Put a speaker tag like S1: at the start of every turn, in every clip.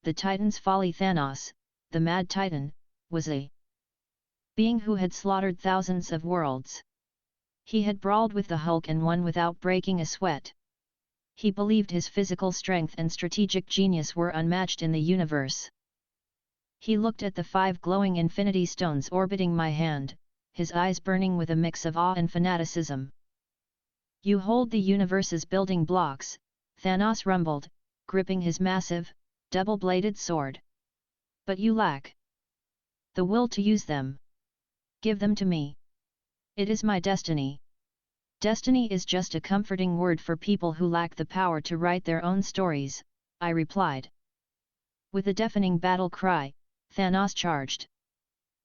S1: the Titan's folly. Thanos, the Mad Titan, was a being who had slaughtered thousands of worlds. He had brawled with the Hulk and won without breaking a sweat. He believed his physical strength and strategic genius were unmatched in the universe. He looked at the 5 glowing infinity stones orbiting my hand, his eyes burning with a mix of awe and fanaticism. "You hold the universe's building blocks," Thanos rumbled, gripping his massive, double-bladed sword. "But you lack the will to use them. Give them to me. It is my destiny." "Destiny is just a comforting word for people who lack the power to write their own stories," I replied. With a deafening battle cry, Thanos charged.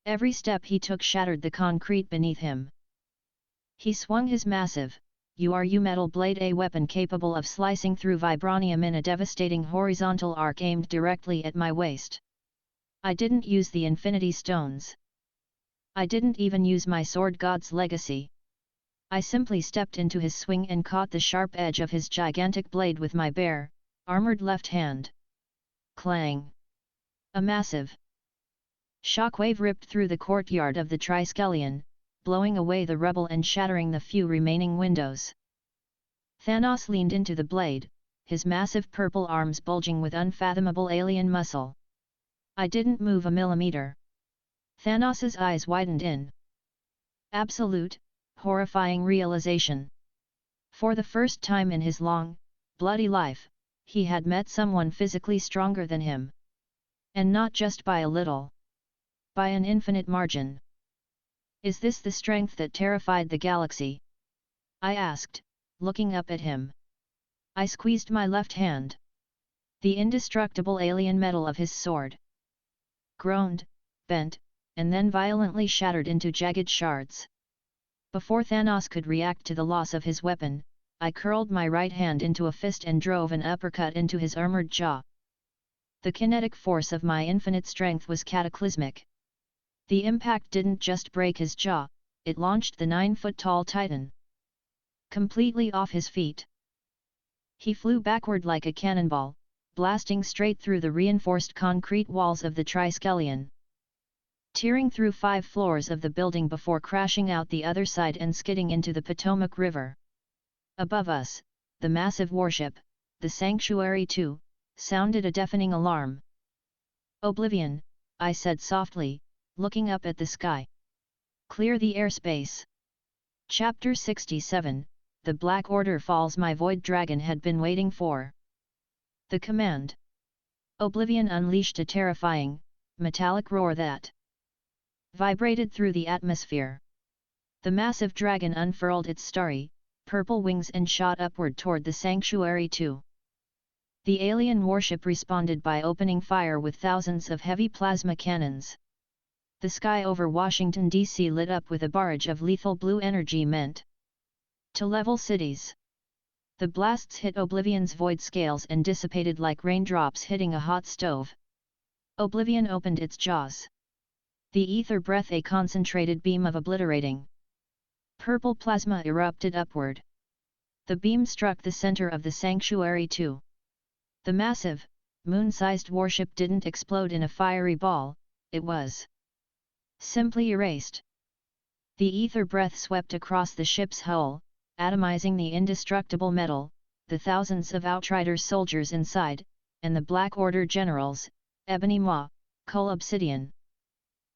S1: Every step he took shattered the concrete beneath him. He swung his massive, URU metal blade, a weapon capable of slicing through vibranium in a devastating horizontal arc aimed directly at my waist. I didn't use the Infinity Stones. I didn't even use my Sword God's legacy. I simply stepped into his swing and caught the sharp edge of his gigantic blade with my bare, armored left hand. Clang! A massive shockwave ripped through the courtyard of the Triskelion, blowing away the rubble and shattering the few remaining windows. Thanos leaned into the blade, his massive purple arms bulging with unfathomable alien muscle. I didn't move a millimeter. Thanos's eyes widened in absolute, horrifying realization. For the first time in his long, bloody life, he had met someone physically stronger than him. And not just by a little. By an infinite margin. "Is this the strength that terrified the galaxy?" I asked, looking up at him. I squeezed my left hand. The indestructible alien metal of his sword groaned, bent, and then violently shattered into jagged shards. Before Thanos could react to the loss of his weapon, I curled my right hand into a fist and drove an uppercut into his armored jaw. The kinetic force of my infinite strength was cataclysmic. The impact didn't just break his jaw, it launched the 9-foot-tall Titan completely off his feet. He flew backward like a cannonball, blasting straight through the reinforced concrete walls of the Triskelion, tearing through 5 floors of the building before crashing out the other side and skidding into the Potomac River. Above us, the massive warship, the Sanctuary 2, sounded a deafening alarm. "Oblivion," I said softly, looking up at the sky. "Clear the airspace." Chapter 67, The Black Order Falls. My Void Dragon had been waiting for the command. Oblivion unleashed a terrifying, metallic roar that vibrated through the atmosphere. The massive dragon unfurled its starry, purple wings and shot upward toward the Sanctuary 2. The alien warship responded by opening fire with thousands of heavy plasma cannons. The sky over Washington, D.C. lit up with a barrage of lethal blue energy meant to level cities. The blasts hit Oblivion's void scales and dissipated like raindrops hitting a hot stove. Oblivion opened its jaws. The ether breath, a concentrated beam of obliterating purple plasma, erupted upward. The beam struck the center of the Sanctuary 2. The massive, moon-sized warship didn't explode in a fiery ball, it was simply erased. The ether breath swept across the ship's hull, atomizing the indestructible metal, the thousands of Outrider soldiers inside, and the Black Order generals, Ebony Maw, Cull Obsidian,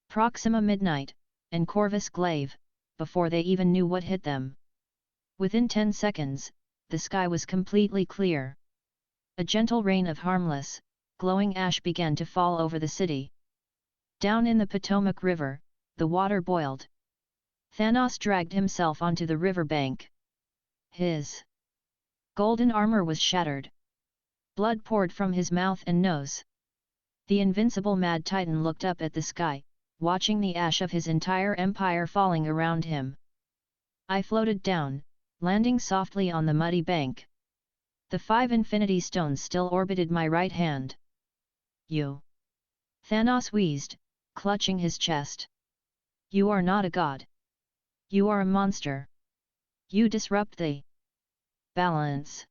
S1: Proxima Midnight, and Corvus Glaive, before they even knew what hit them. Within 10 seconds, the sky was completely clear. A gentle rain of harmless, glowing ash began to fall over the city. Down in the Potomac River, the water boiled. Thanos dragged himself onto the riverbank. His golden armor was shattered. Blood poured from his mouth and nose. The invincible Mad Titan looked up at the sky, watching the ash of his entire empire falling around him. I floated down, landing softly on the muddy bank. The 5 Infinity Stones still orbited my right hand. "You," Thanos wheezed, clutching his chest. "You are not a god. You are a monster. You disrupt the balance."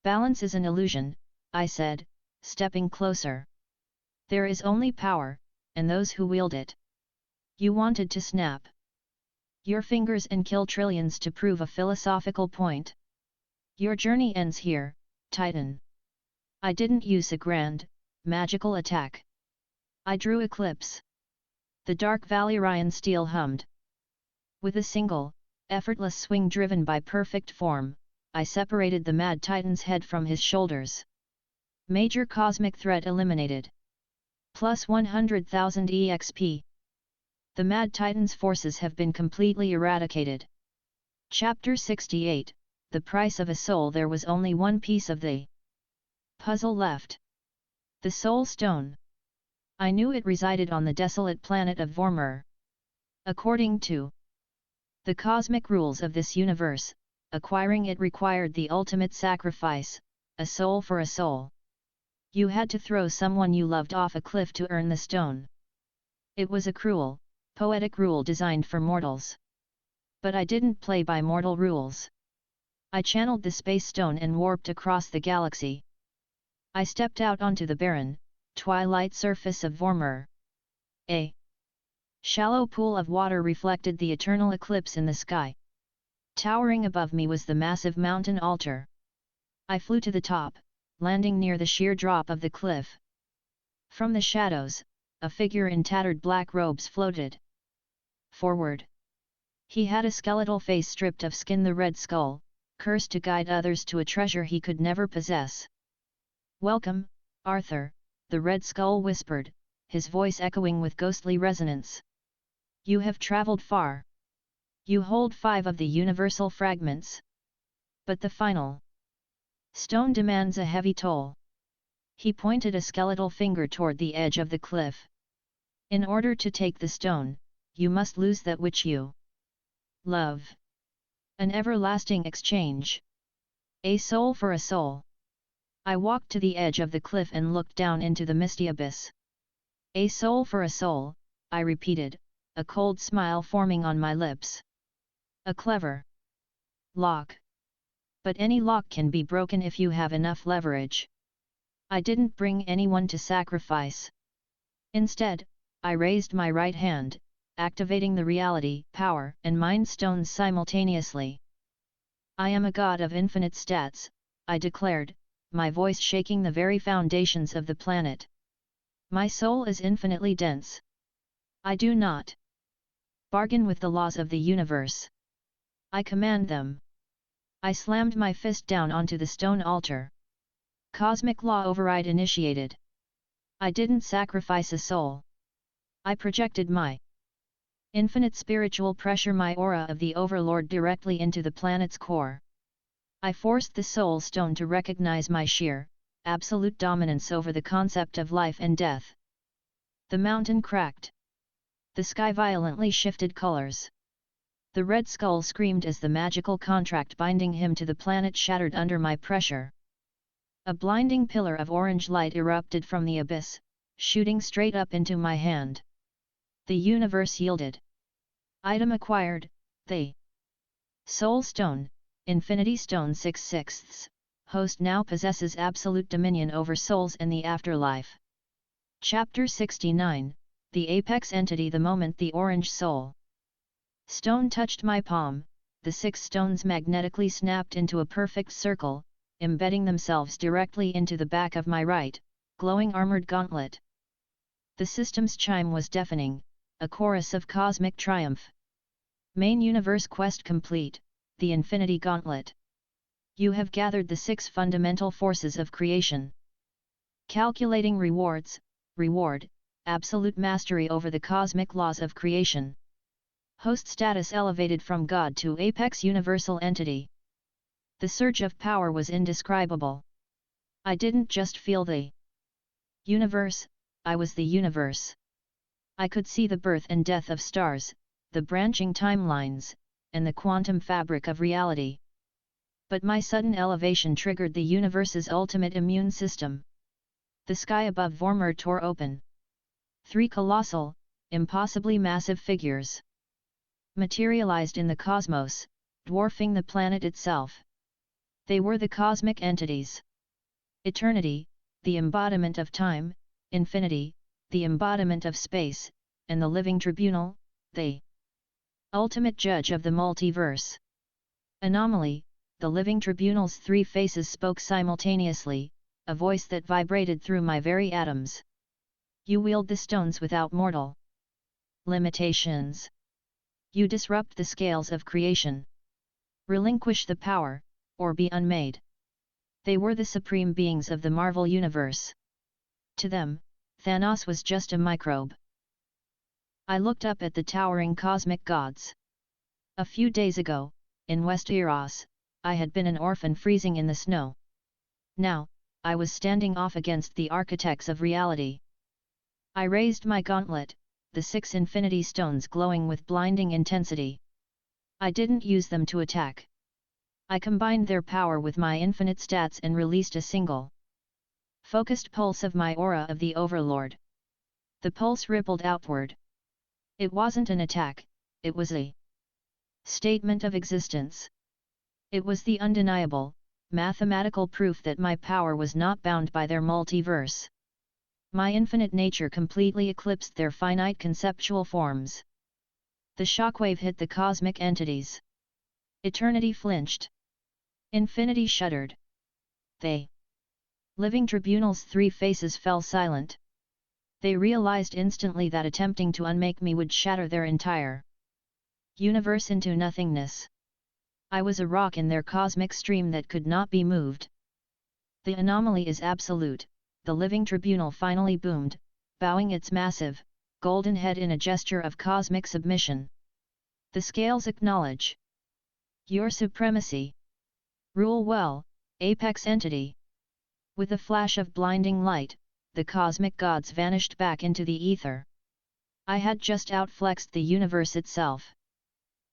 S1: "Balance is an illusion," I said, stepping closer. There is only power, and those who wield it. You wanted to snap your fingers and kill trillions to prove a philosophical point. Your journey ends here, Titan. I didn't use a grand, magical attack. I drew Eclipse. The dark Valyrian steel hummed. With a single, effortless swing driven by perfect form, I separated the Mad Titan's head from his shoulders. Major cosmic threat eliminated. Plus 100,000 EXP. The Mad Titan's forces have been completely eradicated. Chapter 68, The Price of a Soul. There was only one piece of the puzzle left. The Soul Stone. I knew it resided on the desolate planet of Vormir. According to the cosmic rules of this universe, acquiring it required the ultimate sacrifice, a soul for a soul. You had to throw someone you loved off a cliff to earn the stone. It was a cruel, poetic rule designed for mortals. But I didn't play by mortal rules. I channeled the space stone and warped across the galaxy. I stepped out onto the barren, twilight surface of Vormir. A shallow pool of water reflected the eternal eclipse in the sky. Towering above me was the massive mountain altar. I flew to the top, landing near the sheer drop of the cliff. From the shadows, a figure in tattered black robes floated forward. He had a skeletal face stripped of skin, the red skull, cursed to guide others to a treasure he could never possess. "Welcome, Arthur," the red skull whispered, his voice echoing with ghostly resonance. "You have traveled far. You hold 5 of the universal fragments. But the final stone demands a heavy toll." He pointed a skeletal finger toward the edge of the cliff. "In order to take the stone, you must lose that which you love. An everlasting exchange. A soul for a soul." I walked to the edge of the cliff and looked down into the misty abyss. "A soul for a soul," I repeated, a cold smile forming on my lips. "A clever lock. But any lock can be broken if you have enough leverage. I didn't bring anyone to sacrifice. Instead, I raised my right hand, activating the reality, power, and mind stones simultaneously. "I am a god of infinite stats," I declared, my voice shaking the very foundations of the planet. "My soul is infinitely dense. I do not bargain with the laws of the universe. I command them." I slammed my fist down onto the stone altar. Cosmic law override initiated. I didn't sacrifice a soul. I projected my infinite spiritual pressure, my aura of the Overlord, directly into the planet's core. I forced the Soul Stone to recognize my sheer, absolute dominance over the concept of life and death. The mountain cracked. The sky violently shifted colors. The red skull screamed as the magical contract binding him to the planet shattered under my pressure. A blinding pillar of orange light erupted from the abyss, shooting straight up into my hand. The universe yielded. Item acquired, the Soul Stone, Infinity Stone 6/6. Host now possesses absolute dominion over souls and the afterlife. Chapter 69, The Apex Entity. The moment the orange soul stone touched my palm, the 6 stones magnetically snapped into a perfect circle, embedding themselves directly into the back of my right, glowing armored gauntlet. The system's chime was deafening, a chorus of cosmic triumph. Main universe quest complete, the Infinity Gauntlet. You have gathered the 6 fundamental forces of creation. Calculating rewards. Reward, absolute mastery over the cosmic laws of creation. Host status elevated from God to Apex Universal Entity. The surge of power was indescribable. I didn't just feel the universe, I was the universe. I could see the birth and death of stars, the branching timelines, and the quantum fabric of reality. But my sudden elevation triggered the universe's ultimate immune system. The sky above Vormir tore open. 3 colossal, impossibly massive figures materialized in the cosmos, dwarfing the planet itself. They were the cosmic entities. Eternity, the embodiment of time, infinity, the embodiment of space, and the living tribunal, the ultimate judge of the multiverse. Anomaly, the living tribunal's three faces spoke simultaneously, a voice that vibrated through my very atoms. You wield the stones without mortal limitations. You disrupt the scales of creation. Relinquish the power, or be unmade. They were the supreme beings of the Marvel Universe. To them, Thanos was just a microbe. I looked up at the towering cosmic gods. A few days ago, in Westeros, I had been an orphan freezing in the snow. Now, I was standing off against the architects of reality. I raised my gauntlet, the 6 infinity stones glowing with blinding intensity. I didn't use them to attack. I combined their power with my infinite stats and released a single focused pulse of my aura of the Overlord. The pulse rippled outward. It wasn't an attack, it was a statement of existence. It was the undeniable, mathematical proof that my power was not bound by their multiverse. My infinite nature completely eclipsed their finite conceptual forms. The shockwave hit the cosmic entities. Eternity flinched. Infinity shuddered. They living tribunal's 3 faces fell silent. They realized instantly that attempting to unmake me would shatter their entire universe into nothingness. I was a rock in their cosmic stream that could not be moved. The anomaly is absolute, the living tribunal finally boomed, bowing its massive, golden head in a gesture of cosmic submission. The scales acknowledge your supremacy. Rule well, apex entity. With a flash of blinding light, the cosmic gods vanished back into the ether. I had just outflexed the universe itself.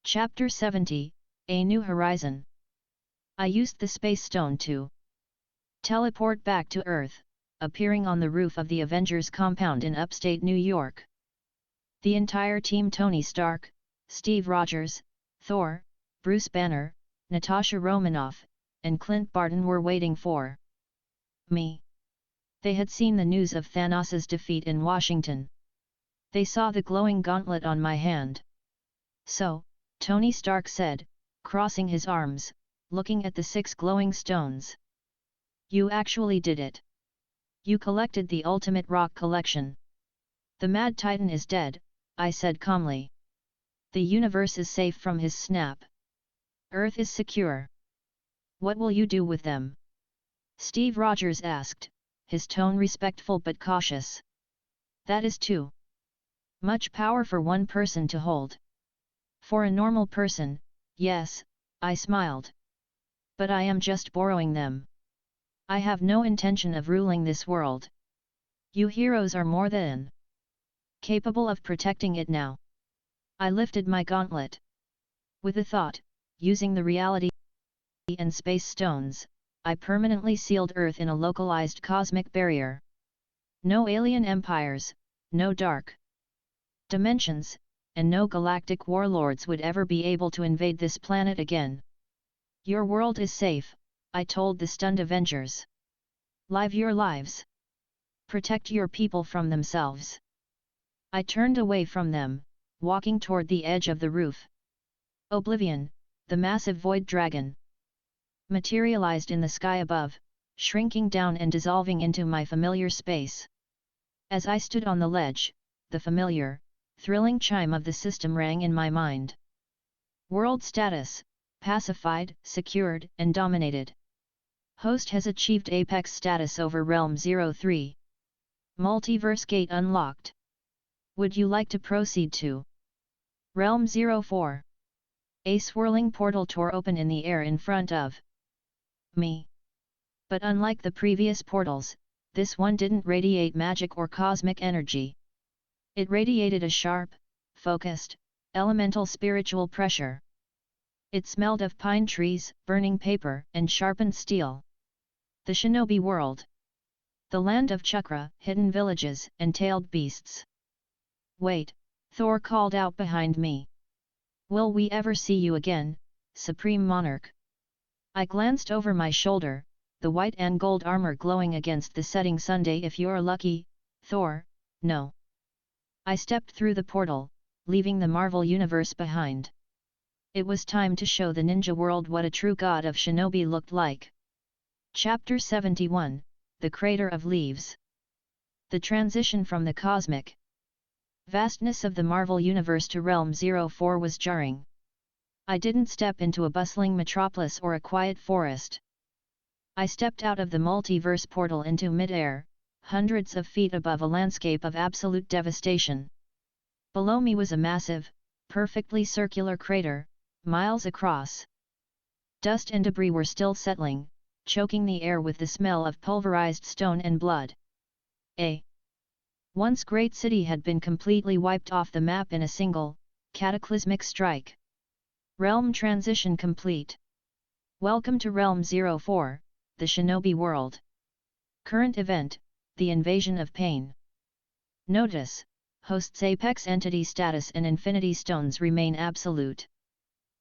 S1: Chapter 70, A New Horizon. I used the space stone to teleport back to Earth, appearing on the roof of the Avengers compound in upstate New York. The entire team, Tony Stark, Steve Rogers, Thor, Bruce Banner, Natasha Romanoff, and Clint Barton were waiting for me. They had seen the news of Thanos' defeat in Washington. They saw the glowing gauntlet on my hand. So, Tony Stark said, crossing his arms, looking at the 6 glowing stones. You actually did it. You collected the ultimate rock collection. The Mad Titan is dead, I said calmly. The universe is safe from his snap. Earth is secure. What will you do with them? Steve Rogers asked, his tone respectful but cautious. That is too much power for one person to hold. For a normal person, yes, I smiled. But I am just borrowing them. I have no intention of ruling this world. You heroes are more than capable of protecting it now. I lifted my gauntlet. With a thought, using the reality and space stones, I permanently sealed Earth in a localized cosmic barrier. No alien empires, no dark dimensions, and no galactic warlords would ever be able to invade this planet again. Your world is safe, I told the stunned Avengers. Live your lives. Protect your people from themselves. I turned away from them, walking toward the edge of the roof. Oblivion, the massive void dragon, materialized in the sky above, shrinking down and dissolving into my familiar space. As I stood on the ledge, the familiar, thrilling chime of the system rang in my mind. World status: pacified, secured, and dominated. Host has achieved apex status over Realm 03. Multiverse gate unlocked. Would you like to proceed to Realm 04? A swirling portal tore open in the air in front of me. But unlike the previous portals, this one didn't radiate magic or cosmic energy. It radiated a sharp, focused, elemental spiritual pressure. It smelled of pine trees, burning paper, and sharpened steel. The Shinobi world. The land of chakra, hidden villages, and tailed beasts. Wait, Thor called out behind me. Will we ever see you again, Supreme Monarch? I glanced over my shoulder, the white and gold armor glowing against the setting sun. If you're lucky, Thor, no. I stepped through the portal, leaving the Marvel Universe behind. It was time to show the ninja world what a true god of shinobi looked like. Chapter 71, The Crater of Leaves. The transition from the cosmic vastness of the Marvel Universe to Realm 04 was jarring. I didn't step into a bustling metropolis or a quiet forest. I stepped out of the multiverse portal into mid-air, hundreds of feet above a landscape of absolute devastation. Below me was a massive, perfectly circular crater, miles across. Dust and debris were still settling, choking the air with the smell of pulverized stone and blood. A once great city had been completely wiped off the map in a single, cataclysmic strike. Realm transition complete. Welcome to Realm 04, the Shinobi world. Current event, the invasion of Pain. Notice, host's apex entity status and infinity stones remain absolute.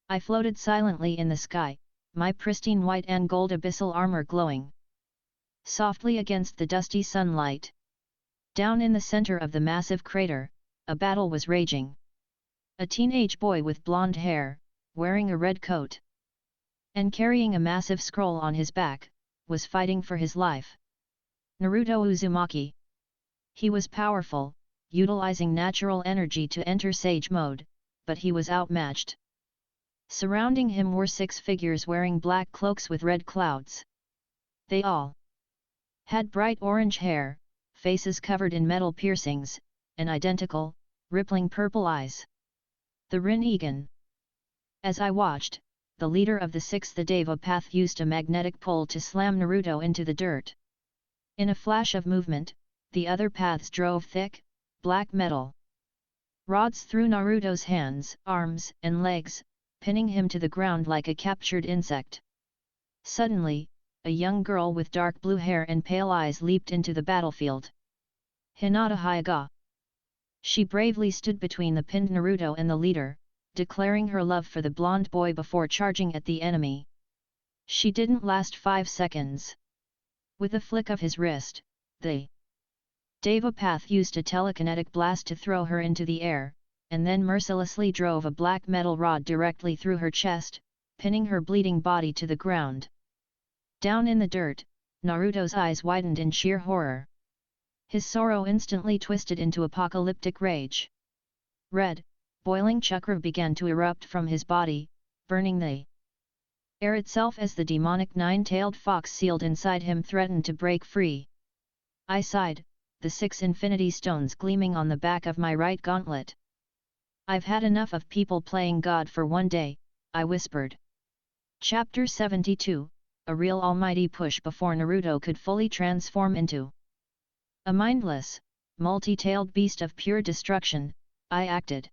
S1: I floated silently in the sky, my pristine white and gold abyssal armor glowing softly against the dusty sunlight. Down in the center of the massive crater, a battle was raging. A teenage boy with blonde hair, wearing a red coat and carrying a massive scroll on his back, was fighting for his life. Naruto Uzumaki. He was powerful, utilizing natural energy to enter Sage mode, but he was outmatched. Surrounding him were 6 figures wearing black cloaks with red clouds. They all had bright orange hair, faces covered in metal piercings, and identical, rippling purple eyes. The Rinnegan. As I watched, the leader of the 6th the Deva Path used a magnetic pole to slam Naruto into the dirt. In a flash of movement, the other paths drove thick, black metal rods through Naruto's hands, arms, and legs, pinning him to the ground like a captured insect. Suddenly, a young girl with dark blue hair and pale eyes leaped into the battlefield. Hinata Hyuga. She bravely stood between the pinned Naruto and the leader, declaring her love for the blonde boy before charging at the enemy. She didn't last 5 seconds. With a flick of his wrist, the Devapath used a telekinetic blast to throw her into the air, and then mercilessly drove a black metal rod directly through her chest, pinning her bleeding body to the ground. Down in the dirt, Naruto's eyes widened in sheer horror. His sorrow instantly twisted into apocalyptic rage. Red, boiling chakra began to erupt from his body, burning the air itself as the demonic 9-tailed fox sealed inside him threatened to break free. I sighed, the 6 infinity stones gleaming on the back of my right gauntlet. I've had enough of people playing God for one day, I whispered. Chapter 72, A Real Almighty Push. Before Naruto could fully transform into a mindless, multi-tailed beast of pure destruction, I acted.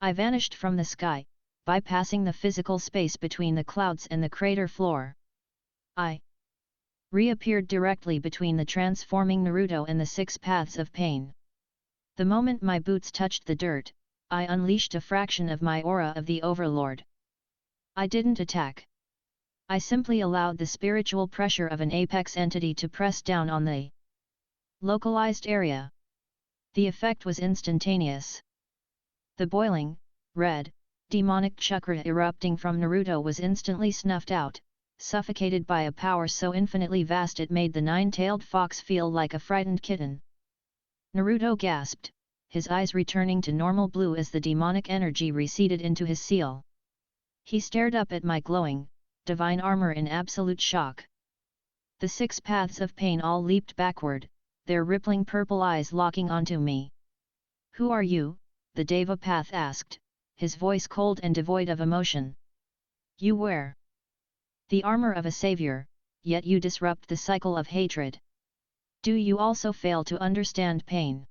S1: I vanished from the sky, bypassing the physical space between the clouds and the crater floor. I reappeared directly between the transforming Naruto and the 6 paths of pain. The moment my boots touched the dirt, I unleashed a fraction of my aura of the Overlord. I didn't attack. I simply allowed the spiritual pressure of an apex entity to press down on the localized area. The effect was instantaneous. The boiling, red, demonic chakra erupting from Naruto was instantly snuffed out, suffocated by a power so infinitely vast it made the 9-tailed fox feel like a frightened kitten. Naruto gasped, his eyes returning to normal blue as the demonic energy receded into his seal. He stared up at my glowing, divine armor in absolute shock. The 6 paths of pain all leaped backward, their rippling purple eyes locking onto me. Who are you? The Deva Path asked, his voice cold and devoid of emotion. You wear the armor of a savior, yet you disrupt the cycle of hatred. Do you also fail to understand pain?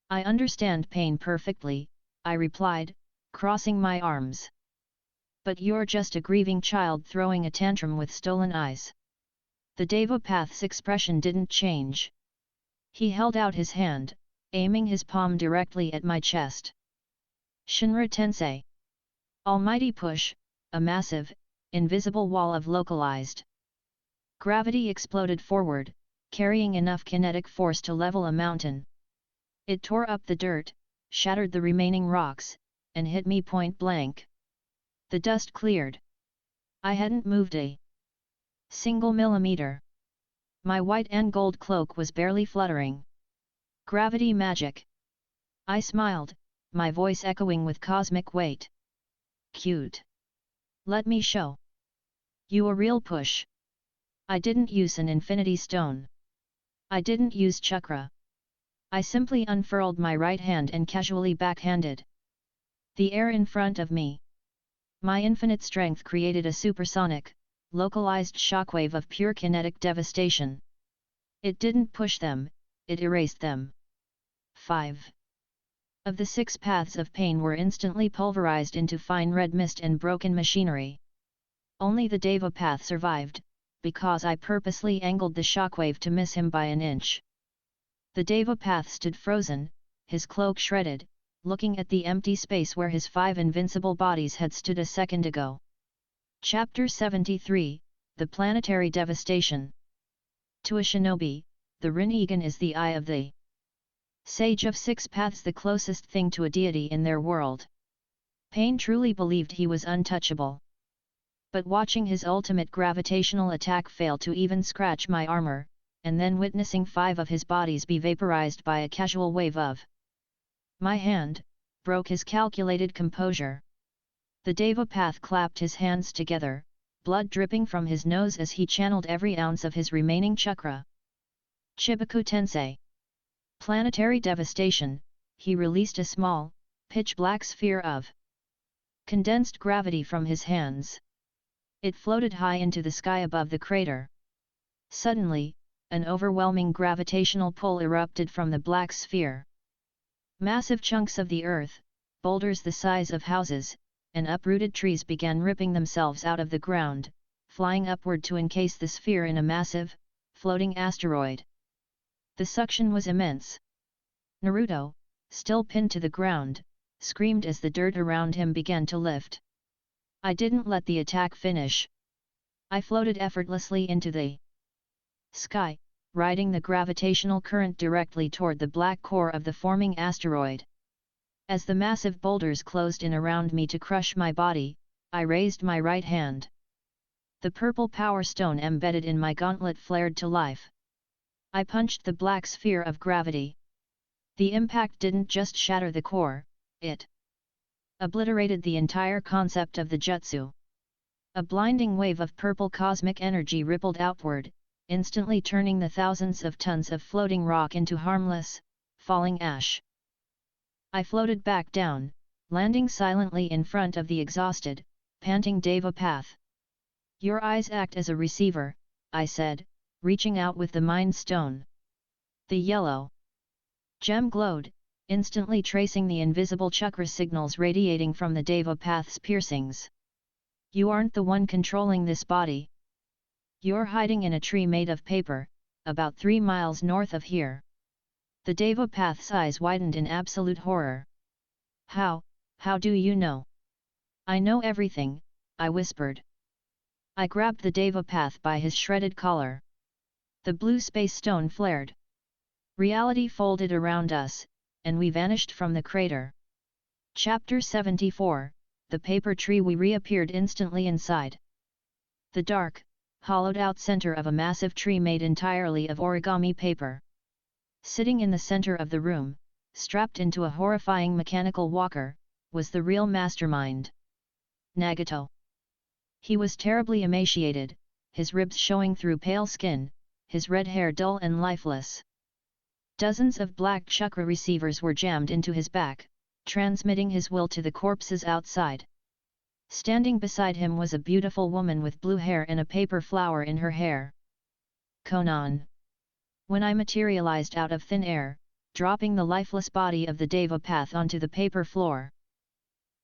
S1: I understand pain perfectly, I replied, crossing my arms. But you're just a grieving child throwing a tantrum with stolen eyes. The Deva Path's expression didn't change. He held out his hand, aiming his palm directly at my chest. Shinra Tensei. Almighty push, a massive, invisible wall of localized gravity exploded forward, carrying enough kinetic force to level a mountain. It tore up the dirt, shattered the remaining rocks, and hit me point blank. The dust cleared. I hadn't moved a single millimeter. My white and gold cloak was barely fluttering. Gravity magic. I smiled, my voice echoing with cosmic weight. Cute. Let me show you a real push. I didn't use an infinity stone. I didn't use chakra. I simply unfurled my right hand and casually backhanded the air in front of me. My infinite strength created a supersonic, localized shockwave of pure kinetic devastation. It didn't push them, it erased them. 5 of the 6 paths of pain were instantly pulverized into fine red mist and broken machinery. Only the Deva path survived, because I purposely angled the shockwave to miss him by an inch. The Deva path stood frozen, his cloak shredded, looking at the empty space where his 5 invincible bodies had stood a second ago. Chapter 73, The Planetary Devastation. To a shinobi, the Rinnegan is the eye of the Sage of 6 Paths, the closest thing to a deity in their world. Pain truly believed he was untouchable. But watching his ultimate gravitational attack fail to even scratch my armor, and then witnessing 5 of his bodies be vaporized by a casual wave of my hand, broke his calculated composure. The Deva path clapped his hands together, blood dripping from his nose as he channeled every ounce of his remaining chakra. Chibaku Tensei. Planetary devastation, he released a small, pitch-black sphere of condensed gravity from his hands. It floated high into the sky above the crater. Suddenly, an overwhelming gravitational pull erupted from the black sphere. Massive chunks of the earth, boulders the size of houses, and uprooted trees began ripping themselves out of the ground, flying upward to encase the sphere in a massive, floating asteroid. The suction was immense. Naruto, still pinned to the ground, screamed as the dirt around him began to lift. I didn't let the attack finish. I floated effortlessly into the sky, riding the gravitational current directly toward the black core of the forming asteroid. As the massive boulders closed in around me to crush my body, I raised my right hand. The purple power stone embedded in my gauntlet flared to life. I punched the black sphere of gravity. The impact didn't just shatter the core, it obliterated the entire concept of the jutsu. A blinding wave of purple cosmic energy rippled outward, instantly turning the thousands of tons of floating rock into harmless, falling ash. I floated back down, landing silently in front of the exhausted, panting Deva path. Your eyes act as a receiver, I said, reaching out with the Mind Stone. The yellow gem glowed, instantly tracing the invisible chakra signals radiating from the Deva path's piercings. You aren't the one controlling this body. You're hiding in a tree made of paper, about 3 miles north of here. The Deva path's eyes widened in absolute horror. How do you know? I know everything, I whispered. I grabbed the Deva path by his shredded collar. The blue space stone flared. Reality folded around us, and we vanished from the crater. Chapter 74, The Paper Tree. We reappeared instantly inside the dark, hollowed-out center of a massive tree made entirely of origami paper. Sitting in the center of the room, strapped into a horrifying mechanical walker, was the real mastermind. Nagato. He was terribly emaciated, his ribs showing through pale skin, his red hair dull and lifeless. Dozens of black chakra receivers were jammed into his back, transmitting his will to the corpses outside. Standing beside him was a beautiful woman with blue hair and a paper flower in her hair. Conan. When I materialized out of thin air, dropping the lifeless body of the Deva path onto the paper floor,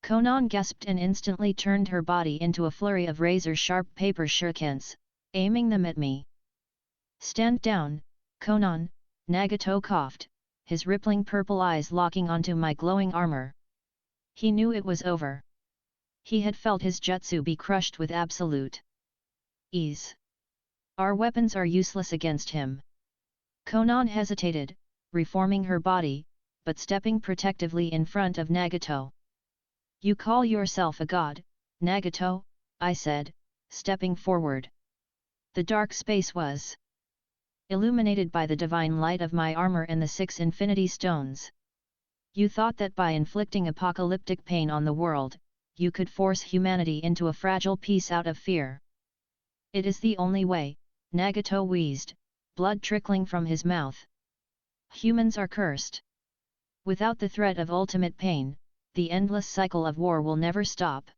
S1: Conan gasped and instantly turned her body into a flurry of razor-sharp paper shurikens, aiming them at me. Stand down, Conan, Nagato coughed, his rippling purple eyes locking onto my glowing armor. He knew it was over. He had felt his jutsu be crushed with absolute ease. Our weapons are useless against him. Conan hesitated, reforming her body, but stepping protectively in front of Nagato. "You call yourself a god, Nagato?" I said, stepping forward. The dark space was illuminated by the divine light of my armor and the 6 infinity stones. "You thought that by inflicting apocalyptic pain on the world, you could force humanity into a fragile peace out of fear. It is the only way," Nagato wheezed, blood trickling from his mouth. "Humans are cursed. Without the threat of ultimate pain, the endless cycle of war will never stop."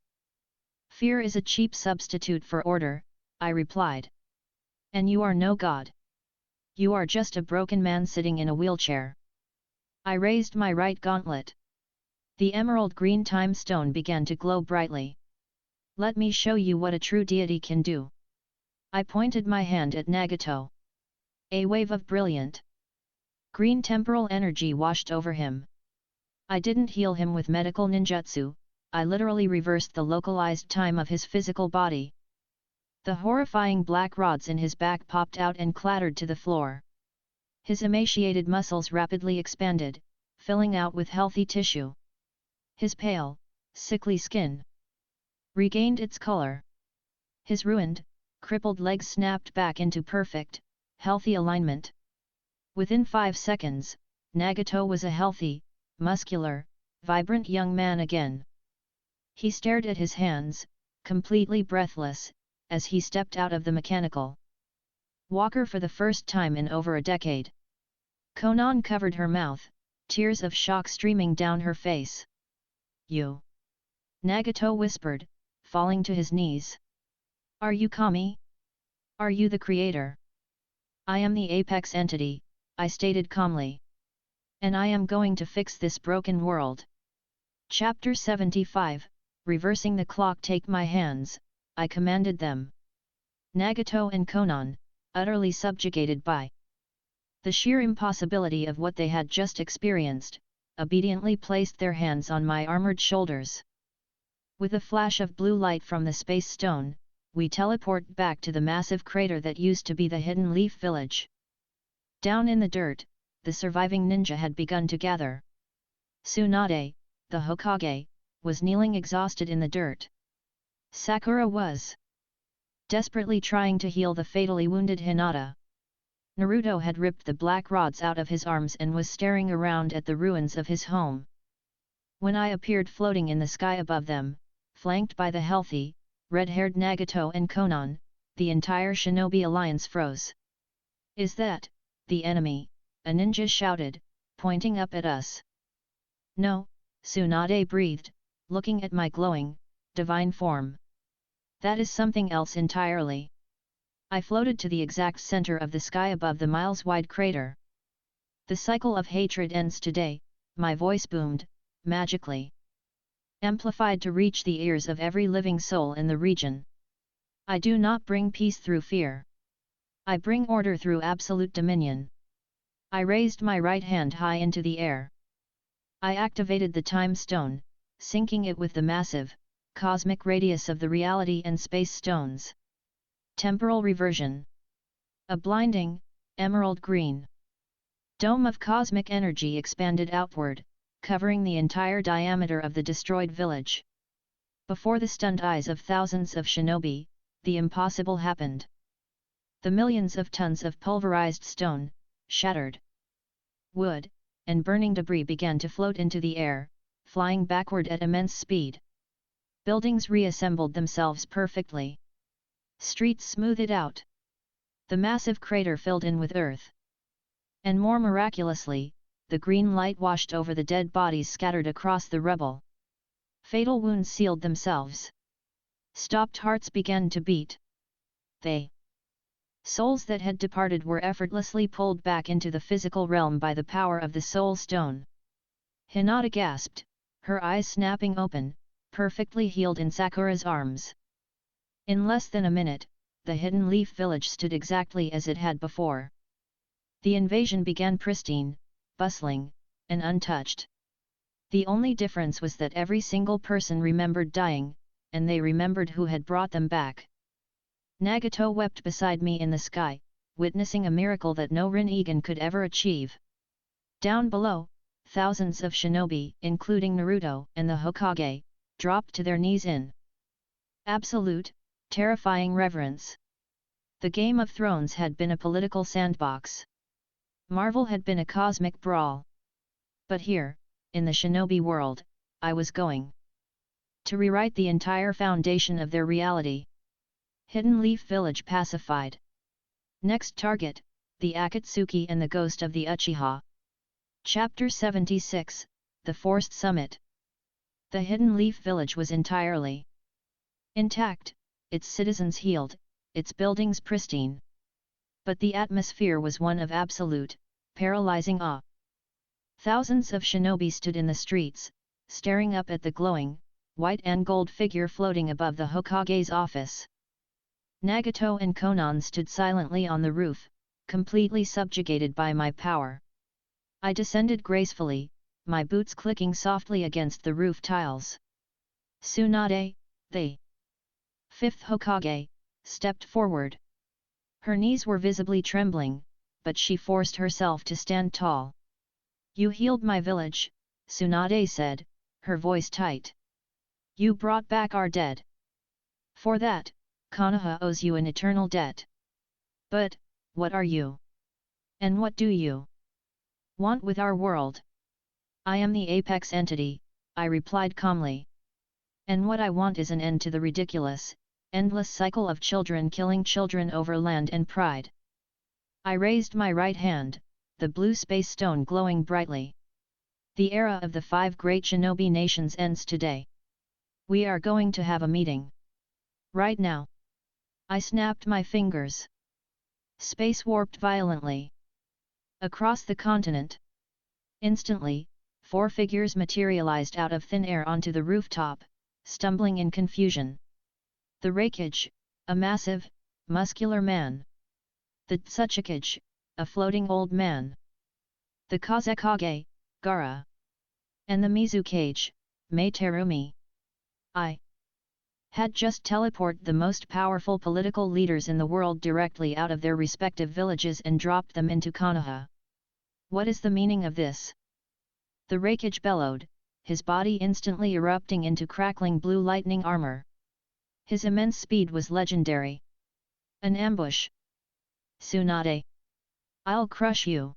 S1: "Fear is a cheap substitute for order," I replied. "And you are no god. You are just a broken man sitting in a wheelchair." I raised my right gauntlet. The emerald green time stone began to glow brightly. "Let me show you what a true deity can do." I pointed my hand at Nagato. A wave of brilliant green temporal energy washed over him. I didn't heal him with medical ninjutsu, I literally reversed the localized time of his physical body. The horrifying black rods in his back popped out and clattered to the floor. His emaciated muscles rapidly expanded, filling out with healthy tissue. His pale, sickly skin regained its color. His ruined, crippled legs snapped back into perfect, healthy alignment. Within 5 seconds, Nagato was a healthy, muscular, vibrant young man again. He stared at his hands, completely breathless, as he stepped out of the mechanical walker for the first time in over a decade. Conan covered her mouth, tears of shock streaming down her face. "You?" Nagato whispered, falling to his knees. "Are you Kami? Are you the creator?" "I am the apex entity," I stated calmly. "And I am going to fix this broken world." Chapter 75, Reversing the Clock. "Take my hands," I commanded them. Nagato and Conan, utterly subjugated by the sheer impossibility of what they had just experienced, obediently placed their hands on my armored shoulders. With a flash of blue light from the space stone, we teleport back to the massive crater that used to be the Hidden Leaf Village. Down in the dirt, the surviving ninja had begun to gather. Tsunade, the Hokage, was kneeling exhausted in the dirt. Sakura was desperately trying to heal the fatally wounded Hinata. Naruto had ripped the black rods out of his arms and was staring around at the ruins of his home. When I appeared floating in the sky above them, flanked by the healthy, red-haired Nagato and Conan, the entire shinobi alliance froze. "Is that the enemy?" a ninja shouted, pointing up at us. "No," Tsunade breathed, looking at my glowing, divine form. "That is something else entirely." I floated to the exact center of the sky above the miles-wide crater. "The cycle of hatred ends today," my voice boomed, magically amplified to reach the ears of every living soul in the region. "I do not bring peace through fear. I bring order through absolute dominion." I raised my right hand high into the air. I activated the time stone, syncing it with the massive, cosmic radius of the reality and space stones. Temporal reversion. A blinding, emerald green dome of cosmic energy expanded outward, covering the entire diameter of the destroyed village. Before the stunned eyes of thousands of shinobi, the impossible happened. The millions of tons of pulverized stone, shattered wood, and burning debris began to float into the air, flying backward at immense speed. Buildings reassembled themselves perfectly. Streets smoothed out. The massive crater filled in with earth. And more miraculously, the green light washed over the dead bodies scattered across the rubble. Fatal wounds sealed themselves. Stopped hearts began to beat. They souls that had departed were effortlessly pulled back into the physical realm by the power of the soul stone. Hinata gasped, her eyes snapping open, perfectly healed in Sakura's arms. In less than a minute, the Hidden Leaf Village stood exactly as it had before. The invasion began pristine, bustling, and untouched. The only difference was that every single person remembered dying, and they remembered who had brought them back. Nagato wept beside me in the sky, witnessing a miracle that no Rinnegan could ever achieve. Down below, thousands of shinobi, including Naruto and the Hokage, dropped to their knees in absolute, terrifying reverence. The Game of Thrones had been a political sandbox. Marvel had been a cosmic brawl. But here, in the shinobi world, I was going to rewrite the entire foundation of their reality. Hidden Leaf Village pacified. Next target, the Akatsuki and the Ghost of the Uchiha. Chapter 76, The Forced Summit. The Hidden Leaf Village was entirely intact, its citizens healed, its buildings pristine. But the atmosphere was one of absolute, paralyzing awe. Thousands of shinobi stood in the streets, staring up at the glowing, white and gold figure floating above the Hokage's office. Nagato and Konan stood silently on the roof, completely subjugated by my power. I descended gracefully, my boots clicking softly against the roof tiles. Tsunade, the fifth Hokage, stepped forward. Her knees were visibly trembling, but she forced herself to stand tall. "You healed my village," Tsunade said, her voice tight. "You brought back our dead. For that, Konoha owes you an eternal debt. But, what are you? And what do you want with our world?" "I am the apex entity," I replied calmly. "And what I want is an end to the ridiculous, endless cycle of children killing children over land and pride." I raised my right hand, the blue space stone glowing brightly. "The era of the 5 great shinobi nations ends today. We are going to have a meeting. Right now." I snapped my fingers. Space warped violently across the continent. Instantly, 4 figures materialized out of thin air onto the rooftop, stumbling in confusion. The Reikage, a massive, muscular man. The Tsuchikage, a floating old man. The Kazekage, Gaara. And the Mizukage, Meiterumi. I had just teleported the most powerful political leaders in the world directly out of their respective villages and dropped them into Konoha. What is the meaning of this? The Reikage bellowed, his body instantly erupting into crackling blue lightning armor. His immense speed was legendary. An ambush. "Tsunade. I'll crush you."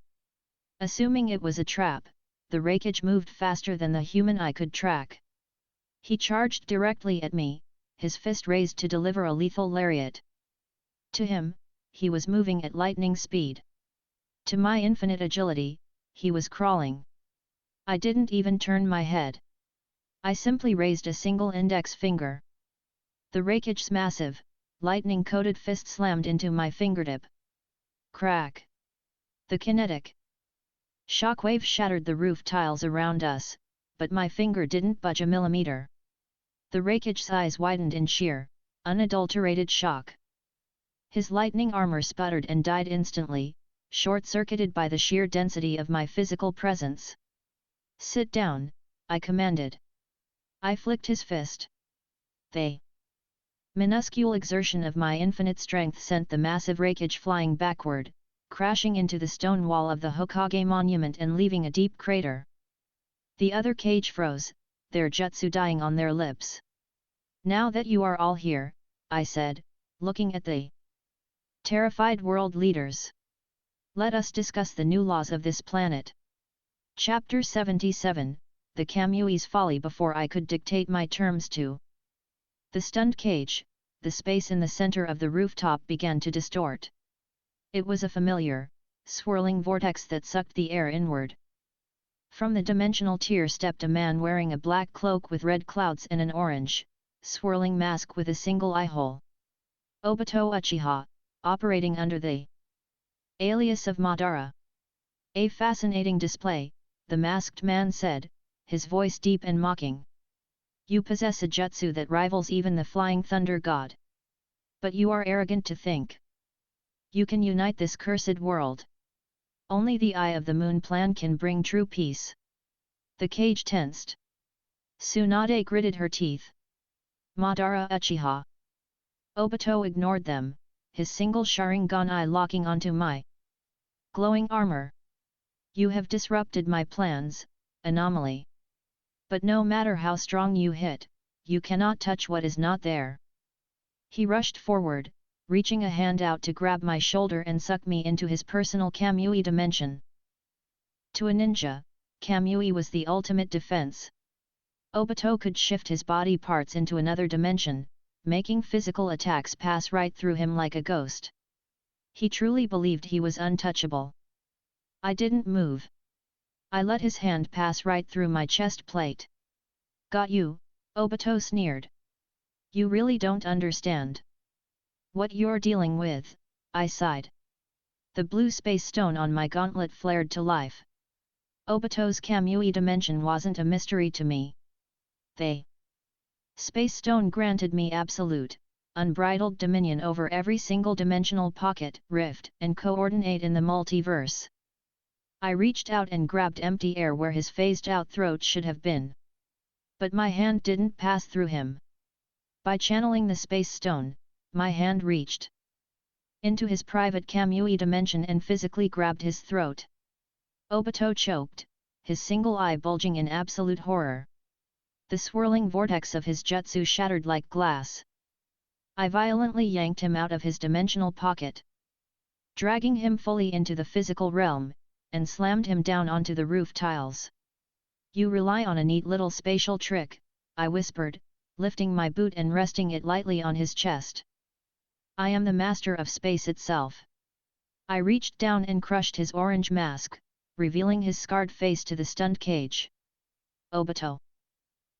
S1: Assuming it was a trap, the Reikage moved faster than the human eye could track. He charged directly at me, his fist raised to deliver a lethal lariat. To him, he was moving at lightning speed. To my infinite agility, he was crawling. I didn't even turn my head. I simply raised a single index finger. The Reikage's massive, lightning-coated fist slammed into my fingertip. Crack! The kinetic shockwave shattered the roof tiles around us, but my finger didn't budge a millimeter. The Reikage's eyes widened in sheer, unadulterated shock. His lightning armor sputtered and died instantly, short-circuited by the sheer density of my physical presence. "Sit down," I commanded. I flicked his fist. The minuscule exertion of my infinite strength sent the massive Reikage flying backward, crashing into the stone wall of the Hokage monument and leaving a deep crater. The other cage froze, their jutsu dying on their lips. "Now that you are all here," I said, looking at the terrified world leaders, "let us discuss the new laws of this planet." Chapter 77, The Kamui's Folly. Before I could dictate my terms to the stunned cage, the space in the center of the rooftop began to distort. It was a familiar, swirling vortex that sucked the air inward. From the dimensional tier stepped a man wearing a black cloak with red clouds and an orange, swirling mask with a single eye-hole. Obito Uchiha, operating under the alias of Madara. "A fascinating display," the masked man said, his voice deep and mocking. "You possess a jutsu that rivals even the Flying Thunder God. But you are arrogant to think you can unite this cursed world. Only the Eye of the Moon plan can bring true peace." The cage tensed. Tsunade gritted her teeth. "Madara Uchiha." Obito ignored them, his single Sharingan eye locking onto my glowing armor. You have disrupted my plans, anomaly. But no matter how strong you hit, you cannot touch what is not there. He rushed forward, reaching a hand out to grab my shoulder and suck me into his personal Kamui dimension. To a ninja, Kamui was the ultimate defense. Obito could shift his body parts into another dimension, making physical attacks pass right through him like a ghost. He truly believed he was untouchable. I didn't move. I let his hand pass right through my chest plate. Got you, Obito sneered. You really don't understand what you're dealing with, I sighed. The blue space stone on my gauntlet flared to life. Obito's Kamui dimension wasn't a mystery to me. The space stone granted me absolute, unbridled dominion over every single dimensional pocket, rift, and coordinate in the multiverse. I reached out and grabbed empty air where his phased-out throat should have been. But my hand didn't pass through him. By channeling the space stone, my hand reached into his private Kamui dimension and physically grabbed his throat. Obito choked, his single eye bulging in absolute horror. The swirling vortex of his jutsu shattered like glass. I violently yanked him out of his dimensional pocket, dragging him fully into the physical realm, and slammed him down onto the roof tiles. You rely on a neat little spatial trick, I whispered, lifting my boot and resting it lightly on his chest. I am the master of space itself. I reached down and crushed his orange mask, revealing his scarred face to the stunned cage. Obito!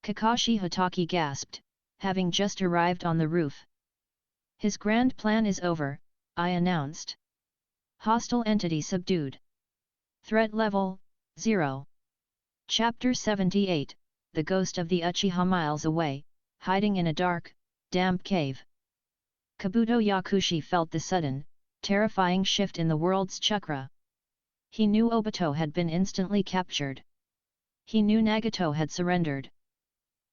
S1: Kakashi Hatake gasped, having just arrived on the roof. His grand plan is over, I announced. Hostile entity subdued. Threat level, 0. Chapter 78, The Ghost of the Uchiha miles away, hiding in a dark, damp cave. Kabuto Yakushi felt the sudden, terrifying shift in the world's chakra. He knew Obito had been instantly captured. He knew Nagato had surrendered.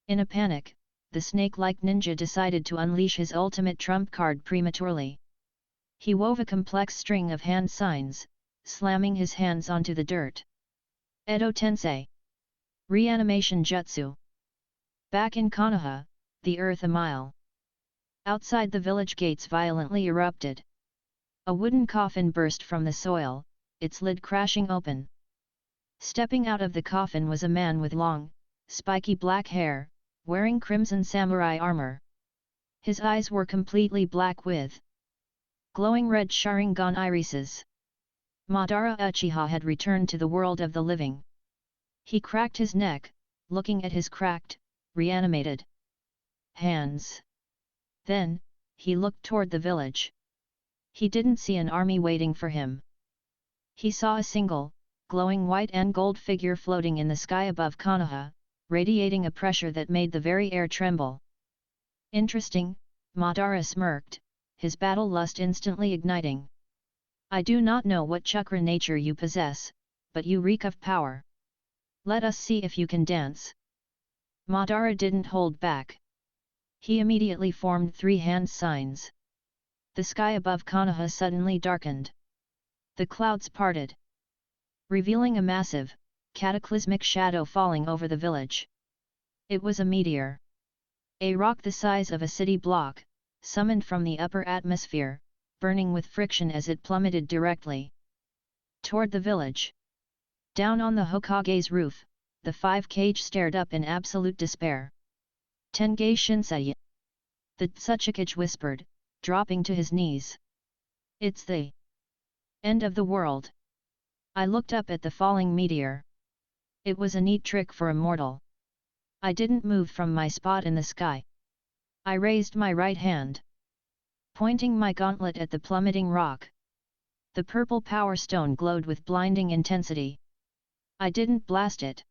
S1: In a panic, the snake-like ninja decided to unleash his ultimate trump card prematurely. He wove a complex string of hand signs, slamming his hands onto the dirt. Edo Tensei. Reanimation Jutsu. Back in Konoha, the earth a mile. Outside the village gates violently erupted. A wooden coffin burst from the soil, its lid crashing open. Stepping out of the coffin was a man with long, spiky black hair, wearing crimson samurai armor. His eyes were completely black with glowing red Sharingan irises. Madara Uchiha had returned to the world of the living. He cracked his neck, looking at his cracked, reanimated hands. Then, he looked toward the village. He didn't see an army waiting for him. He saw a single, glowing white and gold figure floating in the sky above Konoha, radiating a pressure that made the very air tremble. Interesting, Madara smirked, his battle lust instantly igniting. I do not know what chakra nature you possess, but you reek of power. Let us see if you can dance. Madara didn't hold back. He immediately formed 3 hand signs. The sky above Konoha suddenly darkened. The clouds parted, revealing a massive, cataclysmic shadow falling over the village. It was a meteor. A rock the size of a city block, summoned from the upper atmosphere, burning with friction as it plummeted directly toward the village. Down on the Hokage's roof, the 5 Kage stared up in absolute despair. Tenge Shinsei. The Tsuchikage whispered, dropping to his knees. It's the end of the world. I looked up at the falling meteor. It was a neat trick for a mortal. I didn't move from my spot in the sky. I raised my right hand, pointing my gauntlet at the plummeting rock. The purple power stone glowed with blinding intensity. I didn't blast it.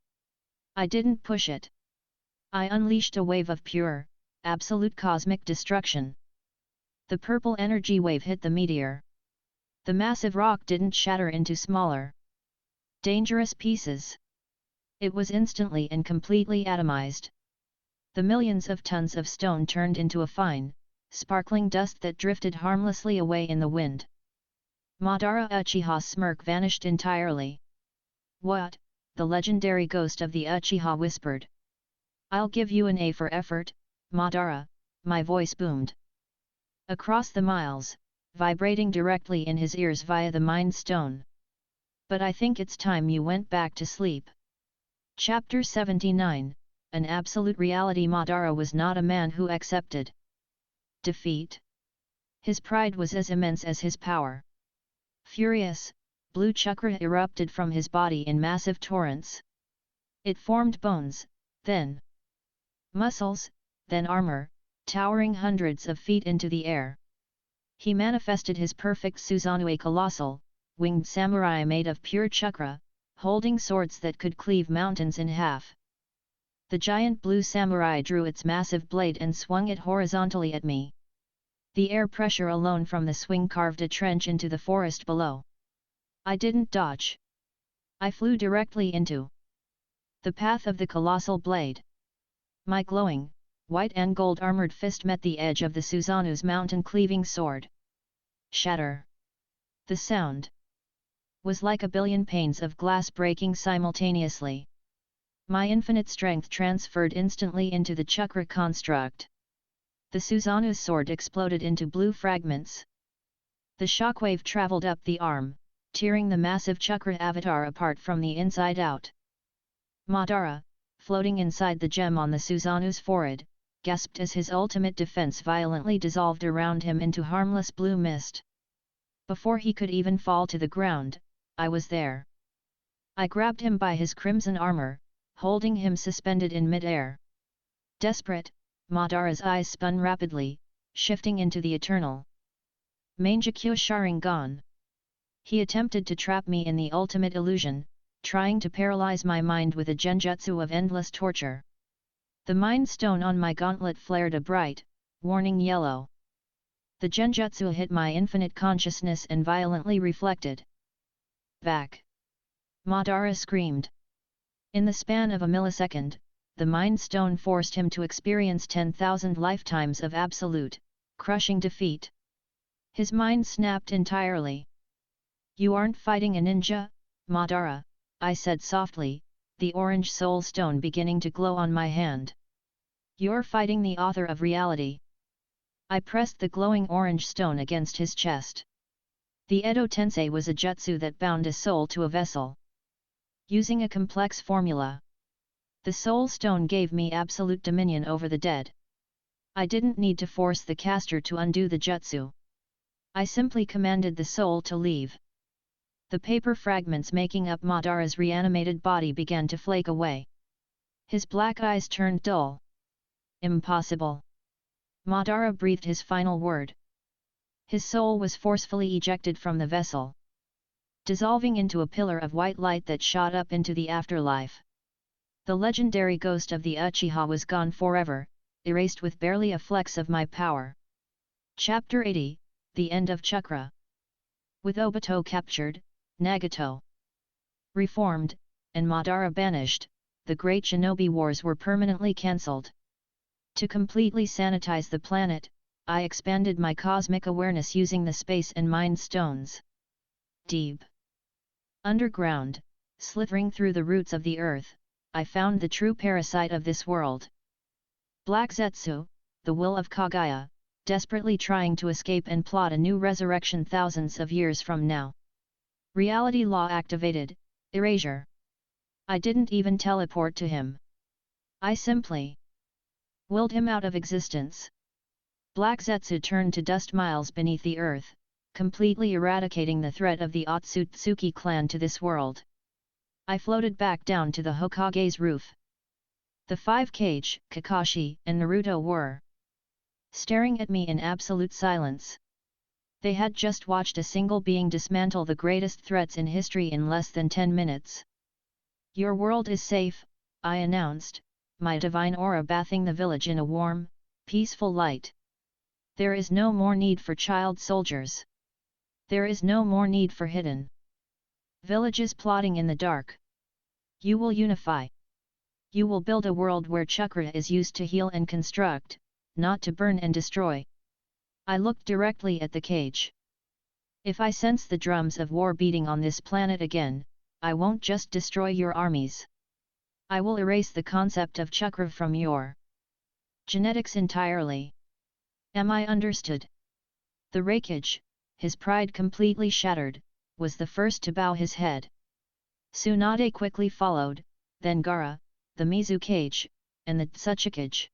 S1: I didn't push it. I unleashed a wave of pure, absolute cosmic destruction. The purple energy wave hit the meteor. The massive rock didn't shatter into smaller, dangerous pieces. It was instantly and completely atomized. The millions of tons of stone turned into a fine, sparkling dust that drifted harmlessly away in the wind. Madara Uchiha's smirk vanished entirely. "What?" the legendary ghost of the Uchiha whispered. "I'll give you an A for effort, Madara," my voice boomed. Across the miles, vibrating directly in his ears via the Mind Stone. "But I think it's time you went back to sleep." Chapter 79, An Absolute Reality. Madara was not a man who accepted defeat. His pride was as immense as his power. Furious, blue chakra erupted from his body in massive torrents. It formed bones, then muscles, then armor, towering hundreds of feet into the air. He manifested his perfect Susanoo, a colossal, winged samurai made of pure chakra, holding swords that could cleave mountains in half. The giant blue samurai drew its massive blade and swung it horizontally at me. The air pressure alone from the swing carved a trench into the forest below. I didn't dodge. I flew directly into the path of the colossal blade. My glowing, white and gold armored fist met the edge of the Susanoo's mountain-cleaving sword. Shatter! The sound was like a billion panes of glass breaking simultaneously. My infinite strength transferred instantly into the chakra construct. The Susanoo's sword exploded into blue fragments. The shockwave traveled up the arm, tearing the massive chakra avatar apart from the inside out. Madara, floating inside the gem on the Susanoo's forehead, gasped as his ultimate defense violently dissolved around him into harmless blue mist. Before he could even fall to the ground, I was there. I grabbed him by his crimson armor, holding him suspended in mid-air. Desperate, Madara's eyes spun rapidly, shifting into the eternal Mangekyo Sharingan. He attempted to trap me in the ultimate illusion, trying to paralyze my mind with a genjutsu of endless torture. The Mind Stone on my gauntlet flared a bright, warning yellow. The genjutsu hit my infinite consciousness and violently reflected back. Madara screamed. In the span of a millisecond, the Mind Stone forced him to experience 10,000 lifetimes of absolute, crushing defeat. His mind snapped entirely. "You aren't fighting a ninja, Madara," I said softly, the orange soul stone beginning to glow on my hand. "You're fighting the author of reality." I pressed the glowing orange stone against his chest. The Edo Tensei was a jutsu that bound a soul to a vessel. Using a complex formula, the soul stone gave me absolute dominion over the dead. I didn't need to force the caster to undo the jutsu. I simply commanded the soul to leave. The paper fragments making up Madara's reanimated body began to flake away. His black eyes turned dull. "Impossible." Madara breathed his final word. His soul was forcefully ejected from the vessel, dissolving into a pillar of white light that shot up into the afterlife. The legendary ghost of the Uchiha was gone forever, erased with barely a flex of my power. Chapter 80, The End of Chakra. With Obito captured, Nagato reformed, and Madara banished, the Great Shinobi Wars were permanently cancelled. To completely sanitize the planet, I expanded my cosmic awareness using the space and mind stones. Deep underground, slithering through the roots of the earth, I found the true parasite of this world. Black Zetsu, the will of Kaguya, desperately trying to escape and plot a new resurrection thousands of years from now. Reality law activated, erasure. I didn't even teleport to him. I simply willed him out of existence. Black Zetsu turned to dust miles beneath the earth, completely eradicating the threat of the Otsutsuki clan to this world. I floated back down to the Hokage's roof. The five Kage, Kakashi, and Naruto were staring at me in absolute silence. They had just watched a single being dismantle the greatest threats in history in less than 10 minutes. "Your world is safe," I announced, my divine aura bathing the village in a warm, peaceful light. "There is no more need for child soldiers. There is no more need for hidden villages plotting in the dark. You will unify. You will build a world where chakra is used to heal and construct, not to burn and destroy." I looked directly at the cage. If I sense the drums of war beating on this planet again, I won't just destroy your armies. I will erase the concept of chakra from your genetics entirely. Am I understood? The Rakage, his pride completely shattered, was the first to bow his head. Tsunade quickly followed, then Gara, the Mizukage, and the Tsuchikage.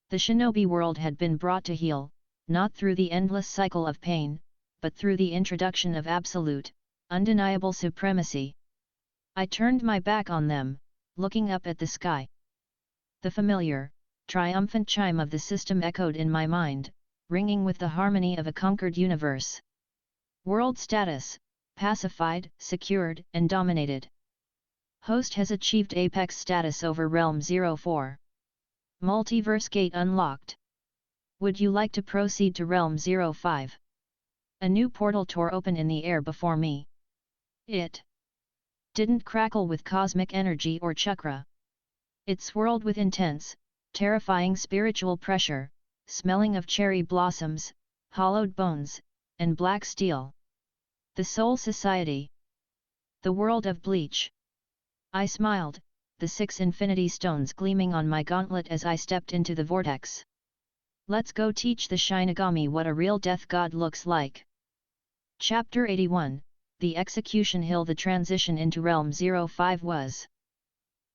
S1: The shinobi world had been brought to heel, not through the endless cycle of pain, but through the introduction of absolute, undeniable supremacy. I turned my back on them, looking up at the sky. The familiar, triumphant chime of the system echoed in my mind, ringing with the harmony of a conquered universe. World status: pacified, secured, and dominated. Host has achieved apex status over Realm 04. Multiverse gate unlocked. Would you like to proceed to Realm 05? A new portal tore open in the air before me. It didn't crackle with cosmic energy or chakra. It swirled with intense, terrifying spiritual pressure, smelling of cherry blossoms, hollowed bones, and black steel. The Soul Society. The world of Bleach. I smiled, the 6 infinity stones gleaming on my gauntlet as I stepped into the vortex. Let's go teach the Shinigami what a real death god looks like. Chapter 81, The Execution Hill. The transition into Realm 05 was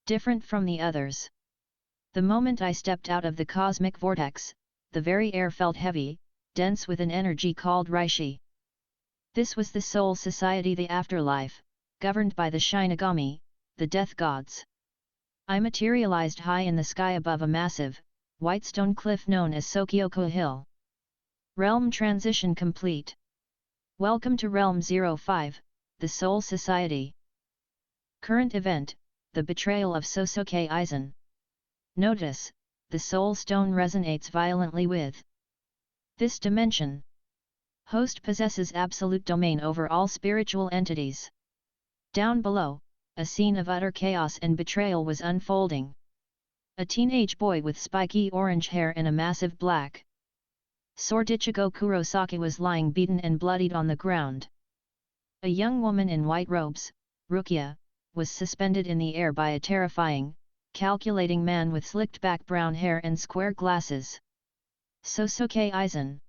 S1: different from the others. The moment I stepped out of the cosmic vortex, the very air felt heavy, dense with an energy called Rishi. This was the Soul Society, the afterlife, governed by the Shinigami, the death gods. I materialized high in the sky above a massive, white stone cliff known as Sokyoko Hill. Realm transition complete. Welcome to Realm 05, the Soul Society. Current event: the betrayal of Sosuke Aizen. Notice: the Soul Stone resonates violently with this dimension. Host possesses absolute domain over all spiritual entities. Down below, a scene of utter chaos and betrayal was unfolding. A teenage boy with spiky orange hair and a massive black sword Ichigo Kurosaki was lying beaten and bloodied on the ground. A young woman in white robes, Rukia, was suspended in the air by a terrifying, calculating man with slicked-back brown hair and square glasses. Sosuke Aizen.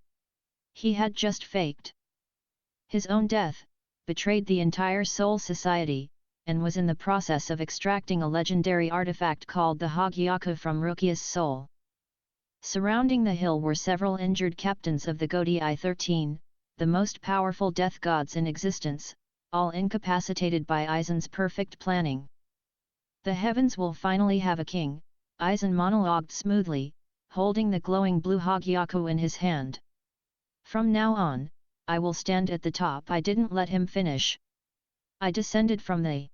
S1: He had just faked his own death, betrayed the entire Soul Society, and was in the process of extracting a legendary artifact called the Hogyaku from Rukia's soul. Surrounding the hill were several injured captains of the Godii 13, the most powerful death gods in existence, all incapacitated by Aizen's perfect planning. The heavens will finally have a king, Aizen monologued smoothly, holding the glowing blue Hogyaku in his hand. From now on, I will stand at the top. I didn't let him finish. I descended from the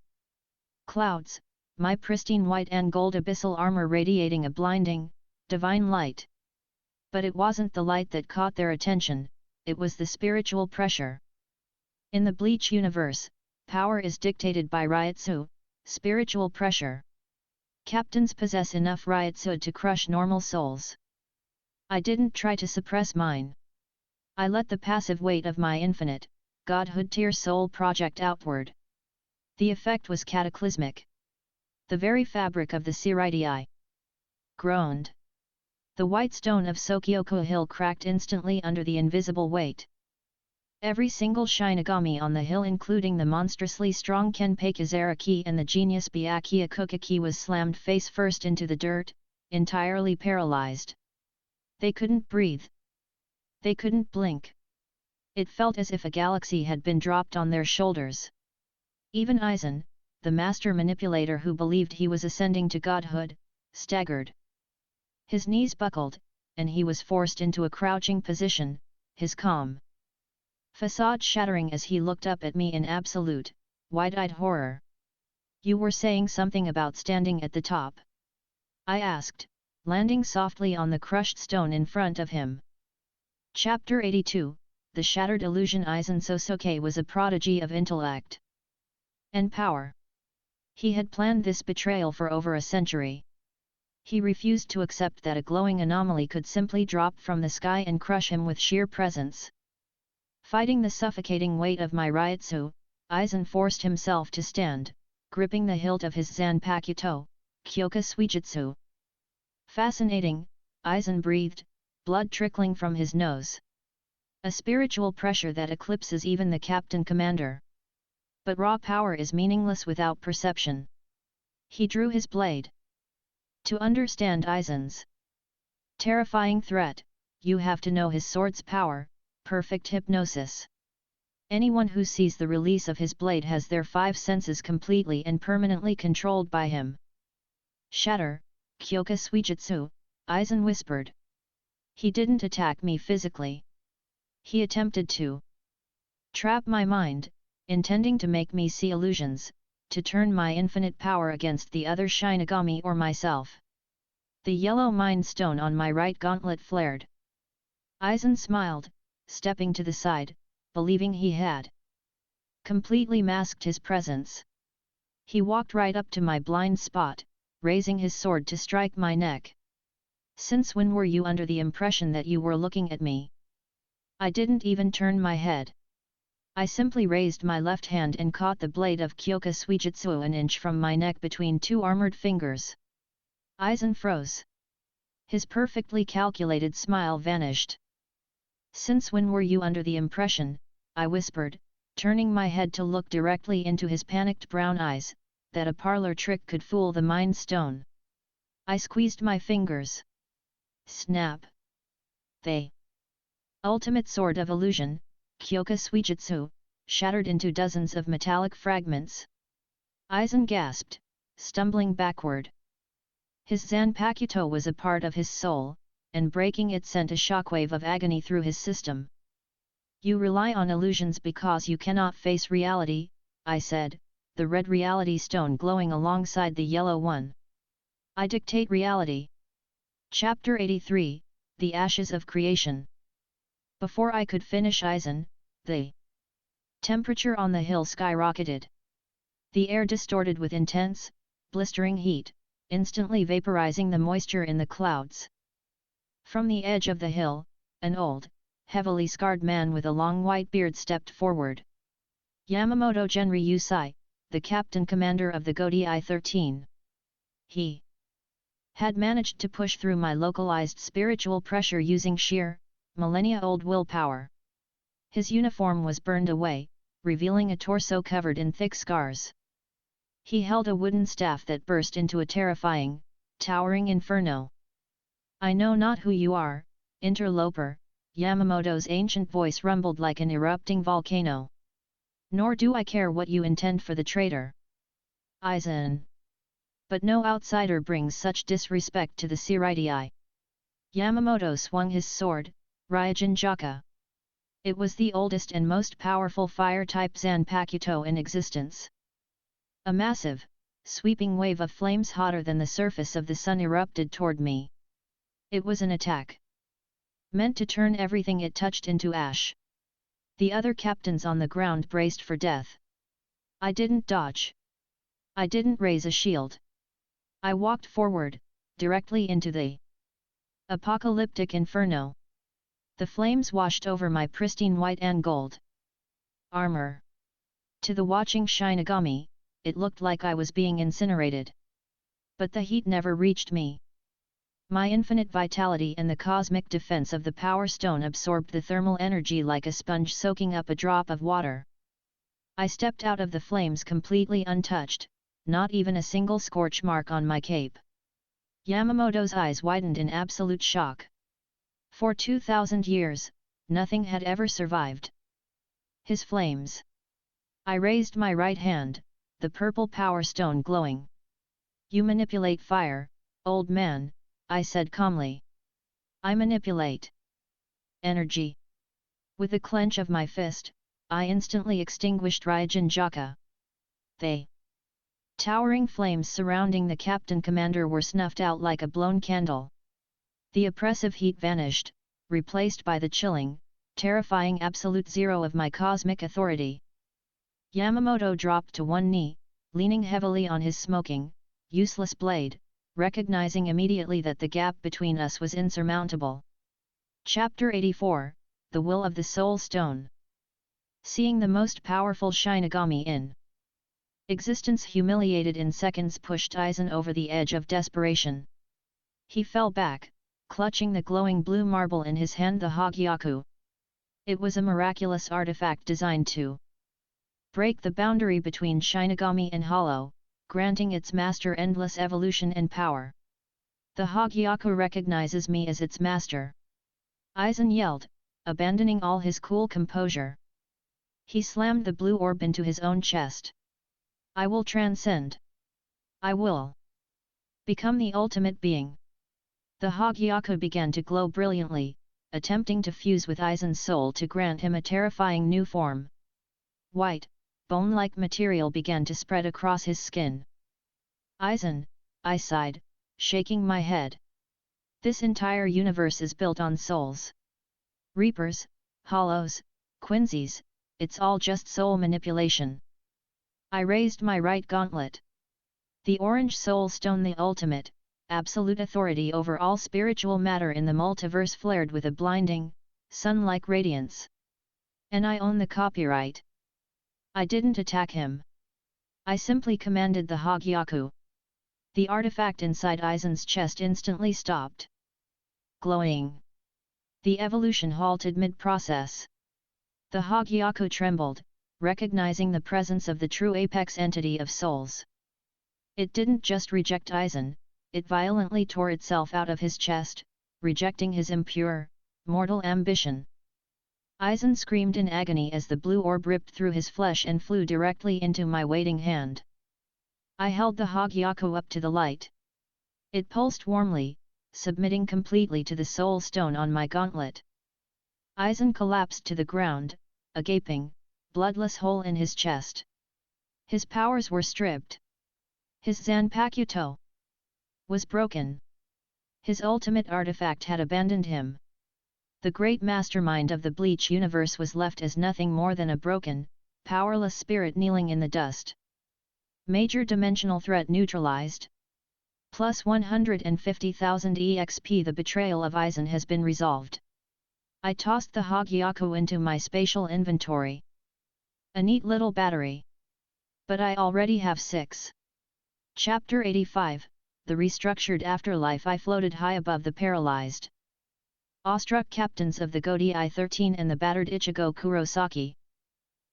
S1: clouds, my pristine white and gold abyssal armor radiating a blinding, divine light. But it wasn't the light that caught their attention, it was the spiritual pressure. In the Bleach universe, power is dictated by Ryutsu, spiritual pressure. Captains possess enough Ryutsu to crush normal souls. I didn't try to suppress mine. I let the passive weight of my infinite, godhood tier soul project outward. The effect was cataclysmic. The very fabric of the Siritii groaned. The white stone of Sokyoko Hill cracked instantly under the invisible weight. Every single Shinigami on the hill, including the monstrously strong Kenpei Kizaraki and the genius Byakuya Kukaki, was slammed face first into the dirt, entirely paralyzed. They couldn't breathe. They couldn't blink. It felt as if a galaxy had been dropped on their shoulders. Even Aizen, the master manipulator who believed he was ascending to godhood, staggered. His knees buckled, and he was forced into a crouching position, his calm facade shattering as he looked up at me in absolute, wide-eyed horror. "You were saying something about standing at the top?" I asked, landing softly on the crushed stone in front of him. Chapter 82, The Shattered Illusion. Aizen Sosuke was a prodigy of intellect and power. He had planned this betrayal for over a century. He refused to accept that a glowing anomaly could simply drop from the sky and crush him with sheer presence. Fighting the suffocating weight of my Ryutsu, Aizen forced himself to stand, gripping the hilt of his Zanpakuto, Kyoka Suijutsu. Fascinating, Aizen breathed, blood trickling from his nose. A spiritual pressure that eclipses even the captain commander. But raw power is meaningless without perception. He drew his blade. To understand Aizen's terrifying threat, you have to know his sword's power, perfect hypnosis. Anyone who sees the release of his blade has their five senses completely and permanently controlled by him. Shatter, Kyoka Suijutsu, Aizen whispered. He didn't attack me physically. He attempted to trap my mind, intending to make me see illusions, to turn my infinite power against the other Shinigami or myself. The yellow mind stone on my right gauntlet flared. Aizen smiled, stepping to the side, believing he had completely masked his presence. He walked right up to my blind spot, raising his sword to strike my neck. Since when were you under the impression that you were looking at me? I didn't even turn my head. I simply raised my left hand and caught the blade of Kyoka Suijutsu an inch from my neck between two armored fingers. Aizen froze. His perfectly calculated smile vanished. Since when were you under the impression, I whispered, turning my head to look directly into his panicked brown eyes, that a parlor trick could fool the Mind Stone? I squeezed my fingers. Snap! The ultimate sword of illusion, Kyoka Suijutsu, shattered into dozens of metallic fragments. Aizen gasped, stumbling backward. His Zanpakuto was a part of his soul, and breaking it sent a shockwave of agony through his system. You rely on illusions because you cannot face reality, I said, the red reality stone glowing alongside the yellow one. I dictate reality. Chapter 83, The Ashes of Creation. Before I could finish Aizen, the temperature on the hill skyrocketed. The air distorted with intense, blistering heat, instantly vaporizing the moisture in the clouds. From the edge of the hill, an old, heavily scarred man with a long white beard stepped forward. Yamamoto Genri Yusai, the captain commander of the Godi I-13. He had managed to push through my localized spiritual pressure using sheer, millennia-old willpower. His uniform was burned away, revealing a torso covered in thick scars. He held a wooden staff that burst into a terrifying, towering inferno. I know not who you are, interloper, Yamamoto's ancient voice rumbled like an erupting volcano. Nor do I care what you intend for the traitor. Aizen. But no outsider brings such disrespect to the Seireitei. Yamamoto swung his sword, Ryujin Jaka. It was the oldest and most powerful fire-type Zanpakuto in existence. A massive, sweeping wave of flames hotter than the surface of the sun erupted toward me. It was an attack meant to turn everything it touched into ash. The other captains on the ground braced for death. I didn't dodge. I didn't raise a shield. I walked forward, directly into the apocalyptic inferno. The flames washed over my pristine white and gold armor. To the watching Shinigami, it looked like I was being incinerated. But the heat never reached me. My infinite vitality and the cosmic defense of the Power Stone absorbed the thermal energy like a sponge soaking up a drop of water. I stepped out of the flames completely untouched, not even a single scorch mark on my cape. Yamamoto's eyes widened in absolute shock. For 2,000 years, nothing had ever survived his flames. I raised my right hand, the purple Power Stone glowing. You manipulate fire, old man, I said calmly. I manipulate energy. With a clench of my fist, I instantly extinguished Ryujin Jaka. The towering flames surrounding the captain commander were snuffed out like a blown candle. The oppressive heat vanished, replaced by the chilling, terrifying absolute zero of my cosmic authority. Yamamoto dropped to one knee, leaning heavily on his smoking, useless blade, recognizing immediately that the gap between us was insurmountable. Chapter 84, The Will of the Soul Stone. Seeing the most powerful Shinigami in existence humiliated in seconds pushed Aizen over the edge of desperation. He fell back, clutching the glowing blue marble in his hand, the Hogyaku. It was a miraculous artifact designed to break the boundary between Shinigami and Hollow, granting its master endless evolution and power. The Hogyaku recognizes me as its master. Aizen yelled, abandoning all his cool composure. He slammed the blue orb into his own chest. I will transcend. I will become the ultimate being. The Hogyaku began to glow brilliantly, attempting to fuse with Aizen's soul to grant him a terrifying new form. White, bone-like material began to spread across his skin. Aizen, I sighed, shaking my head. This entire universe is built on souls. Reapers, hollows, quinzies, it's all just soul manipulation. I raised my right gauntlet. The orange soul stone, the ultimate, absolute authority over all spiritual matter in the multiverse, flared with a blinding, sun-like radiance. And I own the copyright. I didn't attack him. I simply commanded the Hogyaku. The artifact inside Aizen's chest instantly stopped glowing. The evolution halted mid-process. The Hogyaku trembled, recognizing the presence of the true apex entity of souls. It didn't just reject Aizen, it violently tore itself out of his chest, rejecting his impure, mortal ambition. Aizen screamed in agony as the blue orb ripped through his flesh and flew directly into my waiting hand. I held the Hogyaku up to the light. It pulsed warmly, submitting completely to the soul stone on my gauntlet. Aizen collapsed to the ground, a gaping, bloodless hole in his chest. His powers were stripped. His Zanpakuto was broken. His ultimate artifact had abandoned him. The great mastermind of the Bleach universe was left as nothing more than a broken, powerless spirit kneeling in the dust. Major dimensional threat neutralized. Plus 150,000 EXP. The betrayal of Aizen has been resolved. I tossed the Hogyaku into my spatial inventory. A neat little battery. But I already have 6. Chapter 85, The Restructured Afterlife. I floated high above the paralyzed, awestruck captains of the Godi I-13 and the battered Ichigo Kurosaki.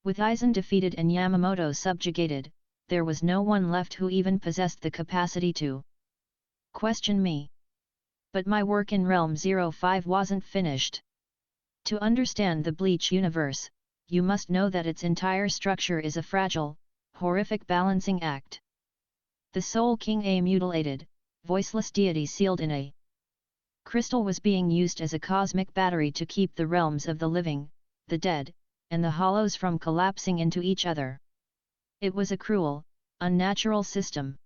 S1: With Aizen defeated and Yamamoto subjugated, there was no one left who even possessed the capacity to question me. But my work in Realm 05 wasn't finished. To understand the Bleach universe, you must know that its entire structure is a fragile, horrific balancing act. The Soul King, a mutilated, voiceless deity sealed in a crystal, was being used as a cosmic battery to keep the realms of the living, the dead, and the hollows from collapsing into each other. It was a cruel, unnatural system.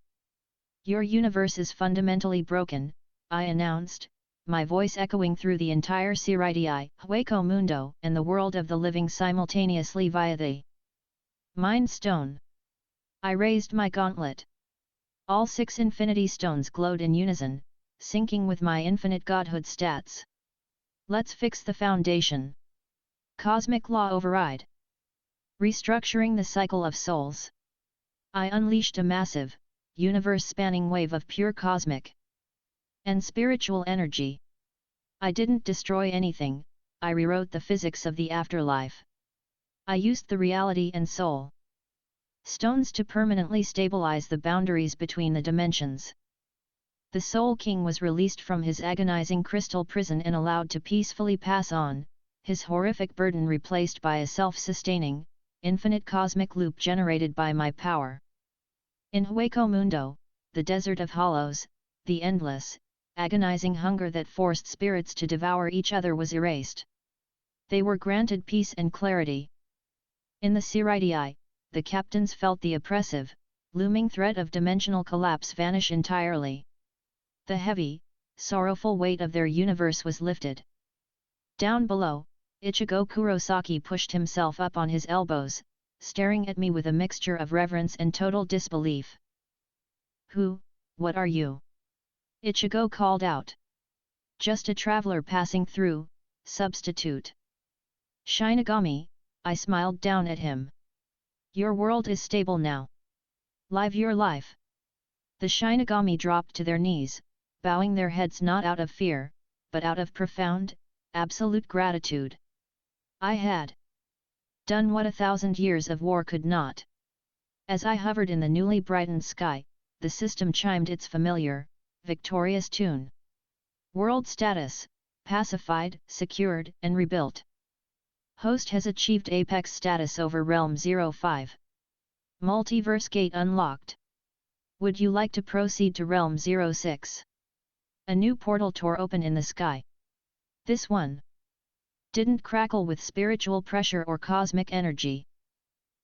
S1: Your universe is fundamentally broken, I announced, my voice echoing through the entire Siritii, Hueco Mundo, and the world of the living simultaneously via the Mind Stone. I raised my gauntlet. All 6 infinity stones glowed in unison, syncing with my infinite godhood stats. Let's fix the foundation. Cosmic law override. Restructuring the cycle of souls. I unleashed a massive, universe-spanning wave of pure cosmic and spiritual energy. I didn't destroy anything, I rewrote the physics of the afterlife. I used the reality and soul stones to permanently stabilize the boundaries between the dimensions. The Soul King was released from his agonizing crystal prison and allowed to peacefully pass on, his horrific burden replaced by a self-sustaining, infinite cosmic loop generated by my power. In Hueco Mundo, the desert of hollows, the endless, agonizing hunger that forced spirits to devour each other was erased. They were granted peace and clarity. In the Siritii, the captains felt the oppressive, looming threat of dimensional collapse vanish entirely. The heavy, sorrowful weight of their universe was lifted. Down below, Ichigo Kurosaki pushed himself up on his elbows, staring at me with a mixture of reverence and total disbelief. What are you? Ichigo called out. Just a traveler passing through, substitute. Shinigami, I smiled down at him. Your world is stable now. Live your life. The Shinigami dropped to their knees, bowing their heads not out of fear, but out of profound, absolute gratitude. I had done what 1,000 years of war could not. As I hovered in the newly brightened sky, the system chimed its familiar, victorious tune. World status, pacified, secured, and rebuilt. Host has achieved apex status over Realm 05. Multiverse gate unlocked. Would you like to proceed to Realm 06? A new portal tore open in the sky. This one didn't crackle with spiritual pressure or cosmic energy.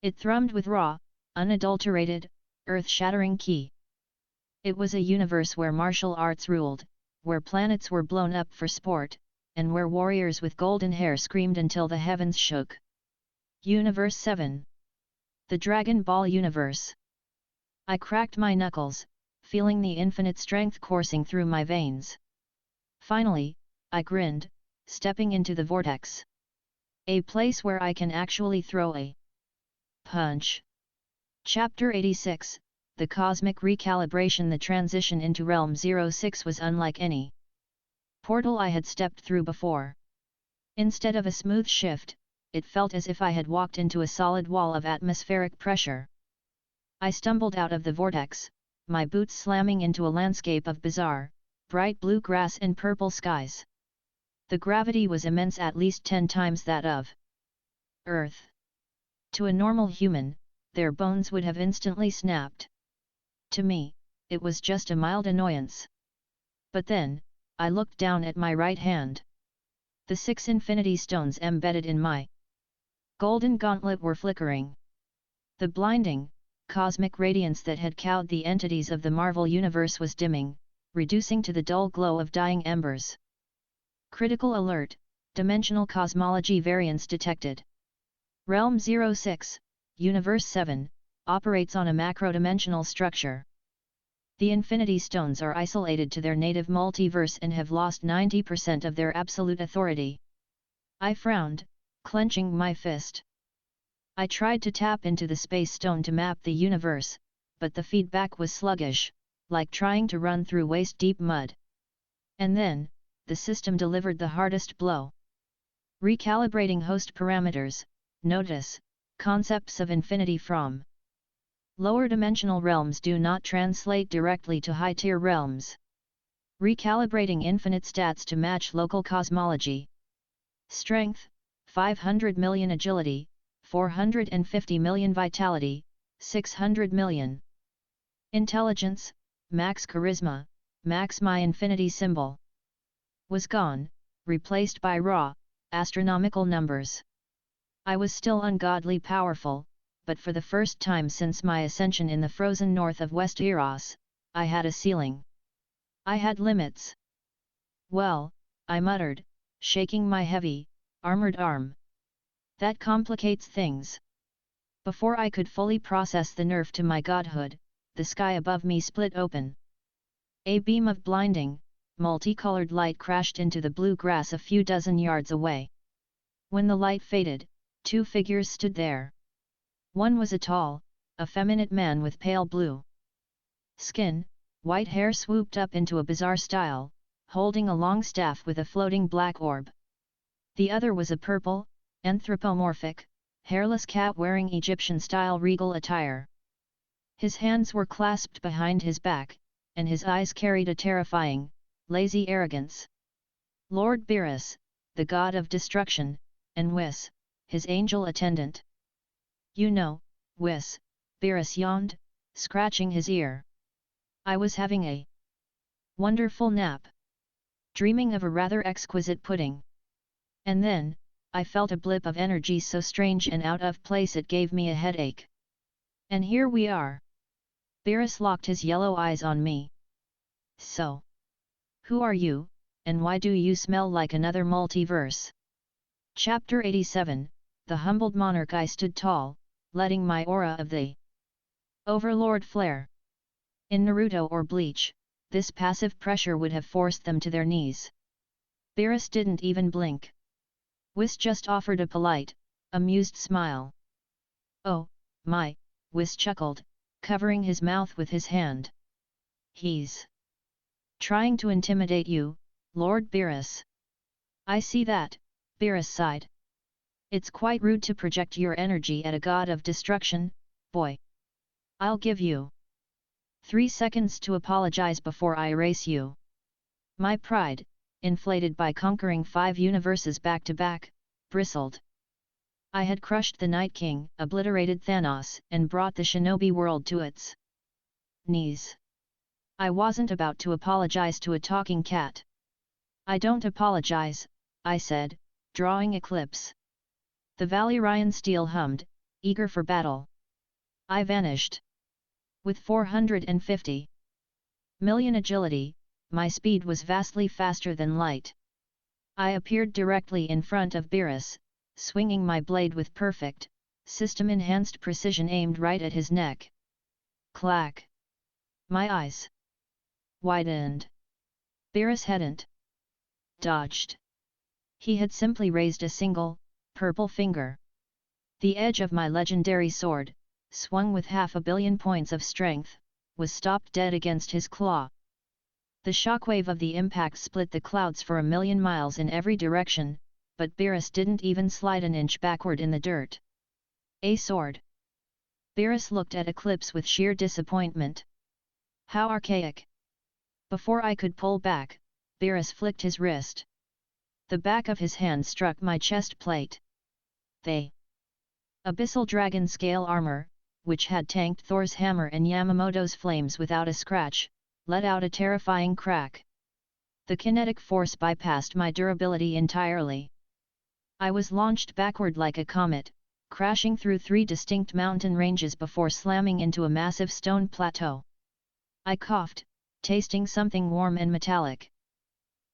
S1: It thrummed with raw, unadulterated, earth-shattering ki. It was a universe where martial arts ruled, where planets were blown up for sport, and where warriors with golden hair screamed until the heavens shook. Universe 7. The Dragon Ball Universe. I cracked my knuckles, feeling the infinite strength coursing through my veins. Finally, I grinned, stepping into the vortex. A place where I can actually throw a punch. Chapter 86, The Cosmic Recalibration. The transition into Realm 06 was unlike any portal I had stepped through before. Instead of a smooth shift, it felt as if I had walked into a solid wall of atmospheric pressure. I stumbled out of the vortex, my boots slamming into a landscape of bizarre, bright blue grass and purple skies. The gravity was immense, at least 10 times that of Earth. To a normal human, their bones would have instantly snapped. To me, it was just a mild annoyance. But then, I looked down at my right hand. The 6 infinity stones embedded in my golden gauntlet were flickering. The blinding, cosmic radiance that had cowed the entities of the Marvel Universe was dimming, reducing to the dull glow of dying embers. Critical alert, dimensional cosmology variance detected. Realm 06, Universe 7, operates on a macro-dimensional structure. The Infinity Stones are isolated to their native multiverse and have lost 90% of their absolute authority. I frowned, clenching my fist. I tried to tap into the Space Stone to map the universe, but the feedback was sluggish, like trying to run through waist-deep mud. And then, the system delivered the hardest blow. Recalibrating host parameters, notice, concepts of infinity from lower dimensional realms do not translate directly to high-tier realms. Recalibrating infinite stats to match local cosmology. Strength, 500 million agility, 450 million vitality, 600 million. Intelligence, max charisma, max my infinity symbol. Was gone, replaced by raw, astronomical numbers. I was still ungodly powerful, but for the first time since my ascension in the frozen north of Westeros, I had a ceiling. I had limits. Well, I muttered, shaking my heavy, armored arm. That complicates things. Before I could fully process the nerf to my godhood, the sky above me split open. A beam of blinding, multicolored light crashed into the blue grass a few dozen yards away. When the light faded, 2 figures stood there. One was a tall, effeminate man with pale blue skin, white hair swooped up into a bizarre style, holding a long staff with a floating black orb. The other was a purple, anthropomorphic, hairless cat wearing Egyptian-style regal attire. His hands were clasped behind his back, and his eyes carried a terrifying, lazy arrogance. Lord Beerus, the god of destruction, and Whis, his angel attendant. You know, Whis, Beerus yawned, scratching his ear. I was having a wonderful nap, dreaming of a rather exquisite pudding. And then, I felt a blip of energy so strange and out of place it gave me a headache. And here we are. Beerus locked his yellow eyes on me. So, who are you, and why do you smell like another multiverse? Chapter 87, The Humbled Monarch. I stood tall, letting my aura of the Overlord flare. In Naruto or Bleach, this passive pressure would have forced them to their knees. Beerus didn't even blink. Whis just offered a polite, amused smile. "Oh, my," Whis chuckled, covering his mouth with his hand. "He's trying to intimidate you, Lord Beerus." "I see that," Beerus sighed. "It's quite rude to project your energy at a god of destruction, boy. I'll give you 3 seconds to apologize before I erase you." My pride, inflated by conquering 5 universes back-to-back, bristled. I had crushed the Night King, obliterated Thanos, and brought the shinobi world to its knees. I wasn't about to apologize to a talking cat. "I don't apologize," I said, drawing Eclipse. The Valyrian steel hummed, eager for battle. I vanished. With 450 million agility, my speed was vastly faster than light. I appeared directly in front of Beerus, swinging my blade with perfect, system-enhanced precision aimed right at his neck. Clack! My eyes widened. Beerus hadn't dodged. He had simply raised a single, purple finger. The edge of my legendary sword, swung with 500 million points of strength, was stopped dead against his claw. The shockwave of the impact split the clouds for 1,000,000 miles in every direction, but Beerus didn't even slide an inch backward in the dirt. "A sword." Beerus looked at Eclipse with sheer disappointment. "How archaic." Before I could pull back, Beerus flicked his wrist. The back of his hand struck my chest plate. The abyssal dragon scale armor, which had tanked Thor's hammer and Yamamoto's flames without a scratch, let out a terrifying crack. The kinetic force bypassed my durability entirely. I was launched backward like a comet, crashing through 3 distinct mountain ranges before slamming into a massive stone plateau. I coughed, tasting something warm and metallic.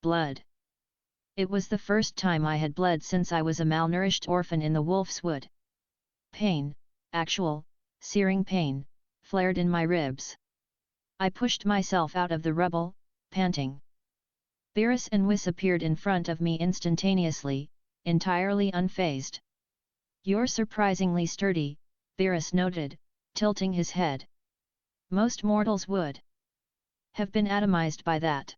S1: Blood. It was the first time I had bled since I was a malnourished orphan in the Wolf's Wood. Pain, actual, searing pain, flared in my ribs. I pushed myself out of the rubble, panting. Beerus and Whis appeared in front of me instantaneously, entirely unfazed. "You're surprisingly sturdy," Beerus noted, tilting his head. "Most mortals would have been atomized by that.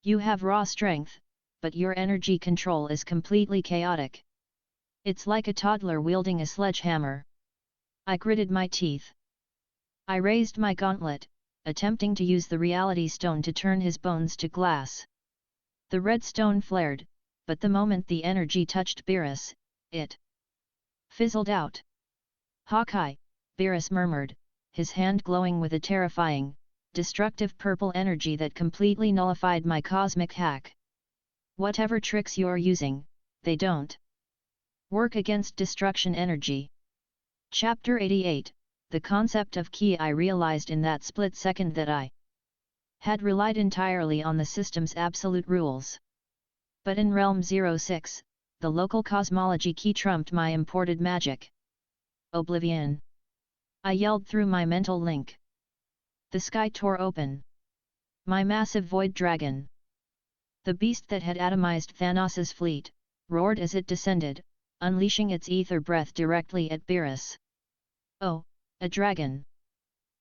S1: You have raw strength, but your energy control is completely chaotic. It's like a toddler wielding a sledgehammer." I gritted my teeth. I raised my gauntlet, attempting to use the reality stone to turn his bones to glass. The red stone flared, but the moment the energy touched Beerus, it fizzled out. "Hawkeye," Beerus murmured, his hand glowing with a terrifying, destructive purple energy that completely nullified my cosmic hack. "Whatever tricks you're using, they don't work against destruction energy." Chapter 88, The Concept of Ki. I realized in that split second that I had relied entirely on the system's absolute rules. But in Realm 06, the local cosmology key trumped my imported magic. "Oblivion!" I yelled through my mental link. The sky tore open. My massive void dragon, the beast that had atomized Thanos's fleet, roared as it descended, unleashing its ether breath directly at Beerus. "Oh, a dragon!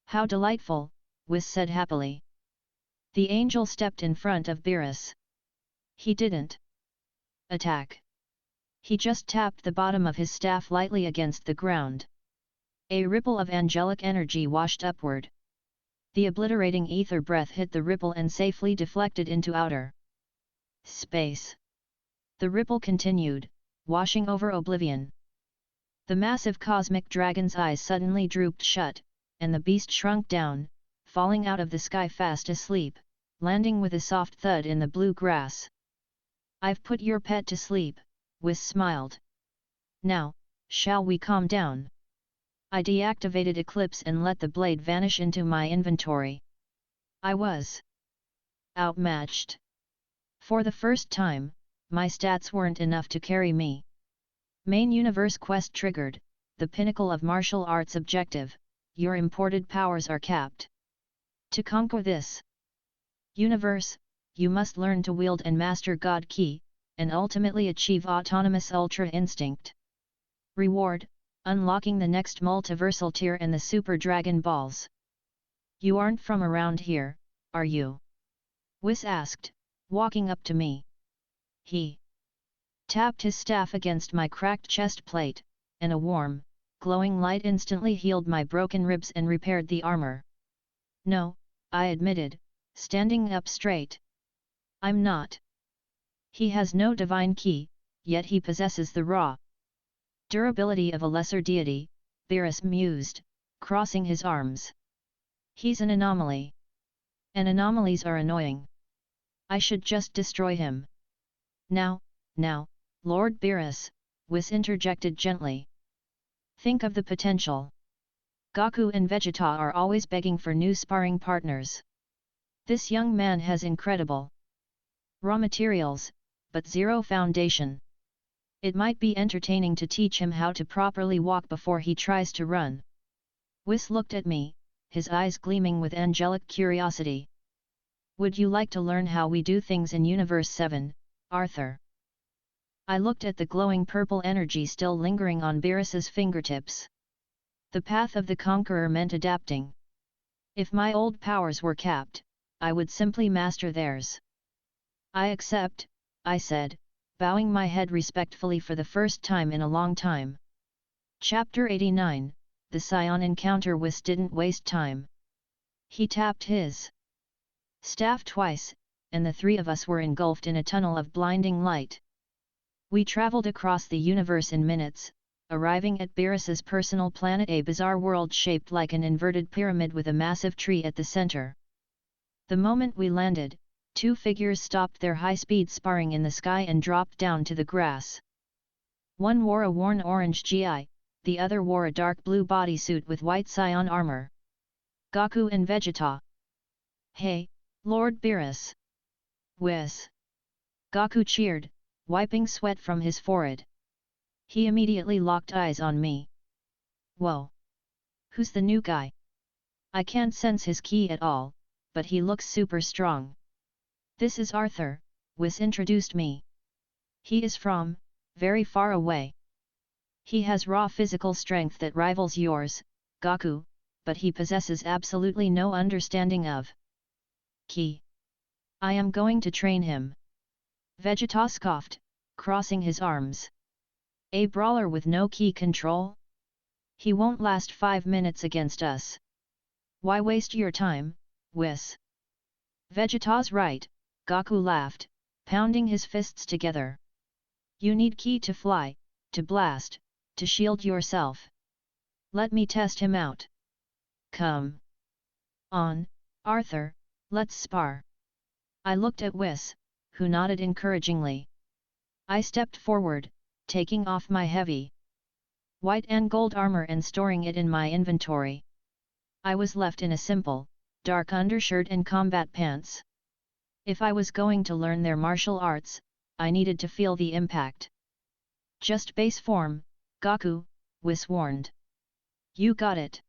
S1: How delightful," Whis said happily. The angel stepped in front of Beerus. He didn't attack. He just tapped the bottom of his staff lightly against the ground. A ripple of angelic energy washed upward. The obliterating ether breath hit the ripple and safely deflected into outer space. The ripple continued, washing over Oblivion. The massive cosmic dragon's eyes suddenly drooped shut, and the beast shrunk down, falling out of the sky fast asleep, landing with a soft thud in the blue grass. "I've put your pet to sleep," Whis smiled. "Now, shall we calm down?" I deactivated Eclipse and let the blade vanish into my inventory. I was outmatched. For the first time, my stats weren't enough to carry me. Main universe quest triggered, the pinnacle of martial arts objective, your imported powers are capped. To conquer this Universe, you must learn to wield and master God Ki, and ultimately achieve autonomous Ultra Instinct. Reward, unlocking the next multiversal tier and the Super Dragon Balls. You aren't from around here, are you? Whis asked, walking up to me. He tapped his staff against my cracked chest plate, and a warm, glowing light instantly healed my broken ribs and repaired the armor. No, I admitted, standing up straight. I'm not. He has no divine ki, yet he possesses the raw durability of a lesser deity, Beerus mused, crossing his arms. He's an anomaly. And anomalies are annoying. I should just destroy him. Now, Lord Beerus, Whis interjected gently. Think of the potential. Goku and Vegeta are always begging for new sparring partners. This young man has incredible raw materials, but zero foundation. It might be entertaining to teach him how to properly walk before he tries to run. Whis looked at me, his eyes gleaming with angelic curiosity. Would you like to learn how we do things in Universe 7, Arthur? I looked at the glowing purple energy still lingering on Beerus's fingertips. The path of the conqueror meant adapting. If my old powers were capped, I would simply master theirs. I accept, I said, bowing my head respectfully for the first time in a long time. Chapter 89, The Scion Encounter. Whis didn't waste time. He tapped his staff twice, and the three of us were engulfed in a tunnel of blinding light. We traveled across the universe in minutes, arriving at Beerus's personal planet, a bizarre world shaped like an inverted pyramid with a massive tree at the center. The moment we landed, two figures stopped their high-speed sparring in the sky and dropped down to the grass. One wore a worn orange GI, the other wore a dark blue bodysuit with white scion armor. Goku and Vegeta. Hey, Lord Beerus! Whis! Goku cheered, wiping sweat from his forehead. He immediately locked eyes on me. Whoa! Who's the new guy? I can't sense his ki at all, but he looks super strong. This is Arthur, Whis introduced me. He is from very far away. He has raw physical strength that rivals yours, Goku, but he possesses absolutely no understanding of ki. I am going to train him. Vegeta scoffed, crossing his arms. A brawler with no ki control? He won't last 5 minutes against us. Why waste your time, Whis? Vegeta's right, Goku laughed, pounding his fists together. You need ki to fly, to blast, to shield yourself. Let me test him out. Come on, Arthur, let's spar. I looked at Whis, who nodded encouragingly. I stepped forward, taking off my heavy white and gold armor and storing it in my inventory. I was left in a simple, dark undershirt and combat pants. If I was going to learn their martial arts, I needed to feel the impact. Just base form, Goku, Whis warned. You got it.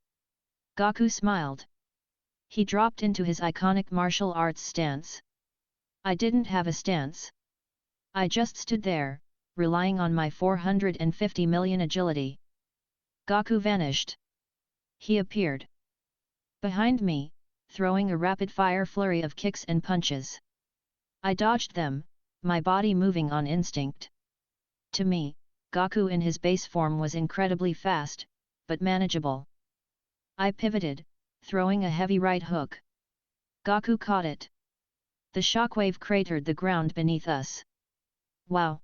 S1: Goku smiled. He dropped into his iconic martial arts stance. I didn't have a stance. I just stood there, relying on my 450 million agility. Goku vanished. He appeared behind me, throwing a rapid-fire flurry of kicks and punches. I dodged them, my body moving on instinct. To me, Goku in his base form was incredibly fast, but manageable. I pivoted, throwing a heavy right hook. Goku caught it. The shockwave cratered the ground beneath us. Wow!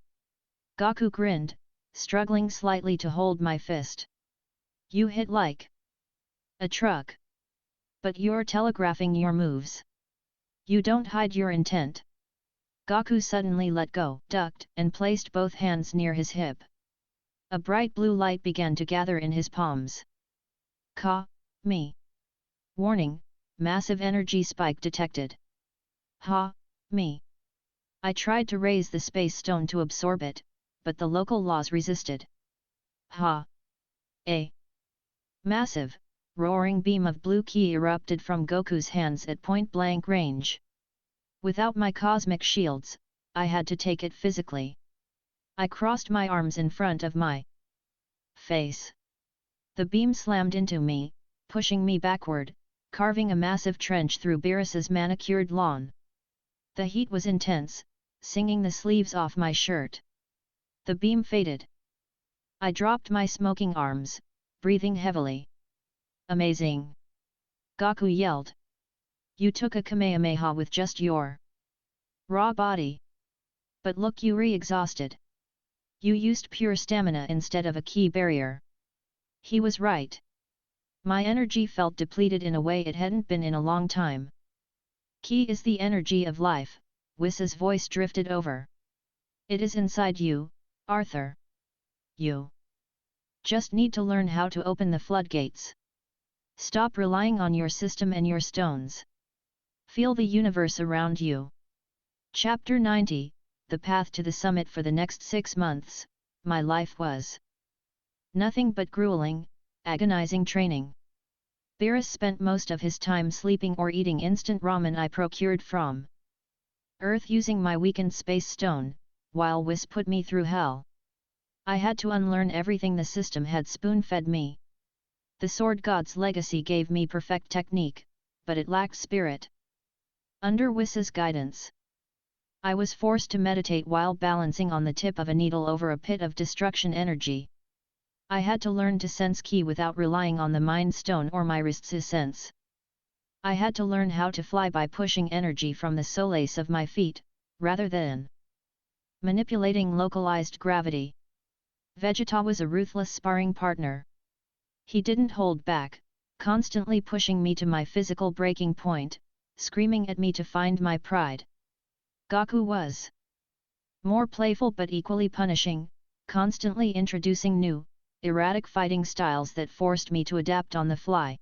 S1: Goku grinned, struggling slightly to hold my fist. You hit like a truck. But you're telegraphing your moves. You don't hide your intent. Goku suddenly let go, ducked, and placed both hands near his hip. A bright blue light began to gather in his palms. Me. Warning, massive energy spike detected. Me. I tried to raise the space stone to absorb it, but the local laws resisted. A massive, roaring beam of blue ki erupted from Goku's hands at point-blank range. Without my cosmic shields, I had to take it physically. I crossed my arms in front of my face. The beam slammed into me, pushing me backward, carving a massive trench through Beerus's manicured lawn. The heat was intense, singing the sleeves off my shirt. The beam faded. I dropped my smoking arms, breathing heavily. Amazing! Gaku yelled. You took a Kamehameha with just your raw body. But look, you re-exhausted. You used pure stamina instead of a key barrier. He was right. My energy felt depleted in a way it hadn't been in a long time. Ki is the energy of life, Wys's voice drifted over. It is inside you, Arthur. You just need to learn how to open the floodgates. Stop relying on your system and your stones. Feel the universe around you. Chapter 90, The Path to the Summit. For the next 6 months, my life was nothing but grueling, agonizing training. Beerus spent most of his time sleeping or eating instant ramen I procured from Earth using my weakened space stone, while Wys put me through hell. I had to unlearn everything the system had spoon-fed me. The Sword God's legacy gave me perfect technique, but it lacked spirit. Under Wys's guidance, I was forced to meditate while balancing on the tip of a needle over a pit of destruction energy. I had to learn to sense Ki without relying on the Mind Stone or my wrist's sense. I had to learn how to fly by pushing energy from the soles of my feet, rather than manipulating localized gravity. Vegeta was a ruthless sparring partner. He didn't hold back, constantly pushing me to my physical breaking point, screaming at me to find my pride. Gaku was more playful but equally punishing, constantly introducing new, erratic fighting styles that forced me to adapt on the fly.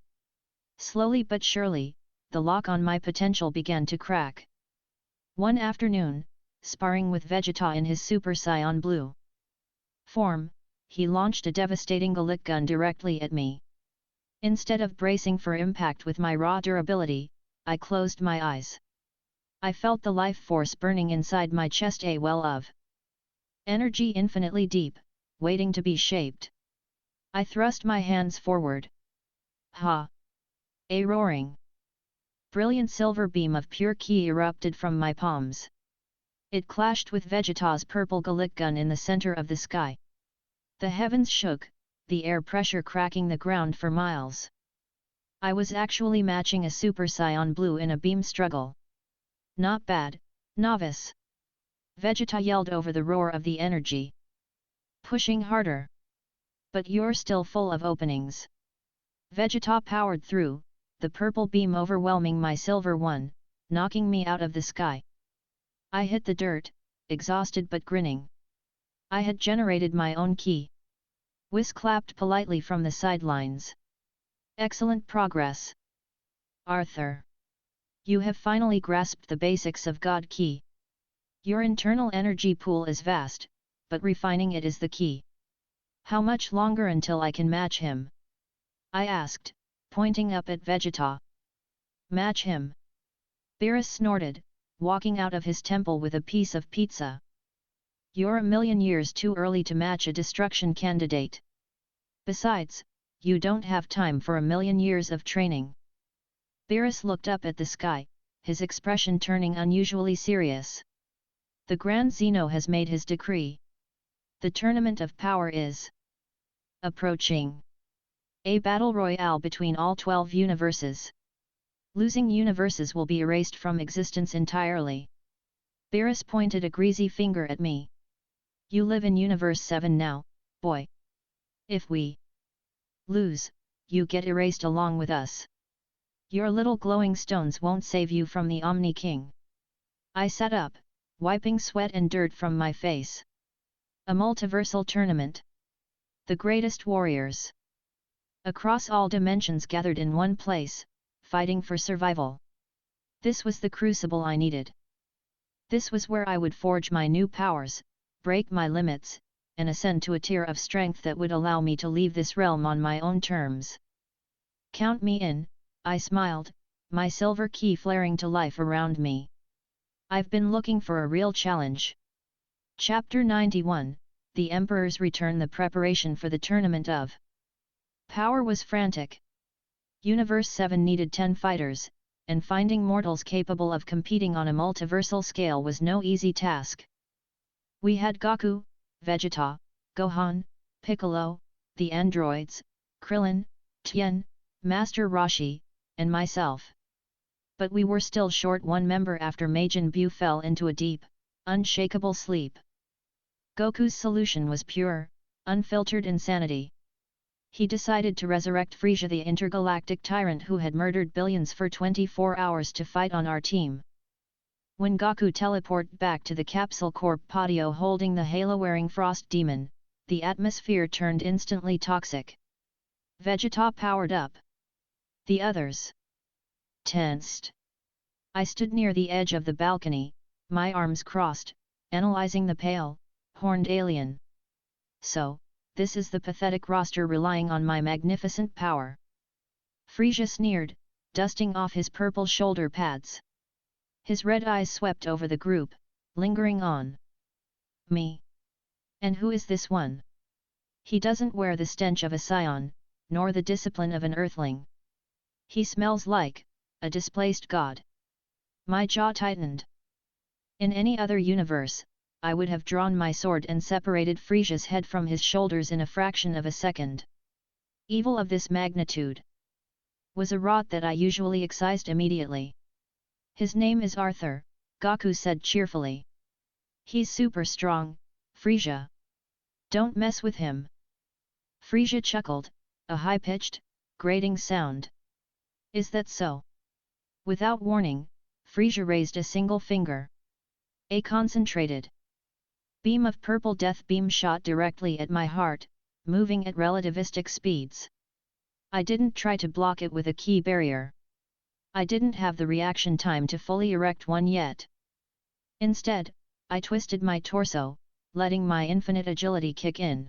S1: Slowly but surely, the lock on my potential began to crack. One afternoon, sparring with Vegeta in his Super Saiyan Blue form, he launched a devastating Galit gun directly at me. Instead of bracing for impact with my raw durability, I closed my eyes. I felt the life force burning inside my chest, a well of energy infinitely deep, waiting to be shaped. I thrust my hands forward. Ha! A roaring, brilliant silver beam of pure Ki erupted from my palms. It clashed with Vegeta's purple Galit gun in the center of the sky. The heavens shook, the air pressure cracking the ground for miles. I was actually matching a Super Saiyan Blue in a beam struggle. Not bad, novice. Vegeta yelled over the roar of the energy. Pushing harder. But you're still full of openings. Vegeta powered through, the purple beam overwhelming my silver one, knocking me out of the sky. I hit the dirt, exhausted but grinning. I had generated my own Ki. Wys clapped politely from the sidelines. Excellent progress. Arthur. You have finally grasped the basics of God Ki. Your internal energy pool is vast, but refining it is the key. How much longer until I can match him? I asked, pointing up at Vegeta. Match him? Beerus snorted, walking out of his temple with a piece of pizza. You're a million years too early to match a destruction candidate. Besides, you don't have time for a million years of training. Beerus looked up at the sky, his expression turning unusually serious. The Grand Zeno has made his decree. The Tournament of Power is approaching. A battle royale between all 12 universes. Losing universes will be erased from existence entirely. Beerus pointed a greasy finger at me. You live in Universe 7 now, boy. If we lose, you get erased along with us. Your little glowing stones won't save you from the Omni King. I sat up, wiping sweat and dirt from my face. A multiversal tournament. The greatest warriors across all dimensions gathered in one place, fighting for survival. This was the crucible I needed. This was where I would forge my new powers, break my limits, and ascend to a tier of strength that would allow me to leave this realm on my own terms. Count me in, I smiled, my silver Ki flaring to life around me. I've been looking for a real challenge. Chapter 91, The Emperor's Return. The preparation for the Tournament of Power was frantic. Universe 7 needed 10 fighters, and finding mortals capable of competing on a multiversal scale was no easy task. We had Goku, Vegeta, Gohan, Piccolo, the androids, Krillin, Tien, Master Roshi, and myself. But we were still short one member after Majin Buu fell into a deep, unshakable sleep. Goku's solution was pure, unfiltered insanity. He decided to resurrect Frieza, the intergalactic tyrant who had murdered billions for 24 hours, to fight on our team. When Goku teleported back to the Capsule Corp patio holding the halo-wearing Frost Demon, the atmosphere turned instantly toxic. Vegeta powered up. The others tensed. I stood near the edge of the balcony, my arms crossed, analyzing the pale, horned alien. So, this is the pathetic roster relying on my magnificent power. Frieza sneered, dusting off his purple shoulder pads. His red eyes swept over the group, lingering on me. And who is this one? He doesn't wear the stench of a scion, nor the discipline of an earthling. He smells like a displaced god. My jaw tightened. In any other universe, I would have drawn my sword and separated Frieza's head from his shoulders in a fraction of a second. Evil of this magnitude was a rot that I usually excised immediately. His name is Arthur, Goku said cheerfully. He's super strong, Frieza. Don't mess with him. Frieza chuckled, a high-pitched, grating sound. Is that so? Without warning, Frieza raised a single finger. A concentrated beam of purple death beam shot directly at my heart, moving at relativistic speeds. I didn't try to block it with a key barrier. I didn't have the reaction time to fully erect one yet. Instead, I twisted my torso, letting my infinite agility kick in.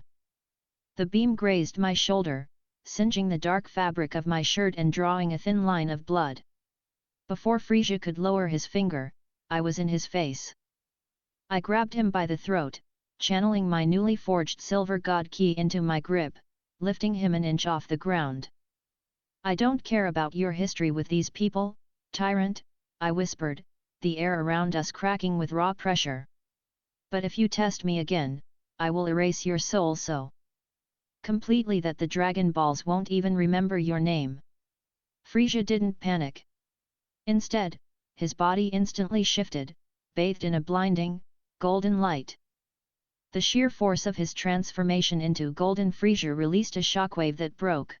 S1: The beam grazed my shoulder, singeing the dark fabric of my shirt and drawing a thin line of blood. Before Frieza could lower his finger, I was in his face. I grabbed him by the throat, channeling my newly forged silver god ki into my grip, lifting him an inch off the ground. I don't care about your history with these people, tyrant, I whispered, the air around us cracking with raw pressure. But if you test me again, I will erase your soul so completely that the Dragon Balls won't even remember your name. Frieza didn't panic. Instead, his body instantly shifted, bathed in a blinding, golden light. The sheer force of his transformation into Golden Frieza released a shockwave that broke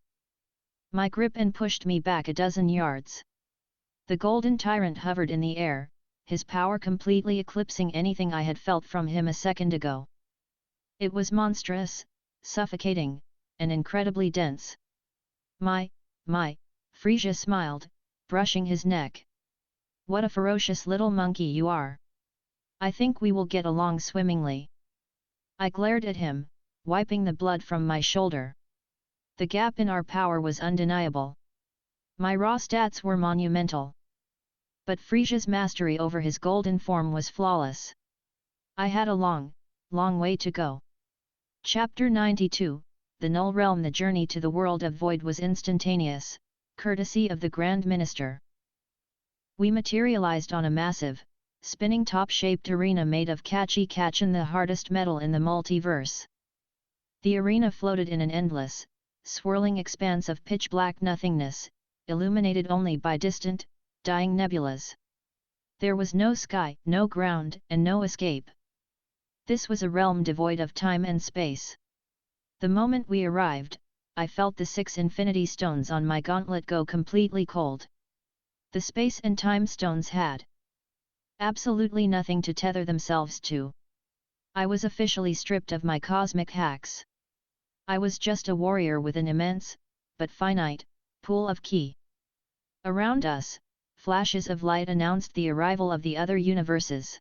S1: my grip and pushed me back a dozen yards. The Golden Tyrant hovered in the air, his power completely eclipsing anything I had felt from him a second ago. It was monstrous, suffocating, and incredibly dense. My, Frieza smiled, brushing his neck. What a ferocious little monkey you are. I think we will get along swimmingly. I glared at him, wiping the blood from my shoulder. The gap in our power was undeniable. My raw stats were monumental. But Frieza's mastery over his golden form was flawless. I had a long way to go. Chapter 92, The Null Realm. The journey to the world of Void was instantaneous, courtesy of the Grand Minister. We materialized on a massive, spinning top-shaped arena made of Kachi-Kachin, the hardest metal in the multiverse. The arena floated in an endless, swirling expanse of pitch-black nothingness, illuminated only by distant, dying nebulas. There was no sky, no ground, and no escape. This was a realm devoid of time and space. The moment we arrived, I felt the 6 infinity stones on my gauntlet go completely cold. The space and time stones had absolutely nothing to tether themselves to. I was officially stripped of my cosmic hacks. I was just a warrior with an immense, but finite, pool of ki. Around us, flashes of light announced the arrival of the other universes.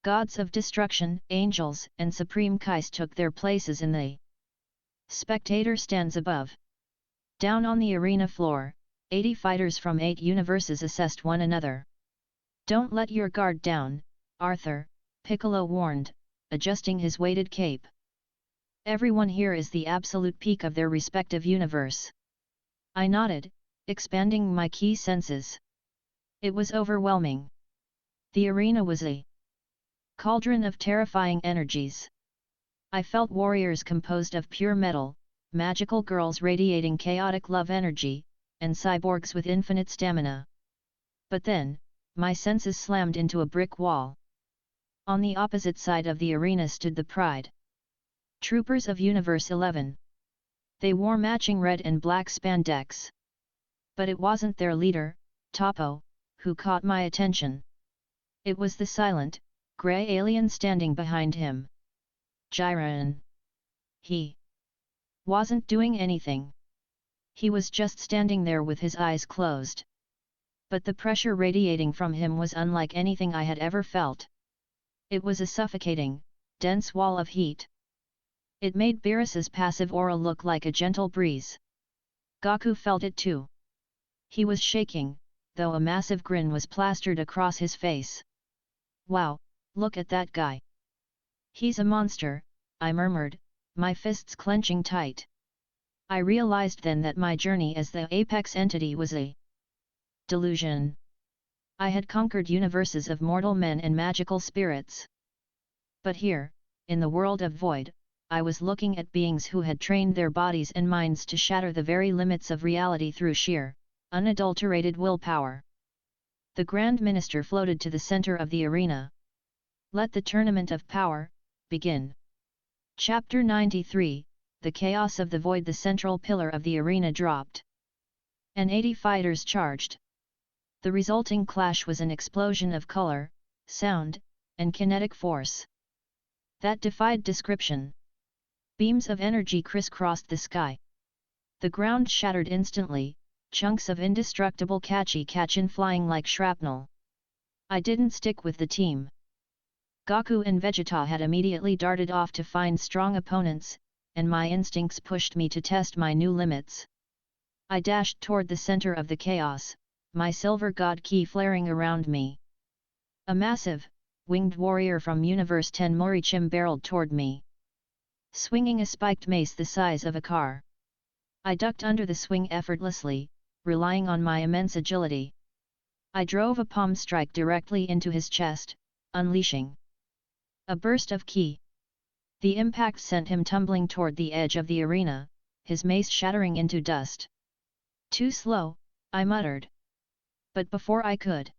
S1: Gods of destruction, angels, and supreme kais took their places in the spectator stands above. Down on the arena floor, 80 fighters from 8 universes assessed one another. Don't let your guard down, Arthur, Piccolo warned, adjusting his weighted cape. Everyone here is the absolute peak of their respective universe. I nodded, expanding my key senses. It was overwhelming. The arena was a cauldron of terrifying energies. I felt warriors composed of pure metal, magical girls radiating chaotic love energy, and cyborgs with infinite stamina. But then, my senses slammed into a brick wall. On the opposite side of the arena stood the Pride. Troopers of Universe 11. They wore matching red and black spandex. But it wasn't their leader, Topo, who caught my attention. It was the silent, grey alien standing behind him. Jiren. He wasn't doing anything. He was just standing there with his eyes closed. But the pressure radiating from him was unlike anything I had ever felt. It was a suffocating, dense wall of heat. It made Beerus's passive aura look like a gentle breeze. Gaku felt it too. He was shaking, though a massive grin was plastered across his face. Wow, look at that guy. He's a monster, I murmured, my fists clenching tight. I realized then that my journey as the apex entity was a delusion. I had conquered universes of mortal men and magical spirits. But here, in the world of void, I was looking at beings who had trained their bodies and minds to shatter the very limits of reality through sheer, unadulterated willpower. The Grand Minister floated to the center of the arena. Let the tournament of power begin. Chapter 93, The Chaos of the Void. The central pillar of the arena dropped. And 80 fighters charged. The resulting clash was an explosion of color, sound, and kinetic force that defied description. Beams of energy crisscrossed the sky. The ground shattered instantly, chunks of indestructible Kachi-Kachin flying like shrapnel. I didn't stick with the team. Gaku and Vegeta had immediately darted off to find strong opponents, and my instincts pushed me to test my new limits. I dashed toward the center of the chaos, my silver god key flaring around me. A massive, winged warrior from Universe 10 Morichim barreled toward me, swinging a spiked mace the size of a car. I ducked under the swing effortlessly, relying on my immense agility. I drove a palm strike directly into his chest, unleashing a burst of ki. The impact sent him tumbling toward the edge of the arena, his mace shattering into dust. Too slow, I muttered. But before I could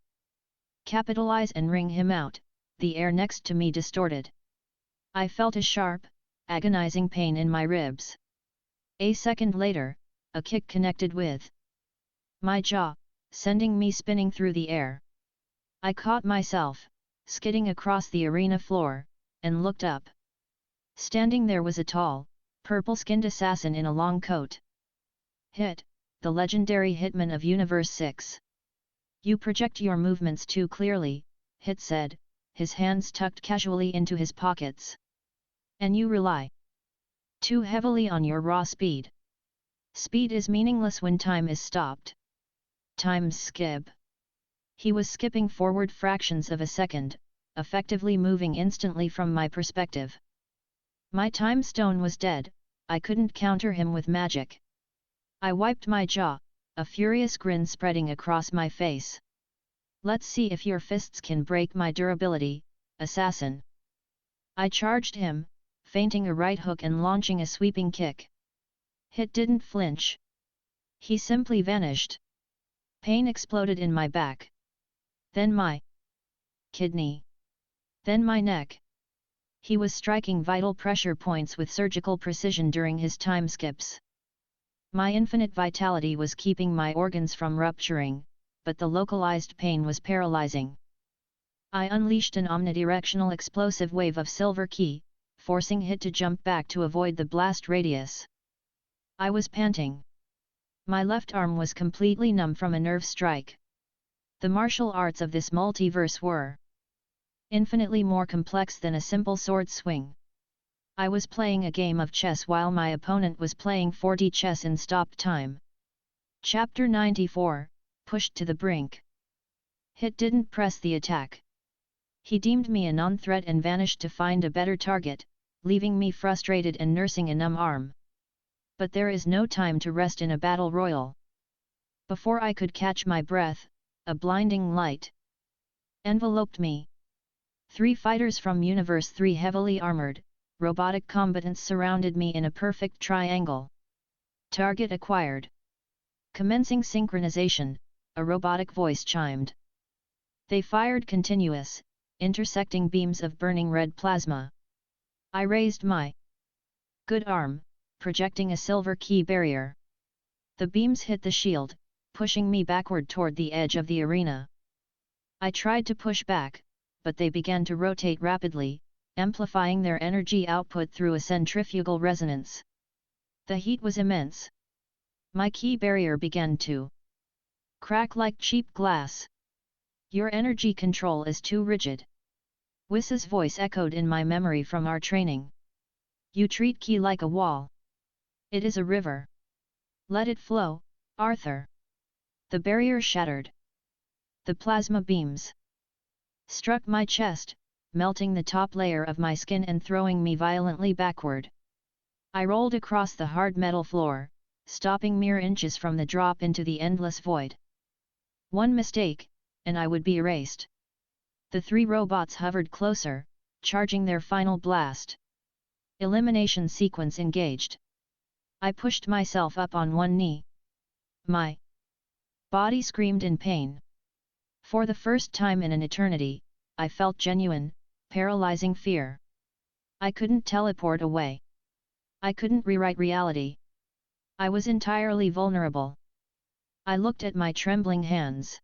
S1: capitalize and wring him out, the air next to me distorted. I felt a sharp, agonizing pain in my ribs. A second later, a kick connected with my jaw, sending me spinning through the air. I caught myself, skidding across the arena floor, and looked up. Standing there was a tall, purple-skinned assassin in a long coat. Hit, the legendary hitman of Universe 6. You project your movements too clearly, Hit said, his hands tucked casually into his pockets. And you rely too heavily on your raw speed. Speed is meaningless when time is stopped. Time's skip. He was skipping forward fractions of a second, effectively moving instantly from my perspective. My time stone was dead, I couldn't counter him with magic. I wiped my jaw, a furious grin spreading across my face. Let's see if your fists can break my durability, assassin. I charged him, feinting a right hook and launching a sweeping kick. Hit didn't flinch. He simply vanished. Pain exploded in my back. Then my kidney. Then my neck. He was striking vital pressure points with surgical precision during his time skips. My infinite vitality was keeping my organs from rupturing, but the localized pain was paralyzing. I unleashed an omnidirectional explosive wave of silver ki, forcing Hit to jump back to avoid the blast radius. I was panting. My left arm was completely numb from a nerve strike. The martial arts of this multiverse were infinitely more complex than a simple sword swing. I was playing a game of chess while my opponent was playing 4D chess in stop time. Chapter 94, Pushed to the Brink. Hit didn't press the attack. He deemed me a non-threat and vanished to find a better target, leaving me frustrated and nursing a numb arm. But there is no time to rest in a battle royal. Before I could catch my breath, a blinding light enveloped me. 3 fighters from Universe 3 heavily armored, robotic combatants surrounded me in a perfect triangle. Target acquired. Commencing synchronization, a robotic voice chimed. They fired continuous, intersecting beams of burning red plasma. I raised my good arm, projecting a silver key barrier. The beams hit the shield, pushing me backward toward the edge of the arena. I tried to push back, but they began to rotate rapidly, amplifying their energy output through a centrifugal resonance. The heat was immense. My key barrier began to crack like cheap glass. Your energy control is too rigid. Wiss's voice echoed in my memory from our training. You treat key like a wall. It is a river. Let it flow, Arthur. The barrier shattered. The plasma beams struck my chest, melting the top layer of my skin and throwing me violently backward. I rolled across the hard metal floor, stopping mere inches from the drop into the endless void. One mistake, and I would be erased. The 3 robots hovered closer, charging their final blast. Elimination sequence engaged. I pushed myself up on one knee. My body screamed in pain. For the first time in an eternity, I felt genuine, paralyzing fear. I couldn't teleport away. I couldn't rewrite reality. I was entirely vulnerable. I looked at my trembling hands.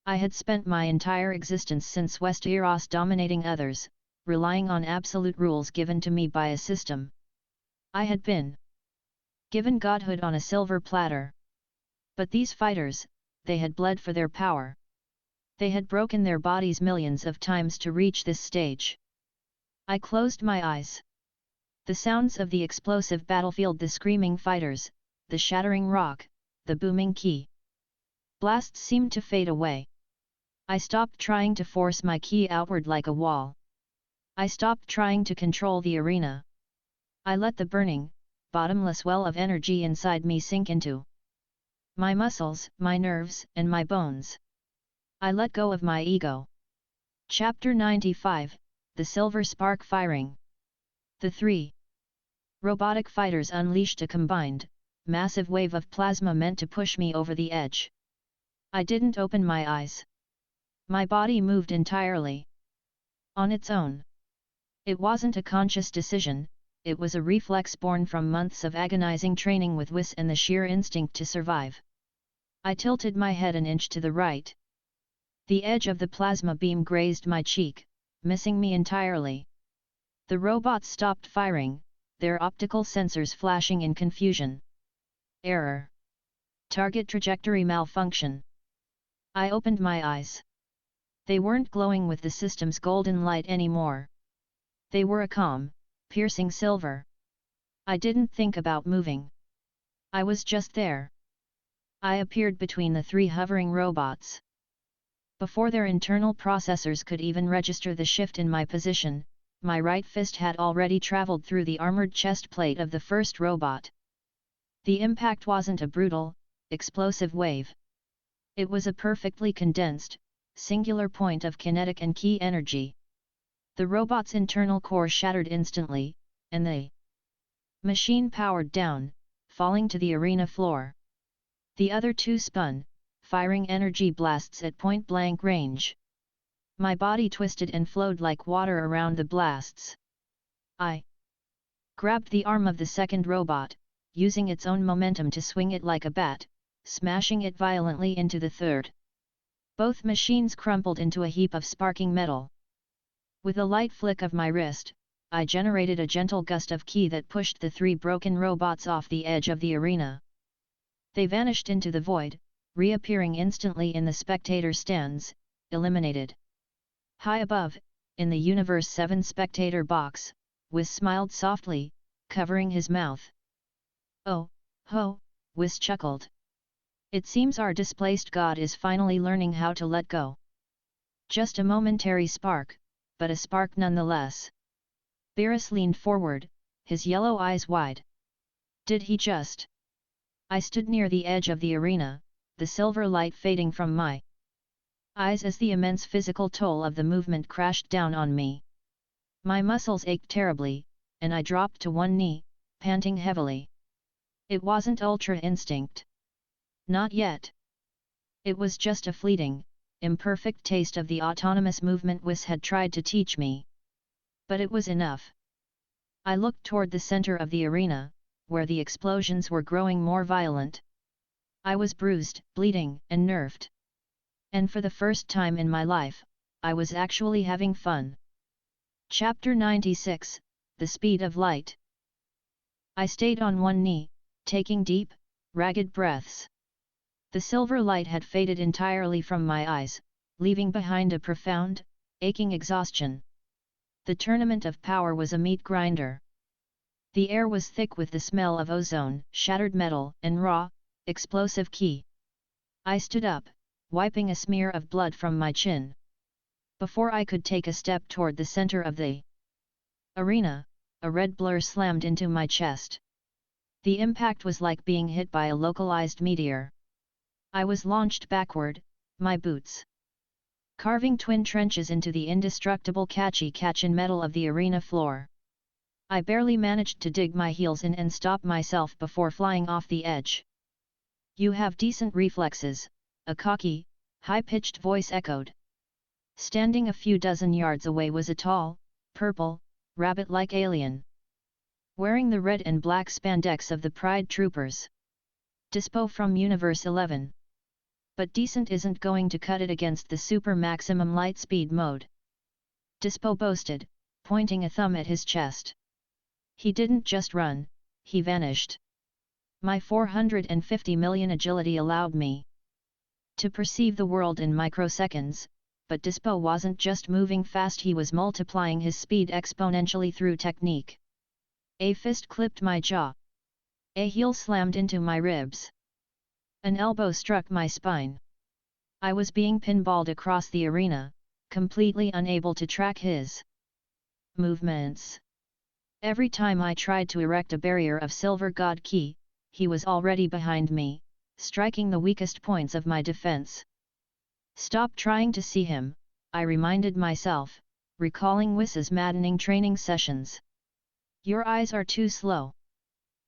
S1: I had spent my entire existence since Westeros dominating others, relying on absolute rules given to me by a system. I had been given godhood on a silver platter. But these fighters, they had bled for their power. They had broken their bodies millions of times to reach this stage. I closed my eyes. The sounds of the explosive battlefield, the screaming fighters, the shattering rock, the booming key blasts seemed to fade away. I stopped trying to force my key outward like a wall. I stopped trying to control the arena. I let the burning, bottomless well of energy inside me sink into my muscles, my nerves, and my bones. I let go of my ego. Chapter 95, The Silver Spark Firing. The 3 robotic fighters unleashed a combined, massive wave of plasma meant to push me over the edge. I didn't open my eyes. My body moved entirely on its own. It wasn't a conscious decision, it was a reflex born from months of agonizing training with Wiss and the sheer instinct to survive. I tilted my head an inch to the right. The edge of the plasma beam grazed my cheek, missing me entirely. The robots stopped firing, their optical sensors flashing in confusion. Error. Target trajectory malfunction. I opened my eyes. They weren't glowing with the system's golden light anymore. They were a calm, piercing silver. I didn't think about moving. I was just there. I appeared between the 3 hovering robots. Before their internal processors could even register the shift in my position, my right fist had already traveled through the armored chest plate of the first robot. The impact wasn't a brutal, explosive wave. It was a perfectly condensed, singular point of kinetic and key energy. The robot's internal core shattered instantly, and the machine powered down, falling to the arena floor. The other 2 spun, firing energy blasts at point-blank range. My body twisted and flowed like water around the blasts. I grabbed the arm of the second robot, using its own momentum to swing it like a bat, smashing it violently into the third. Both machines crumpled into a heap of sparking metal. With a light flick of my wrist, I generated a gentle gust of ki that pushed the 3 broken robots off the edge of the arena. They vanished into the void, reappearing instantly in the spectator stands, eliminated. High above, in the Universe 7 spectator box, Wiss smiled softly, covering his mouth. Oh, ho, Wiss chuckled. It seems our displaced god is finally learning how to let go. Just a momentary spark, but a spark nonetheless. Beerus leaned forward, his yellow eyes wide. Did he just? I stood near the edge of the arena, the silver light fading from my eyes as the immense physical toll of the movement crashed down on me. My muscles ached terribly, and I dropped to one knee, panting heavily. It wasn't ultra instinct. Not yet. It was just a fleeting, imperfect taste of the autonomous movement Whis had tried to teach me. But it was enough. I looked toward the center of the arena, where the explosions were growing more violent. I was bruised, bleeding, and nerfed. And for the first time in my life, I was actually having fun. Chapter 96, The Speed of Light. I stayed on one knee, taking deep, ragged breaths. The silver light had faded entirely from my eyes, leaving behind a profound, aching exhaustion. The tournament of power was a meat grinder. The air was thick with the smell of ozone, shattered metal, and raw, explosive ki. I stood up, wiping a smear of blood from my chin. Before I could take a step toward the center of the arena, a red blur slammed into my chest. The impact was like being hit by a localized meteor. I was launched backward, my boots carving twin trenches into the indestructible catchy-catchin metal of the arena floor. I barely managed to dig my heels in and stop myself before flying off the edge. "You have decent reflexes," a cocky, high-pitched voice echoed. Standing a few dozen yards away was a tall, purple, rabbit-like alien, wearing the red and black spandex of the Pride Troopers. Dispo from Universe 11. But decent isn't going to cut it against the super maximum light speed mode. Dispo boasted, pointing a thumb at his chest. He didn't just run, he vanished. My 450 million agility allowed me to perceive the world in microseconds, but Dispo wasn't just moving fast, he was multiplying his speed exponentially through technique. A fist clipped my jaw. A heel slammed into my ribs. An elbow struck my spine. I was being pinballed across the arena, completely unable to track his movements. Every time I tried to erect a barrier of silver god ki, he was already behind me, striking the weakest points of my defense. Stop trying to see him, I reminded myself, recalling Wiss's maddening training sessions. Your eyes are too slow.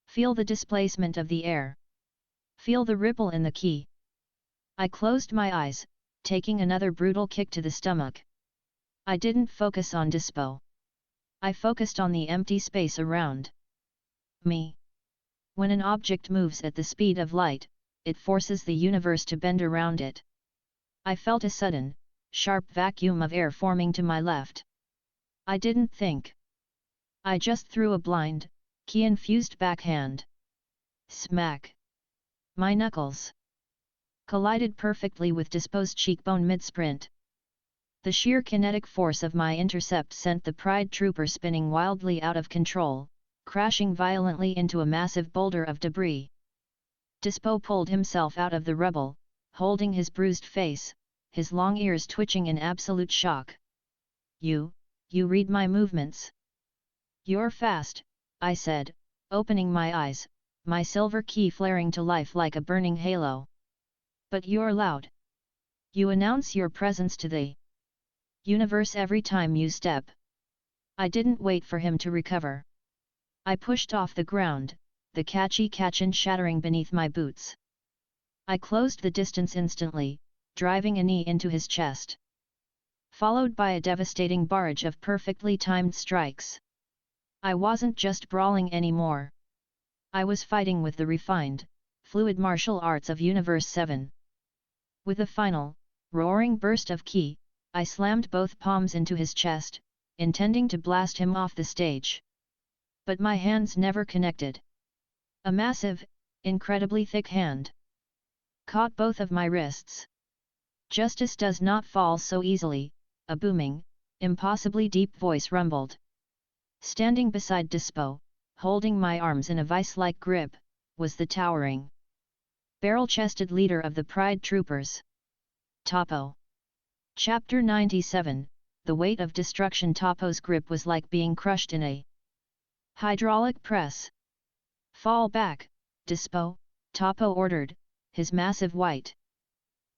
S1: Feel the displacement of the air. Feel the ripple in the ki. I closed my eyes, taking another brutal kick to the stomach. I didn't focus on Dispo. I focused on the empty space around me. When an object moves at the speed of light, it forces the universe to bend around it. I felt a sudden, sharp vacuum of air forming to my left. I didn't think. I just threw a blind, ki-infused backhand. Smack! My knuckles collided perfectly with Dispo's cheekbone mid-sprint. The sheer kinetic force of my intercept sent the Pride Trooper spinning wildly out of control, crashing violently into a massive boulder of debris. Dispo pulled himself out of the rubble, holding his bruised face, his long ears twitching in absolute shock. You read my movements. You're fast," I said, opening my eyes, my silver key flaring to life like a burning halo. "But you're loud. You announce your presence to the universe every time you step." I didn't wait for him to recover. I pushed off the ground, the catchin shattering beneath my boots. I closed the distance instantly, driving a knee into his chest, followed by a devastating barrage of perfectly timed strikes. I wasn't just brawling anymore. I was fighting with the refined, fluid martial arts of Universe 7. With a final, roaring burst of ki, I slammed both palms into his chest, intending to blast him off the stage. But my hands never connected. A massive, incredibly thick hand caught both of my wrists. "Justice does not fall so easily," a booming, impossibly deep voice rumbled. Standing beside Dispo, holding my arms in a vice-like grip, was the towering, barrel-chested leader of the Pride Troopers. Topo. Chapter 97, The weight of destruction. Toppo's grip was like being crushed in a hydraulic press. Fall back, Dispo, Toppo ordered, his massive white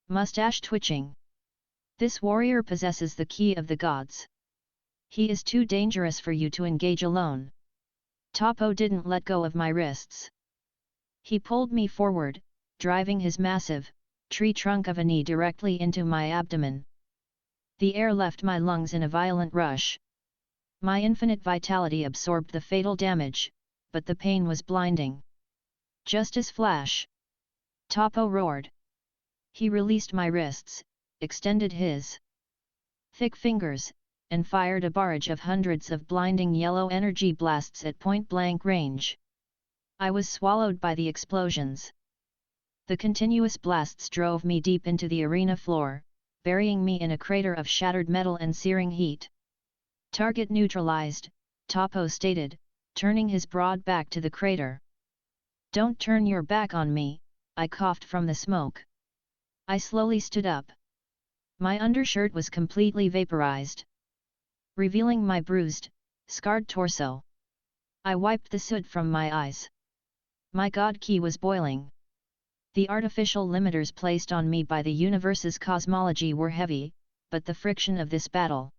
S1: mustache twitching. This warrior possesses the key of the gods. He is too dangerous for you to engage alone. Toppo didn't let go of my wrists. He pulled me forward, driving his massive, tree trunk of a knee directly into my abdomen. The air left my lungs in a violent rush. My infinite vitality absorbed the fatal damage, but the pain was blinding. Justice flash! Toppo roared. He released my wrists, extended his thick fingers, and fired a barrage of hundreds of blinding yellow energy blasts at point-blank range. I was swallowed by the explosions. The continuous blasts drove me deep into the arena floor, burying me in a crater of shattered metal and searing heat. Target neutralized, Toppo stated, turning his broad back to the crater. Don't turn your back on me, I coughed from the smoke. I slowly stood up. My undershirt was completely vaporized, revealing my bruised, scarred torso. I wiped the soot from my eyes. My god key was boiling. The artificial limiters placed on me by the universe's cosmology were heavy, but the friction of this battle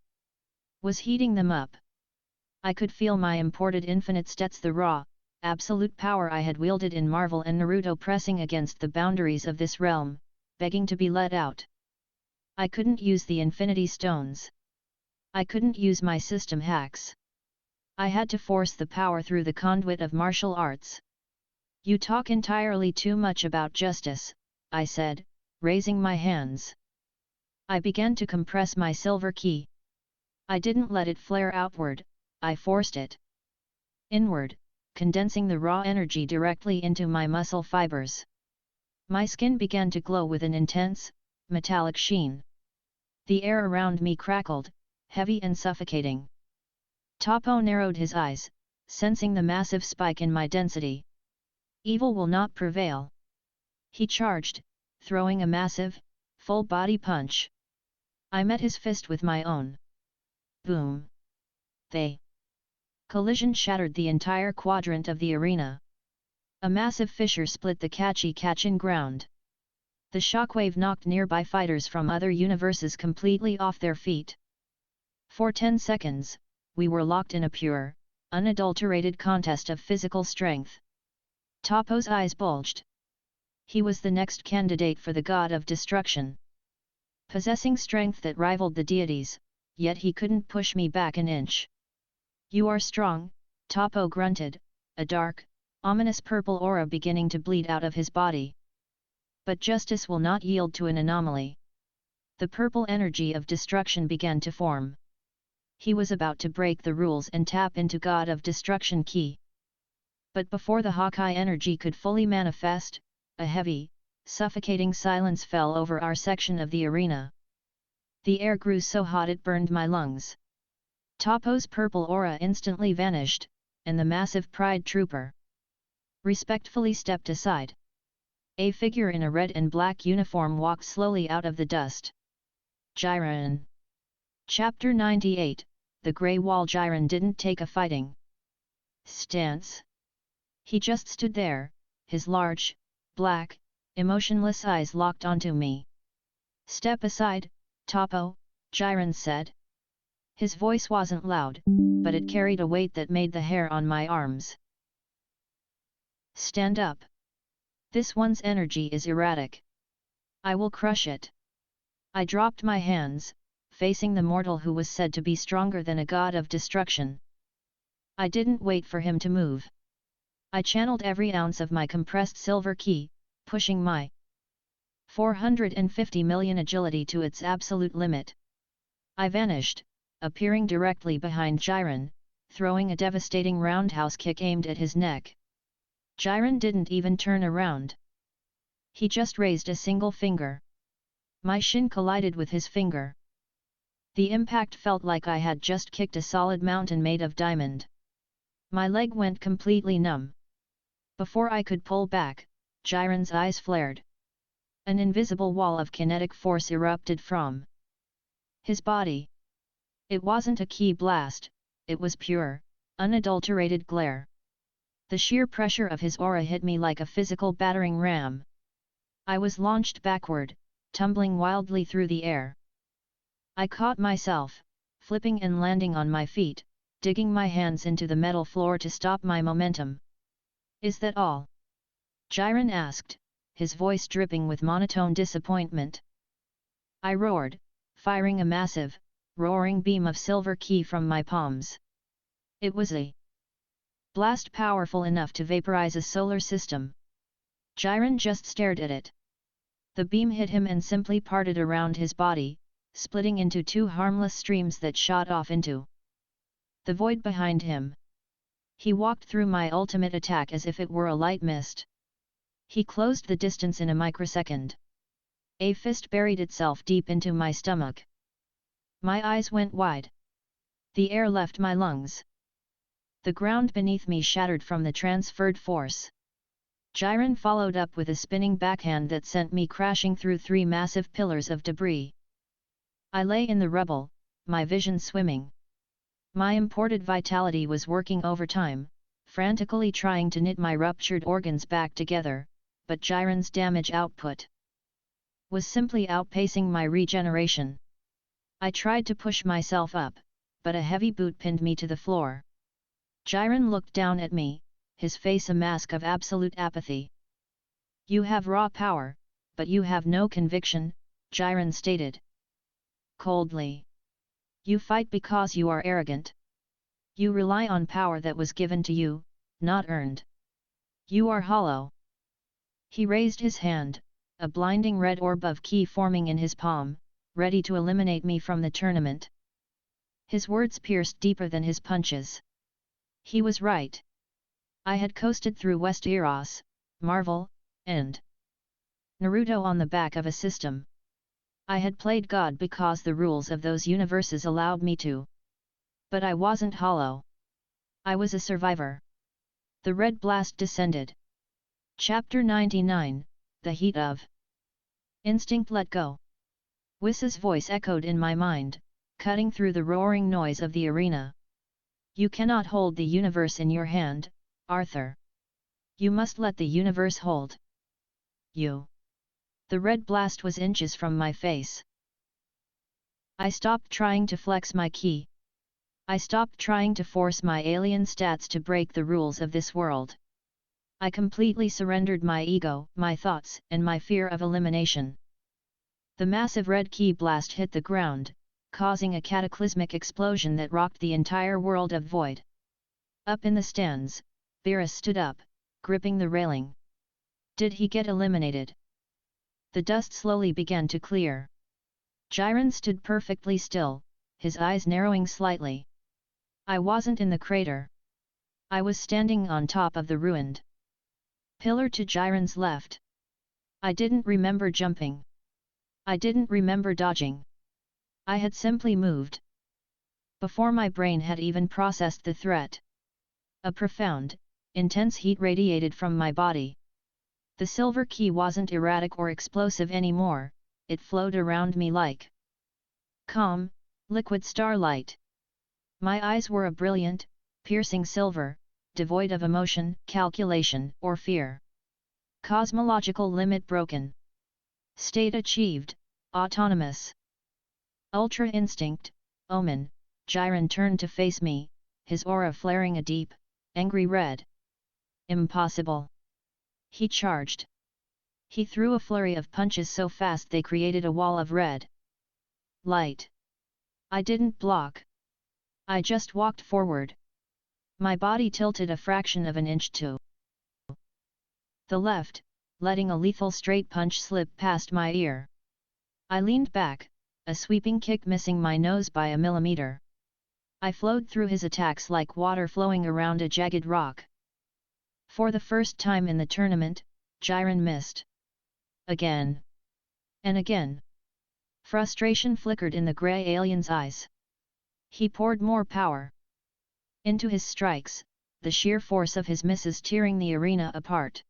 S1: was heating them up. I could feel my imported infinite stats, the raw, absolute power I had wielded in Marvel and Naruto, pressing against the boundaries of this realm, begging to be let out. I couldn't use the Infinity Stones. I couldn't use my system hacks. I had to force the power through the conduit of martial arts. You talk entirely too much about justice, I said, raising my hands. I began to compress my silver key. I didn't let it flare outward, I forced it inward, condensing the raw energy directly into my muscle fibers. My skin began to glow with an intense, metallic sheen. The air around me crackled, heavy and suffocating. Toppo narrowed his eyes, sensing the massive spike in my density. Evil will not prevail. He charged, throwing a massive, full-body punch. I met his fist with my own. Boom! The collision shattered the entire quadrant of the arena. A massive fissure split the catchy-catchin ground. The shockwave knocked nearby fighters from other universes completely off their feet. For 10 seconds, we were locked in a pure, unadulterated contest of physical strength. Toppo's eyes bulged. He was the next candidate for the god of destruction. Possessing strength that rivaled the deities, yet he couldn't push me back an inch. You are strong, Toppo grunted, a dark, ominous purple aura beginning to bleed out of his body. But justice will not yield to an anomaly. The purple energy of destruction began to form. He was about to break the rules and tap into God of Destruction key. But before the Hawkeye energy could fully manifest, a heavy, suffocating silence fell over our section of the arena. The air grew so hot it burned my lungs. Toppo's purple aura instantly vanished, and the massive Pride Trooper respectfully stepped aside. A figure in a red and black uniform walked slowly out of the dust. Jiren. Chapter 98, The Grey Wall. Jiren didn't take a fighting stance. He just stood there, his large, black, emotionless eyes locked onto me. Step aside, Toppo, Jiren said. His voice wasn't loud, but it carried a weight that made the hair on my arms stand up. This one's energy is erratic. I will crush it. I dropped my hands, facing the mortal who was said to be stronger than a god of destruction. I didn't wait for him to move. I channeled every ounce of my compressed silver ki, pushing my 450 million agility to its absolute limit. I vanished, appearing directly behind Jiren, throwing a devastating roundhouse kick aimed at his neck. Jiren didn't even turn around. He just raised a single finger. My shin collided with his finger. The impact felt like I had just kicked a solid mountain made of diamond. My leg went completely numb. Before I could pull back, Jiren's eyes flared. An invisible wall of kinetic force erupted from His body. It wasn't a ki blast, it was pure, unadulterated glare. The sheer pressure of his aura hit me like a physical battering ram. I was launched backward, tumbling wildly through the air. I caught myself, flipping and landing on my feet, digging my hands into the metal floor to stop my momentum. "Is that all?" Jiren asked, his voice dripping with monotone disappointment. I roared, firing a massive, roaring beam of silver ki from my palms. It was a blast powerful enough to vaporize a solar system. Jiren just stared at it. The beam hit him and simply parted around his body, splitting into two harmless streams that shot off into the void behind him. He walked through my ultimate attack as if it were a light mist. He closed the distance in a microsecond. A fist buried itself deep into my stomach. My eyes went wide. The air left my lungs. The ground beneath me shattered from the transferred force. Jiren followed up with a spinning backhand that sent me crashing through three massive pillars of debris. I lay in the rubble, my vision swimming. My imported vitality was working overtime, frantically trying to knit my ruptured organs back together, but Jiren's damage output was simply outpacing my regeneration. I tried to push myself up, but a heavy boot pinned me to the floor. Jiren looked down at me, his face a mask of absolute apathy. "You have raw power, but you have no conviction," Jiren stated coldly. "You fight because you are arrogant. You rely on power that was given to you, not earned. You are hollow." He raised his hand, a blinding red orb of ki forming in his palm, ready to eliminate me from the tournament. His words pierced deeper than his punches. He was right. I had coasted through Westeros, Marvel, and Naruto on the back of a system. I had played God because the rules of those universes allowed me to. But I wasn't hollow. I was a survivor. The red blast descended. Chapter 99, The Heat of Instinct. Let go. Whiss's voice echoed in my mind, cutting through the roaring noise of the arena. "You cannot hold the universe in your hand, Arthur. You must let the universe hold you." The red blast was inches from my face. I stopped trying to flex my ki. I stopped trying to force my alien stats to break the rules of this world. I completely surrendered my ego, my thoughts, and my fear of elimination. The massive red ki blast hit the ground, causing a cataclysmic explosion that rocked the entire world of void. Up in the stands, Brea stood up, gripping the railing. Did he get eliminated? The dust slowly began to clear. Jiren stood perfectly still, his eyes narrowing slightly. I wasn't in the crater. I was standing on top of the ruined pillar to Jiren's left. I didn't remember jumping. I didn't remember dodging. I had simply moved. Before my brain had even processed the threat. A profound, intense heat radiated from my body. The silver ki wasn't erratic or explosive anymore, it flowed around me like calm, liquid starlight. My eyes were a brilliant, piercing silver, devoid of emotion, calculation, or fear. Cosmological limit broken. State achieved, autonomous. Ultra instinct, omen. Jiren turned to face me, his aura flaring a deep, angry red. Impossible. He charged. He threw a flurry of punches so fast they created a wall of red light. I didn't block. I just walked forward. My body tilted a fraction of an inch to the left, letting a lethal straight punch slip past my ear. I leaned back, a sweeping kick missing my nose by a millimeter. I flowed through his attacks like water flowing around a jagged rock. For the first time in the tournament, Jiren missed. Again. And again. Frustration flickered in the grey alien's eyes. He poured more power into his strikes, the sheer force of his misses tearing the arena apart.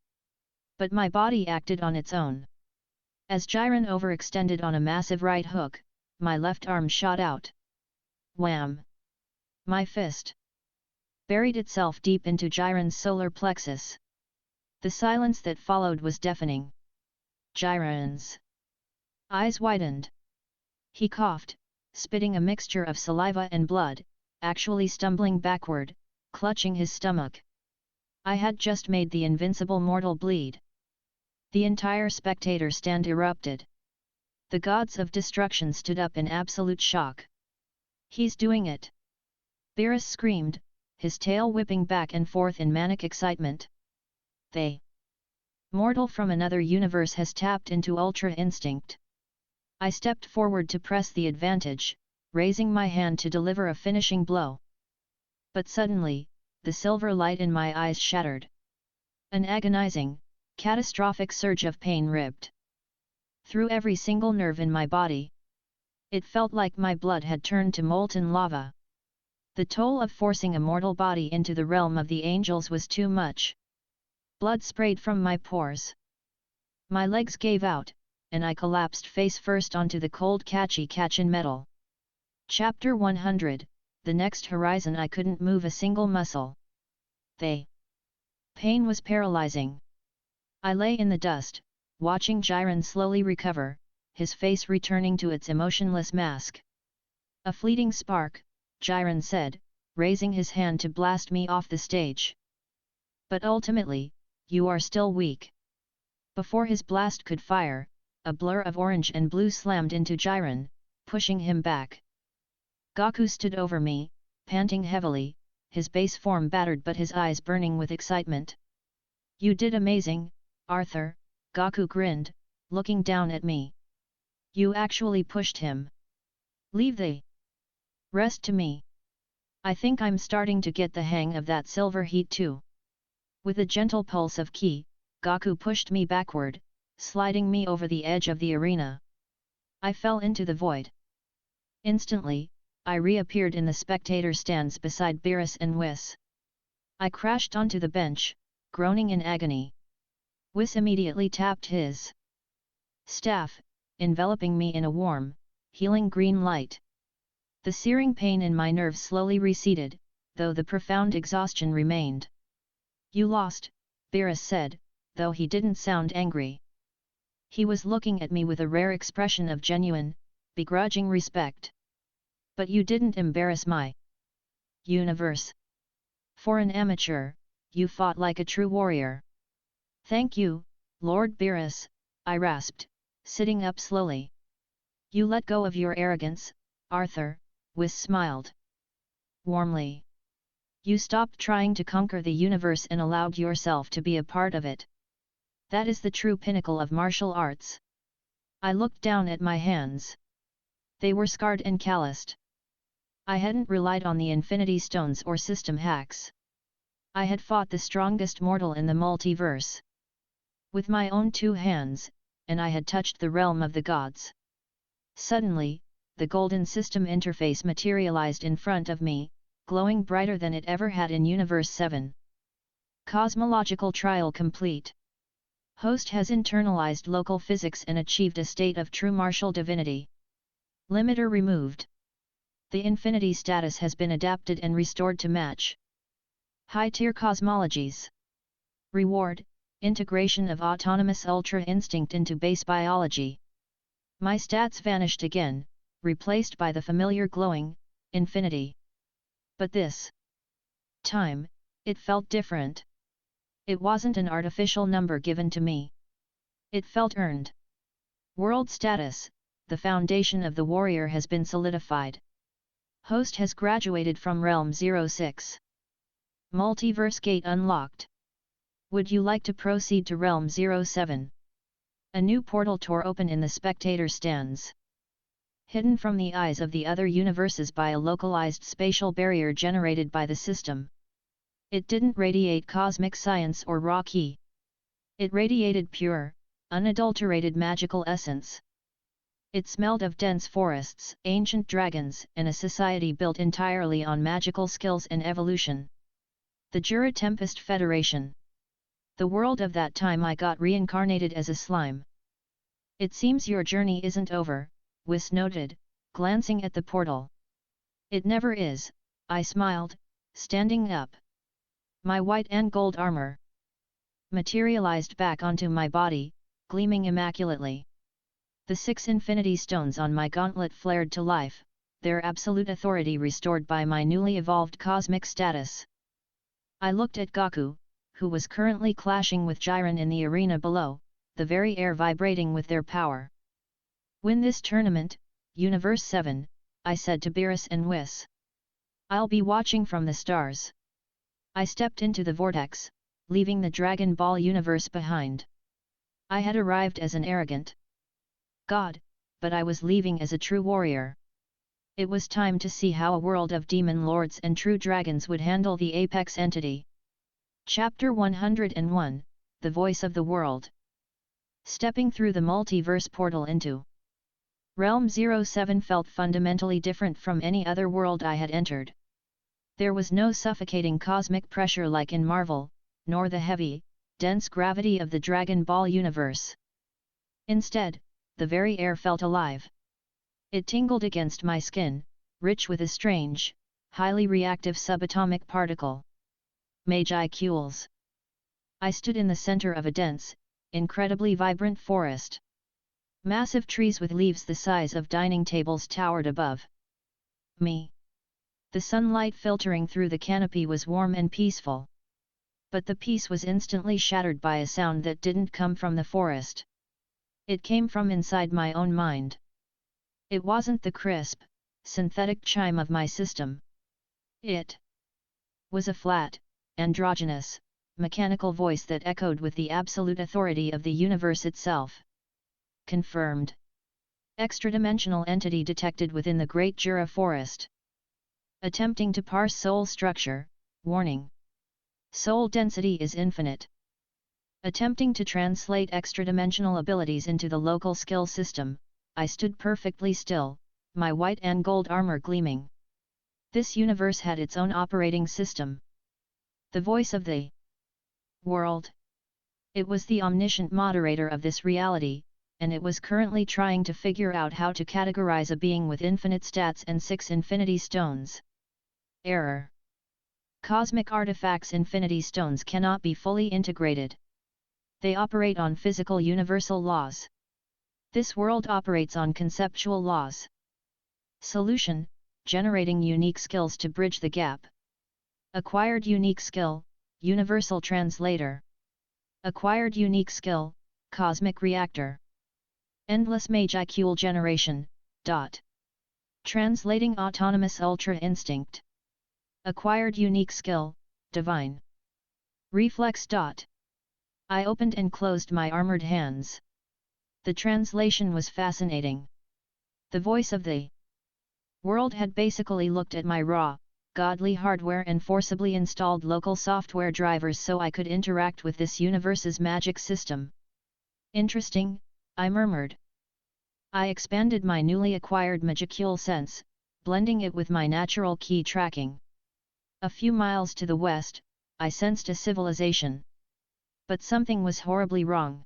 S1: But my body acted on its own. As Jiren overextended on a massive right hook, my left arm shot out. Wham! My fist buried itself deep into Jiren's solar plexus. The silence that followed was deafening. Jiren's eyes widened. He coughed, spitting a mixture of saliva and blood, actually stumbling backward, clutching his stomach. I had just made the invincible mortal bleed. The entire spectator stand erupted. The gods of destruction stood up in absolute shock. He's doing it! Beerus screamed, his tail whipping back and forth in manic excitement. The mortal from another universe has tapped into Ultra Instinct. I stepped forward to press the advantage, raising my hand to deliver a finishing blow. But suddenly, the silver light in my eyes shattered. An agonizing, catastrophic surge of pain ripped through every single nerve in my body. It felt like my blood had turned to molten lava. The toll of forcing a mortal body into the realm of the angels was too much. Blood sprayed from my pores. My legs gave out, and I collapsed face first onto the cold catchy-catchin metal. Chapter 100, The Next Horizon. I couldn't move a single muscle. The pain was paralyzing. I lay in the dust, watching Jiren slowly recover, his face returning to its emotionless mask. A fleeting spark, Jiren said, raising his hand to blast me off the stage. But ultimately, you are still weak. Before his blast could fire, a blur of orange and blue slammed into Jiren, pushing him back. Gaku stood over me, panting heavily, his base form battered but his eyes burning with excitement. You did amazing, Arthur, Gaku grinned, looking down at me. You actually pushed him. Leave the rest to me. I think I'm starting to get the hang of that silver heat too. With a gentle pulse of ki, Gaku pushed me backward, sliding me over the edge of the arena. I fell into the void. Instantly, I reappeared in the spectator stands beside Beerus and Whis. I crashed onto the bench, groaning in agony. Whis immediately tapped his staff, enveloping me in a warm, healing green light. The searing pain in my nerves slowly receded, though the profound exhaustion remained. You lost, Beerus said, though he didn't sound angry. He was looking at me with a rare expression of genuine, begrudging respect. But you didn't embarrass my universe. For an amateur, you fought like a true warrior. Thank you, Lord Beerus, I rasped, sitting up slowly. You let go of your arrogance, Arthur, Whis smiled warmly. You stopped trying to conquer the universe and allowed yourself to be a part of it. That is the true pinnacle of martial arts. I looked down at my hands. They were scarred and calloused. I hadn't relied on the Infinity Stones or system hacks. I had fought the strongest mortal in the multiverse with my own two hands, and I had touched the realm of the gods. Suddenly, the golden system interface materialized in front of me, glowing brighter than it ever had in Universe 7. Cosmological trial complete. Host has internalized local physics and achieved a state of true martial divinity. Limiter removed. The infinity status has been adapted and restored to match high-tier cosmologies. Reward, integration of autonomous ultra instinct into base biology. My stats vanished again, replaced by the familiar glowing infinity. But this time, it felt different. It wasn't an artificial number given to me. It felt earned. World status, the foundation of the warrior has been solidified. Host has graduated from Realm 06. Multiverse gate unlocked. Would you like to proceed to Realm 07? A new portal tore open in the spectator stands. Hidden from the eyes of the other universes by a localized spatial barrier generated by the system. It didn't radiate cosmic science or raw ki. It radiated pure, unadulterated magical essence. It smelled of dense forests, ancient dragons, and a society built entirely on magical skills and evolution. The Jura Tempest Federation. The world of that time I got reincarnated as a slime. It seems your journey isn't over, Whis noted, glancing at the portal. It never is, I smiled, standing up. My white and gold armor materialized back onto my body, gleaming immaculately. The 6 infinity stones on my gauntlet flared to life, their absolute authority restored by my newly evolved cosmic status. I looked at Gaku, who was currently clashing with Jiren in the arena below, the very air vibrating with their power. Win this tournament, Universe 7, I said to Beerus and Whis. I'll be watching from the stars. I stepped into the vortex, leaving the Dragon Ball universe behind. I had arrived as an arrogant god, but I was leaving as a true warrior. It was time to see how a world of demon lords and true dragons would handle the apex entity. Chapter 101, The Voice of the World. Stepping through the multiverse portal into Realm 07 felt fundamentally different from any other world I had entered. There was no suffocating cosmic pressure like in Marvel, nor the heavy, dense gravity of the Dragon Ball universe. Instead, the very air felt alive. It tingled against my skin, rich with a strange, highly reactive subatomic particle. Magicules. I stood in the center of a dense, incredibly vibrant forest. Massive trees with leaves the size of dining tables towered above me. The sunlight filtering through the canopy was warm and peaceful. But the peace was instantly shattered by a sound that didn't come from the forest. It came from inside my own mind. It wasn't the crisp, synthetic chime of my system. It was a flat, androgynous, mechanical voice that echoed with the absolute authority of the universe itself. Confirmed. Extradimensional entity detected within the Great Jura Forest. Attempting to parse soul structure, warning. Soul density is infinite. Attempting to translate extradimensional abilities into the local skill system, I stood perfectly still, my white and gold armor gleaming. This universe had its own operating system. The voice of the world. It was the omniscient moderator of this reality, and it was currently trying to figure out how to categorize a being with infinite stats and 6 infinity stones. Error. Cosmic artifacts' infinity stones cannot be fully integrated. They operate on physical universal laws. This world operates on conceptual laws. Solution: generating unique skills to bridge the gap. Acquired unique skill, universal translator. Acquired unique skill, cosmic reactor. Endless magicule generation. Translating autonomous ultra instinct. Acquired unique skill, divine reflex. I opened and closed my armored hands. The translation was fascinating. The voice of the world had basically looked at my raw, godly hardware and forcibly installed local software drivers so I could interact with this universe's magic system. Interesting, I murmured. I expanded my newly acquired magicule sense, blending it with my natural key tracking. A few miles to the west, I sensed a civilization. But something was horribly wrong.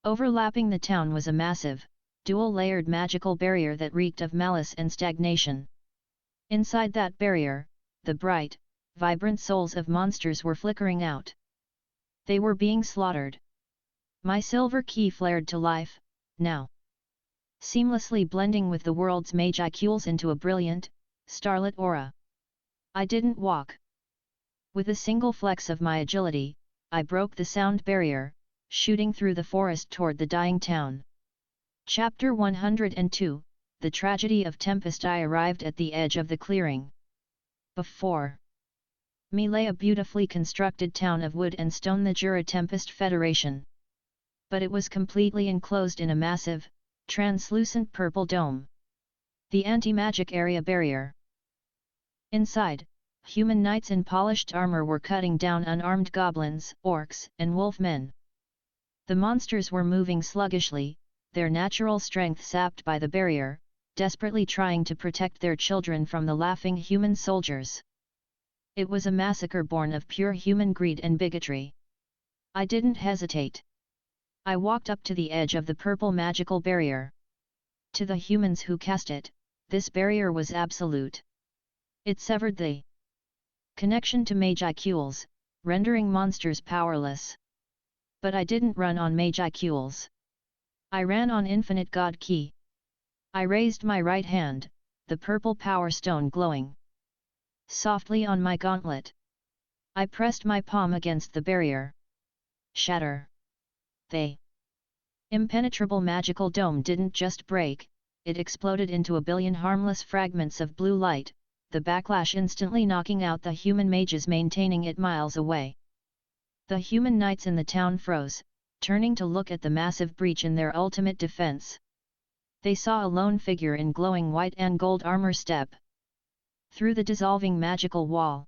S1: Overlapping the town was a massive, dual-layered magical barrier that reeked of malice and stagnation. Inside that barrier, the bright, vibrant souls of monsters were flickering out. They were being slaughtered. My silver key flared to life, now. Seamlessly blending with the world's magicules into a brilliant, starlit aura. I didn't walk. With a single flex of my agility, I broke the sound barrier, shooting through the forest toward the dying town. Chapter 102, The Tragedy of Tempest. I arrived at the edge of the clearing. Before me lay a beautifully constructed town of wood and stone, the Jura Tempest Federation. But it was completely enclosed in a massive, translucent purple dome. The anti-magic area barrier. Inside, human knights in polished armor were cutting down unarmed goblins, orcs, and wolfmen. The monsters were moving sluggishly, their natural strength sapped by the barrier, desperately trying to protect their children from the laughing human soldiers. It was a massacre born of pure human greed and bigotry. I didn't hesitate. I walked up to the edge of the purple magical barrier. To the humans who cast it, this barrier was absolute. It severed the connection to magicules, rendering monsters powerless. But I didn't run on magicules. I ran on infinite God Ki. I raised my right hand, the purple power stone glowing softly on my gauntlet. I pressed my palm against the barrier. Shatter. The impenetrable magical dome didn't just break, it exploded into a billion harmless fragments of blue light, the backlash instantly knocking out the human mages maintaining it miles away. The human knights in the town froze, turning to look at the massive breach in their ultimate defense. They saw a lone figure in glowing white and gold armor step through the dissolving magical wall.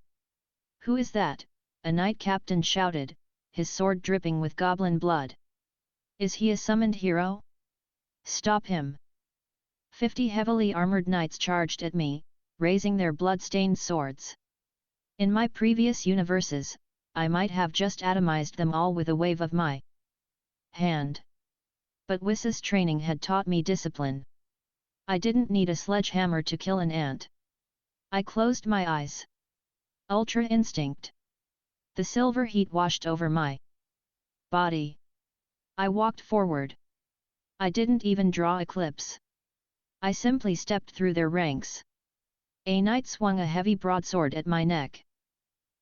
S1: "Who is that?" a knight captain shouted, his sword dripping with goblin blood. "Is he a summoned hero? Stop him!" 50 heavily armored knights charged at me, raising their blood-stained swords. In my previous universes, I might have just atomized them all with a wave of my hand. But Wys's training had taught me discipline. I didn't need a sledgehammer to kill an ant. I closed my eyes. Ultra instinct. The silver heat washed over my body. I walked forward. I didn't even draw eclipse. I simply stepped through their ranks. A knight swung a heavy broadsword at my neck.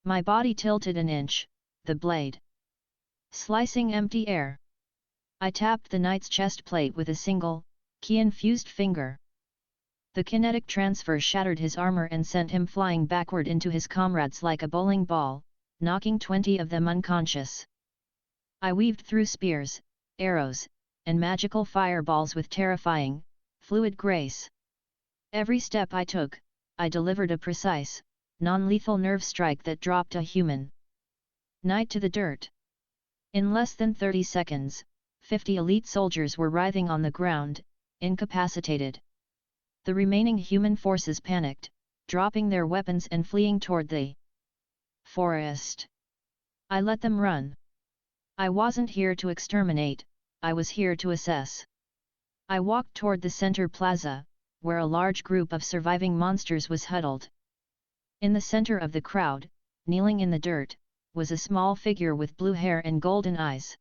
S1: My body tilted an inch, the blade slicing empty air. I tapped the knight's chest plate with a single, ki-infused finger. The kinetic transfer shattered his armor and sent him flying backward into his comrades like a bowling ball, knocking 20 of them unconscious. I weaved through spears, arrows, and magical fireballs with terrifying, fluid grace. Every step I took, I delivered a precise, non-lethal nerve strike that dropped a human knight to the dirt. In less than 30 seconds, 50 elite soldiers were writhing on the ground, incapacitated. The remaining human forces panicked, dropping their weapons and fleeing toward the forest. I let them run. I wasn't here to exterminate, I was here to assess. I walked toward the center plaza, where a large group of surviving monsters was huddled. In the center of the crowd, kneeling in the dirt, was a small figure with blue hair and golden eyes.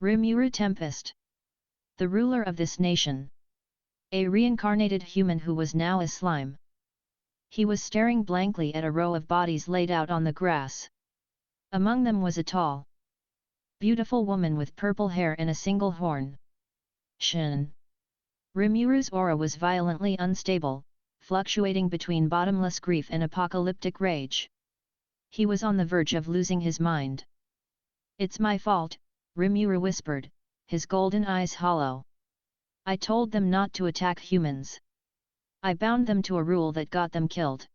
S1: Rimuru Tempest. The ruler of this nation. A reincarnated human who was now a slime. He was staring blankly at a row of bodies laid out on the grass. Among them was a tall, beautiful woman with purple hair and a single horn. Shin. Rimuru's aura was violently unstable, fluctuating between bottomless grief and apocalyptic rage. He was on the verge of losing his mind. "It's my fault," Rimuru whispered, his golden eyes hollow. "I told them not to attack humans. I bound them to a rule that got them killed."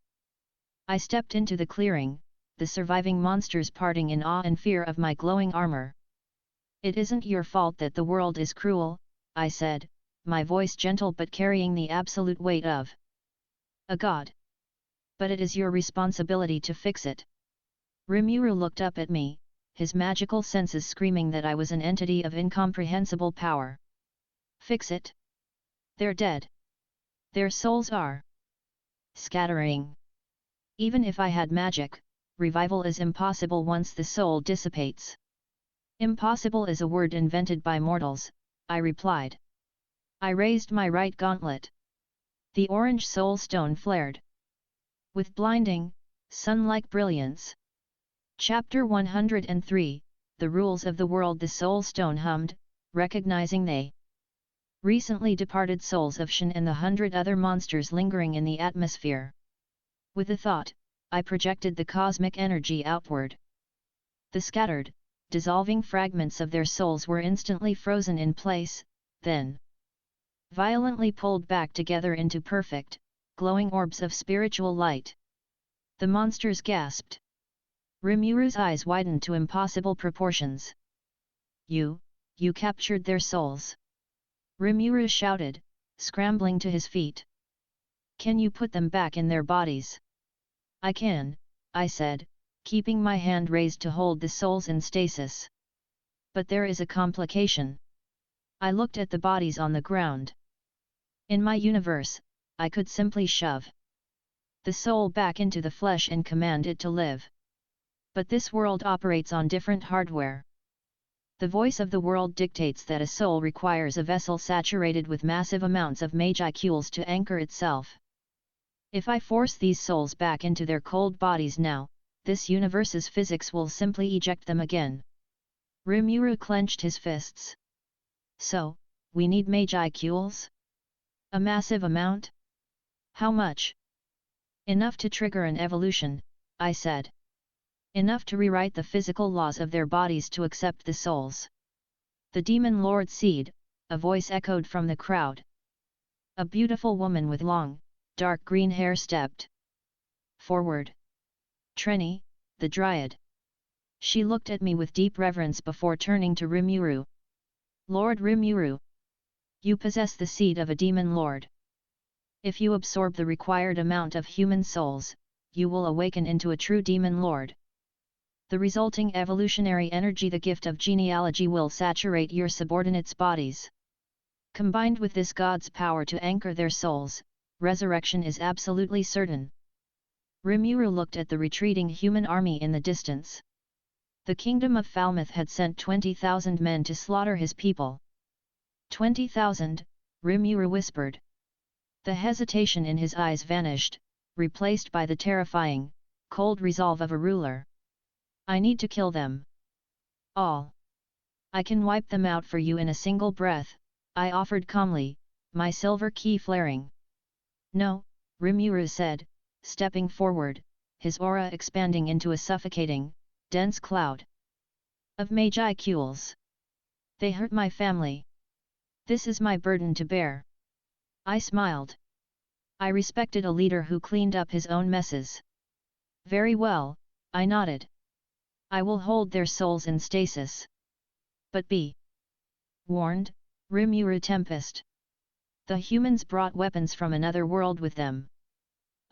S1: I stepped into the clearing, the surviving monsters parting in awe and fear of my glowing armor. "It isn't your fault that the world is cruel," I said, my voice gentle but carrying the absolute weight of a god. "But it is your responsibility to fix it." Rimuru looked up at me, his magical senses screaming that I was an entity of incomprehensible power. "Fix it? They're dead. Their souls are scattering. Even if I had magic, revival is impossible once the soul dissipates." "Impossible is a word invented by mortals," I replied. I raised my right gauntlet. The orange soul stone flared with blinding, sun-like brilliance. Chapter 103, The Rules of the World. The soul stone hummed, recognizing they recently departed souls of Shin and the 100 other monsters lingering in the atmosphere. With a thought, I projected the cosmic energy outward. The scattered, dissolving fragments of their souls were instantly frozen in place, then violently pulled back together into perfect, glowing orbs of spiritual light. The monsters gasped. Rimuru's eyes widened to impossible proportions. You captured their souls!" Rimuru shouted, scrambling to his feet. "Can you put them back in their bodies?" "I can," I said, keeping my hand raised to hold the souls in stasis. "But there is a complication." I looked at the bodies on the ground. "In my universe, I could simply shove the soul back into the flesh and command it to live. But this world operates on different hardware. The voice of the world dictates that a soul requires a vessel saturated with massive amounts of magicules to anchor itself. If I force these souls back into their cold bodies now, this universe's physics will simply eject them again. Rimuru clenched his fists. So, we need magicules? A massive amount? How much? Enough to trigger an evolution, I said. Enough to rewrite the physical laws of their bodies to accept the souls. The Demon Lord Seed, a voice echoed from the crowd. A beautiful woman with long, dark green hair stepped forward. Treni, the Dryad. She looked at me with deep reverence before turning to Rimuru. Lord Rimuru. You possess the seed of a demon lord. If you absorb the required amount of human souls, you will awaken into a true demon lord. The resulting evolutionary energy, the gift of genealogy, will saturate your subordinates' bodies. Combined with this god's power to anchor their souls, resurrection is absolutely certain. Rimuru looked at the retreating human army in the distance. The kingdom of Falmouth had sent 20,000 men to slaughter his people. 20,000, Rimuru whispered. The hesitation in his eyes vanished, replaced by the terrifying, cold resolve of a ruler. I need to kill them. All. I can wipe them out for you in a single breath, I offered calmly, my silver key flaring. No, Rimuru said, stepping forward, his aura expanding into a suffocating, dense cloud of magicules. They hurt my family. This is my burden to bear. I smiled. I respected a leader who cleaned up his own messes. Very well, I nodded. I will hold their souls in stasis. But be warned, Rimuru Tempest. The humans brought weapons from another world with them.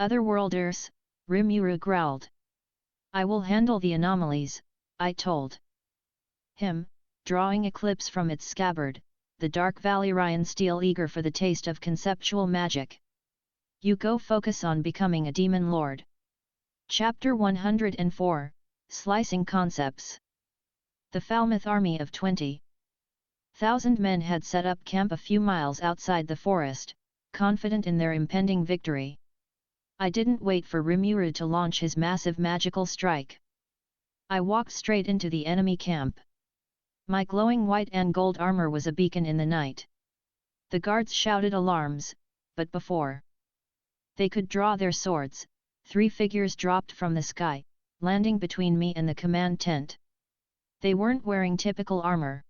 S1: Otherworlders, Rimuru growled. I will handle the anomalies, I told him, drawing Eclipse from its scabbard, the dark Valyrian steel eager for the taste of conceptual magic. You go focus on becoming a demon lord. Chapter 104, Slicing Concepts. The Falmouth army of 20,000 men had set up camp a few miles outside the forest, confident in their impending victory. I didn't wait for Rimuru to launch his massive magical strike. I walked straight into the enemy camp. My glowing white and gold armor was a beacon in the night. The guards shouted alarms, but before they could draw their swords, 3 figures dropped from the sky, landing between me and the command tent. They weren't wearing typical armor.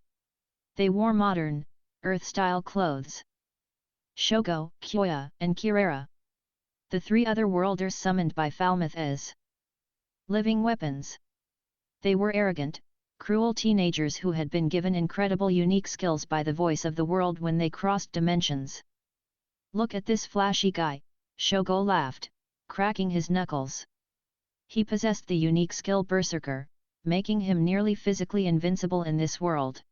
S1: They wore modern, Earth-style clothes. Shogo, Kyoya, and Kirera. The 3 other worlders summoned by Falmouth as living weapons. They were arrogant, cruel teenagers who had been given incredible unique skills by the voice of the world when they crossed dimensions. Look at this flashy guy, Shogo laughed, cracking his knuckles. He possessed the unique skill Berserker, making him nearly physically invincible in this world.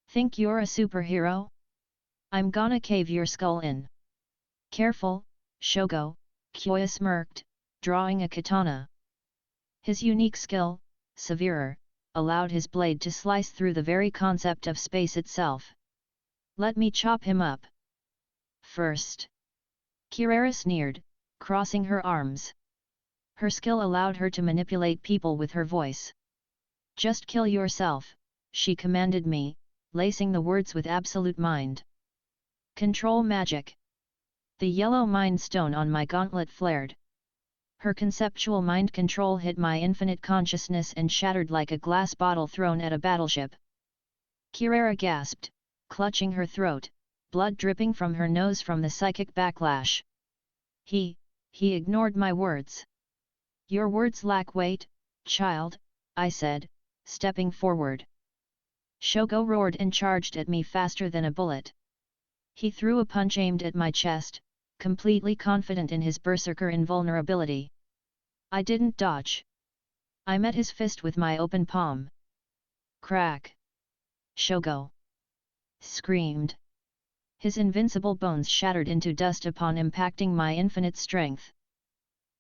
S1: Think you're a superhero? I'm gonna cave your skull in. Careful, Shogo, Kyoya smirked, drawing a katana. His unique skill, Severer, allowed his blade to slice through the very concept of space itself. Let me chop him up first. Kirera sneered, crossing her arms. Her skill allowed her to manipulate people with her voice. Just kill yourself, she commanded me, lacing the words with absolute mind. Control magic. The yellow mind stone on my gauntlet flared. Her conceptual mind control hit my infinite consciousness and shattered like a glass bottle thrown at a battleship. Kirera gasped, clutching her throat, blood dripping from her nose from the psychic backlash. He ignored my words. Your words lack weight, child, I said, stepping forward. Shogo roared and charged at me faster than a bullet. He threw a punch aimed at my chest, completely confident in his berserker invulnerability. I didn't dodge. I met his fist with my open palm. Crack! Shogo screamed. His invincible bones shattered into dust upon impacting my infinite strength.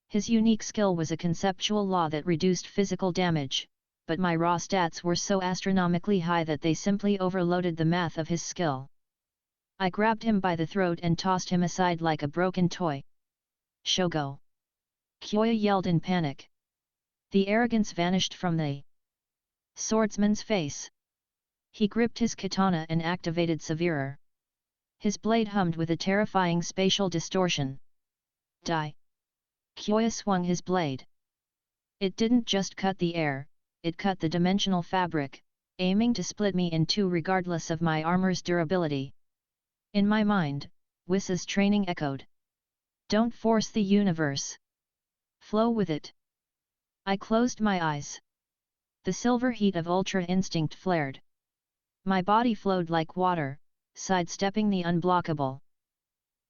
S1: His unique skill was a conceptual law that reduced physical damage, but my raw stats were so astronomically high that they simply overloaded the math of his skill. I grabbed him by the throat and tossed him aside like a broken toy. Shogo! Kyoya yelled in panic. The arrogance vanished from the swordsman's face. He gripped his katana and activated Severer. His blade hummed with a terrifying spatial distortion. Die! Kyoya swung his blade. It didn't just cut the air, it cut the dimensional fabric, aiming to split me in two regardless of my armor's durability. In my mind, Whiss's training echoed. Don't force the universe. Flow with it. I closed my eyes. The silver heat of Ultra Instinct flared. My body flowed like water, sidestepping the unblockable.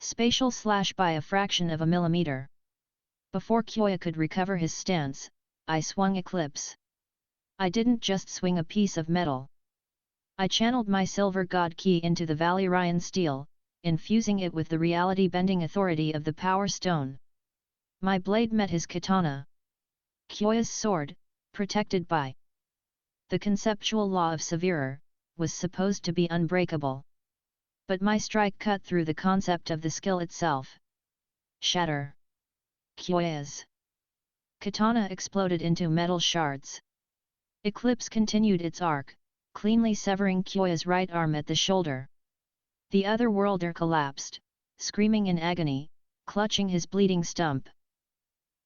S1: Spatial slash by a fraction of a millimeter. Before Kyoya could recover his stance, I swung Eclipse. I didn't just swing a piece of metal. I channeled my silver god key into the Valyrian steel, infusing it with the reality-bending authority of the Power Stone. My blade met his katana. Kyoya's sword, protected by the conceptual law of Severer, was supposed to be unbreakable. But my strike cut through the concept of the skill itself. Shatter! Kyoya's katana exploded into metal shards. Eclipse continued its arc, cleanly severing Kyoya's right arm at the shoulder. The other worlder collapsed, screaming in agony, clutching his bleeding stump.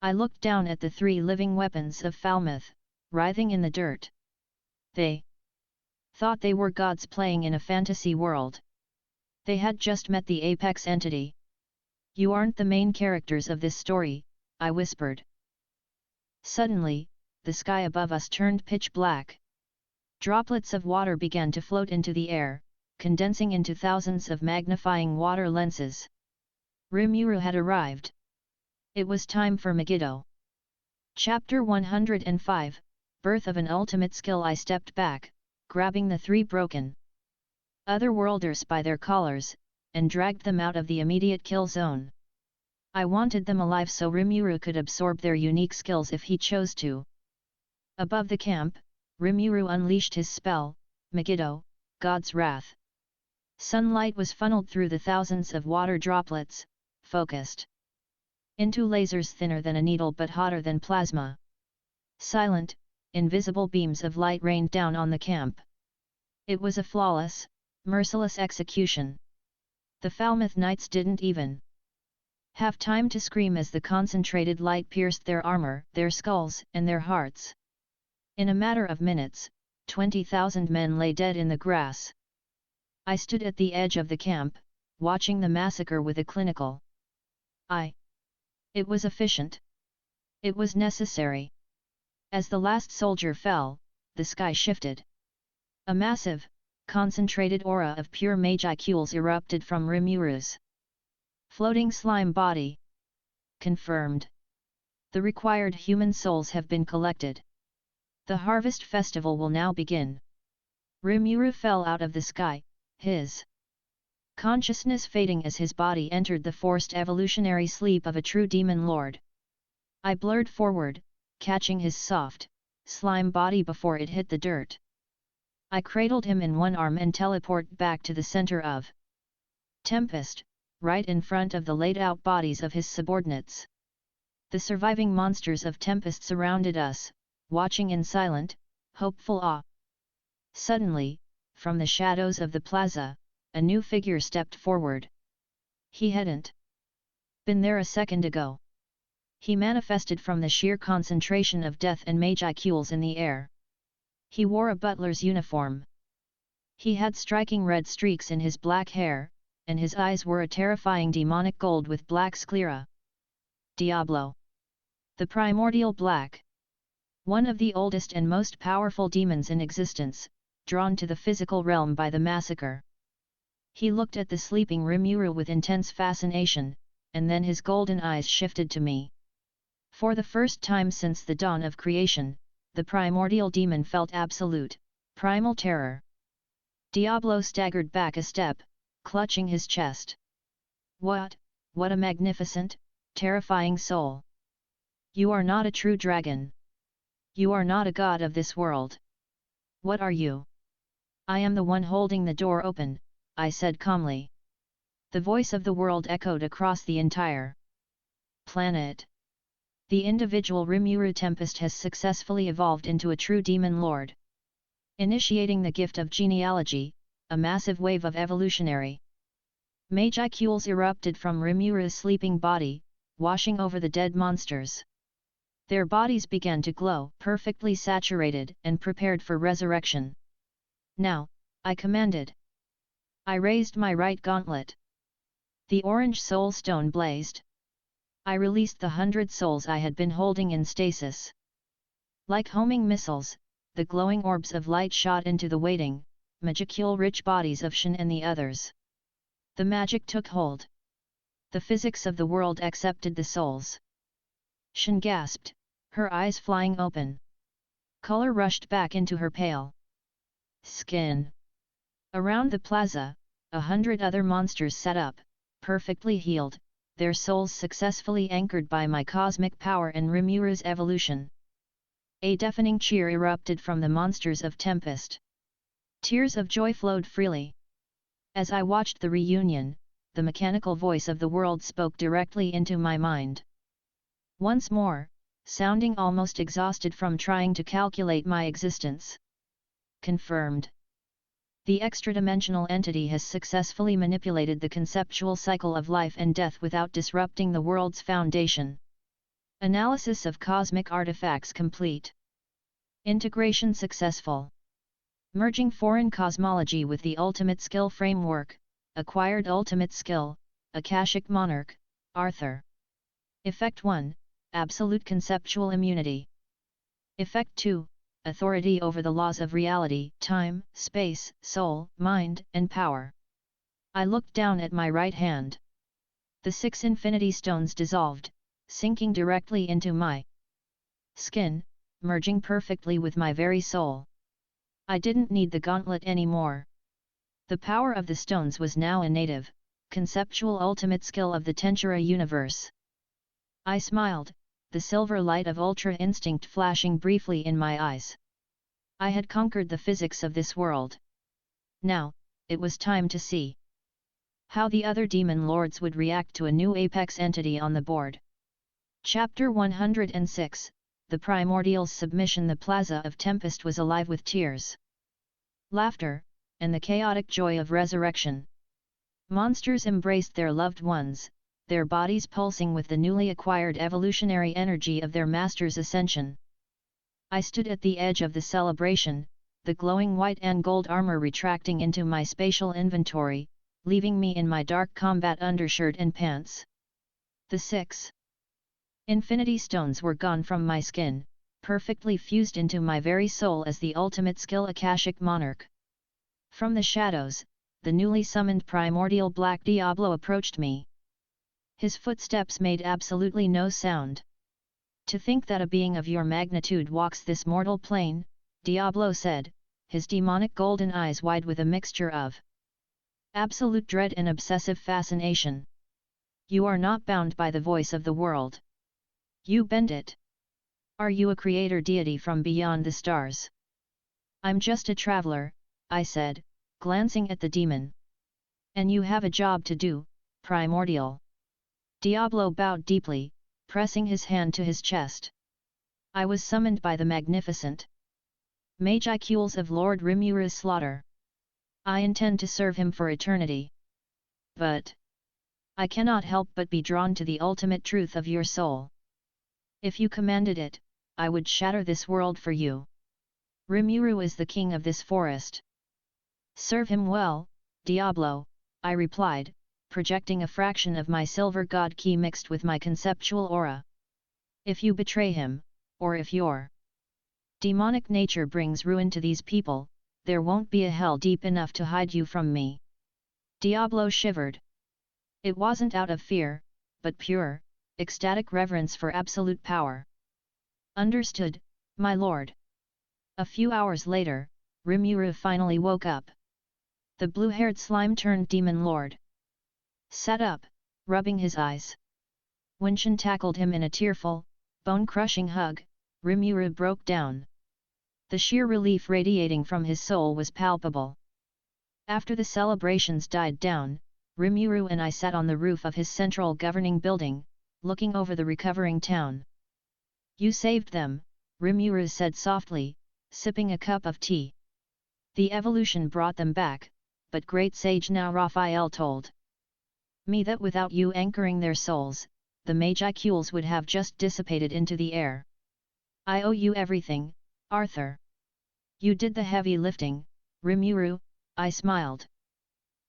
S1: I looked down at the three living weapons of Falmouth, writhing in the dirt. They thought they were gods playing in a fantasy world. They had just met the apex entity. You aren't the main characters of this story, I whispered. Suddenly, the sky above us turned pitch black. Droplets of water began to float into the air, condensing into thousands of magnifying water lenses. Rimuru had arrived. It was time for Megiddo. Chapter 105, Birth of an Ultimate Skill. I stepped back, grabbing the three broken otherworlders by their collars, and dragged them out of the immediate kill zone. I wanted them alive so Rimuru could absorb their unique skills if he chose to. Above the camp, Rimuru unleashed his spell, Megiddo, God's Wrath. Sunlight was funneled through the thousands of water droplets, focused into lasers thinner than a needle but hotter than plasma. Silent, invisible beams of light rained down on the camp. It was a flawless, merciless execution. The Falmouth Knights didn't even have time to scream as the concentrated light pierced their armor, their skulls, and their hearts. In a matter of minutes, 20,000 men lay dead in the grass. I stood at the edge of the camp, watching the massacre with a clinical eye. It was efficient. It was necessary. As the last soldier fell, the sky shifted. A massive, concentrated aura of pure magicules erupted from Rimuru's floating slime body. Confirmed. The required human souls have been collected. The harvest festival will now begin. Rimuru fell out of the sky, his consciousness fading as his body entered the forced evolutionary sleep of a true demon lord. I blurred forward, catching his soft, slime body before it hit the dirt. I cradled him in one arm and teleported back to the center of Tempest, right in front of the laid-out bodies of his subordinates. The surviving monsters of Tempest surrounded us, watching in silent, hopeful awe. Suddenly, from the shadows of the plaza, a new figure stepped forward. He hadn't been there a second ago. He manifested from the sheer concentration of death and magicules in the air. He wore a butler's uniform. He had striking red streaks in his black hair, and his eyes were a terrifying demonic gold with black sclera. Diablo. The Primordial Black. One of the oldest and most powerful demons in existence, drawn to the physical realm by the massacre. He looked at the sleeping Rimuru with intense fascination, and then his golden eyes shifted to me. For the first time since the dawn of creation, the primordial demon felt absolute, primal terror. Diablo staggered back a step, clutching his chest. What a magnificent, terrifying soul! You are not a true dragon. You are not a god of this world. What are you? I am the one holding the door open, I said calmly. The voice of the world echoed across the entire planet. The individual Rimuru Tempest has successfully evolved into a true demon lord. Initiating the gift of genealogy, a massive wave of evolutionary magicules erupted from Rimuru's sleeping body, washing over the dead monsters. Their bodies began to glow, perfectly saturated and prepared for resurrection. Now, I commanded. I raised my right gauntlet. The orange soul stone blazed. I released the 100 souls I had been holding in stasis. Like homing missiles, the glowing orbs of light shot into the waiting, magicule-rich bodies of Shen and the others. The magic took hold. The physics of the world accepted the souls. Shen gasped, her eyes flying open. Color rushed back into her pale skin. Around the plaza, 100 other monsters sat up, perfectly healed, their souls successfully anchored by my cosmic power and Rimuru's evolution. A deafening cheer erupted from the monsters of Tempest. Tears of joy flowed freely. As I watched the reunion, the mechanical voice of the world spoke directly into my mind. Once more, sounding almost exhausted from trying to calculate my existence. Confirmed. The extra-dimensional entity has successfully manipulated the conceptual cycle of life and death without disrupting the world's foundation. Analysis of cosmic artifacts complete. Integration successful. Merging foreign cosmology with the ultimate skill framework, acquired ultimate skill, Akashic Monarch, Arthur. Effect 1, Absolute Conceptual Immunity. Effect 2, Authority over the laws of reality, time, space, soul, mind, and power. I looked down at my right hand. The 6 infinity stones dissolved, sinking directly into my skin, merging perfectly with my very soul. I didn't need the gauntlet anymore. The power of the stones was now a native, conceptual ultimate skill of the Tensura universe. I smiled, the silver light of ultra instinct flashing briefly in my eyes. I had conquered the physics of this world. Now, it was time to see how the other demon lords would react to a new apex entity on the board. Chapter 106, The Primordial's Submission. The Plaza of Tempest was alive with tears, laughter, and the chaotic joy of resurrection. Monsters embraced their loved ones, their bodies pulsing with the newly acquired evolutionary energy of their master's ascension. I stood at the edge of the celebration, the glowing white and gold armor retracting into my spatial inventory, leaving me in my dark combat undershirt and pants. The 6 infinity stones were gone from my skin, perfectly fused into my very soul as the ultimate skill Akashic Monarch. From the shadows, the newly summoned primordial Black Diablo approached me. His footsteps made absolutely no sound. To think that a being of your magnitude walks this mortal plane, Diablo said, his demonic golden eyes wide with a mixture of absolute dread and obsessive fascination. You are not bound by the voice of the world. You bend it. Are you a creator deity from beyond the stars? I'm just a traveler, I said, glancing at the demon. And you have a job to do, primordial. Diablo bowed deeply, pressing his hand to his chest. I was summoned by the magnificent magicules of Lord Rimuru's slaughter. I intend to serve him for eternity. But I cannot help but be drawn to the ultimate truth of your soul. If you commanded it, I would shatter this world for you. Rimuru is the king of this forest. Serve him well, Diablo, I replied, projecting a fraction of my silver god key mixed with my conceptual aura. If you betray him, or if your demonic nature brings ruin to these people, there won't be a hell deep enough to hide you from me. Diablo shivered. It wasn't out of fear, but pure, ecstatic reverence for absolute power. Understood, my lord. A few hours later, Rimuru finally woke up. The blue-haired slime turned demon lord sat up, rubbing his eyes. When Shen tackled him in a tearful, bone-crushing hug, Rimuru broke down. The sheer relief radiating from his soul was palpable. After the celebrations died down, Rimuru and I sat on the roof of his central governing building, looking over the recovering town. "You saved them," Rimuru said softly, sipping a cup of tea. "The evolution brought them back, but great sage now Raphael told me that without you anchoring their souls, the Magicules would have just dissipated into the air. I owe you everything, Arthur. You did the heavy lifting, Rimuru," I smiled.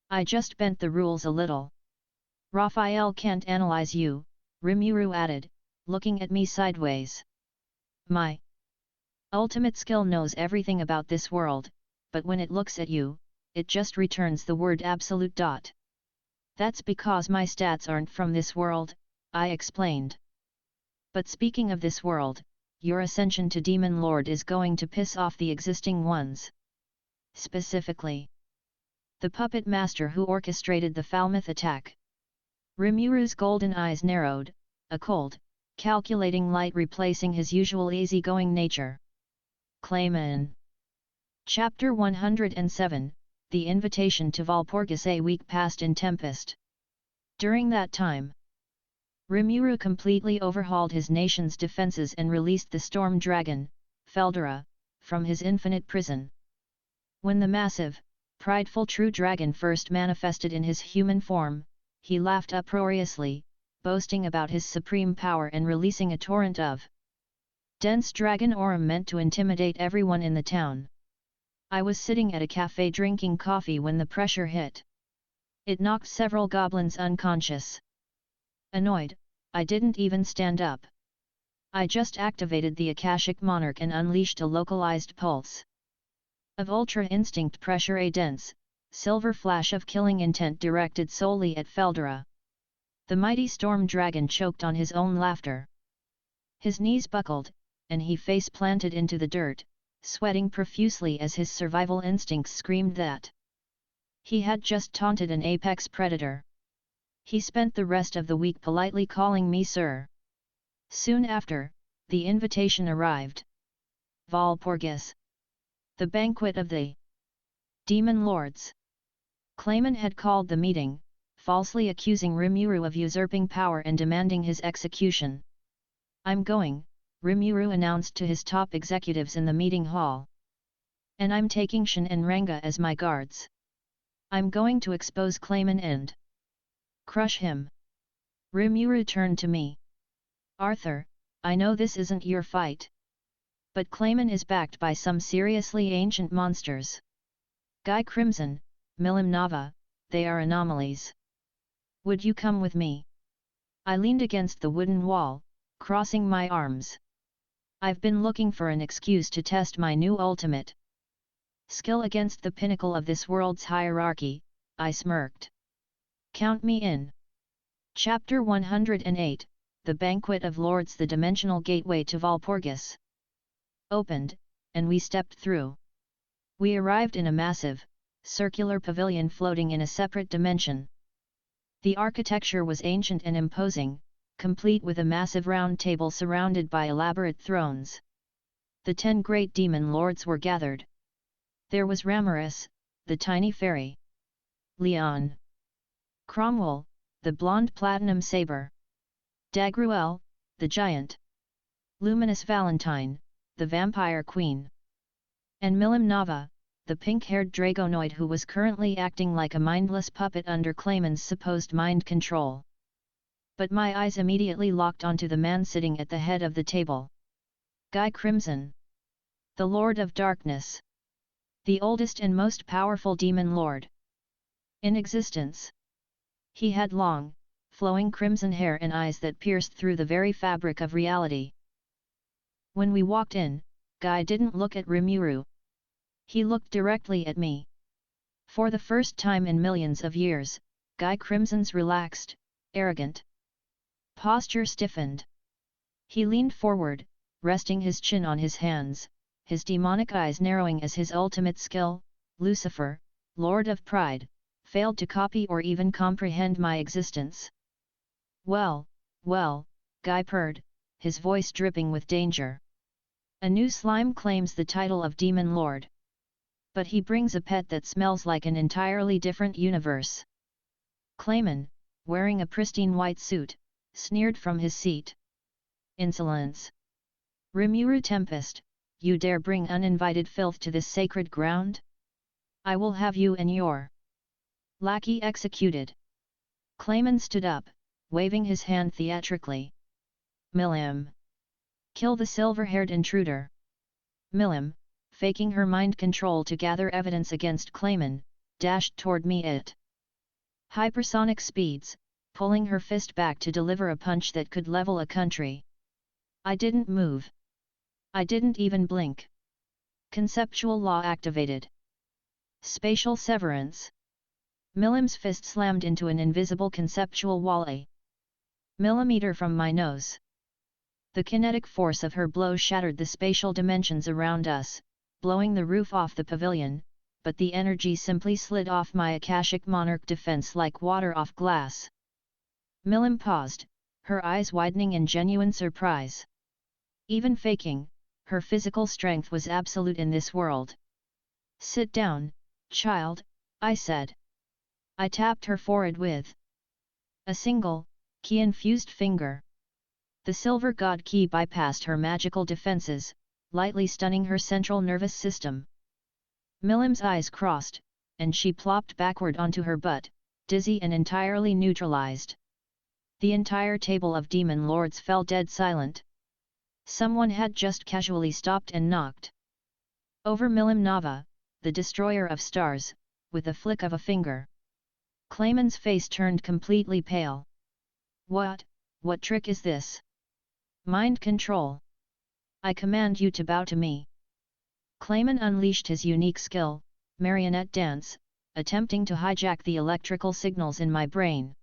S1: "I just bent the rules a little. Raphael can't analyze you," Rimuru added, looking at me sideways. "My ultimate skill knows everything about this world, but when it looks at you, it just returns the word absolute. That's because my stats aren't from this world," I explained. "But speaking of this world, your ascension to Demon Lord is going to piss off the existing ones. Specifically, the puppet master who orchestrated the Falmouth attack." Rimuru's golden eyes narrowed, a cold, calculating light replacing his usual easygoing nature. Clayman. Chapter 107, The Invitation to Walpurgis. A week passed in Tempest. During that time, Rimuru completely overhauled his nation's defences and released the storm dragon, Feldera, from his infinite prison. When the massive, prideful true dragon first manifested in his human form, he laughed uproariously, boasting about his supreme power and releasing a torrent of dense dragon aura meant to intimidate everyone in the town. I was sitting at a cafe drinking coffee when the pressure hit. It knocked several goblins unconscious. Annoyed, I didn't even stand up. I just activated the Akashic Monarch and unleashed a localized pulse of Ultra Instinct pressure, a dense, silver flash of killing intent directed solely at Feldera. The mighty storm dragon choked on his own laughter. His knees buckled, and he face-planted into the dirt, sweating profusely as his survival instincts screamed that he had just taunted an apex predator. He spent the rest of the week politely calling me sir. Soon after, the invitation arrived. Walpurgis. The banquet of the Demon Lords. Clayman had called the meeting, falsely accusing Rimuru of usurping power and demanding his execution. "I'm going," Rimuru announced to his top executives in the meeting hall. "And I'm taking Shen and Ranga as my guards. I'm going to expose Clayman and crush him." Rimuru turned to me. "Arthur, I know this isn't your fight. But Clayman is backed by some seriously ancient monsters. Guy Crimson, Milim Nava, they are anomalies. Would you come with me?" I leaned against the wooden wall, crossing my arms. I've been looking for an excuse to test my new ultimate skill against the pinnacle of this world's hierarchy, I smirked. "Count me in." Chapter 108, The Banquet of Lords. The dimensional gateway to Walpurgis opened, and we stepped through. We arrived in a massive, circular pavilion floating in a separate dimension. The architecture was ancient and imposing, complete with a massive round table surrounded by elaborate thrones. The 10 great demon lords were gathered. There was Ramaris, the tiny fairy. Leon. Cromwell, the blonde platinum saber. Dagruel, the giant. Luminous Valentine, the vampire queen. And Milim Nava, the pink-haired dragonoid who was currently acting like a mindless puppet under Clayman's supposed mind control. But my eyes immediately locked onto the man sitting at the head of the table. Guy Crimson. The Lord of Darkness. The oldest and most powerful demon lord in existence. He had long, flowing crimson hair and eyes that pierced through the very fabric of reality. When we walked in, Guy didn't look at Rimuru. He looked directly at me. For the first time in millions of years, Guy Crimson's relaxed, arrogant posture stiffened. He leaned forward, resting his chin on his hands, his demonic eyes narrowing as his ultimate skill, Lucifer, Lord of Pride, failed to copy or even comprehend my existence. Well, well, Guy purred, his voice dripping with danger. A new slime claims the title of Demon Lord. But he brings a pet that smells like an entirely different universe. Clayman, wearing a pristine white suit, sneered from his seat. Insolence! Rimuru Tempest, you dare bring uninvited filth to this sacred ground? I will have you and your lackey executed. Clayman stood up, waving his hand theatrically. Milim! Kill the silver-haired intruder! Milim, faking her mind control to gather evidence against Clayman, dashed toward me at hypersonic speeds, pulling her fist back to deliver a punch that could level a country. I didn't move. I didn't even blink. Conceptual law activated. Spatial severance. Milim's fist slammed into an invisible conceptual wall a millimeter from my nose. The kinetic force of her blow shattered the spatial dimensions around us, blowing the roof off the pavilion, but the energy simply slid off my Akashic Monarch defense like water off glass. Milim paused, her eyes widening in genuine surprise. Even faking, her physical strength was absolute in this world. Sit down, child, I said. I tapped her forehead with a single, ki-infused finger. The silver god key bypassed her magical defenses, lightly stunning her central nervous system. Milim's eyes crossed, and she plopped backward onto her butt, dizzy and entirely neutralized. The entire table of demon lords fell dead silent. Someone had just casually stopped and knocked over Milim Nava, the destroyer of stars, with a flick of a finger. Clayman's face turned completely pale. What trick is this? Mind control. I command you to bow to me. Clayman unleashed his unique skill, marionette dance, attempting to hijack the electrical signals in my brain.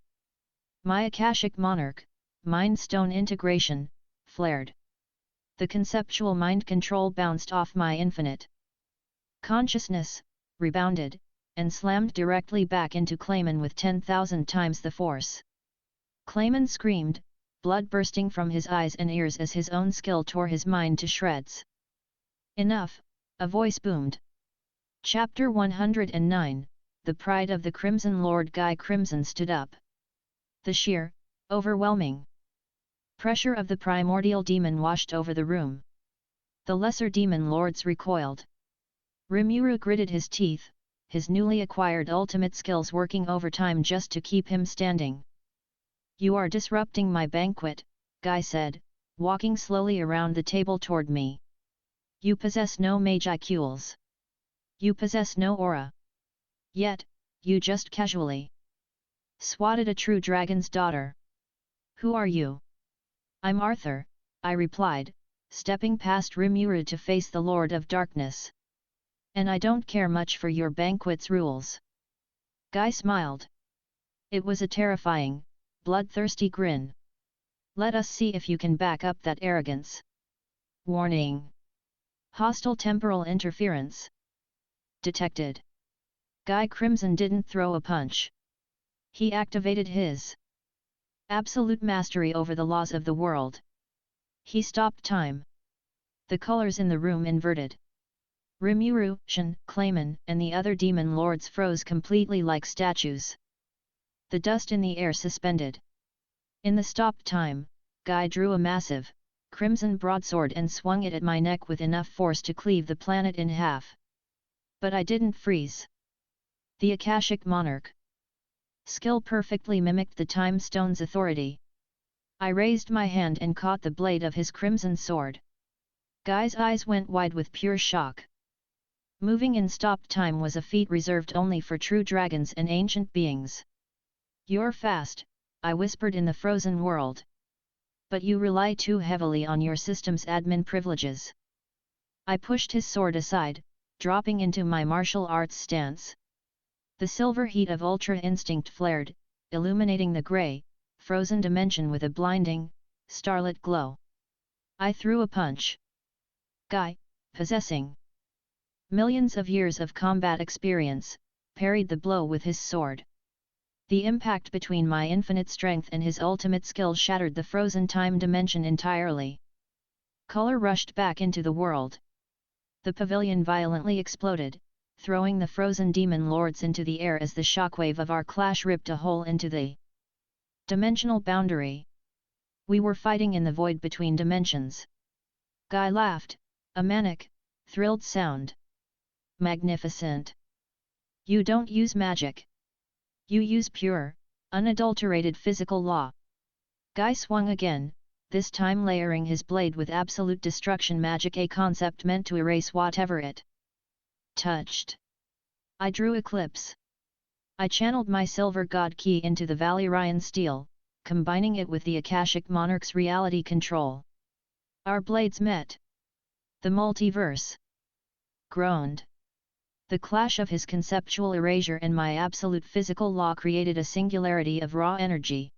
S1: My Akashic Monarch, Mind Stone integration, flared. The conceptual mind control bounced off my infinite consciousness, rebounded, and slammed directly back into Clayman with 10,000 times the force. Clayman screamed, blood bursting from his eyes and ears as his own skill tore his mind to shreds. Enough, a voice boomed. Chapter 109, The Pride of the Crimson Lord. Guy Crimson stood up. The sheer, overwhelming pressure of the primordial demon washed over the room. The lesser demon lords recoiled. Rimuru gritted his teeth, his newly acquired ultimate skills working overtime just to keep him standing. You are disrupting my banquet, Guy said, walking slowly around the table toward me. You possess no magicals. You possess no aura. Yet, you just casually swatted a true dragon's daughter. Who are you? I'm Arthur, I replied, stepping past Rimuru to face the Lord of Darkness. And I don't care much for your banquet's rules. Guy smiled. It was a terrifying, bloodthirsty grin. Let us see if you can back up that arrogance. Warning. Hostile temporal interference detected. Guy Crimson didn't throw a punch. He activated his absolute mastery over the laws of the world. He stopped time. The colors in the room inverted. Rimuru, Shen, Clayman, and the other demon lords froze completely like statues. The dust in the air suspended. In the stop time, Guy drew a massive, crimson broadsword and swung it at my neck with enough force to cleave the planet in half. But I didn't freeze. The Akashic Monarch skill perfectly mimicked the Time Stone's authority. I raised my hand and caught the blade of his crimson sword. Guy's eyes went wide with pure shock. Moving in stop time was a feat reserved only for true dragons and ancient beings. You're fast, I whispered in the frozen world. But you rely too heavily on your system's admin privileges. I pushed his sword aside, dropping into my martial arts stance. The silver heat of Ultra Instinct flared, illuminating the grey, frozen dimension with a blinding, starlit glow. I threw a punch. Guy, possessing millions of years of combat experience, parried the blow with his sword. The impact between my infinite strength and his ultimate skill shattered the frozen time dimension entirely. Color rushed back into the world. The pavilion violently exploded, throwing the frozen demon lords into the air as the shockwave of our clash ripped a hole into the dimensional boundary. We were fighting in the void between dimensions. Guy laughed, a manic, thrilled sound. Magnificent. You don't use magic. You use pure, unadulterated physical law. Guy swung again, this time layering his blade with absolute destruction magic, a concept meant to erase whatever it touched. I drew Eclipse. I channeled my silver god key into the Valyrian steel, combining it with the Akashic Monarch's reality control. Our blades met. The multiverse groaned. The clash of his conceptual erasure and my absolute physical law created a singularity of raw energy.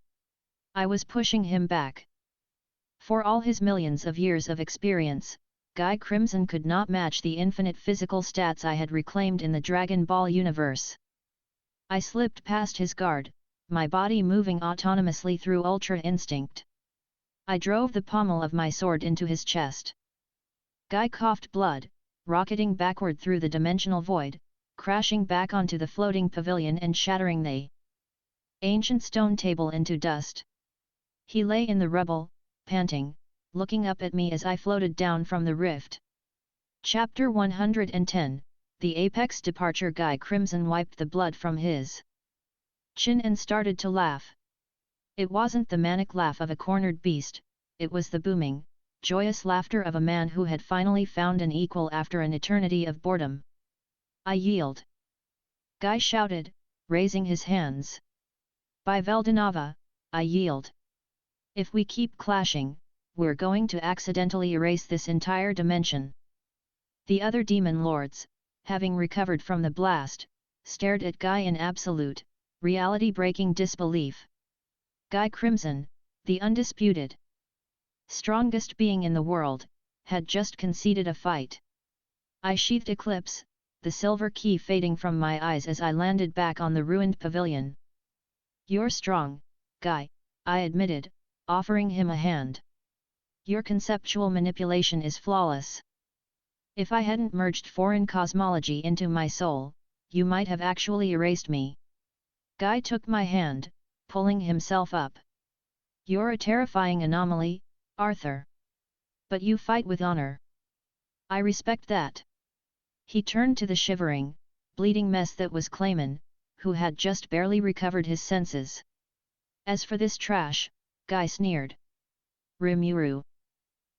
S1: I was pushing him back. For all his millions of years of experience, Guy Crimson could not match the infinite physical stats I had reclaimed in the Dragon Ball universe. I slipped past his guard, my body moving autonomously through Ultra Instinct. I drove the pommel of my sword into his chest. Guy coughed blood, rocketing backward through the dimensional void, crashing back onto the floating pavilion and shattering the ancient stone table into dust. He lay in the rubble, panting, looking up at me as I floated down from the rift. Chapter 110, The Apex Departure. Guy Crimson wiped the blood from his chin and started to laugh. It wasn't the manic laugh of a cornered beast, it was the booming, joyous laughter of a man who had finally found an equal after an eternity of boredom. I yield. Guy shouted, raising his hands. By Veldanava, I yield. If we keep clashing, we're going to accidentally erase this entire dimension. The other demon lords, having recovered from the blast, stared at Guy in absolute, reality-breaking disbelief. Guy Crimson, the undisputed strongest being in the world, had just conceded a fight. I sheathed Eclipse, the silver key fading from my eyes as I landed back on the ruined pavilion. You're strong, Guy, I admitted, offering him a hand. Your conceptual manipulation is flawless. If I hadn't merged foreign cosmology into my soul, you might have actually erased me. Guy took my hand, pulling himself up. You're a terrifying anomaly, Arthur. But you fight with honor. I respect that. He turned to the shivering, bleeding mess that was Clayman, who had just barely recovered his senses. As for this trash, Guy sneered. Rimuru.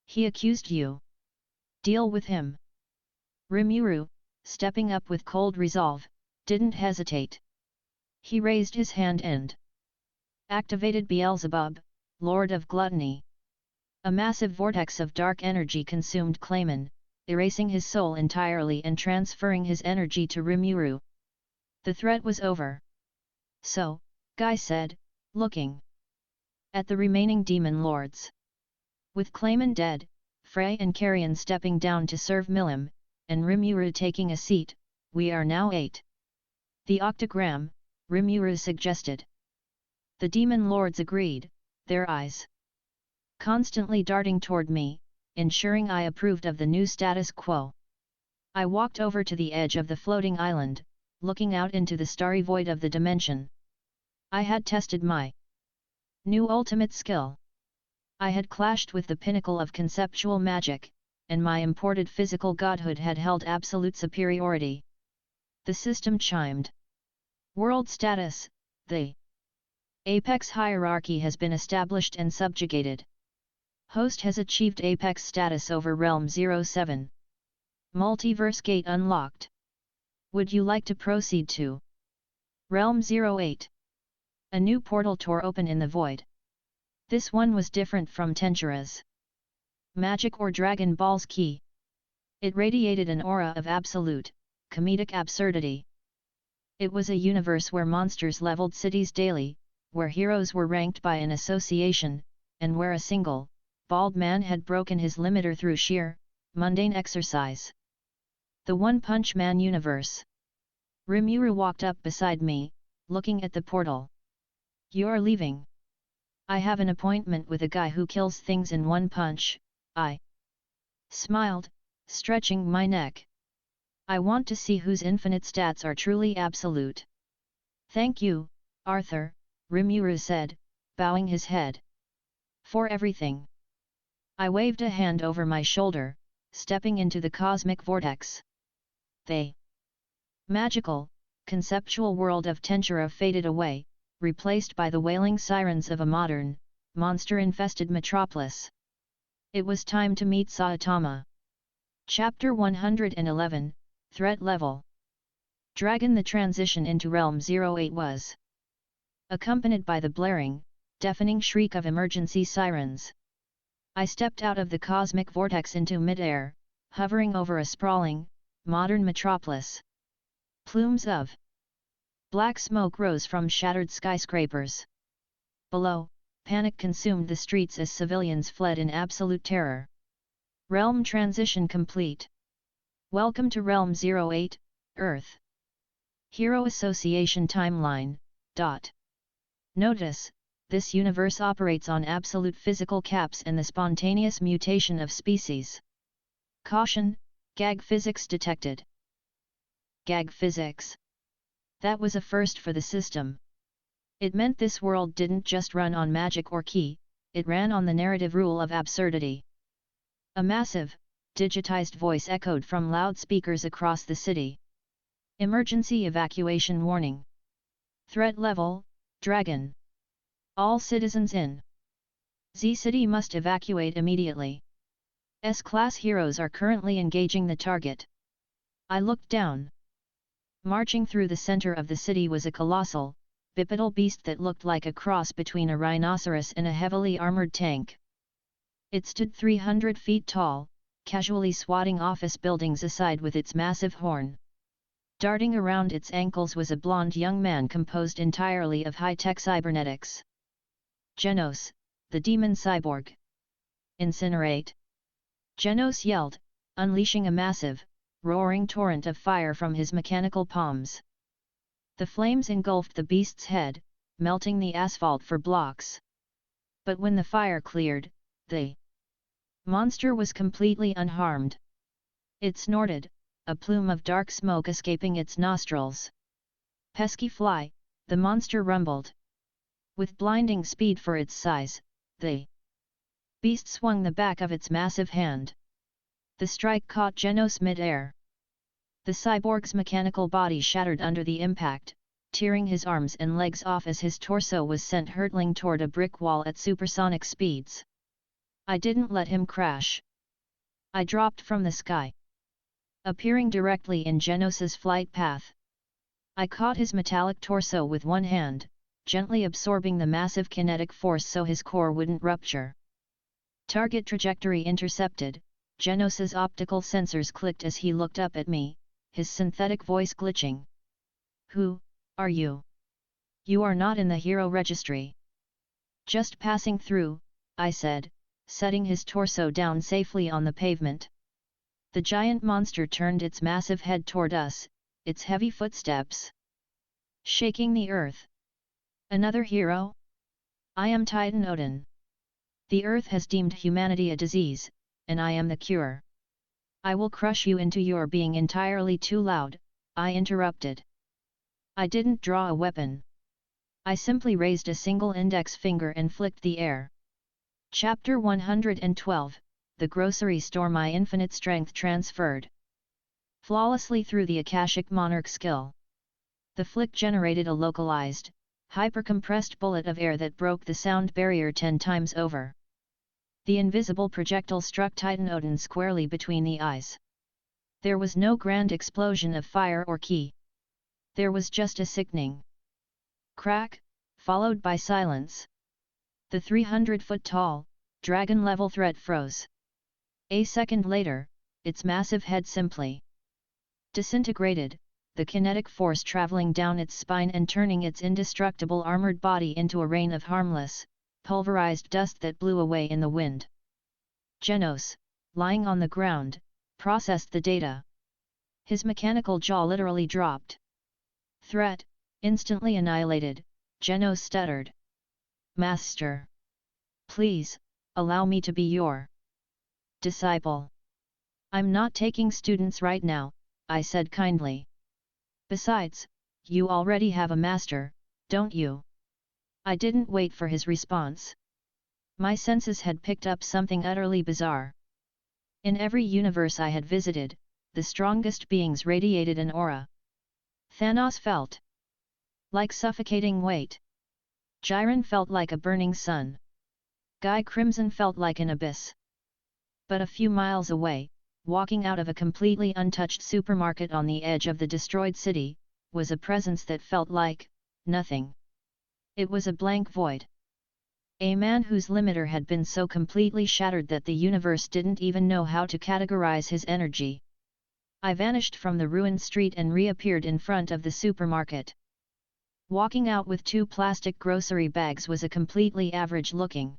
S1: He accused you. Deal with him. Rimuru, stepping up with cold resolve, didn't hesitate. He raised his hand and activated Beelzebub, Lord of Gluttony. A massive vortex of dark energy consumed Clayman, erasing his soul entirely and transferring his energy to Rimuru. The threat was over. So, Guy said, looking at the remaining demon lords. With Clayman dead, Frey and Carrion stepping down to serve Milim, and Rimuru taking a seat, we are now 8. The octagram, Rimuru suggested. The demon lords agreed, their eyes constantly darting toward me, ensuring I approved of the new status quo. I walked over to the edge of the floating island, looking out into the starry void of the dimension. I had tested my new ultimate skill. I had clashed with the pinnacle of conceptual magic, and my imported physical godhood had held absolute superiority. The system chimed. World status, the Apex hierarchy has been established and subjugated. Host has achieved Apex status over Realm 07. Multiverse gate unlocked. Would you like to proceed to Realm 08? A new portal tore open in the void. This one was different from Tensura's magic or Dragon Ball's key. It radiated an aura of absolute, comedic absurdity. It was a universe where monsters leveled cities daily, where heroes were ranked by an association, and where a single, bald man had broken his limiter through sheer, mundane exercise. The One Punch Man universe. Rimuru walked up beside me, looking at the portal. You're leaving? I have an appointment with a guy who kills things in one punch, I smiled, stretching my neck. I want to see whose infinite stats are truly absolute. Thank you, Arthur, Rimuru said, bowing his head. For everything. I waved a hand over my shoulder, stepping into the cosmic vortex. The magical, conceptual world of Tensura faded away, replaced by the wailing sirens of a modern, monster-infested metropolis. It was time to meet Saitama. Chapter 111, Threat Level. Dragon. The transition into Realm 08 was accompanied by the blaring, deafening shriek of emergency sirens. I stepped out of the cosmic vortex into mid-air, hovering over a sprawling, modern metropolis. Plumes of black smoke rose from shattered skyscrapers. Below, panic consumed the streets as civilians fled in absolute terror. Realm transition complete. Welcome to Realm 08, Earth. Hero Association Timeline. Notice, this universe operates on absolute physical caps and the spontaneous mutation of species. Caution, gag physics detected. Gag physics. That was a first for the system. It meant this world didn't just run on magic or ki, it ran on the narrative rule of absurdity. A massive, digitized voice echoed from loudspeakers across the city. Emergency evacuation warning. Threat level, Dragon. All citizens in Z City must evacuate immediately. S-class heroes are currently engaging the target. I looked down. Marching through the center of the city was a colossal, bipedal beast that looked like a cross between a rhinoceros and a heavily armored tank. It stood 300 feet tall, casually swatting office buildings aside with its massive horn. Darting around its ankles was a blond young man composed entirely of high-tech cybernetics. Genos, the demon cyborg. Incinerate! Genos yelled, unleashing a massive, roaring torrent of fire from his mechanical palms. The flames engulfed the beast's head, melting the asphalt for blocks. But when the fire cleared, the monster was completely unharmed. It snorted, a plume of dark smoke escaping its nostrils. Pesky fly, the monster rumbled. With blinding speed for its size, the beast swung the back of its massive hand. The strike caught Genos mid-air. The cyborg's mechanical body shattered under the impact, tearing his arms and legs off as his torso was sent hurtling toward a brick wall at supersonic speeds. I didn't let him crash. I dropped from the sky, appearing directly in Genos's flight path. I caught his metallic torso with one hand, gently absorbing the massive kinetic force so his core wouldn't rupture. Target trajectory intercepted. Genos's optical sensors clicked as he looked up at me, his synthetic voice glitching. Who are you? You are not in the hero registry. Just passing through, I said, setting his torso down safely on the pavement. The giant monster turned its massive head toward us, its heavy footsteps shaking the earth. Another hero? I am Titan Odin. The earth has deemed humanity a disease, and I am the cure. I will crush you into your being entirely too loud, I interrupted. I didn't draw a weapon. I simply raised a single index finger and flicked the air. Chapter 112, The Grocery Store. My infinite strength transferred flawlessly through the Akashic Monarch skill. The flick generated a localized, hyper-compressed bullet of air that broke the sound barrier 10 times over. The invisible projectile struck Titan Odin squarely between the eyes. There was no grand explosion of fire or ki. There was just a sickening crack, followed by silence. The 300-foot-tall, dragon-level threat froze. A second later, its massive head simply disintegrated, the kinetic force traveling down its spine and turning its indestructible armored body into a rain of harmless, pulverized dust that blew away in the wind. Genos, lying on the ground, processed the data. His mechanical jaw literally dropped. Threat, instantly annihilated, Genos stuttered. Master! Please, allow me to be your disciple. I'm not taking students right now, I said kindly. Besides, you already have a master, don't you? I didn't wait for his response. My senses had picked up something utterly bizarre. In every universe I had visited, the strongest beings radiated an aura. Thanos felt like suffocating weight. Jiren felt like a burning sun. Guy Crimson felt like an abyss. But a few miles away, walking out of a completely untouched supermarket on the edge of the destroyed city, was a presence that felt like nothing. It was a blank void. A man whose limiter had been so completely shattered that the universe didn't even know how to categorize his energy. I vanished from the ruined street and reappeared in front of the supermarket. Walking out with 2 plastic grocery bags was a completely average-looking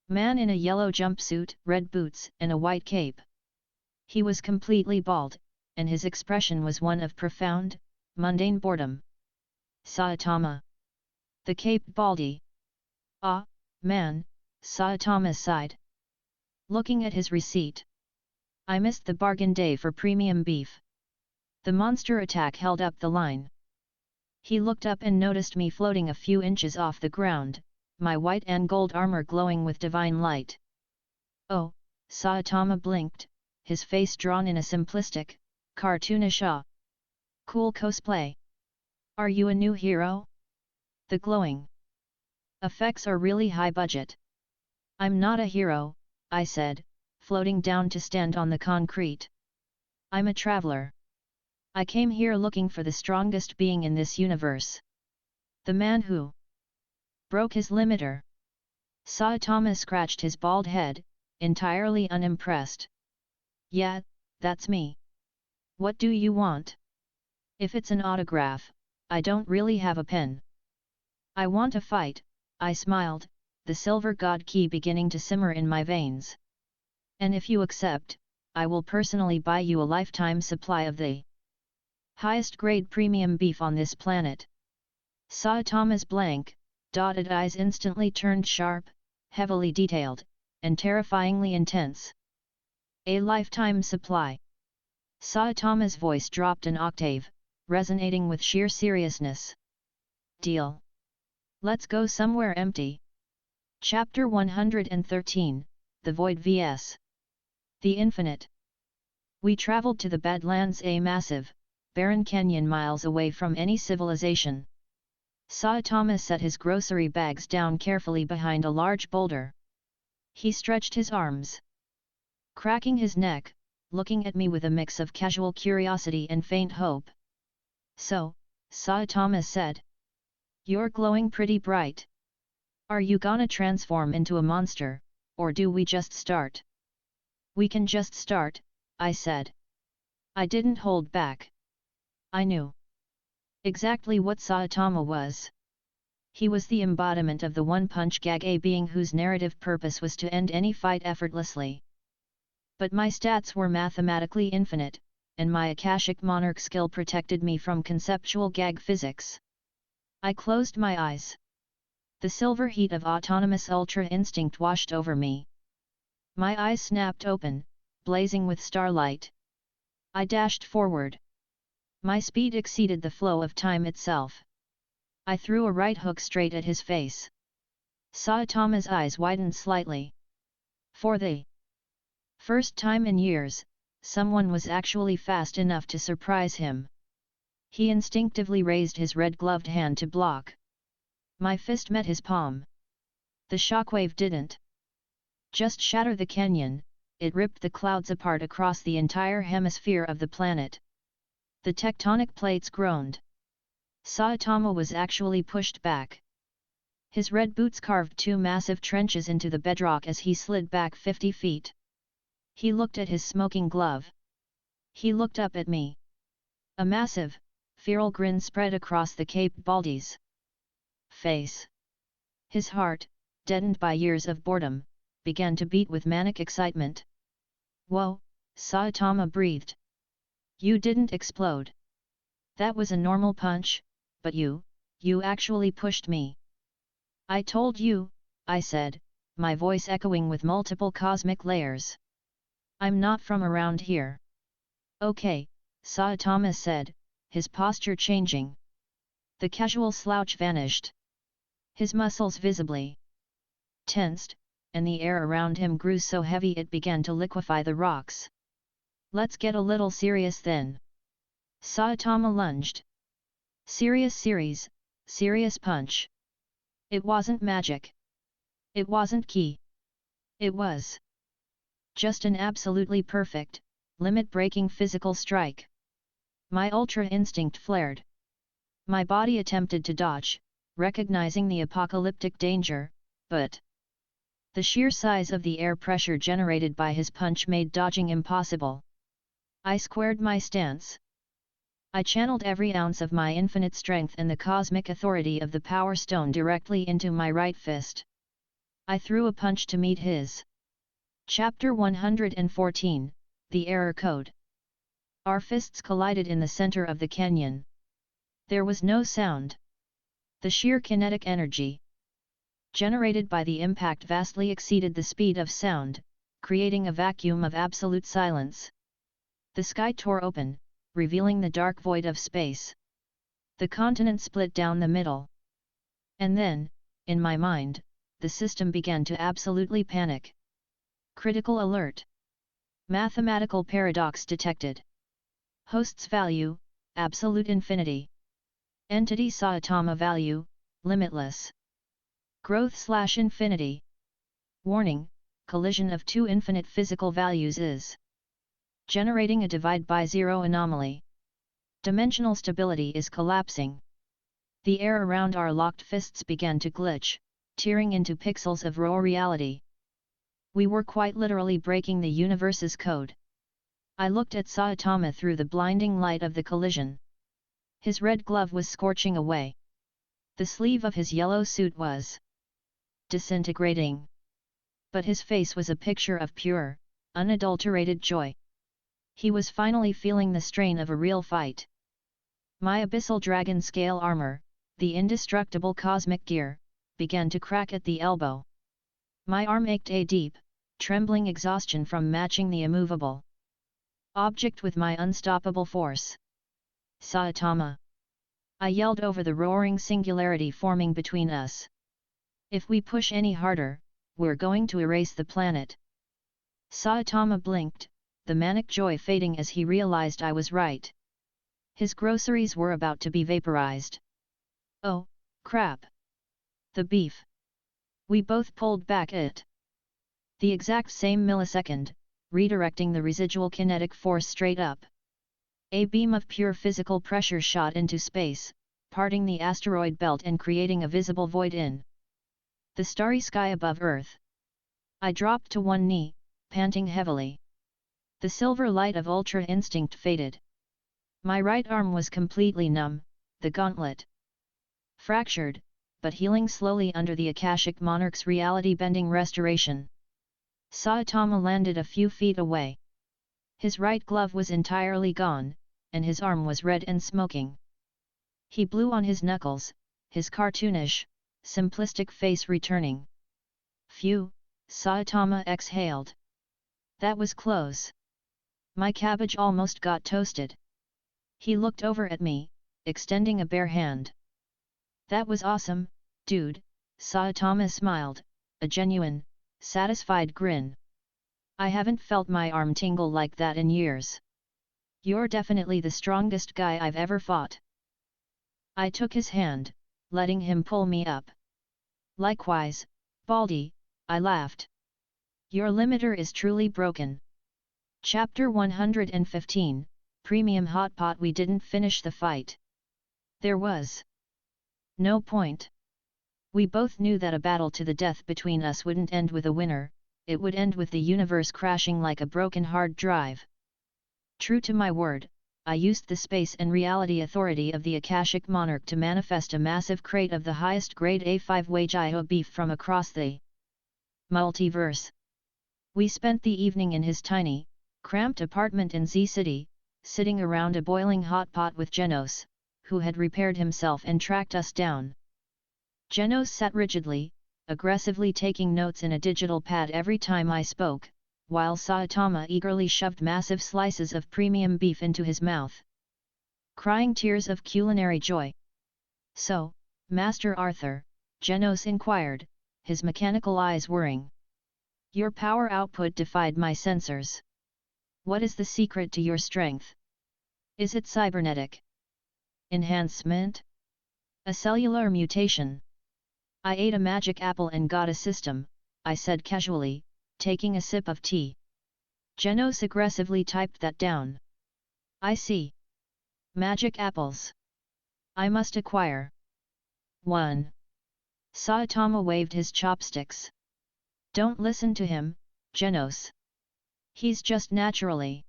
S1: man in a yellow jumpsuit, red boots, and a white cape. He was completely bald, and his expression was one of profound, mundane boredom. Saitama. The caped baldy. Ah, man, Saitama sighed. Looking at his receipt. I missed the bargain day for premium beef. The monster attack held up the line. He looked up and noticed me floating a few inches off the ground, my white and gold armor glowing with divine light. Oh, Saitama blinked, his face drawn in a simplistic, cartoonish awe. Cool cosplay. Are you a new hero? The glowing effects are really high budget. I'm not a hero, I said, floating down to stand on the concrete. I'm a traveler. I came here looking for the strongest being in this universe. The man who broke his limiter. Saitama scratched his bald head, entirely unimpressed. Yeah, that's me. What do you want? If it's an autograph, I don't really have a pen. I want a fight, I smiled, the silver god key beginning to simmer in my veins. And if you accept, I will personally buy you a lifetime supply of the highest grade premium beef on this planet. Saitama's blank, dotted eyes instantly turned sharp, heavily detailed, and terrifyingly intense. A lifetime supply. Saitama's voice dropped an octave, resonating with sheer seriousness. Deal. Let's go somewhere empty. Chapter 113, The Void vs. The Infinite. We traveled to the Badlands, a massive, barren canyon miles away from any civilization. Saitama set his grocery bags down carefully behind a large boulder. He stretched his arms, cracking his neck, looking at me with a mix of casual curiosity and faint hope. So, Saitama said, "You're glowing pretty bright. Are you gonna transform into a monster, or do we just start?" "We can just start," I said. I didn't hold back. I knew exactly what Saitama was. He was the embodiment of the one-punch gag, a being whose narrative purpose was to end any fight effortlessly. But my stats were mathematically infinite, and my Akashic Monarch skill protected me from conceptual gag physics. I closed my eyes. The silver heat of autonomous ultra instinct washed over me. My eyes snapped open, blazing with starlight. I dashed forward. My speed exceeded the flow of time itself. I threw a right hook straight at his face. Saitama's eyes widened slightly. For the first time in years, someone was actually fast enough to surprise him. He instinctively raised his red-gloved hand to block. My fist met his palm. The shockwave didn't just shatter the canyon, it ripped the clouds apart across the entire hemisphere of the planet. The tectonic plates groaned. Saitama was actually pushed back. His red boots carved 2 massive trenches into the bedrock as he slid back 50 feet. He looked at his smoking glove. He looked up at me. A massive, feral grin spread across the Cape Baldy's face. His heart, deadened by years of boredom, began to beat with manic excitement. "Whoa," Saitama breathed. "You didn't explode. That was a normal punch, but you actually pushed me. I told you, I said, my voice echoing with multiple cosmic layers. I'm not from around here. Okay, Saitama said, his posture changing. The casual slouch vanished. His muscles visibly tensed, and the air around him grew so heavy it began to liquefy the rocks. Let's get a little serious then. Saitama lunged. Serious series, serious punch. It wasn't magic. It wasn't ki. It was just an absolutely perfect, limit-breaking physical strike. My ultra instinct flared. My body attempted to dodge, recognizing the apocalyptic danger, but the sheer size of the air pressure generated by his punch made dodging impossible. I squared my stance. I channeled every ounce of my infinite strength and the cosmic authority of the Power Stone directly into my right fist. I threw a punch to meet his. Chapter 114, The Error Code. Our fists collided in the center of the canyon. There was no sound. The sheer kinetic energy generated by the impact vastly exceeded the speed of sound, creating a vacuum of absolute silence. The sky tore open, revealing the dark void of space. The continent split down the middle. And then, in my mind, the system began to absolutely panic. Critical alert. Mathematical paradox detected. Host's value, absolute infinity. Entity Saitama value, limitless. Growth/infinity. Warning, collision of two infinite physical values is generating a divide by zero anomaly. Dimensional stability is collapsing. The air around our locked fists began to glitch, tearing into pixels of raw reality. We were quite literally breaking the universe's code. I looked at Saitama through the blinding light of the collision. His red glove was scorching away. The sleeve of his yellow suit was disintegrating. But his face was a picture of pure, unadulterated joy. He was finally feeling the strain of a real fight. My abyssal dragon scale armor, the indestructible cosmic gear, began to crack at the elbow. My arm ached a deep, trembling exhaustion from matching the immovable object with my unstoppable force. Saitama! I yelled over the roaring singularity forming between us. If we push any harder, we're going to erase the planet. Saitama blinked, the manic joy fading as he realized I was right. His groceries were about to be vaporized. Oh, crap! The beef! We both pulled back at the exact same millisecond, redirecting the residual kinetic force straight up. A beam of pure physical pressure shot into space, parting the asteroid belt and creating a visible void in the starry sky above Earth. I dropped to one knee, panting heavily. The silver light of ultra instinct faded. My right arm was completely numb, the gauntlet fractured, but healing slowly under the Akashic Monarch's reality-bending restoration. Saitama landed a few feet away. His right glove was entirely gone, and his arm was red and smoking. He blew on his knuckles, his cartoonish, simplistic face returning. Phew, Saitama exhaled. That was close. My cabbage almost got toasted. He looked over at me, extending a bare hand. That was awesome, dude, Saitama smiled, a genuine, satisfied grin. I haven't felt my arm tingle like that in years. You're definitely the strongest guy I've ever fought. I took his hand, letting him pull me up. Likewise, Baldy, I laughed. Your limiter is truly broken. Chapter 115, Premium Hot Pot. We didn't finish the fight. There was no point. We both knew that a battle to the death between us wouldn't end with a winner, it would end with the universe crashing like a broken hard drive. True to my word, I used the space and reality authority of the Akashic Monarch to manifest a massive crate of the highest grade A5 Wagyu beef from across the multiverse. We spent the evening in his tiny, cramped apartment in Z-City, sitting around a boiling hot pot with Genos, who had repaired himself and tracked us down. Genos sat rigidly, aggressively taking notes in a digital pad every time I spoke, while Saitama eagerly shoved massive slices of premium beef into his mouth, crying tears of culinary joy. "So, Master Arthur," Genos inquired, his mechanical eyes whirring. "Your power output defied my sensors. What is the secret to your strength? Is it cybernetic enhancement? A cellular mutation?" "I ate a magic apple and got a system," I said casually, taking a sip of tea. Genos aggressively typed that down. "I see. Magic apples. I must acquire one." Saitama waved his chopsticks. "Don't listen to him, Genos. He's just naturally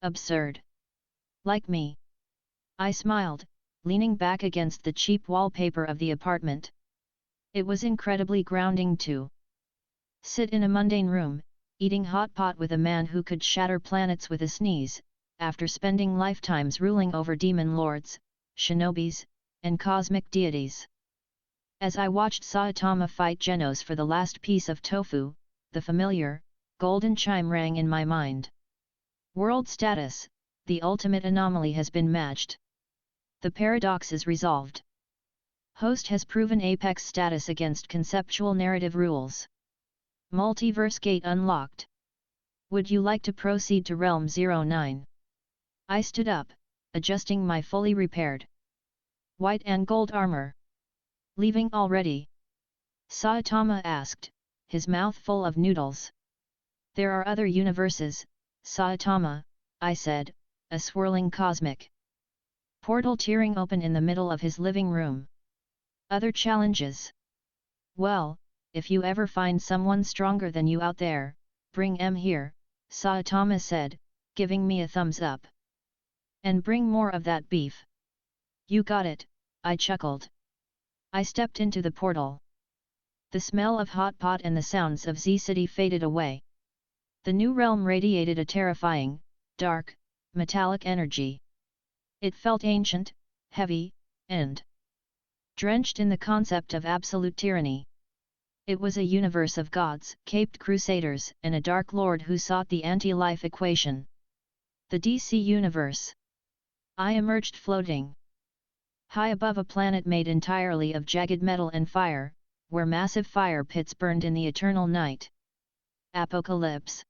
S1: absurd. Like me." I smiled, leaning back against the cheap wallpaper of the apartment. It was incredibly grounding to sit in a mundane room, eating hot pot with a man who could shatter planets with a sneeze, after spending lifetimes ruling over demon lords, shinobis, and cosmic deities. As I watched Saitama fight Genos for the last piece of tofu, the familiar, golden chime rang in my mind. World status, the ultimate anomaly has been matched. The paradox is resolved. Host has proven apex status against conceptual narrative rules. Multiverse gate unlocked. Would you like to proceed to Realm 09? I stood up, adjusting my fully repaired white and gold armor. "Leaving already?" Saitama asked, his mouth full of noodles. "There are other universes, Saitama," I said, a swirling cosmic portal tearing open in the middle of his living room. "Other challenges? Well, if you ever find someone stronger than you out there, bring 'em here," Saitama said, giving me a thumbs up. "And bring more of that beef." "You got it," I chuckled. I stepped into the portal. The smell of hot pot and the sounds of Z-City faded away. The new realm radiated a terrifying, dark, metallic energy. It felt ancient, heavy, and drenched in the concept of absolute tyranny. It was a universe of gods, caped crusaders, and a dark lord who sought the anti-life equation. The DC universe. I emerged floating high above a planet made entirely of jagged metal and fire, where massive fire pits burned in the eternal night. Apocalypse.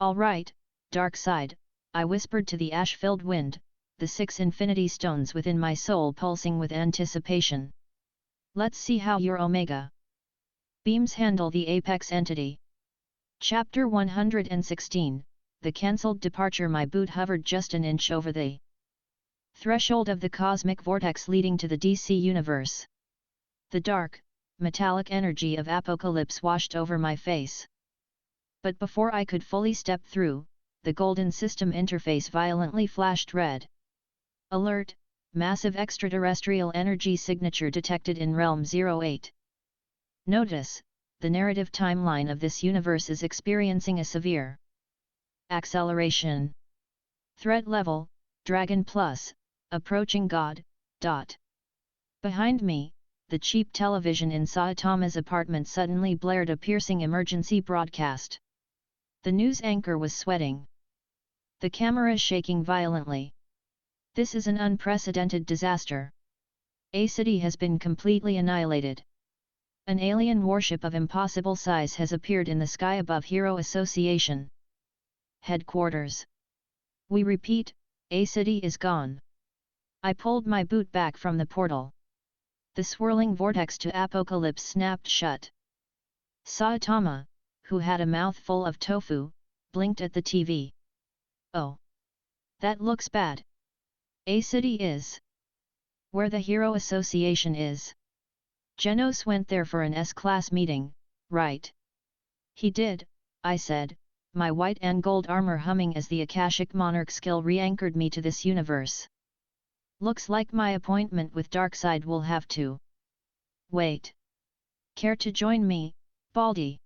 S1: "All right, dark side," I whispered to the ash-filled wind, the 6 infinity stones within my soul pulsing with anticipation. "Let's see how your Omega beams handle the apex entity." Chapter 116, The Cancelled Departure. My boot hovered just an inch over the threshold of the cosmic vortex leading to the DC universe. The dark, metallic energy of apocalypse washed over my face. But before I could fully step through, the golden system interface violently flashed red. "Alert! Massive extraterrestrial energy signature detected in Realm 08. Notice, the narrative timeline of this universe is experiencing a severe acceleration. Threat level, Dragon Plus, approaching God. Behind me, the cheap television in Saitama's apartment suddenly blared a piercing emergency broadcast. The news anchor was sweating, the camera shaking violently. "This is an unprecedented disaster. A city has been completely annihilated. An alien warship of impossible size has appeared in the sky above Hero Association headquarters. We repeat, a city is gone." I pulled my boot back from the portal. The swirling vortex to apocalypse snapped shut. Saitama, who had a mouthful of tofu, blinked at the TV. "Oh. That looks bad. A city is where the Hero Association is. Genos went there for an S-class meeting, right?" "He did," I said, my white and gold armor humming as the Akashic Monarch skill re-anchored me to this universe. "Looks like my appointment with Darkseid will have to wait. Care to join me, Baldy?"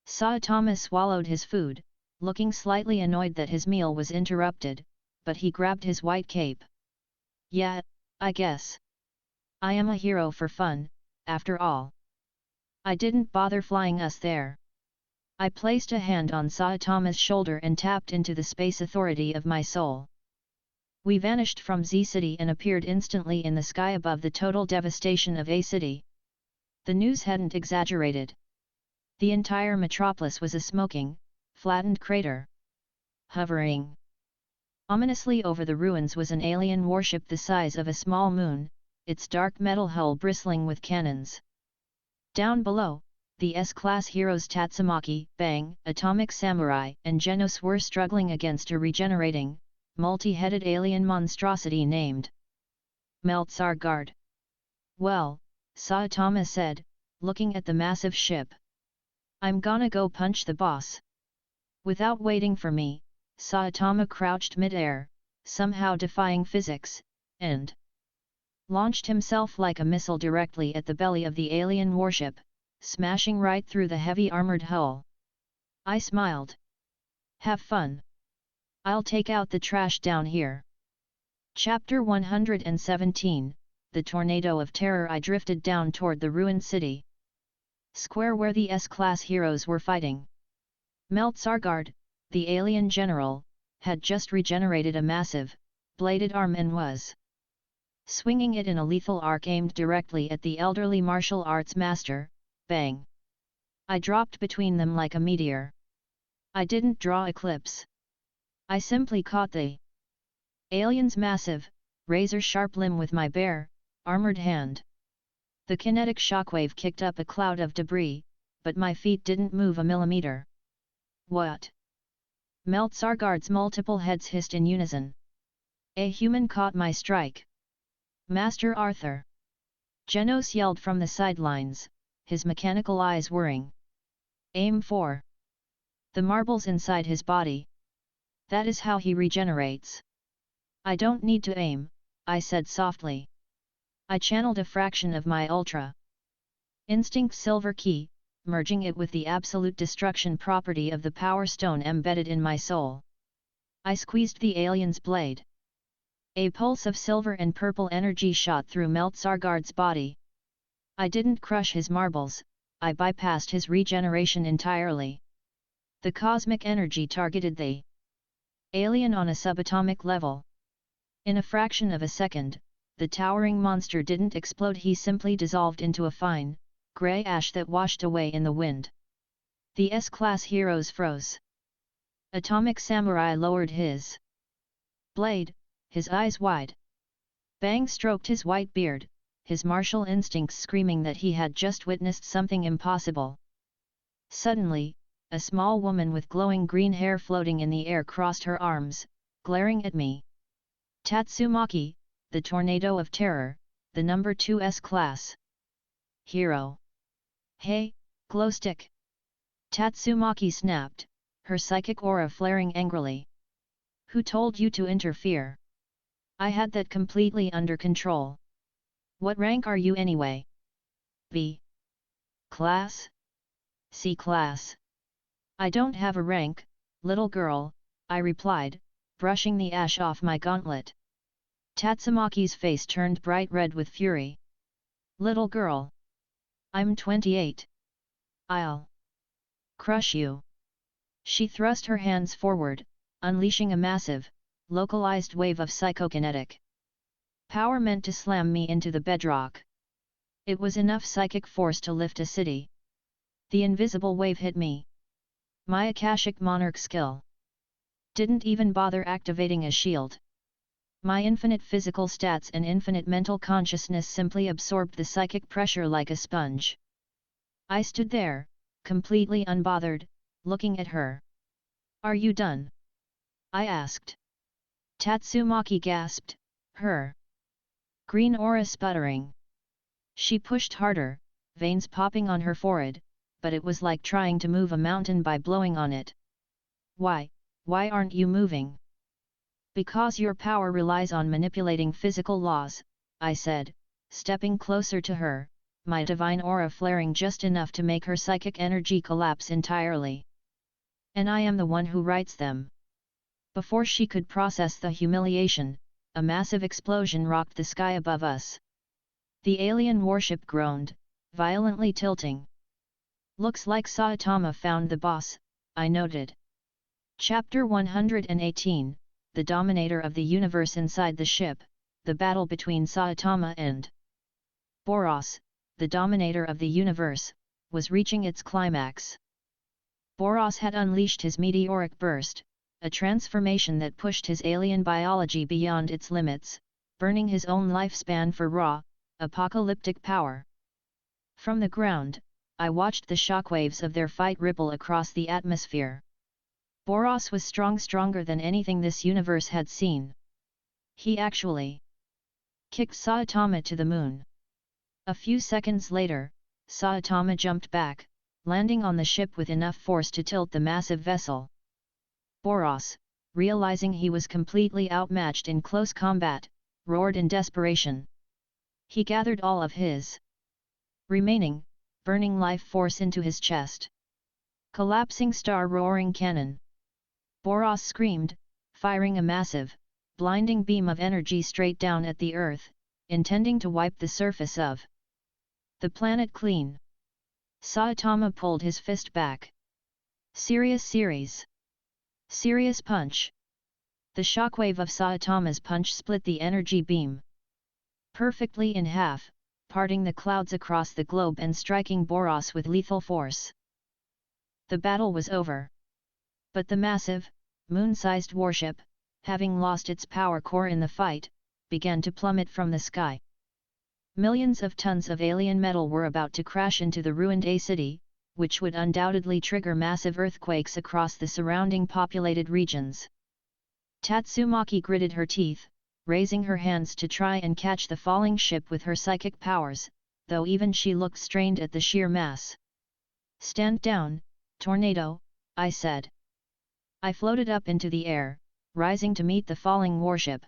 S1: Saitama swallowed his food, looking slightly annoyed that his meal was interrupted, but he grabbed his white cape. "Yeah, I guess. I am a hero for fun, after all. I didn't bother flying us there. I placed a hand on Saitama's shoulder and tapped into the space authority of my soul. We vanished from Z City and appeared instantly in the sky above the total devastation of A City. The news hadn't exaggerated. The entire metropolis was a smoking, flattened crater. Hovering ominously over the ruins was an alien warship the size of a small moon, its dark metal hull bristling with cannons. Down below, the S-class heroes Tatsumaki, Bang, Atomic Samurai, and Genos were struggling against a regenerating, multi-headed alien monstrosity named Meltzargard. Well, Saitama said, looking at the massive ship. I'm gonna go punch the boss. Without waiting for me, Saitama crouched mid-air, somehow defying physics, and launched himself like a missile directly at the belly of the alien warship, smashing right through the heavy armored hull. I smiled. Have fun. I'll take out the trash down here. Chapter 117, The Tornado of Terror. I drifted down toward the ruined city square where the S-class heroes were fighting. Meltzargard, the alien general, had just regenerated a massive, bladed arm and was swinging it in a lethal arc aimed directly at the elderly martial arts master, Bang. I dropped between them like a meteor. I didn't draw eclipse. I simply caught the alien's massive, razor-sharp limb with my bare, armored hand. The kinetic shockwave kicked up a cloud of debris, but my feet didn't move a millimeter. What? Meltzargard's multiple heads hissed in unison. A human caught my strike. Master Arthur! Genos yelled from the sidelines, his mechanical eyes whirring. Aim for the marbles inside his body. That is how he regenerates. I don't need to aim, I said softly. I channeled a fraction of my Ultra Instinct Silver Key, merging it with the absolute destruction property of the Power Stone embedded in my soul. I squeezed the alien's blade. A pulse of silver and purple energy shot through Meltzargard's body. I didn't crush his marbles, I bypassed his regeneration entirely. The cosmic energy targeted the alien on a subatomic level. In a fraction of a second, the towering monster didn't explode, he simply dissolved into a fine, grey ash that washed away in the wind. The S-class heroes froze. Atomic Samurai lowered his blade, his eyes wide. Bang stroked his white beard, his martial instincts screaming that he had just witnessed something impossible. Suddenly, a small woman with glowing green hair floating in the air crossed her arms, glaring at me. Tatsumaki, the Tornado of Terror, the number 2 S-class hero. Hey, glowstick! Tatsumaki snapped, her psychic aura flaring angrily. Who told you to interfere? I had that completely under control. What rank are you anyway? B class? C class? I don't have a rank, little girl, I replied, brushing the ash off my gauntlet. Tatsumaki's face turned bright red with fury. Little girl. I'm 28. I'll crush you. She thrust her hands forward, unleashing a massive, localized wave of psychokinetic power meant to slam me into the bedrock. It was enough psychic force to lift a city. The invisible wave hit me. My Akashic Monarch skill didn't even bother activating a shield. My infinite physical stats and infinite mental consciousness simply absorbed the psychic pressure like a sponge. I stood there, completely unbothered, looking at her. Are you done? I asked. Tatsumaki gasped, her green aura sputtering. She pushed harder, veins popping on her forehead, but it was like trying to move a mountain by blowing on it. Why aren't you moving? Because your power relies on manipulating physical laws, I said, stepping closer to her, my divine aura flaring just enough to make her psychic energy collapse entirely. And I am the one who writes them. Before she could process the humiliation, a massive explosion rocked the sky above us. The alien warship groaned, violently tilting. "Looks like Saitama found the boss," I noted. Chapter 118, The Dominator of the Universe. Inside the ship, the battle between Saitama and Boros, the Dominator of the Universe, was reaching its climax. Boros had unleashed his meteoric burst, a transformation that pushed his alien biology beyond its limits, burning his own lifespan for raw, apocalyptic power. From the ground, I watched the shockwaves of their fight ripple across the atmosphere. Boros was stronger than anything this universe had seen. He actually kicked Saitama to the moon. A few seconds later, Saitama jumped back, landing on the ship with enough force to tilt the massive vessel. Boros, realizing he was completely outmatched in close combat, roared in desperation. He gathered all of his remaining, burning life force into his chest. Collapsing star roaring cannon. Boros screamed, firing a massive, blinding beam of energy straight down at the earth, intending to wipe the surface of the planet clean. Saitama pulled his fist back. Serious punch. The shockwave of Saitama's punch split the energy beam perfectly in half, parting the clouds across the globe and striking Boros with lethal force. The battle was over. But the massive, moon-sized warship, having lost its power core in the fight, began to plummet from the sky. Millions of tons of alien metal were about to crash into the ruined A-city, which would undoubtedly trigger massive earthquakes across the surrounding populated regions. Tatsumaki gritted her teeth, raising her hands to try and catch the falling ship with her psychic powers, though even she looked strained at the sheer mass. "Stand down, tornado," I said. I floated up into the air, rising to meet the falling warship.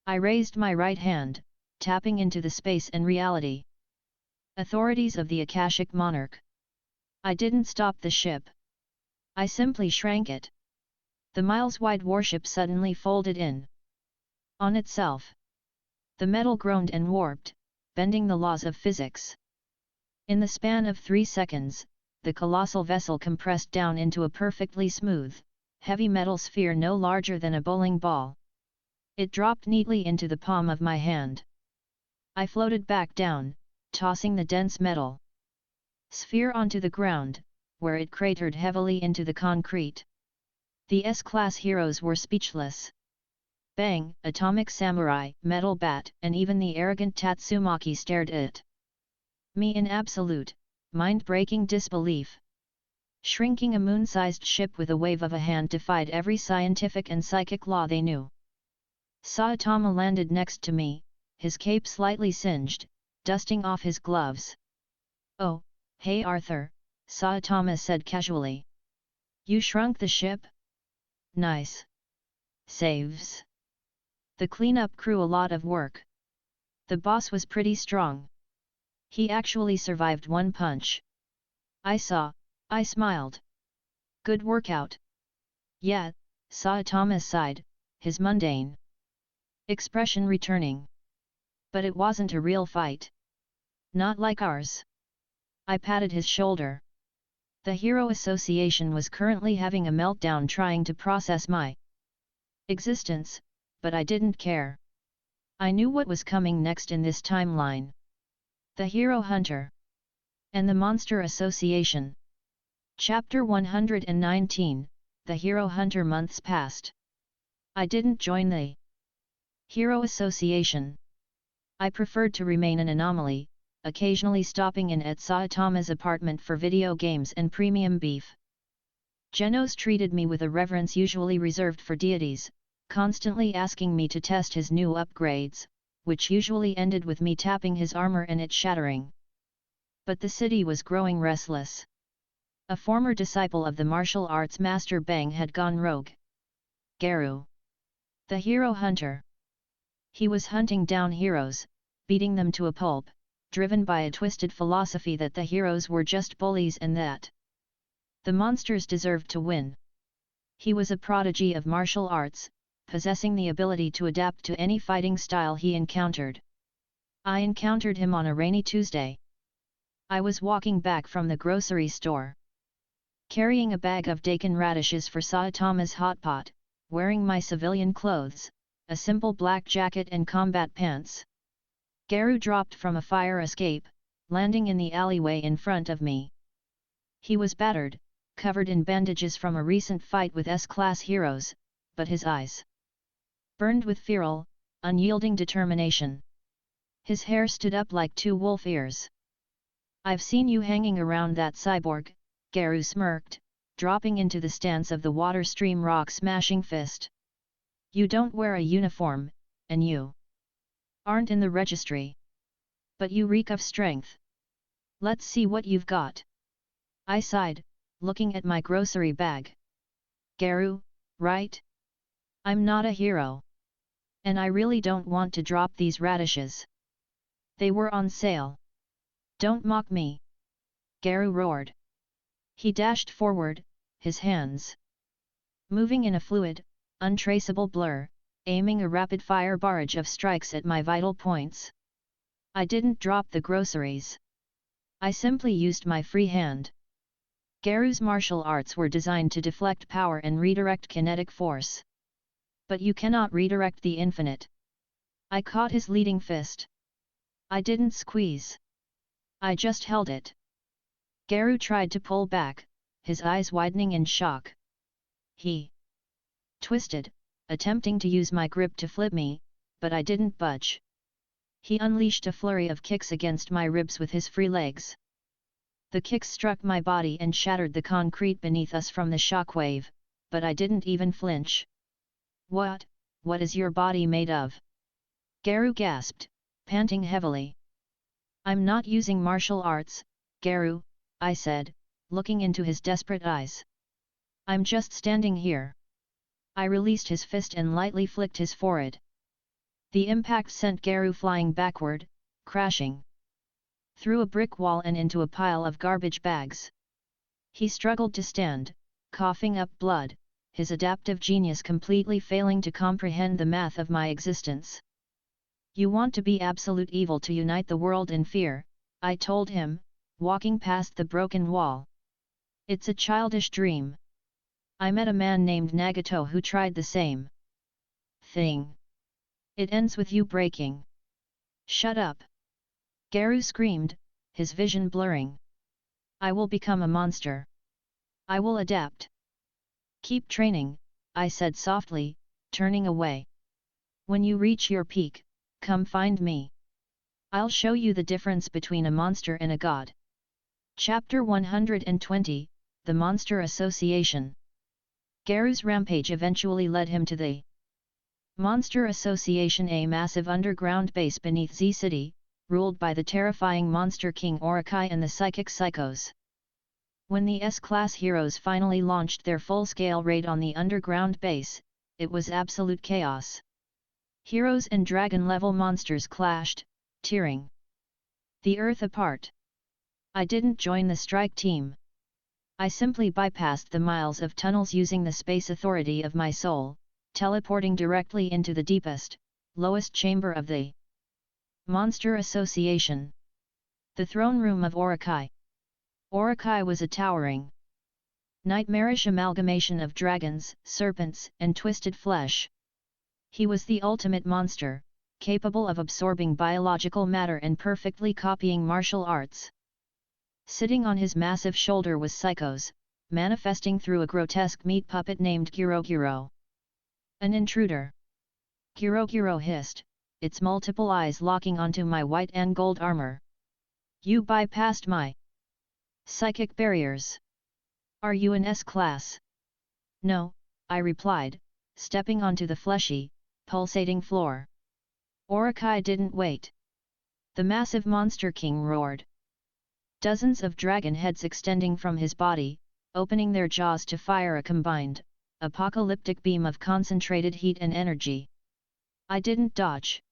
S1: I raised my right hand, tapping into the space and reality. Authorities of the Akashic Monarch. I didn't stop the ship. I simply shrank it. The miles-wide warship suddenly folded in on itself. The metal groaned and warped, bending the laws of physics. In the span of 3 seconds, the colossal vessel compressed down into a perfectly smooth, heavy metal sphere no larger than a bowling ball. It dropped neatly into the palm of my hand. I floated back down, tossing the dense metal sphere onto the ground, where it cratered heavily into the concrete. The S-class heroes were speechless. Bang, Atomic Samurai, Metal Bat, and even the arrogant Tatsumaki stared at me in absolute, mind-breaking disbelief. Shrinking a moon-sized ship with a wave of a hand defied every scientific and psychic law they knew. Saitama landed next to me, his cape slightly singed, dusting off his gloves. "Oh, hey Arthur," Saitama said casually. "You shrunk the ship? Nice. Saves. The cleanup crew a lot of work. The boss was pretty strong. He actually survived one punch. I smiled. Good workout." "Yeah," Saitama sighed, his mundane expression returning. "But it wasn't a real fight. Not like ours." I patted his shoulder. The Hero Association was currently having a meltdown trying to process my existence, but I didn't care. I knew what was coming next in this timeline. The Hero Hunter and the Monster Association. Chapter 119, The Hero Hunter. Months passed. I didn't join the Hero Association. I preferred to remain an anomaly, occasionally stopping in at Saitama's apartment for video games and premium beef. Genos treated me with a reverence usually reserved for deities, constantly asking me to test his new upgrades, which usually ended with me tapping his armor and it shattering. But the city was growing restless. A former disciple of the martial arts master Bang had gone rogue. Garu, the Hero Hunter. He was hunting down heroes, beating them to a pulp, driven by a twisted philosophy that the heroes were just bullies and that the monsters deserved to win. He was a prodigy of martial arts, possessing the ability to adapt to any fighting style he encountered. I encountered him on a rainy Tuesday. I was walking back from the grocery store, carrying a bag of daikon radishes for Saitama's hot pot, wearing my civilian clothes, a simple black jacket and combat pants. Garu dropped from a fire escape, landing in the alleyway in front of me. He was battered, covered in bandages from a recent fight with S-class heroes, but his eyes burned with feral, unyielding determination. His hair stood up like two wolf ears. "I've seen you hanging around that cyborg," Garu smirked, dropping into the stance of the water stream rock smashing fist. "You don't wear a uniform, and you aren't in the registry. But you reek of strength. Let's see what you've got." I sighed, looking at my grocery bag. "Garu, right? I'm not a hero. And I really don't want to drop these radishes. They were on sale. Don't mock me!" Garu roared. He dashed forward, his hands moving in a fluid, untraceable blur, aiming a rapid-fire barrage of strikes at my vital points. I didn't drop the groceries. I simply used my free hand. Garu's martial arts were designed to deflect power and redirect kinetic force. But you cannot redirect the infinite. I caught his leading fist. I didn't squeeze. I just held it. Garu tried to pull back, his eyes widening in shock. He twisted, attempting to use my grip to flip me, but I didn't budge. He unleashed a flurry of kicks against my ribs with his free legs. The kicks struck my body and shattered the concrete beneath us from the shockwave, but I didn't even flinch. What is your body made of?" Garu gasped, panting heavily. "I'm not using martial arts, Garu," I said, looking into his desperate eyes. "I'm just standing here." I released his fist and lightly flicked his forehead. The impact sent Garu flying backward, crashing through a brick wall and into a pile of garbage bags. He struggled to stand, coughing up blood, his adaptive genius completely failing to comprehend the math of my existence. "You want to be absolute evil to unite the world in fear," I told him, walking past the broken wall. "It's a childish dream. I met a man named Nagato who tried the same thing. It ends with you breaking." "Shut up!" Garu screamed, his vision blurring. "I will become a monster. I will adapt." "Keep training," I said softly, turning away. "When you reach your peak, come find me. I'll show you the difference between a monster and a god." Chapter 120, The Monster Association. Garu's rampage eventually led him to the Monster Association, a massive underground base beneath Z-City, ruled by the terrifying Monster King Orokai and the Psychic Psychos. When the S-class heroes finally launched their full-scale raid on the underground base, it was absolute chaos. Heroes and dragon-level monsters clashed, tearing the earth apart. I didn't join the strike team. I simply bypassed the miles of tunnels using the space authority of my soul, teleporting directly into the deepest, lowest chamber of the Monster Association. The throne room of Orokai. Orokai was a towering, nightmarish amalgamation of dragons, serpents, and twisted flesh. He was the ultimate monster, capable of absorbing biological matter and perfectly copying martial arts. Sitting on his massive shoulder was Psychos, manifesting through a grotesque meat puppet named Giro. "An intruder!" Giro hissed, its multiple eyes locking onto my white and gold armor. "You bypassed my psychic barriers. Are you an S-class?" "No," I replied, stepping onto the fleshy, pulsating floor. Orokai didn't wait. The massive Monster King roared. Dozens of dragon heads extending from his body, opening their jaws to fire a combined, apocalyptic beam of concentrated heat and energy. I didn't dodge.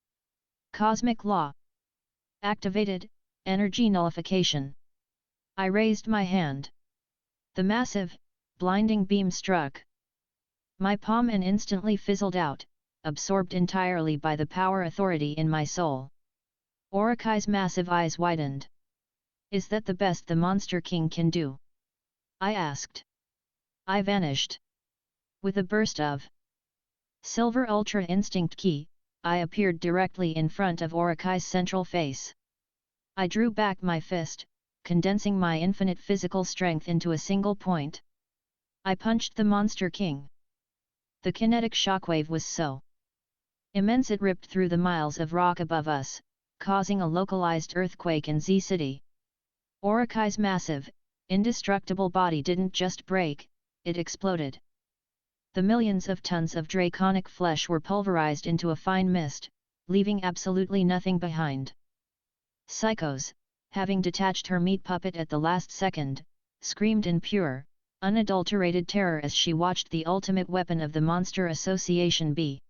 S1: Cosmic law activated, energy nullification. I raised my hand. The massive, blinding beam struck. My palm and instantly fizzled out, absorbed entirely by the power authority in my soul. Orikai's massive eyes widened. Is that the best the Monster King can do? I asked. I vanished. With a burst of Silver Ultra Instinct Ki, I appeared directly in front of Orikai's central face. I drew back my fist, condensing my infinite physical strength into a single point. I punched the Monster King. The kinetic shockwave was so immense it ripped through the miles of rock above us, causing a localized earthquake in Z City. Orikai's massive, indestructible body didn't just break, it exploded. The millions of tons of draconic flesh were pulverized into a fine mist, leaving absolutely nothing behind. Psychos, having detached her meat puppet at the last second, screamed in pure, unadulterated terror as she watched the ultimate weapon of the Monster Association be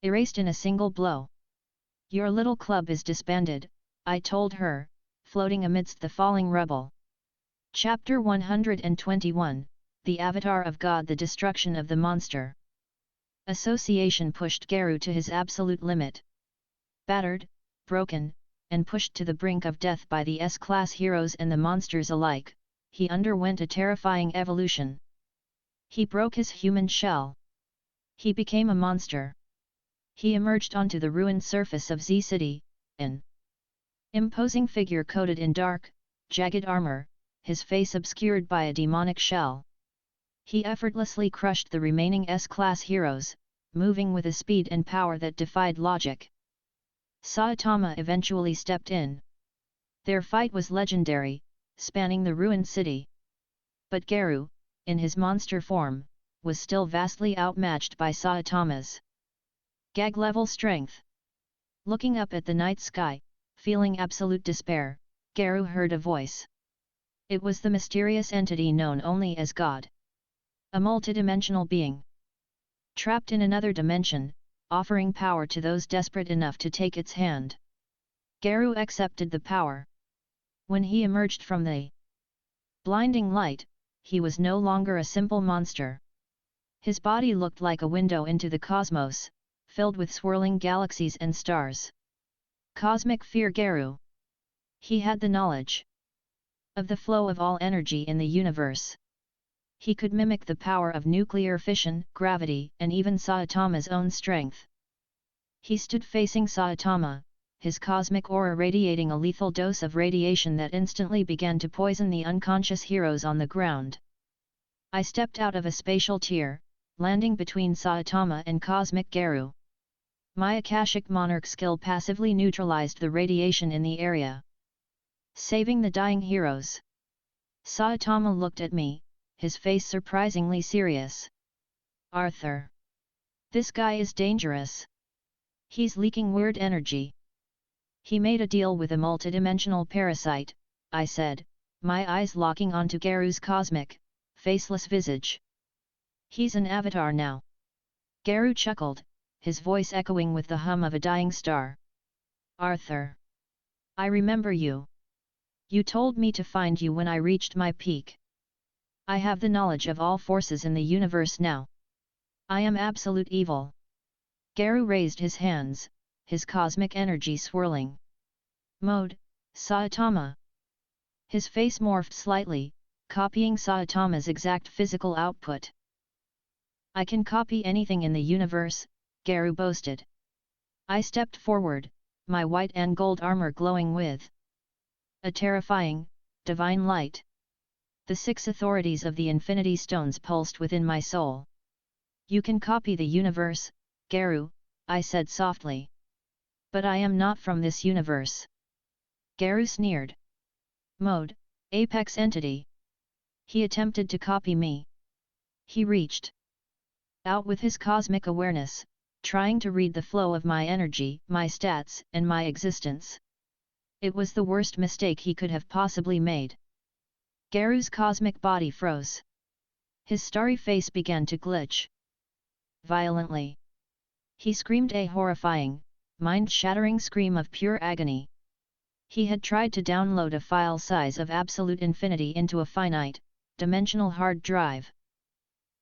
S1: erased in a single blow. Your little club is disbanded, I told her, floating amidst the falling rubble. Chapter 121, The Avatar of God, the Destruction of the Monster Association pushed Garu to his absolute limit. Battered, broken, and pushed to the brink of death by the S-class heroes and the monsters alike, he underwent a terrifying evolution. He broke his human shell. He became a monster. He emerged onto the ruined surface of Z City, an imposing figure coated in dark, jagged armor, his face obscured by a demonic shell. He effortlessly crushed the remaining S-class heroes, moving with a speed and power that defied logic. Saitama eventually stepped in. Their fight was legendary, spanning the ruined city. But Garu, in his monster form, was still vastly outmatched by Saitama's gag-level strength. Looking up at the night sky, feeling absolute despair, Garu heard a voice. It was the mysterious entity known only as God. A multidimensional being. Trapped in another dimension, offering power to those desperate enough to take its hand. Garu accepted the power. When he emerged from the blinding light, he was no longer a simple monster. His body looked like a window into the cosmos, filled with swirling galaxies and stars. Cosmic fear Garu. He had the knowledge of the flow of all energy in the universe. He could mimic the power of nuclear fission, gravity, and even Saitama's own strength. He stood facing Saitama, his cosmic aura radiating a lethal dose of radiation that instantly began to poison the unconscious heroes on the ground. I stepped out of a spatial tier, landing between Saitama and Cosmic Garu. My Akashic Monarch skill passively neutralized the radiation in the area, saving the dying heroes. Saitama looked at me, his face surprisingly serious. Arthur. This guy is dangerous. He's leaking weird energy. He made a deal with a multidimensional parasite, I said, my eyes locking onto Garu's cosmic, faceless visage. He's an avatar now. Garu chuckled, his voice echoing with the hum of a dying star. Arthur. I remember you. You told me to find you when I reached my peak. I have the knowledge of all forces in the universe now. I am absolute evil. Garu raised his hands, his cosmic energy swirling. Mode, Saitama. His face morphed slightly, copying Saitama's exact physical output. I can copy anything in the universe, Garu boasted. I stepped forward, my white and gold armor glowing with a terrifying, divine light. The 6 authorities of the Infinity Stones pulsed within my soul. You can copy the universe, Garu, I said softly. But I am not from this universe. Garu sneered. Mode, Apex Entity. He attempted to copy me. He reached out with his cosmic awareness, trying to read the flow of my energy, my stats, and my existence. It was the worst mistake he could have possibly made. Garu's cosmic body froze. His starry face began to glitch violently. He screamed a horrifying, mind-shattering scream of pure agony. He had tried to download a file size of absolute infinity into a finite, dimensional hard drive.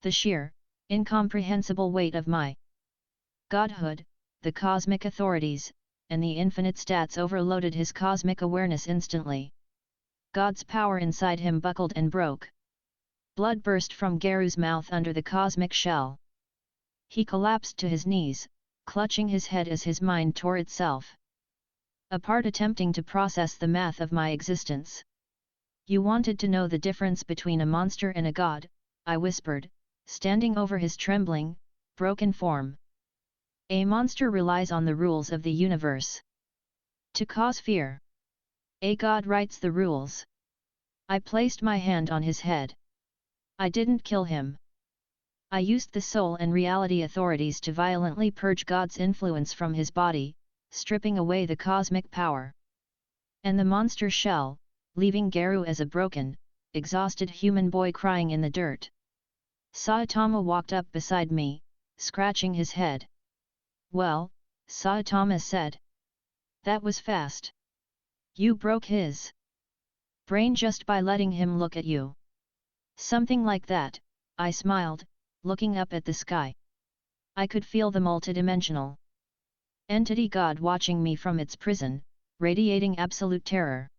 S1: The sheer, incomprehensible weight of my godhood, the cosmic authorities, and the infinite stats overloaded his cosmic awareness instantly. God's power inside him buckled and broke. Blood burst from Garu's mouth under the cosmic shell. He collapsed to his knees, clutching his head as his mind tore itself apart, attempting to process the math of my existence. "You wanted to know the difference between a monster and a god," I whispered, standing over his trembling, broken form. "A monster relies on the rules of the universe to cause fear. A god writes the rules." I placed my hand on his head. "I didn't kill him. I used the soul and reality authorities to violently purge God's influence from his body, stripping away the cosmic power. And the monster shell, leaving Garu as a broken, exhausted human boy crying in the dirt." Saitama walked up beside me, scratching his head. "Well," Saitama said. "That was fast. You broke his brain just by letting him look at you." "Something like that," I smiled, looking up at the sky. I could feel the multidimensional entity God watching me from its prison, radiating absolute terror.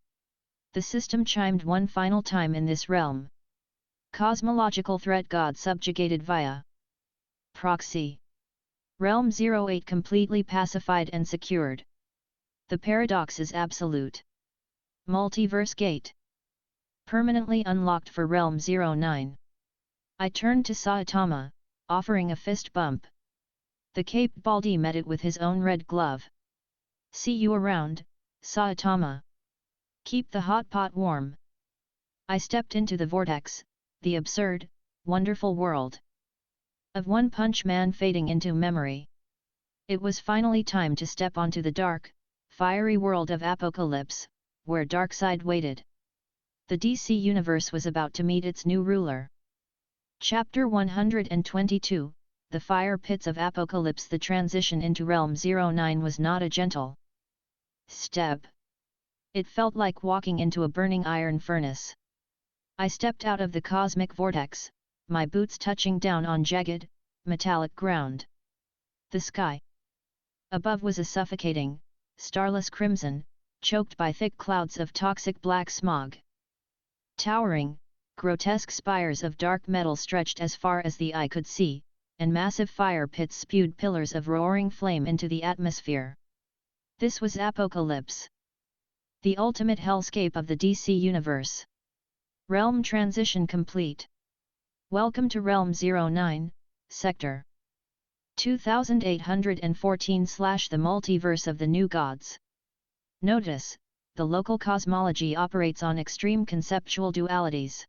S1: The system chimed one final time in this realm. Cosmological threat God subjugated via proxy. Realm 08 completely pacified and secured. The paradox is absolute. Multiverse gate permanently unlocked for Realm 09. I turned to Saitama, offering a fist bump. The Cape Baldy met it with his own red glove. "See you around, Saitama. Keep the hot pot warm." I stepped into the vortex, the absurd, wonderful world of One Punch Man fading into memory. It was finally time to step onto the dark, fiery world of Apocalypse, where Darkseid waited. The DC Universe was about to meet its new ruler. Chapter 122, The Fire Pits of Apocalypse. The transition into Realm 09 was not a gentle step. It felt like walking into a burning iron furnace. I stepped out of the cosmic vortex, my boots touching down on jagged, metallic ground. The sky above was a suffocating, starless crimson, choked by thick clouds of toxic black smog. Towering, grotesque spires of dark metal stretched as far as the eye could see, and massive fire pits spewed pillars of roaring flame into the atmosphere. This was Apocalypse, the ultimate hellscape of the DC Universe. Realm transition complete. Welcome to Realm 09, Sector 2814/The Multiverse of the New Gods. Notice, the local cosmology operates on extreme conceptual dualities.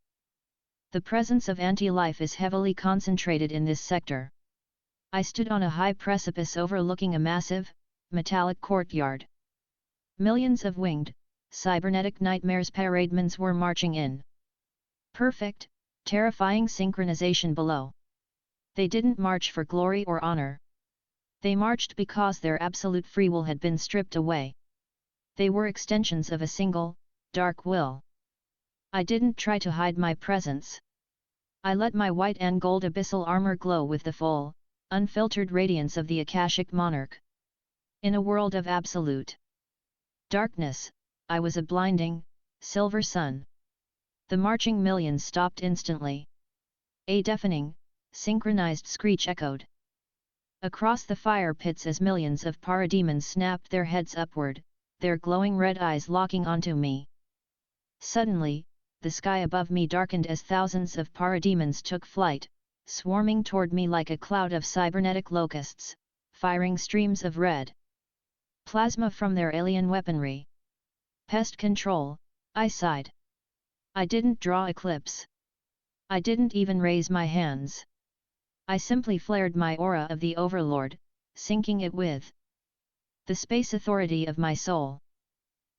S1: The presence of anti-life is heavily concentrated in this sector. I stood on a high precipice overlooking a massive, metallic courtyard. Millions of winged, cybernetic nightmares parademons were marching in. Perfect, terrifying synchronization below. They didn't march for glory or honor. They marched because their absolute free will had been stripped away. They were extensions of a single, dark will. I didn't try to hide my presence. I let my white and gold abyssal armor glow with the full, unfiltered radiance of the Akashic Monarch. In a world of absolute darkness, I was a blinding, silver sun. The marching millions stopped instantly. A deafening, synchronized screech echoed across the fire pits as millions of parademons snapped their heads upward, their glowing red eyes locking onto me. Suddenly, the sky above me darkened as thousands of parademons took flight, swarming toward me like a cloud of cybernetic locusts, firing streams of red plasma from their alien weaponry. Pest control, I sighed. I didn't draw eclipse. I didn't even raise my hands. I simply flared my aura of the Overlord, syncing it with the space authority of my soul.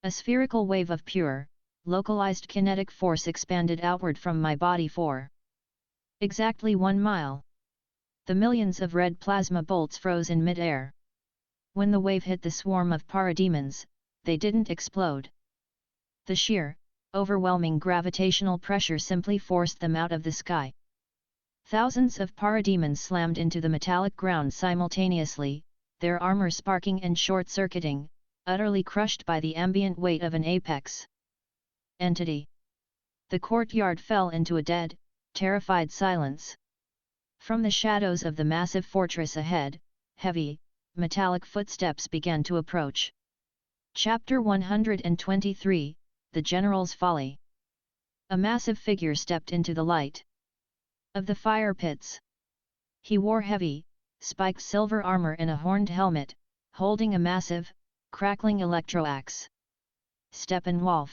S1: A spherical wave of pure, localized kinetic force expanded outward from my body for exactly 1 mile. The millions of red plasma bolts froze in mid-air. When the wave hit the swarm of parademons, they didn't explode. The sheer, overwhelming gravitational pressure simply forced them out of the sky. Thousands of parademons slammed into the metallic ground simultaneously, their armor sparking and short-circuiting, utterly crushed by the ambient weight of an apex entity. The courtyard fell into a dead, terrified silence. From the shadows of the massive fortress ahead, heavy, metallic footsteps began to approach. Chapter 123, The General's Folly. A massive figure stepped into the light of the fire pits. He wore heavy, spiked silver armor and a horned helmet, holding a massive, crackling electro-axe. Steppenwolf,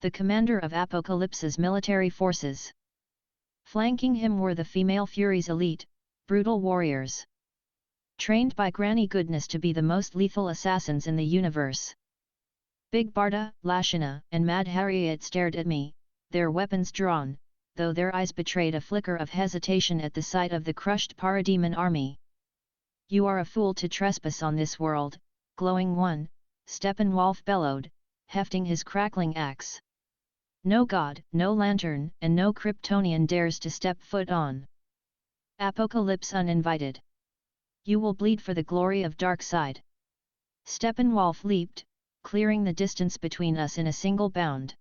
S1: the commander of Apocalypse's military forces. Flanking him were the female Fury's elite, brutal warriors, trained by Granny Goodness to be the most lethal assassins in the universe. Big Barda, Lashina, and Mad Harriet stared at me, their weapons drawn, though their eyes betrayed a flicker of hesitation at the sight of the crushed parademon army. "You are a fool to trespass on this world, glowing one," Steppenwolf bellowed, hefting his crackling axe. "No god, no lantern, and no Kryptonian dares to step foot on Apocalypse uninvited. You will bleed for the glory of Darkseid." Steppenwolf leaped, clearing the distance between us in a single bound.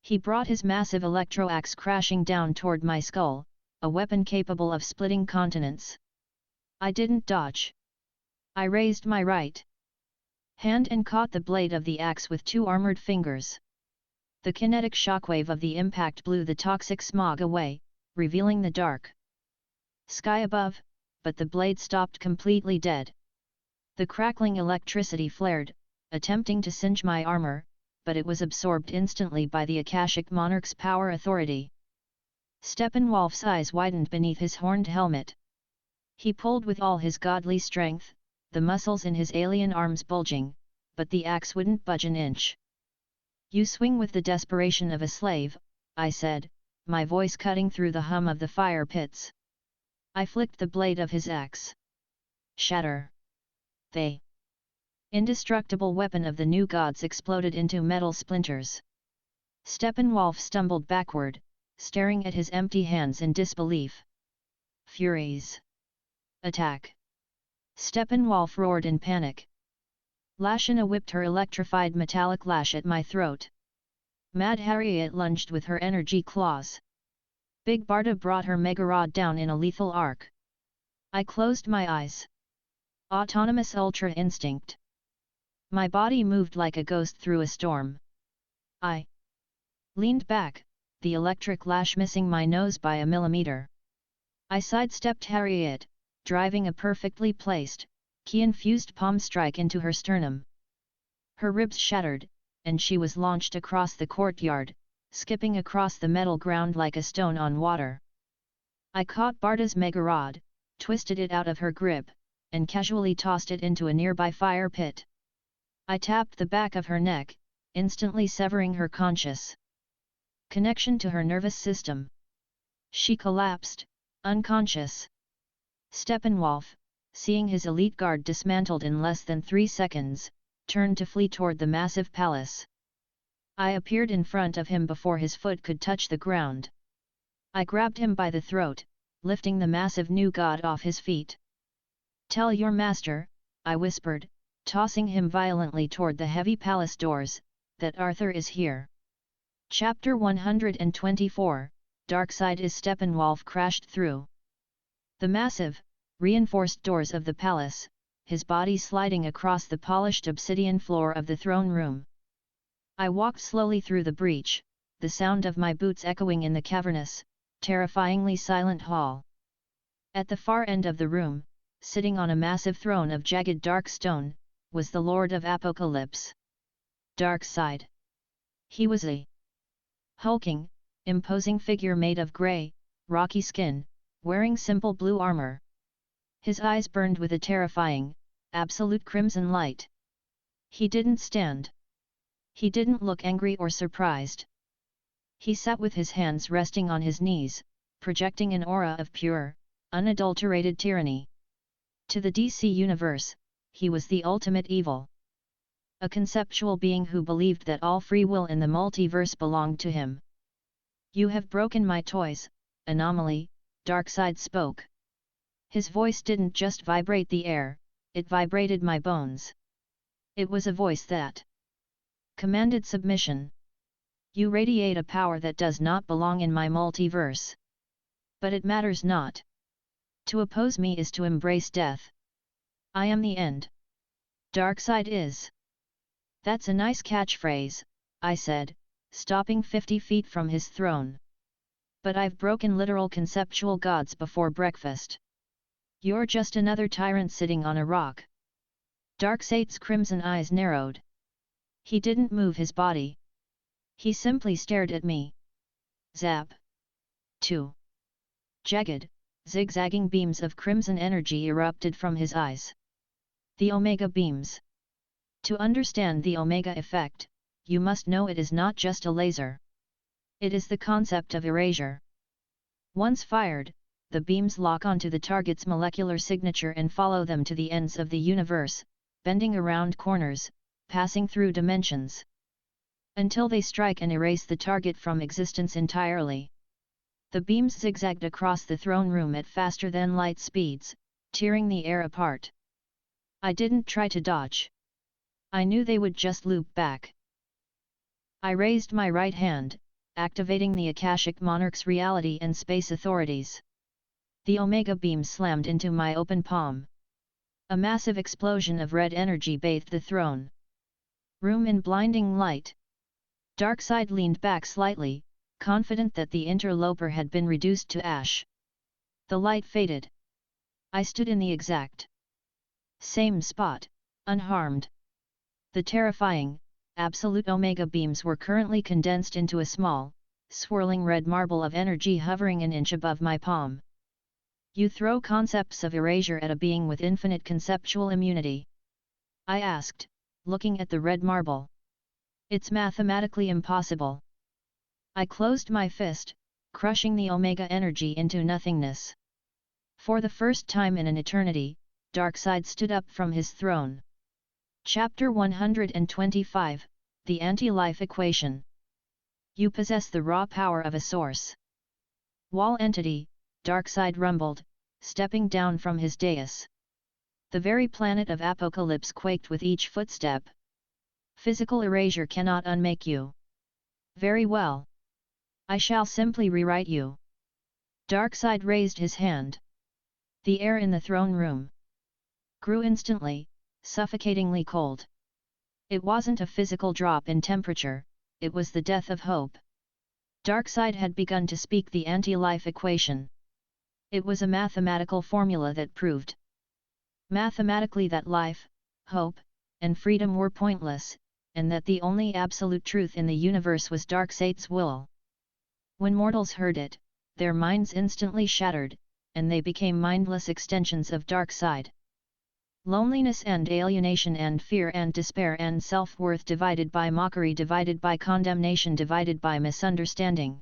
S1: He brought his massive electro-axe crashing down toward my skull, a weapon capable of splitting continents. I didn't dodge. I raised my right hand and caught the blade of the axe with two armored fingers. The kinetic shockwave of the impact blew the toxic smog away, revealing the dark sky above, but the blade stopped completely dead. The crackling electricity flared, attempting to singe my armor, but it was absorbed instantly by the Akashic Monarch's power authority. Steppenwolf's eyes widened beneath his horned helmet. He pulled with all his godly strength, the muscles in his alien arms bulging, but the axe wouldn't budge an inch. "You swing with the desperation of a slave," I said, my voice cutting through the hum of the fire pits. I flicked the blade of his axe. Shatter! The indestructible weapon of the new gods exploded into metal splinters. Steppenwolf stumbled backward, staring at his empty hands in disbelief. "Furies! Attack!" Steppenwolf roared in panic. Lashina whipped her electrified metallic lash at my throat. Mad Harriet lunged with her energy claws. Big Barda brought her Megarod down in a lethal arc. I closed my eyes. Autonomous Ultra Instinct. My body moved like a ghost through a storm. I leaned back, the electric lash missing my nose by a millimeter. I sidestepped Harriet, driving a perfectly placed, ki-infused palm strike into her sternum. Her ribs shattered, and she was launched across the courtyard, skipping across the metal ground like a stone on water. I caught Barda's Megarod, twisted it out of her grip, and casually tossed it into a nearby fire pit. I tapped the back of her neck, instantly severing her conscious connection to her nervous system. She collapsed, unconscious. Steppenwolf, seeing his elite guard dismantled in less than 3 seconds, turned to flee toward the massive palace. I appeared in front of him before his foot could touch the ground. I grabbed him by the throat, lifting the massive new god off his feet. "Tell your master," I whispered, tossing him violently toward the heavy palace doors, "that Arthur is here." Chapter 124, Darkseid is Steppenwolf crashed through the massive, reinforced doors of the palace, his body sliding across the polished obsidian floor of the throne room. I walked slowly through the breach, the sound of my boots echoing in the cavernous, terrifyingly silent hall. At the far end of the room, sitting on a massive throne of jagged dark stone, was the Lord of Apocalypse. Darkseid. He was a hulking, imposing figure made of grey, rocky skin, wearing simple blue armor. His eyes burned with a terrifying, absolute crimson light. He didn't stand. He didn't look angry or surprised. He sat with his hands resting on his knees, projecting an aura of pure, unadulterated tyranny. To the DC universe, he was the ultimate evil. A conceptual being who believed that all free will in the multiverse belonged to him. "You have broken my toys, Anomaly," Darkseid spoke. His voice didn't just vibrate the air, it vibrated my bones. It was a voice that commanded submission. You radiate a power that does not belong in my multiverse. But it matters not. To oppose me is to embrace death. I am the end. Darkseid is. That's a nice catchphrase, I said, stopping 50 feet from his throne. But I've broken literal conceptual gods before breakfast. You're just another tyrant sitting on a rock. Darkseid's crimson eyes narrowed. He didn't move his body. He simply stared at me. Zap. 2. Jagged, zigzagging beams of crimson energy erupted from his eyes. The Omega beams. To understand the Omega effect, you must know it is not just a laser. It is the concept of erasure. Once fired, the beams lock onto the target's molecular signature and follow them to the ends of the universe, bending around corners, passing through dimensions, until they strike and erase the target from existence entirely. The beams zigzagged across the throne room at faster than light speeds, tearing the air apart. I didn't try to dodge. I knew they would just loop back. I raised my right hand, activating the Akashic Monarch's reality and space authorities. The Omega beam slammed into my open palm. A massive explosion of red energy bathed the throne room in blinding light. Darkseid leaned back slightly, confident that the interloper had been reduced to ash. The light faded. I stood in the exact same spot, unharmed. The terrifying, absolute Omega beams were currently condensed into a small, swirling red marble of energy hovering an inch above my palm. You throw concepts of erasure at a being with infinite conceptual immunity? I asked, looking at the red marble. It's mathematically impossible. I closed my fist, crushing the Omega energy into nothingness. For the first time in an eternity, Darkseid stood up from his throne. Chapter 125, The Anti-Life Equation. You possess the raw power of a source. Wall entity, Darkseid rumbled, stepping down from his dais. The very planet of Apocalypse quaked with each footstep. Physical erasure cannot unmake you. Very well. I shall simply rewrite you. Darkseid raised his hand. The air in the throne room grew instantly, suffocatingly cold. It wasn't a physical drop in temperature, it was the death of hope. Darkseid had begun to speak the anti-life equation. It was a mathematical formula that proved mathematically that life, hope, and freedom were pointless, and that the only absolute truth in the universe was Darkseid's will. When mortals heard it, their minds instantly shattered, and they became mindless extensions of Darkseid. Loneliness and alienation and fear and despair and self-worth divided by mockery divided by condemnation divided by misunderstanding.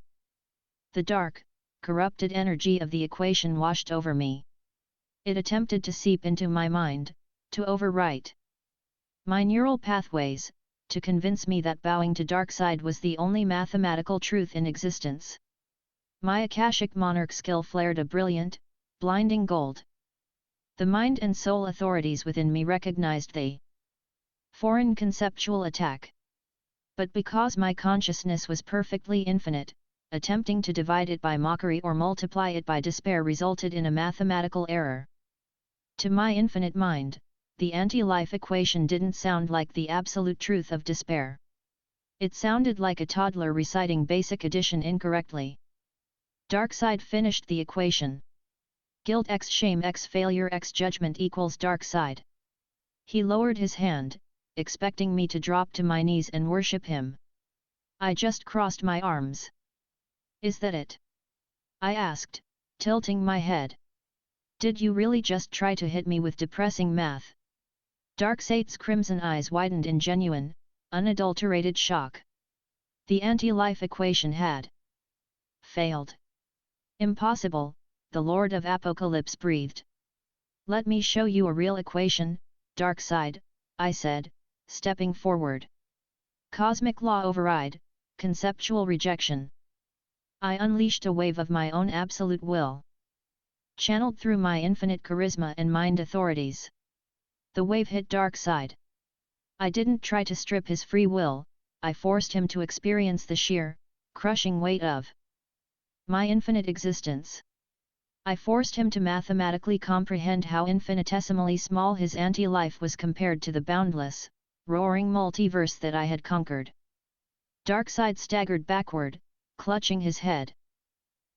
S1: The dark, corrupted energy of the equation washed over me. It attempted to seep into my mind, to overwrite my neural pathways, to convince me that bowing to Darkseid was the only mathematical truth in existence. My Akashic Monarch skill flared a brilliant, blinding gold. The mind and soul authorities within me recognized the foreign conceptual attack. But because my consciousness was perfectly infinite, attempting to divide it by mockery or multiply it by despair resulted in a mathematical error. To my infinite mind, the anti-life equation didn't sound like the absolute truth of despair. It sounded like a toddler reciting basic addition incorrectly. Darkseid finished the equation. Guilt x shame x failure x judgment equals Darkseid. He lowered his hand, expecting me to drop to my knees and worship him. I just crossed my arms. Is that it? I asked, tilting my head. Did you really just try to hit me with depressing math? Darkseid's crimson eyes widened in genuine, unadulterated shock. The anti-life equation had failed. Impossible, the Lord of Apocalypse breathed. Let me show you a real equation, Darkseid, I said, stepping forward. Cosmic law override, conceptual rejection. I unleashed a wave of my own absolute will. channeled through my infinite charisma and mind authorities. The wave hit Darkseid. I didn't try to strip his free will, I forced him to experience the sheer, crushing weight of my infinite existence. I forced him to mathematically comprehend how infinitesimally small his anti-life was compared to the boundless, roaring multiverse that I had conquered. Darkseid staggered backward, clutching his head.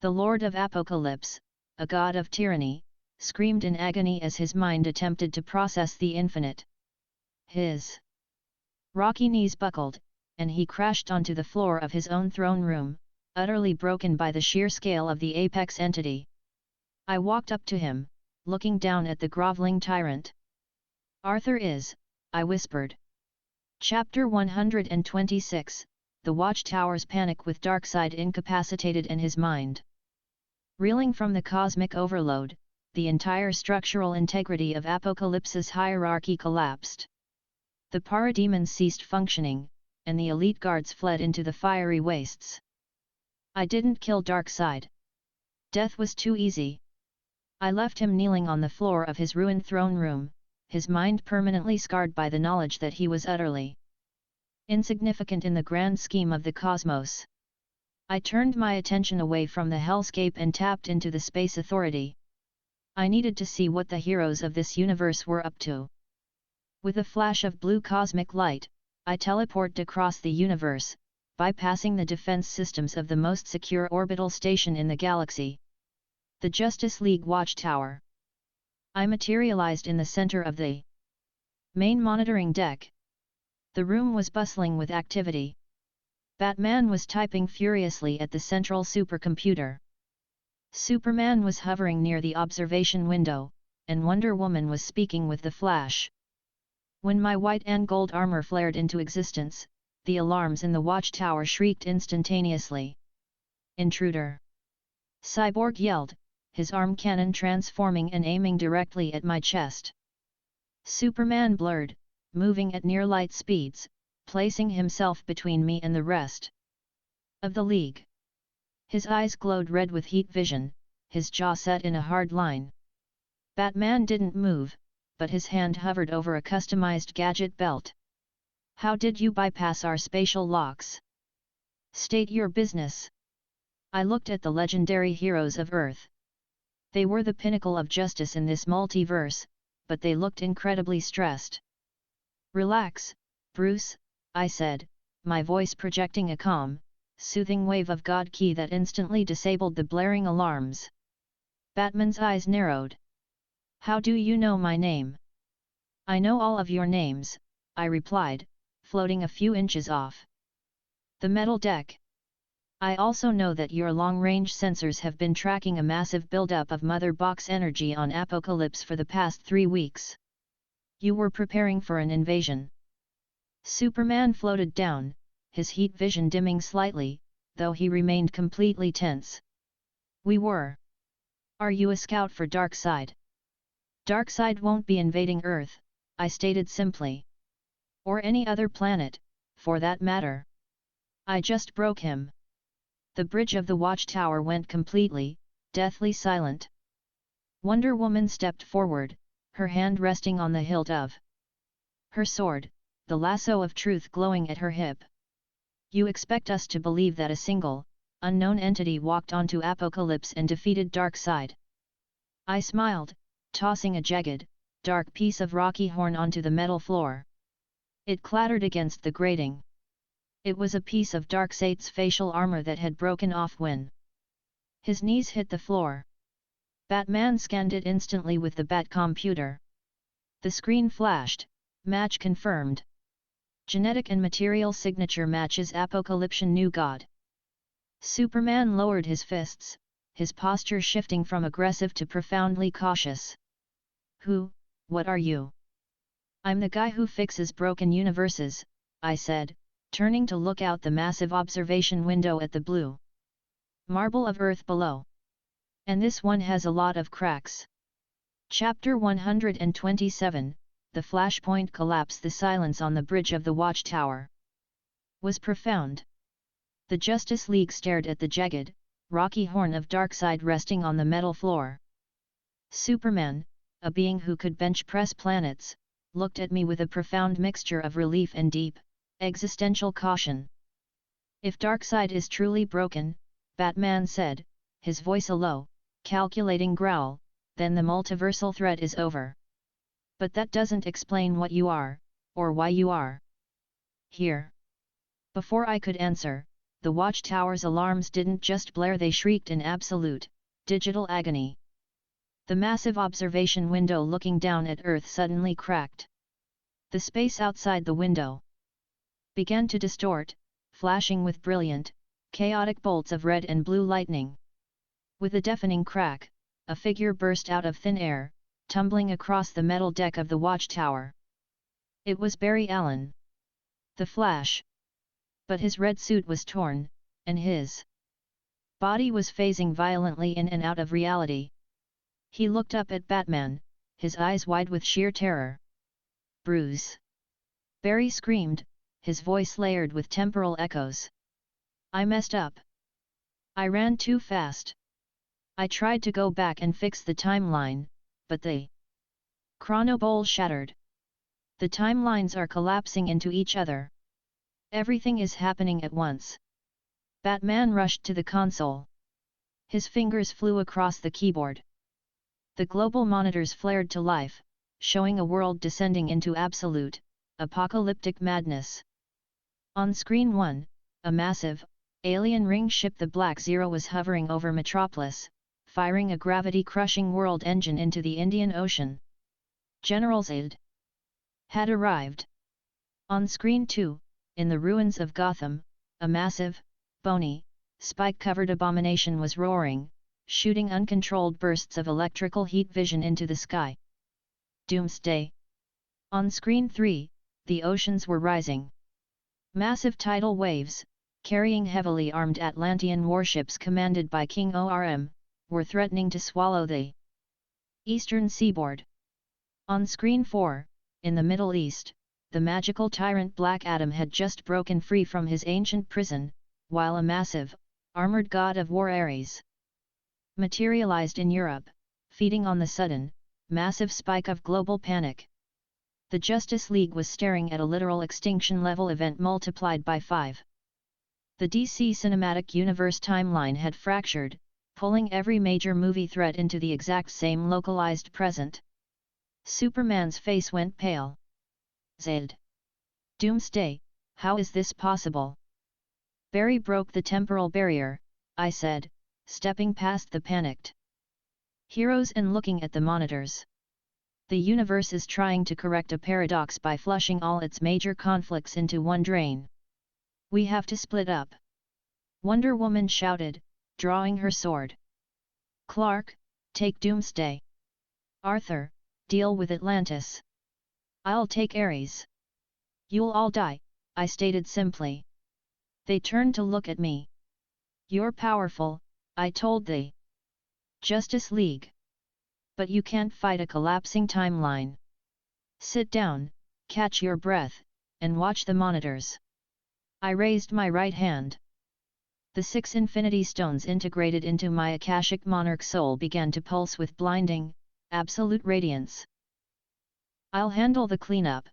S1: The Lord of Apocalypse, a god of tyranny, screamed in agony as his mind attempted to process the infinite. His rocky knees buckled, and he crashed onto the floor of his own throne room, utterly broken by the sheer scale of the apex entity. I walked up to him, looking down at the groveling tyrant. "Arthur is," I whispered. Chapter 126, The Watchtower's panic with Darkseid incapacitated in his mind. Reeling from the cosmic overload, the entire structural integrity of Apocalypse's hierarchy collapsed. The parademons ceased functioning, and the elite guards fled into the fiery wastes. I didn't kill Darkseid. Death was too easy. I left him kneeling on the floor of his ruined throne room, his mind permanently scarred by the knowledge that he was utterly insignificant in the grand scheme of the cosmos. I turned my attention away from the hellscape and tapped into the Space Authority. I needed to see what the heroes of this universe were up to. With a flash of blue cosmic light, I teleported across the universe, bypassing the defense systems of the most secure orbital station in the galaxy, the Justice League Watchtower. I materialized in the center of the main monitoring deck. The room was bustling with activity. Batman was typing furiously at the central supercomputer. Superman was hovering near the observation window, and Wonder Woman was speaking with the Flash. When my white and gold armor flared into existence, the alarms in the watchtower shrieked instantaneously. "Intruder!" Cyborg yelled, his arm cannon transforming and aiming directly at my chest. Superman blurred, moving at near light speeds, placing himself between me and the rest of the League. His eyes glowed red with heat vision, his jaw set in a hard line. Batman didn't move, but his hand hovered over a customized gadget belt. "How did you bypass our spatial locks? State your business." I looked at the legendary heroes of Earth. They were the pinnacle of justice in this multiverse, but they looked incredibly stressed. "Relax, Bruce," I said, my voice projecting a calm, soothing wave of God Ki that instantly disabled the blaring alarms. Batman's eyes narrowed. "How do you know my name?" "I know all of your names," I replied, floating a few inches off the metal deck. "I also know that your long-range sensors have been tracking a massive buildup of Mother Box energy on Apocalypse for the past 3 weeks. You were preparing for an invasion." Superman floated down, his heat vision dimming slightly, though he remained completely tense. "We were. Are you a scout for Darkseid?" "Darkseid won't be invading Earth," I stated simply. "Or any other planet, for that matter. I just broke him." The bridge of the watchtower went completely, deathly silent. Wonder Woman stepped forward, her hand resting on the hilt of her sword, the lasso of truth glowing at her hip. "You expect us to believe that a single, unknown entity walked onto Apocalypse and defeated Darkseid?" I smiled, tossing a jagged, dark piece of rocky horn onto the metal floor. It clattered against the grating. It was a piece of Darkseid's facial armor that had broken off when his knees hit the floor. Batman scanned it instantly with the Bat computer. The screen flashed, "Match confirmed. Genetic and material signature matches Apocalypsean new god." Superman lowered his fists, his posture shifting from aggressive to profoundly cautious. What are you?" "I'm the guy who fixes broken universes," I said, turning to look out the massive observation window at the blue marble of Earth below. "And this one has a lot of cracks." Chapter 127, The Flashpoint Collapse. The silence on the bridge of the watchtower was profound. The Justice League stared at the jagged, rocky horn of Darkseid resting on the metal floor. Superman, a being who could bench press planets, looked at me with a profound mixture of relief and deep, existential caution. If Darkseid is truly broken, Batman said, his voice a low, calculating growl, then the multiversal threat is over. But that doesn't explain what you are, or why you are here. Before I could answer, the watchtower's alarms didn't just blare, they shrieked in absolute, digital agony. The massive observation window looking down at Earth suddenly cracked. The space outside the window began to distort, flashing with brilliant, chaotic bolts of red and blue lightning. With a deafening crack, a figure burst out of thin air, tumbling across the metal deck of the watchtower. It was Barry Allen, the Flash. But his red suit was torn, and his body was phasing violently in and out of reality. He looked up at Batman, his eyes wide with sheer terror. "Bruce!" Barry screamed, his voice layered with temporal echoes. "I messed up. I ran too fast. I tried to go back and fix the timeline, but the chronobole shattered. The timelines are collapsing into each other. Everything is happening at once." Batman rushed to the console. His fingers flew across the keyboard. The global monitors flared to life, showing a world descending into absolute, apocalyptic madness. On screen 1, a massive, alien ring ship, the Black Zero, was hovering over Metropolis, firing a gravity-crushing world engine into the Indian Ocean. General Zod had arrived. On screen 2, in the ruins of Gotham, a massive, bony, spike-covered abomination was roaring, shooting uncontrolled bursts of electrical heat vision into the sky. Doomsday. On screen 3, the oceans were rising. Massive tidal waves, carrying heavily armed Atlantean warships commanded by King Orm, were threatening to swallow the eastern seaboard. On screen 4, in the Middle East, the magical tyrant Black Adam had just broken free from his ancient prison, while a massive, armored god of war Ares materialized in Europe, feeding on the sudden, massive spike of global panic. The Justice League was staring at a literal extinction-level event multiplied by 5. The DC Cinematic Universe timeline had fractured, pulling every major movie threat into the exact same localized present. Superman's face went pale. "Zod! Doomsday, how is this possible?" "Barry broke the temporal barrier," I said, stepping past the panicked heroes and looking at the monitors. "The universe is trying to correct a paradox by flushing all its major conflicts into one drain. We have to split up." Wonder Woman shouted, drawing her sword. "Clark, take Doomsday. Arthur, deal with Atlantis. I'll take Ares. You'll all die," I stated simply. They turned to look at me. "You're powerful," I told the Justice League. "But you can't fight a collapsing timeline. Sit down, catch your breath, and watch the monitors." I raised my right hand. The 6 Infinity Stones integrated into my Akashic Monarch soul began to pulse with blinding, absolute radiance. "I'll handle the cleanup."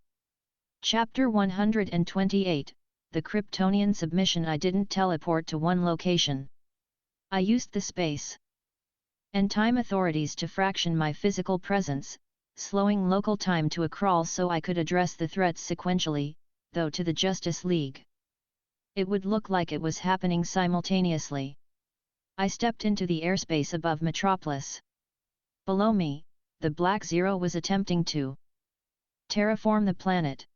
S1: Chapter 128, The Kryptonian Submission. I didn't teleport to one location. I used the space and time authorities to fraction my physical presence, slowing local time to a crawl so I could address the threats sequentially, though to the Justice League it would look like it was happening simultaneously. I stepped into the airspace above Metropolis. Below me, the Black Zero was attempting to terraform the planet.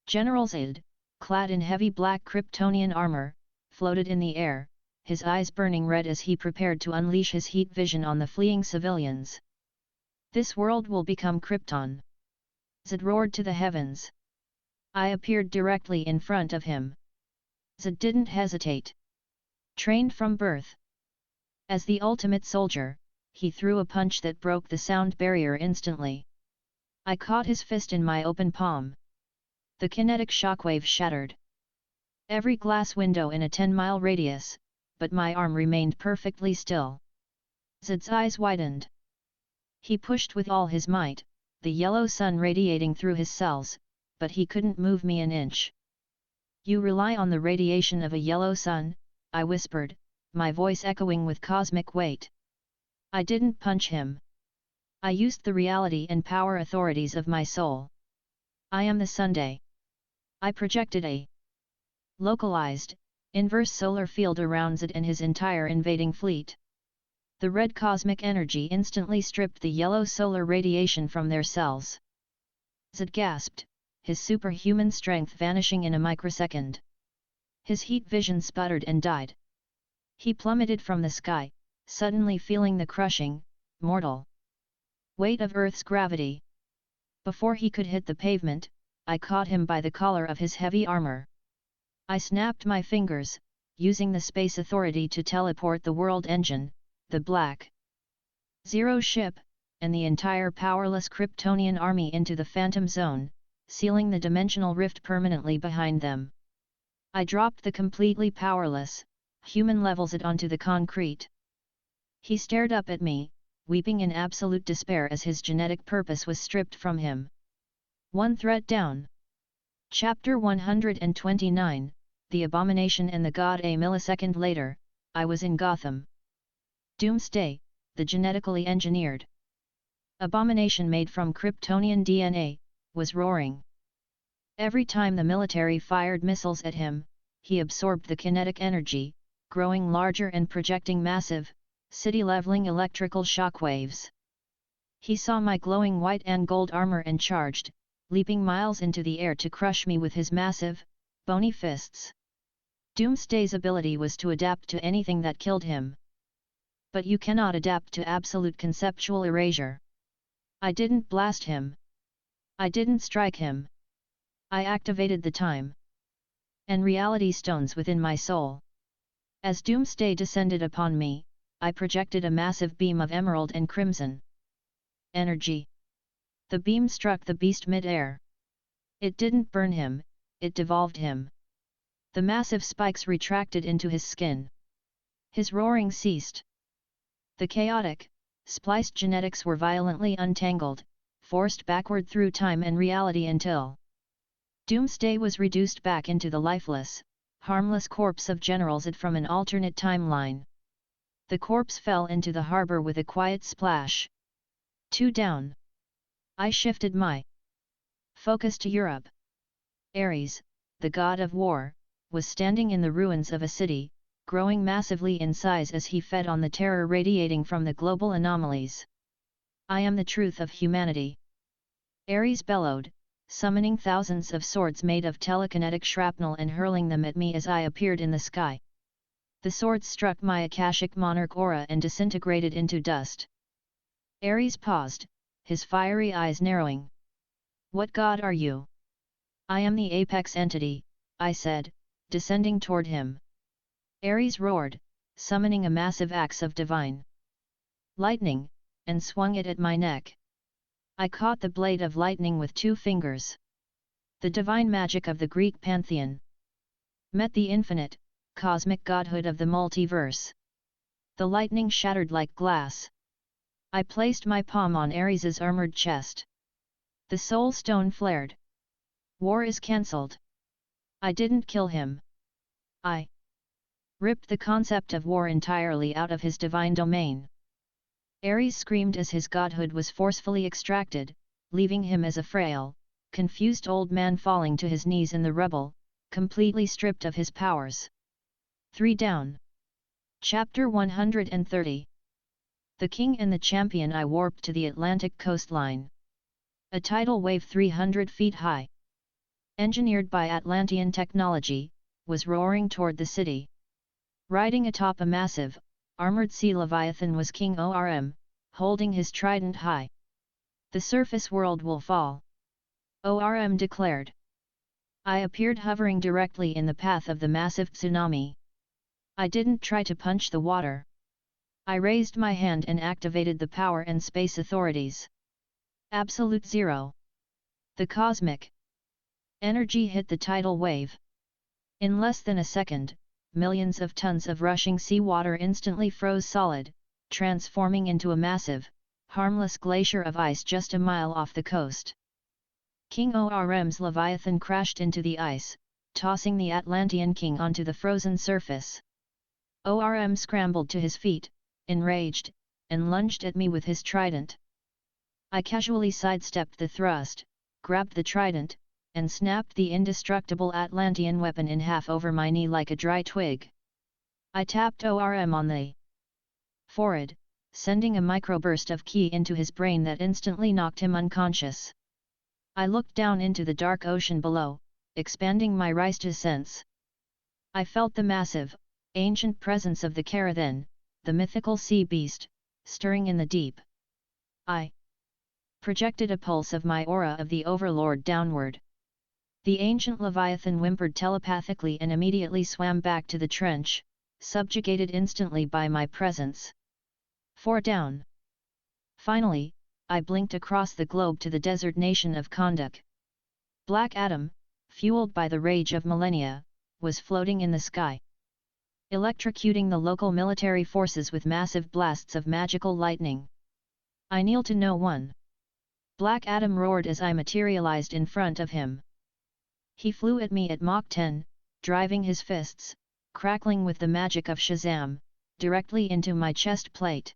S1: General Zod, clad in heavy black Kryptonian armor, floated in the air, his eyes burning red as he prepared to unleash his heat vision on the fleeing civilians. "This world will become Krypton!" Zod roared to the heavens. I appeared directly in front of him. Zod didn't hesitate. Trained from birth as the ultimate soldier, he threw a punch that broke the sound barrier instantly. I caught his fist in my open palm. The kinetic shockwave shattered every glass window in a 10-mile radius, but my arm remained perfectly still. Zod's eyes widened. He pushed with all his might, the yellow sun radiating through his cells, but he couldn't move me an inch. You rely on the radiation of a yellow sun, I whispered, my voice echoing with cosmic weight. I didn't punch him. I used the reality and power authorities of my soul. I am the Sunday. I projected a localized, inverse solar field around Zed and his entire invading fleet. The red cosmic energy instantly stripped the yellow solar radiation from their cells. Zed gasped, his superhuman strength vanishing in a microsecond. His heat vision sputtered and died. He plummeted from the sky, suddenly feeling the crushing, mortal weight of Earth's gravity. Before he could hit the pavement, I caught him by the collar of his heavy armor. I snapped my fingers, using the space authority to teleport the world engine, the Black Zero ship, and the entire powerless Kryptonian army into the Phantom Zone, sealing the dimensional rift permanently behind them. I dropped the completely powerless, human levels it onto the concrete. He stared up at me, weeping in absolute despair as his genetic purpose was stripped from him. One threat down. Chapter 129, The Abomination and the God. A millisecond later, I was in Gotham. Doomsday, the genetically engineered abomination made from Kryptonian DNA, was roaring. Every time the military fired missiles at him, he absorbed the kinetic energy, growing larger and projecting massive, city-leveling electrical shockwaves. He saw my glowing white and gold armor and charged, leaping miles into the air to crush me with his massive, bony fists. Doomsday's ability was to adapt to anything that killed him. But you cannot adapt to absolute conceptual erasure. I didn't blast him. I didn't strike him. I activated the time and reality stones within my soul. As Doomsday descended upon me, I projected a massive beam of emerald and crimson energy. The beam struck the beast mid-air. It didn't burn him, it devolved him. The massive spikes retracted into his skin. His roaring ceased. The chaotic, spliced genetics were violently untangled, forced backward through time and reality until Doomsday was reduced back into the lifeless, harmless corpse of General Zed from an alternate timeline. The corpse fell into the harbor with a quiet splash. 2 down. I shifted my focus to Europe. Ares, the god of war, was standing in the ruins of a city, growing massively in size as he fed on the terror radiating from the global anomalies. I am the truth of humanity. Ares bellowed, summoning thousands of swords made of telekinetic shrapnel and hurling them at me as I appeared in the sky. The swords struck my Akashic Monarch aura and disintegrated into dust. Ares paused, his fiery eyes narrowing. What god are you? I am the apex entity, I said, descending toward him. Ares roared, summoning a massive axe of divine lightning, and swung it at my neck. I caught the blade of lightning with 2 fingers. The divine magic of the Greek pantheon met the infinite, cosmic godhood of the multiverse. The lightning shattered like glass. I placed my palm on Ares's armored chest. The soul stone flared. War is cancelled. I didn't kill him. I ripped the concept of war entirely out of his divine domain. Ares screamed as his godhood was forcefully extracted, leaving him as a frail, confused old man falling to his knees in the rubble, completely stripped of his powers. 3 down. Chapter 130. The King and the Champion. I warped to the Atlantic coastline. A tidal wave 300 feet high, engineered by Atlantean technology, was roaring toward the city. Riding atop a massive, armored sea leviathan was King Orm, holding his trident high. The surface world will fall, Orm declared. I appeared hovering directly in the path of the massive tsunami. I didn't try to punch the water. I raised my hand and activated the power and space authorities. Absolute zero. The cosmic energy hit the tidal wave. In less than a second, millions of tons of rushing seawater instantly froze solid, transforming into a massive, harmless glacier of ice just a mile off the coast. King Orm's Leviathan crashed into the ice, tossing the Atlantean king onto the frozen surface. Orm scrambled to his feet, enraged, and lunged at me with his trident. I casually sidestepped the thrust, grabbed the trident, and snapped the indestructible Atlantean weapon in half over my knee like a dry twig. I tapped Orm on the forehead, sending a microburst of ki into his brain that instantly knocked him unconscious. I looked down into the dark ocean below, expanding my Rista sense. I felt the massive, ancient presence of the Karathan, the mythical sea beast, stirring in the deep. I projected a pulse of my aura of the Overlord downward. The ancient Leviathan whimpered telepathically and immediately swam back to the trench, subjugated instantly by my presence. 4 down. Finally, I blinked across the globe to the desert nation of Kanduk. Black Adam, fueled by the rage of millennia, was floating in the sky, electrocuting the local military forces with massive blasts of magical lightning. I kneel to no one. Black Adam roared as I materialized in front of him. He flew at me at Mach 10, driving his fists, crackling with the magic of Shazam, directly into my chest plate.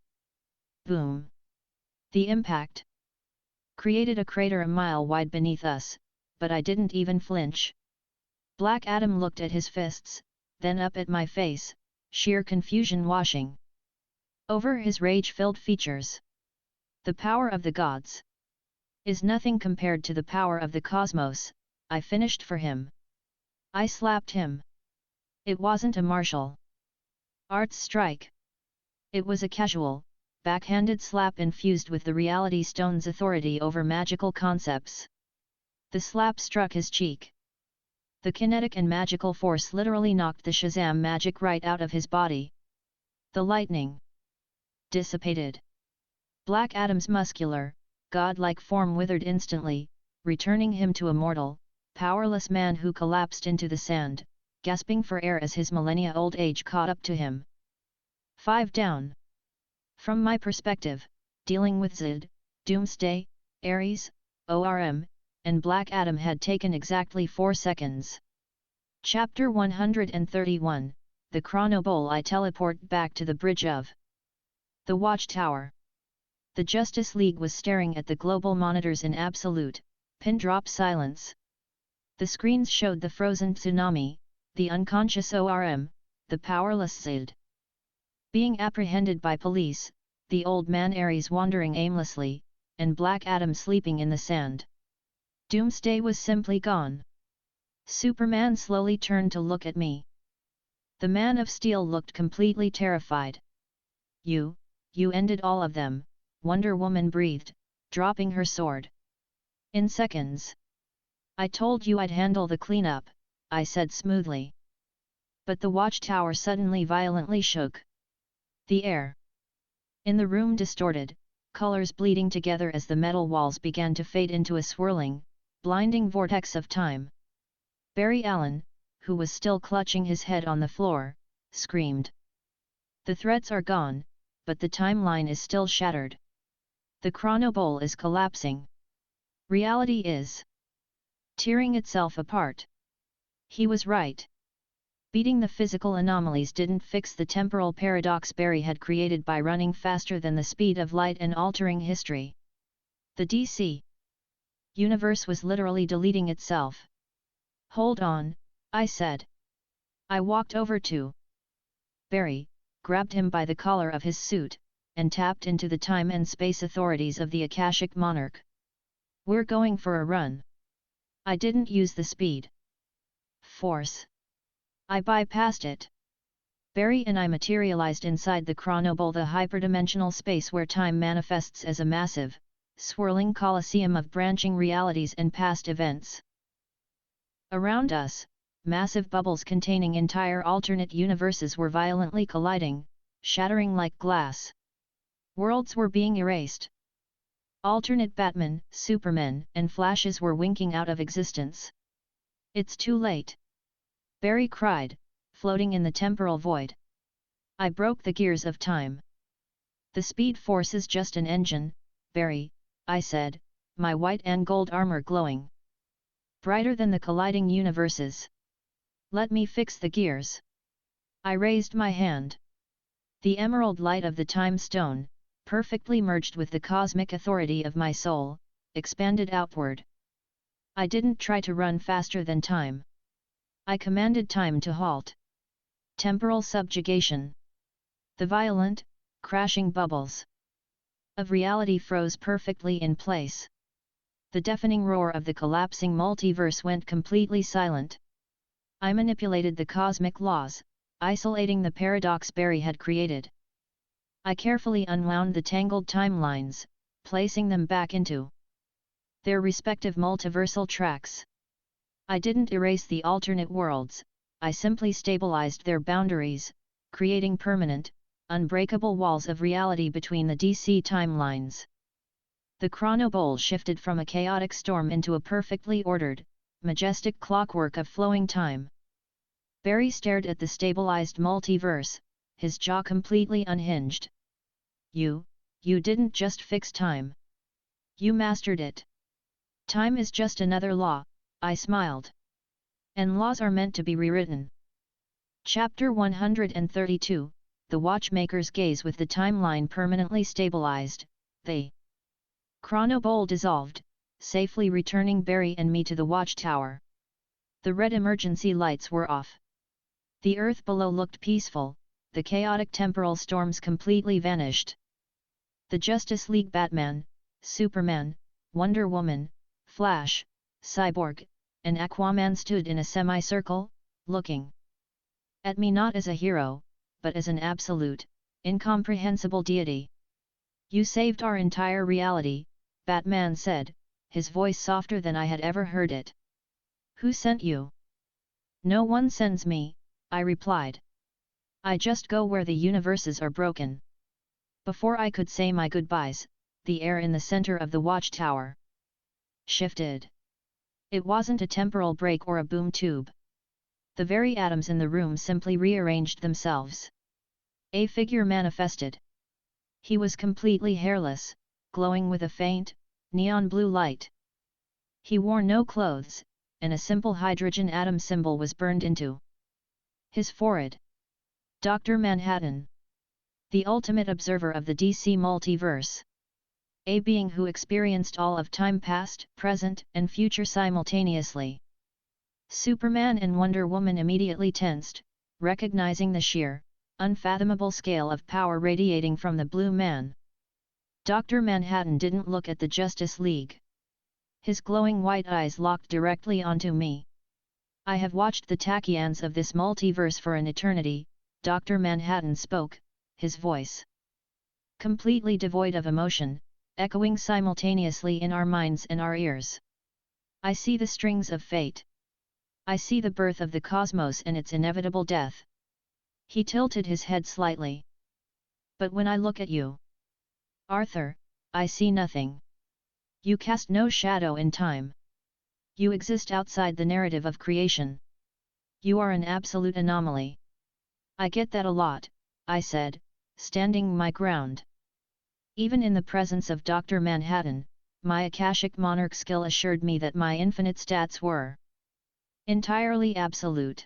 S1: Boom! The impact created a crater a mile wide beneath us, but I didn't even flinch. Black Adam looked at his fists, then up at my face, sheer confusion washing over his rage-filled features. The power of the gods is nothing compared to the power of the cosmos, I finished for him. I slapped him. It wasn't a martial arts strike. It was a casual, backhanded slap infused with the Reality Stone's authority over magical concepts. The slap struck his cheek. The kinetic and magical force literally knocked the Shazam magic right out of his body. The lightning dissipated. Black Adam's muscular, godlike form withered instantly, returning him to a mortal, powerless man who collapsed into the sand, gasping for air as his millennia-old age caught up to him. 5 down. From my perspective, dealing with Zid, Doomsday, Ares, Orm, and Black Adam had taken exactly 4 seconds. Chapter 131, The Chronobowl. I teleport back to the bridge of the Watchtower. The Justice League was staring at the global monitors in absolute, pin-drop silence. The screens showed the frozen tsunami, the unconscious Orm, the powerless Zid being apprehended by police, the old man Ares wandering aimlessly, and Black Adam sleeping in the sand. Doomsday was simply gone. Superman slowly turned to look at me. The Man of Steel looked completely terrified. You ended all of them, Wonder Woman breathed, dropping her sword. In seconds. I told you I'd handle the cleanup, I said smoothly. But the watchtower suddenly violently shook. The air in the room distorted, colors bleeding together as the metal walls began to fade into a swirling, blinding vortex of time. Barry Allen, who was still clutching his head on the floor, screamed. The threads are gone, but the timeline is still shattered. The Chronobowl is collapsing. Reality is tearing itself apart. He was right. Beating the physical anomalies didn't fix the temporal paradox Barry had created by running faster than the speed of light and altering history. The DC universe was literally deleting itself. Hold on, I said. I walked over to Barry, grabbed him by the collar of his suit, and tapped into the time and space authorities of the Akashic Monarch. We're going for a run. I didn't use the speed force. I bypassed it. Barry and I materialized inside the Chronobowl, the hyperdimensional space where time manifests as a massive, swirling coliseum of branching realities and past events. Around us, massive bubbles containing entire alternate universes were violently colliding, shattering like glass. Worlds were being erased. Alternate Batman, Superman, and Flashes were winking out of existence. It's too late. Barry cried, floating in the temporal void. I broke the gears of time. The speed force is just an engine, Barry, I said, my white and gold armor glowing brighter than the colliding universes. Let me fix the gears. I raised my hand. The emerald light of the time stone, perfectly merged with the cosmic authority of my soul, expanded outward. I didn't try to run faster than time. I commanded time to halt. Temporal subjugation. The violent, crashing bubbles of reality froze perfectly in place. The deafening roar of the collapsing multiverse went completely silent. I manipulated the cosmic laws, isolating the paradox Barry had created. I carefully unwound the tangled timelines, placing them back into their respective multiversal tracks. I didn't erase the alternate worlds, I simply stabilized their boundaries, creating permanent, unbreakable walls of reality between the DC timelines. The chronobowl shifted from a chaotic storm into a perfectly ordered, majestic clockwork of flowing time. Barry stared at the stabilized multiverse, his jaw completely unhinged. You didn't just fix time. You mastered it. Time is just another law, I smiled. And laws are meant to be rewritten. Chapter 132, The Watchmaker's Gaze. With the timeline permanently stabilized, the chronobowl dissolved, safely returning Barry and me to the watchtower. The red emergency lights were off. The earth below looked peaceful, the chaotic temporal storms completely vanished. The Justice League, Batman, Superman, Wonder Woman, Flash, Cyborg, and Aquaman stood in a semicircle, looking at me not as a hero, but as an absolute, incomprehensible deity. You saved our entire reality, Batman said, his voice softer than I had ever heard it. Who sent you? No one sends me, I replied. I just go where the universes are broken. Before I could say my goodbyes, the air in the center of the watchtower shifted. It wasn't a temporal break or a boom tube. The very atoms in the room simply rearranged themselves. A figure manifested. He was completely hairless, glowing with a faint, neon blue light. He wore no clothes, and a simple hydrogen atom symbol was burned into his forehead. Dr. Manhattan. The ultimate observer of the DC multiverse. A being who experienced all of time past, present, and future simultaneously. Superman and Wonder Woman immediately tensed, recognizing the sheer, unfathomable scale of power radiating from the blue man. Dr. Manhattan didn't look at the Justice League. His glowing white eyes locked directly onto me. I have watched the tachyons of this multiverse for an eternity, Dr. Manhattan spoke, his voice completely devoid of emotion, echoing simultaneously in our minds and our ears. I see the strings of fate. I see the birth of the cosmos and its inevitable death. He tilted his head slightly. But when I look at you, Arthur, I see nothing. You cast no shadow in time. You exist outside the narrative of creation. You are an absolute anomaly. I get that a lot, I said, standing my ground. Even in the presence of Dr. Manhattan, my Akashic Monarch skill assured me that my infinite stats were entirely absolute.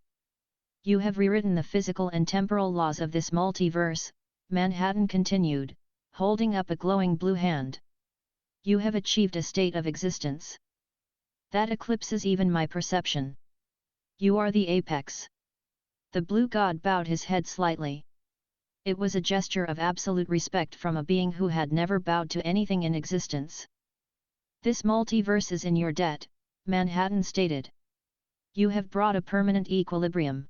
S1: You have rewritten the physical and temporal laws of this multiverse, Manhattan continued, holding up a glowing blue hand. You have achieved a state of existence that eclipses even my perception. You are the apex. The blue god bowed his head slightly. It was a gesture of absolute respect from a being who had never bowed to anything in existence. This multiverse is in your debt, Manhattan stated. You have brought a permanent equilibrium.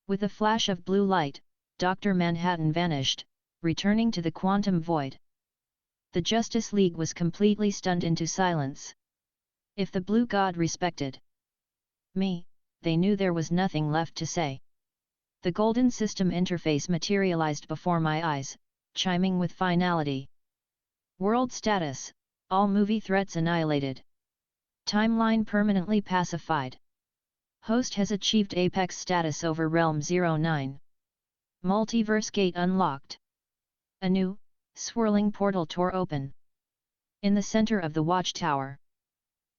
S1: With a flash of blue light, Dr. Manhattan vanished, returning to the quantum void. The Justice League was completely stunned into silence. If the blue god respected me, they knew there was nothing left to say. The golden system interface materialized before my eyes, chiming with finality. World status, all movie threats annihilated. Timeline permanently pacified. Host has achieved apex status over Realm 09. Multiverse gate unlocked. A new, swirling portal tore open. In the center of the watchtower.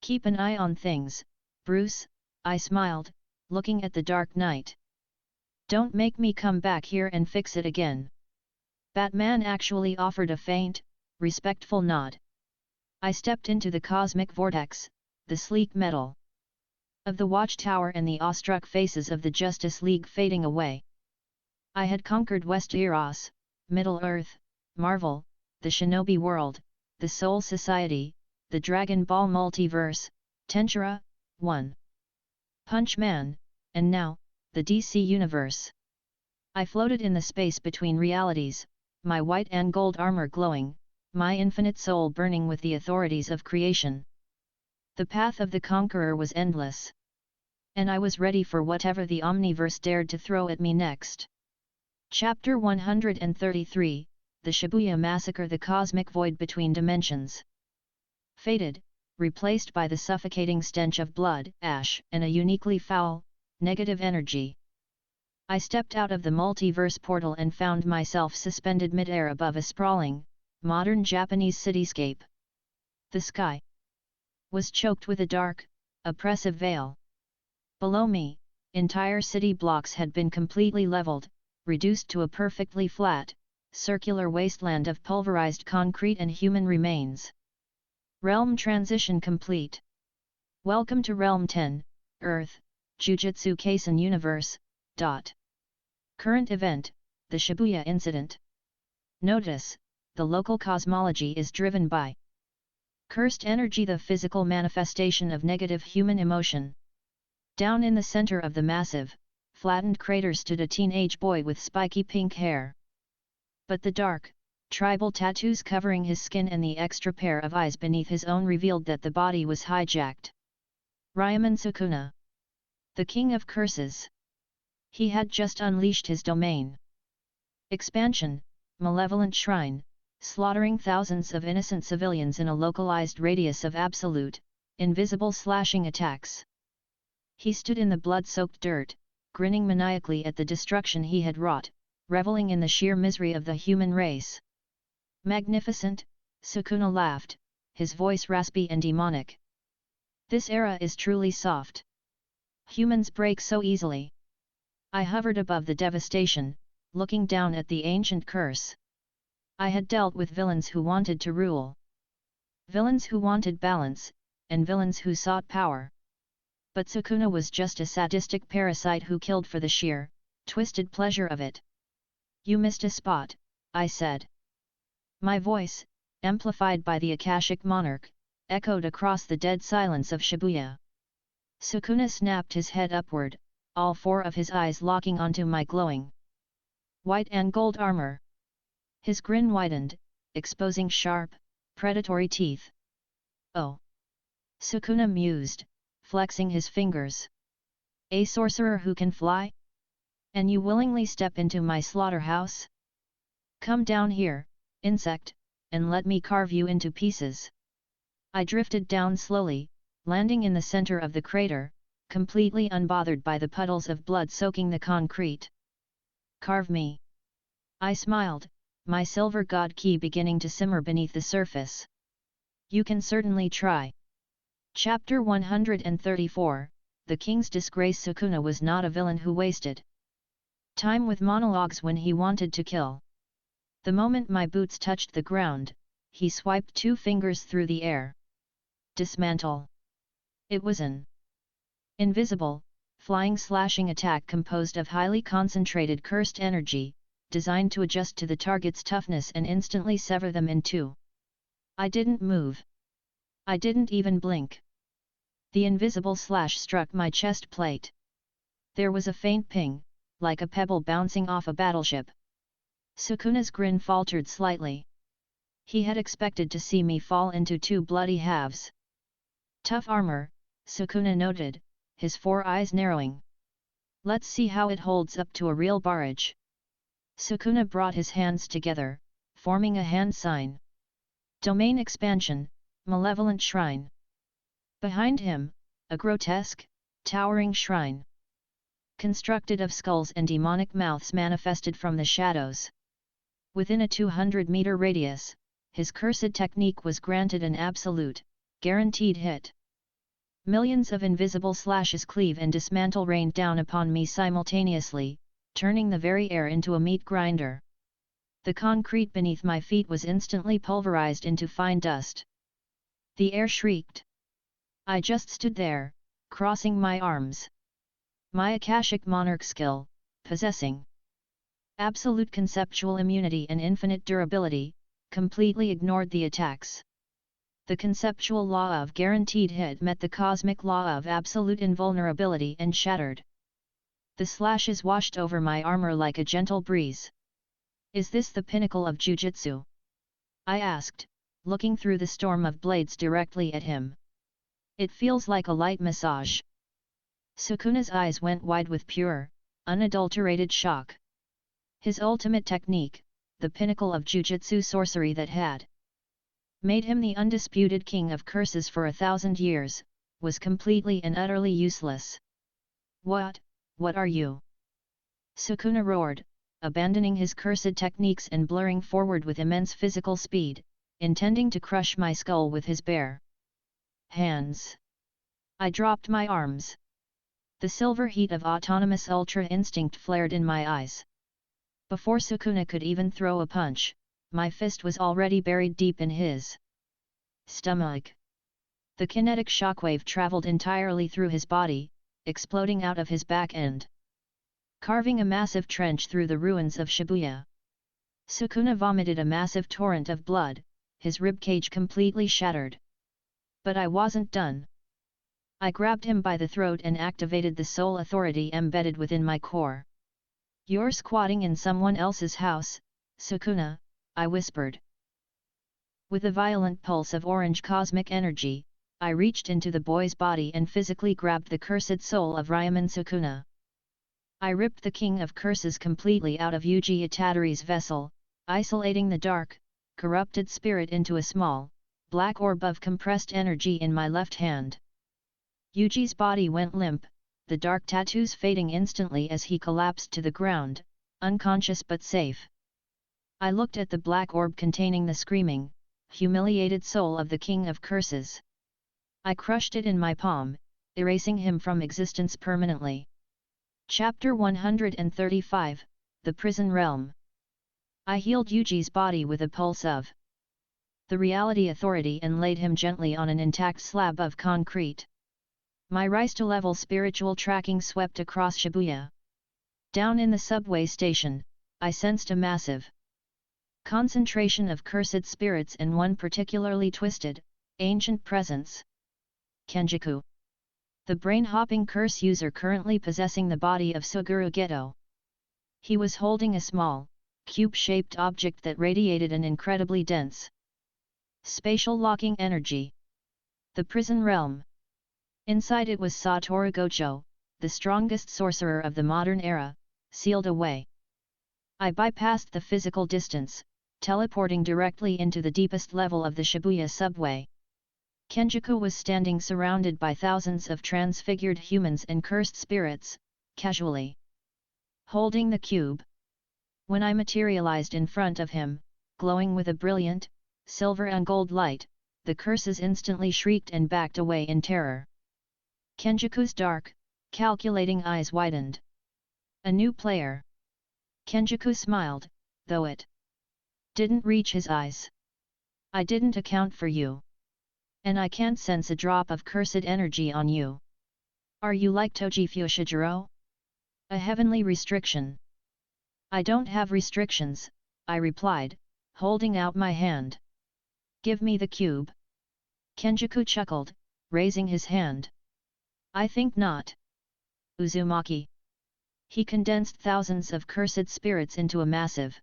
S1: Keep an eye on things, Bruce, I smiled, looking at the dark night. Don't make me come back here and fix it again. Batman actually offered a faint, respectful nod. I stepped into the cosmic vortex, the sleek metal of the watchtower and the awestruck faces of the Justice League fading away. I had conquered Westeros, Middle-earth, Marvel, the Shinobi world, the Soul Society, the Dragon Ball multiverse, Tensura, 1 Punch Man, and now, the DC Universe. I floated in the space between realities, my white and gold armor glowing, my infinite soul burning with the authorities of creation. The path of the conqueror was endless. And I was ready for whatever the Omniverse dared to throw at me next. Chapter 133, The Shibuya Massacre. The cosmic void between dimensions faded, replaced by the suffocating stench of blood, ash, and a uniquely foul, negative energy. I stepped out of the multiverse portal and found myself suspended mid-air above a sprawling, modern Japanese cityscape. The sky was choked with a dark, oppressive veil. Below me, entire city blocks had been completely leveled, reduced to a perfectly flat, circular wasteland of pulverized concrete and human remains. Realm transition complete. Welcome to Realm 10, Earth, Jujutsu Kaisen Universe. Current event, the Shibuya Incident. Notice, the local cosmology is driven by cursed energy, the physical manifestation of negative human emotion. Down in the center of the massive, flattened crater stood a teenage boy with spiky pink hair. But the dark, tribal tattoos covering his skin and the extra pair of eyes beneath his own revealed that the body was hijacked. Ryaman Sukuna, the king of curses. He had just unleashed his domain. Expansion, malevolent shrine, slaughtering thousands of innocent civilians in a localized radius of absolute, invisible slashing attacks. He stood in the blood-soaked dirt, grinning maniacally at the destruction he had wrought, reveling in the sheer misery of the human race. Magnificent, Sukuna laughed, his voice raspy and demonic. This era is truly soft. Humans break so easily. I hovered above the devastation, looking down at the ancient curse. I had dealt with villains who wanted to rule. Villains who wanted balance, and villains who sought power. But Sukuna was just a sadistic parasite who killed for the sheer, twisted pleasure of it. You missed a spot, I said. My voice, amplified by the Akashic Monarch, echoed across the dead silence of Shibuya. Sukuna snapped his head upward, all four of his eyes locking onto my glowing white and gold armor. His grin widened, exposing sharp, predatory teeth. Oh! Sukuna mused, flexing his fingers. A sorcerer who can fly? And you willingly step into my slaughterhouse? Come down here, insect, and let me carve you into pieces. I drifted down slowly, landing in the center of the crater, completely unbothered by the puddles of blood soaking the concrete. Carve me. I smiled, my silver god key beginning to simmer beneath the surface. You can certainly try. Chapter 134, The King's Disgrace. Sukuna was not a villain who wasted time with monologues when he wanted to kill. The moment my boots touched the ground, he swiped two fingers through the air. Dismantle. It was an invisible, flying slashing attack composed of highly concentrated cursed energy, designed to adjust to the target's toughness and instantly sever them in two. I didn't move. I didn't even blink. The invisible slash struck my chest plate. There was a faint ping, like a pebble bouncing off a battleship. Sukuna's grin faltered slightly. He had expected to see me fall into two bloody halves. Tough armor, Sukuna noted, his four eyes narrowing. Let's see how it holds up to a real barrage. Sukuna brought his hands together, forming a hand sign. Domain expansion, malevolent shrine. Behind him, a grotesque, towering shrine. Constructed of skulls and demonic mouths manifested from the shadows. Within a 200-meter radius, his cursed technique was granted an absolute, guaranteed hit. Millions of invisible slashes cleave and dismantle rained down upon me simultaneously, turning the very air into a meat grinder. The concrete beneath my feet was instantly pulverized into fine dust. The air shrieked. I just stood there, crossing my arms. My Akashic Monarch skill, possessing absolute conceptual immunity and infinite durability, completely ignored the attacks. The conceptual law of guaranteed hit met the cosmic law of absolute invulnerability and shattered. The slashes washed over my armor like a gentle breeze. Is this the pinnacle of jujutsu? I asked, looking through the storm of blades directly at him. It feels like a light massage. Sukuna's eyes went wide with pure, unadulterated shock. His ultimate technique, the pinnacle of jujutsu sorcery that had made him the undisputed king of curses for 1,000 years, was completely and utterly useless. What are you? Sukuna roared, abandoning his cursed techniques and blurring forward with immense physical speed, intending to crush my skull with his bare hands. I dropped my arms. The silver heat of autonomous ultra instinct flared in my eyes. Before Sukuna could even throw a punch, my fist was already buried deep in his stomach. The kinetic shockwave traveled entirely through his body, exploding out of his back end, carving a massive trench through the ruins of Shibuya. Sukuna vomited a massive torrent of blood, his ribcage completely shattered. But I wasn't done. I grabbed him by the throat and activated the soul authority embedded within my core. You're squatting in someone else's house, Sukuna, I whispered. With a violent pulse of orange cosmic energy, I reached into the boy's body and physically grabbed the cursed soul of Ryaman Sukuna. I ripped the King of Curses completely out of Yuji Itadori's vessel, isolating the dark, corrupted spirit into a small, black orb of compressed energy in my left hand. Yuji's body went limp, the dark tattoos fading instantly as he collapsed to the ground, unconscious but safe. I looked at the black orb containing the screaming, humiliated soul of the King of Curses. I crushed it in my palm, erasing him from existence permanently. Chapter 135, The Prison Realm. I healed Yuji's body with a pulse of the reality authority and laid him gently on an intact slab of concrete. My rise-to-level spiritual tracking swept across Shibuya. Down in the subway station, I sensed a massive concentration of cursed spirits and one particularly twisted, ancient presence. Kenjiku. The brain-hopping curse user currently possessing the body of Suguru Geto. He was holding a small, cube-shaped object that radiated an incredibly dense spatial locking energy. The prison realm. Inside it was Satoru Gojo, the strongest sorcerer of the modern era, sealed away. I bypassed the physical distance, teleporting directly into the deepest level of the Shibuya subway. Kenjiku was standing surrounded by thousands of transfigured humans and cursed spirits, casually holding the cube. When I materialized in front of him, glowing with a brilliant, silver and gold light, the curses instantly shrieked and backed away in terror. Kenjiku's dark, calculating eyes widened. A new player. Kenjiku smiled, though it didn't reach his eyes. I didn't account for you. And I can't sense a drop of cursed energy on you. Are you like Toji Fushiguro? A heavenly restriction. I don't have restrictions, I replied, holding out my hand. Give me the cube. Kenjiku chuckled, raising his hand. I think not. Uzumaki. He condensed thousands of cursed spirits into a massive,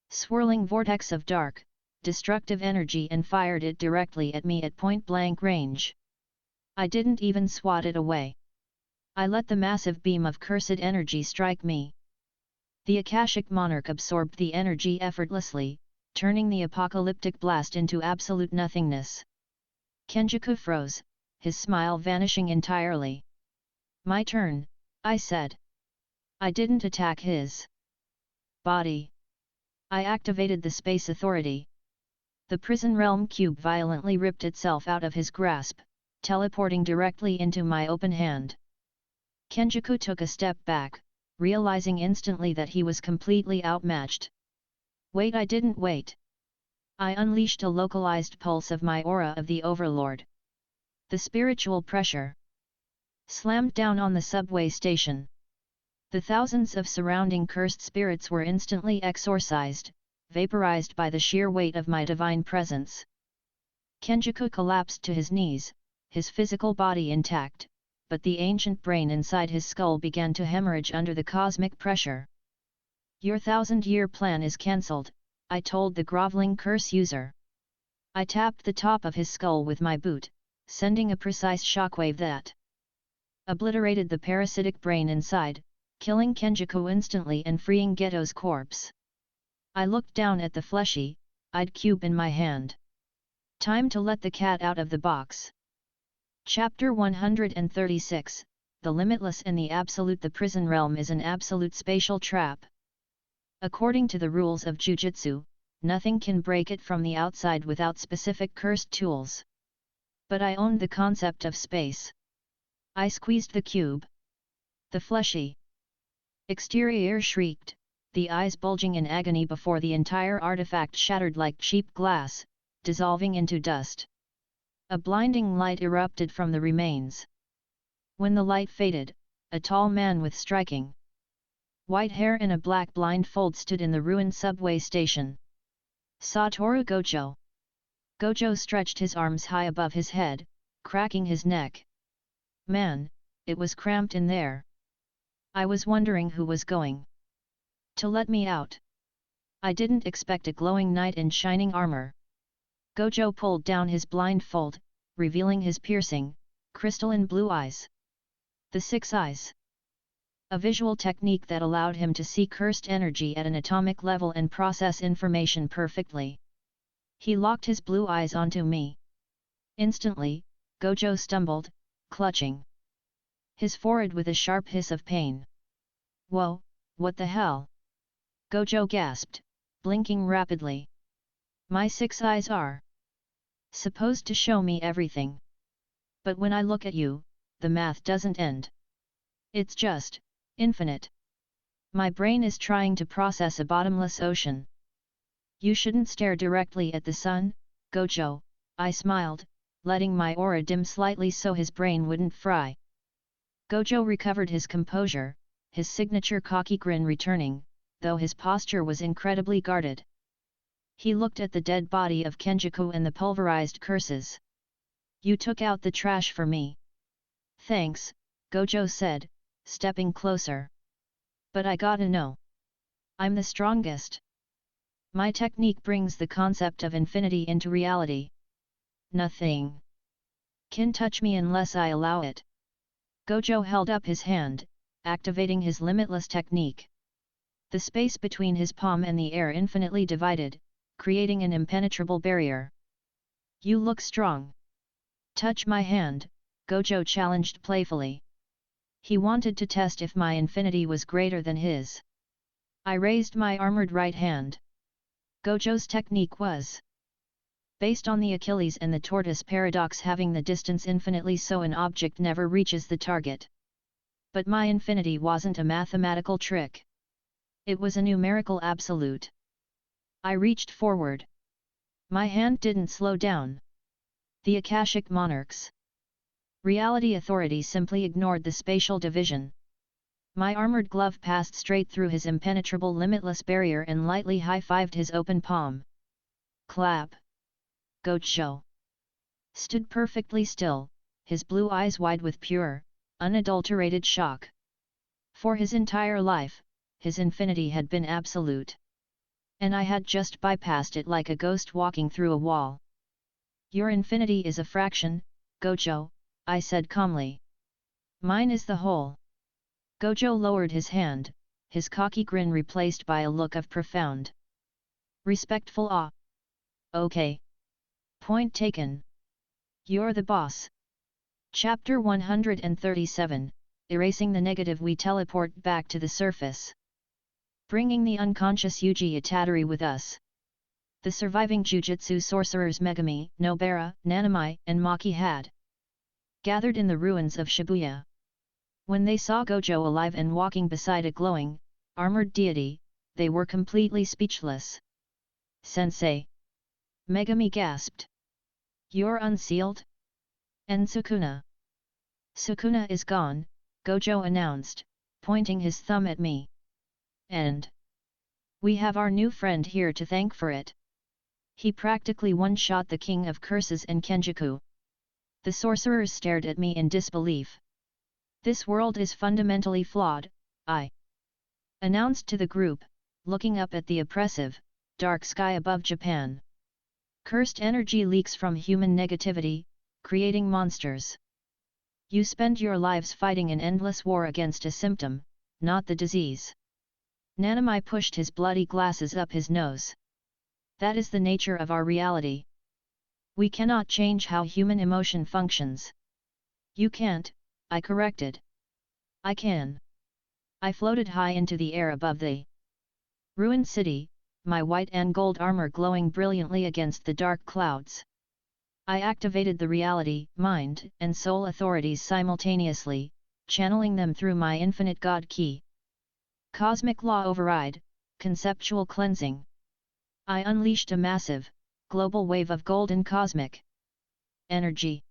S1: swirling vortex of dark, destructive energy and fired it directly at me at point-blank range. I didn't even swat it away. I let the massive beam of cursed energy strike me. The Akashic Monarch absorbed the energy effortlessly, turning the apocalyptic blast into absolute nothingness. Kenjiku froze, his smile vanishing entirely. My turn, I said. I didn't attack his body. I activated the space authority. The prison realm cube violently ripped itself out of his grasp, teleporting directly into my open hand. Kenjaku took a step back, realizing instantly that he was completely outmatched. Wait, I didn't wait. I unleashed a localized pulse of my aura of the Overlord. The spiritual pressure slammed down on the subway station. The thousands of surrounding cursed spirits were instantly exorcised, vaporized by the sheer weight of my divine presence. Kenjaku collapsed to his knees, his physical body intact, but the ancient brain inside his skull began to hemorrhage under the cosmic pressure. Your 1,000-year plan is cancelled, I told the groveling curse user. I tapped the top of his skull with my boot, sending a precise shockwave that obliterated the parasitic brain inside, killing Kenjaku instantly and freeing Geto's corpse. I looked down at the fleshy-eyed cube in my hand. Time to let the cat out of the box. Chapter 136, The Limitless and the Absolute. The prison realm is an absolute spatial trap. According to the rules of Jujutsu, nothing can break it from the outside without specific cursed tools. But I owned the concept of space. I squeezed the cube. The fleshy exterior shrieked, the eyes bulging in agony before the entire artifact shattered like cheap glass, dissolving into dust. A blinding light erupted from the remains. When the light faded, a tall man with striking white hair and a black blindfold stood in the ruined subway station. Satoru Gojo. Gojo stretched his arms high above his head, cracking his neck. Man, it was cramped in there. I was wondering who was going to let me out. I didn't expect a glowing knight in shining armor. Gojo pulled down his blindfold, revealing his piercing, crystalline blue eyes. The six eyes. A visual technique that allowed him to see cursed energy at an atomic level and process information perfectly. He locked his blue eyes onto me. Instantly, Gojo stumbled, clutching his forehead with a sharp hiss of pain. Whoa, what the hell? Gojo gasped, blinking rapidly. My six eyes are supposed to show me everything. But when I look at you, the math doesn't end. It's just infinite. My brain is trying to process a bottomless ocean. You shouldn't stare directly at the sun, Gojo, I smiled, letting my aura dim slightly so his brain wouldn't fry. Gojo recovered his composure, his signature cocky grin returning, though his posture was incredibly guarded. He looked at the dead body of Kenjaku and the pulverized curses. You took out the trash for me. Thanks, Gojo said, stepping closer. But I gotta know. I'm the strongest. My technique brings the concept of infinity into reality. Nothing can touch me unless I allow it. Gojo held up his hand, activating his limitless technique. The space between his palm and the air infinitely divided, creating an impenetrable barrier. You look strong. Touch my hand, Gojo challenged playfully. He wanted to test if my infinity was greater than his. I raised my armored right hand. Gojo's technique was based on the Achilles and the tortoise paradox, having the distance infinitely so an object never reaches the target. But my infinity wasn't a mathematical trick. It was a numerical absolute. I reached forward. My hand didn't slow down. The Akashic monarchs. Reality authority simply ignored the spatial division. My armored glove passed straight through his impenetrable limitless barrier and lightly high-fived his open palm. Clap. Gojo stood perfectly still, his blue eyes wide with pure, unadulterated shock. For his entire life, his infinity had been absolute. And I had just bypassed it like a ghost walking through a wall. Your infinity is a fraction, Gojo, I said calmly. Mine is the whole. Gojo lowered his hand, his cocky grin replaced by a look of profound, respectful awe. Okay. Point taken. You're the boss. Chapter 137, Erasing the Negative. We teleport back to the surface, bringing the unconscious Yuji Itadori with us. The surviving Jujutsu sorcerers Megami, Nobara, Nanami, and Maki had gathered in the ruins of Shibuya. When they saw Gojo alive and walking beside a glowing, armored deity, they were completely speechless. "Sensei!" Megami gasped. "You're unsealed?" "And Sukuna?" "Sukuna is gone," Gojo announced, pointing his thumb at me. "And we have our new friend here to thank for it. He practically one-shot the King of Curses and Kenjaku." The sorcerers stared at me in disbelief. "This world is fundamentally flawed," I announced to the group, looking up at the oppressive, dark sky above Japan. "Cursed energy leaks from human negativity, creating monsters. You spend your lives fighting an endless war against a symptom, not the disease." Nanami pushed his bloody glasses up his nose. "That is the nature of our reality. We cannot change how human emotion functions." "You can't," I corrected. "I can." I floated high into the air above the ruined city, my white and gold armor glowing brilliantly against the dark clouds. I activated the reality, mind, and soul authorities simultaneously, channeling them through my infinite God key. Cosmic law override, conceptual cleansing. I unleashed a massive, global wave of golden cosmic energy.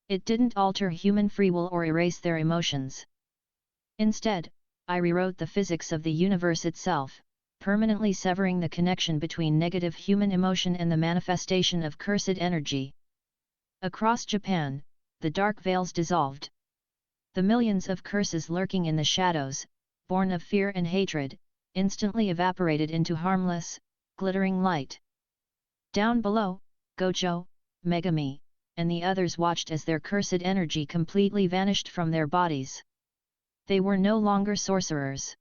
S1: It didn't alter human free will or erase their emotions. Instead, I rewrote the physics of the universe itself, permanently severing the connection between negative human emotion and the manifestation of cursed energy. Across Japan, the dark veils dissolved. The millions of curses lurking in the shadows, born of fear and hatred, instantly evaporated into harmless, glittering light. Down below, Gojo, Megami, and the others watched as their cursed energy completely vanished from their bodies. They were no longer sorcerers.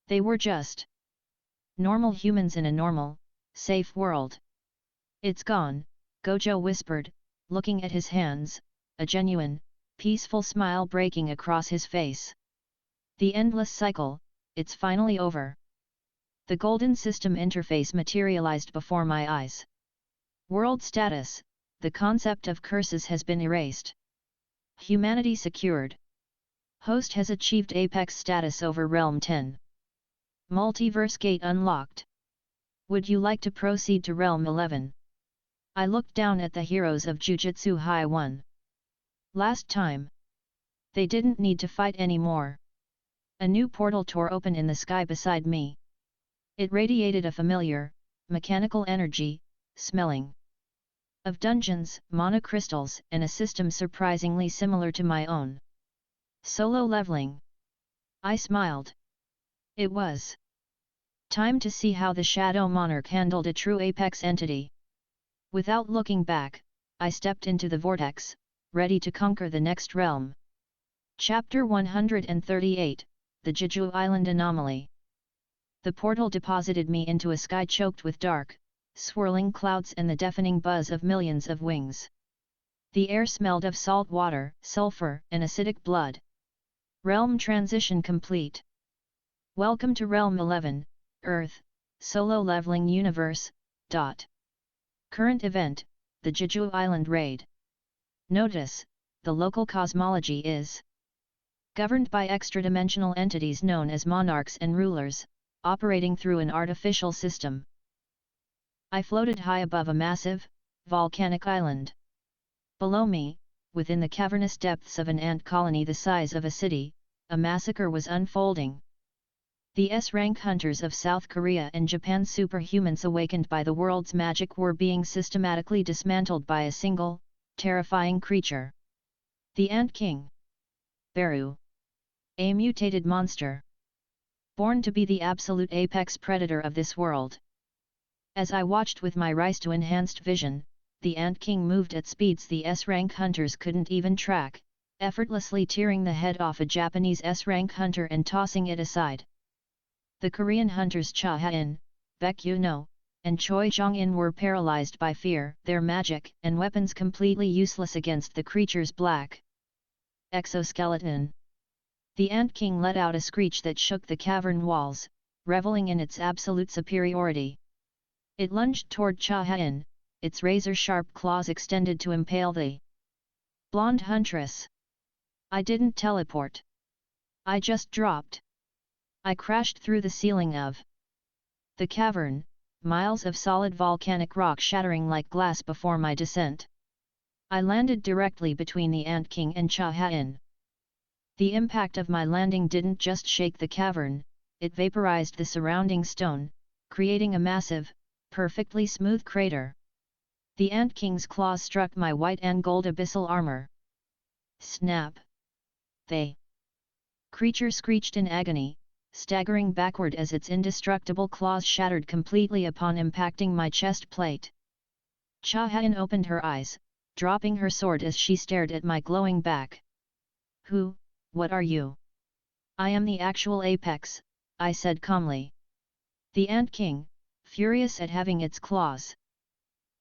S1: They were just normal humans in a normal, safe world. "It's gone," Gojo whispered, looking at his hands, a genuine, peaceful smile breaking across his face. "The endless cycle, it's finally over." The golden system interface materialized before my eyes. World status, the concept of curses has been erased. Humanity secured. Host has achieved apex status over Realm 10. Multiverse gate unlocked. Would you like to proceed to Realm 11? I looked down at the heroes of Jujutsu High 1. Last time, they didn't need to fight anymore. A new portal tore open in the sky beside me. It radiated a familiar, mechanical energy, smelling of dungeons, mana crystals, and a system surprisingly similar to my own. Solo leveling. I smiled. It was time to see how the Shadow Monarch handled a true apex entity. Without looking back, I stepped into the vortex, ready to conquer the next realm. Chapter 138, The Jeju Island Anomaly. The portal deposited me into a sky choked with dark, swirling clouds and the deafening buzz of millions of wings. The air smelled of salt water, sulfur, and acidic blood. Realm transition complete. Welcome to Realm 11, Earth, Solo Leveling Universe. Current event, the Jeju Island Raid. Notice, the local cosmology is governed by extra-dimensional entities known as monarchs and rulers, operating through an artificial system. I floated high above a massive, volcanic island. Below me, within the cavernous depths of an ant colony the size of a city, a massacre was unfolding. The S-rank hunters of South Korea and Japan's superhumans awakened by the world's magic were being systematically dismantled by a single, terrifying creature. The Ant King. Beru. A mutated monster. Born to be the absolute apex predator of this world. As I watched with my rise to enhanced vision, the Ant King moved at speeds the S-rank hunters couldn't even track, effortlessly tearing the head off a Japanese S-rank hunter and tossing it aside. The Korean hunters Cha Ha-in, Baek Yu-no, and Choi Jong-in were paralyzed by fear, their magic and weapons completely useless against the creature's black exoskeleton. The Ant King let out a screech that shook the cavern walls, reveling in its absolute superiority. It lunged toward Cha-Hain, its razor-sharp claws extended to impale the blonde huntress. I didn't teleport. I just dropped. I crashed through the ceiling of the cavern, miles of solid volcanic rock shattering like glass before my descent. I landed directly between the Ant King and Cha-Hain. The impact of my landing didn't just shake the cavern, it vaporized the surrounding stone, creating a massive, perfectly smooth crater. The Ant King's claws struck my white and gold abyssal armor. Snap! The creature screeched in agony, staggering backward as its indestructible claws shattered completely upon impacting my chest plate. Cha-Hain opened her eyes, dropping her sword as she stared at my glowing back. What are you? I am the actual Apex, I said calmly. The Ant King, furious at having its claws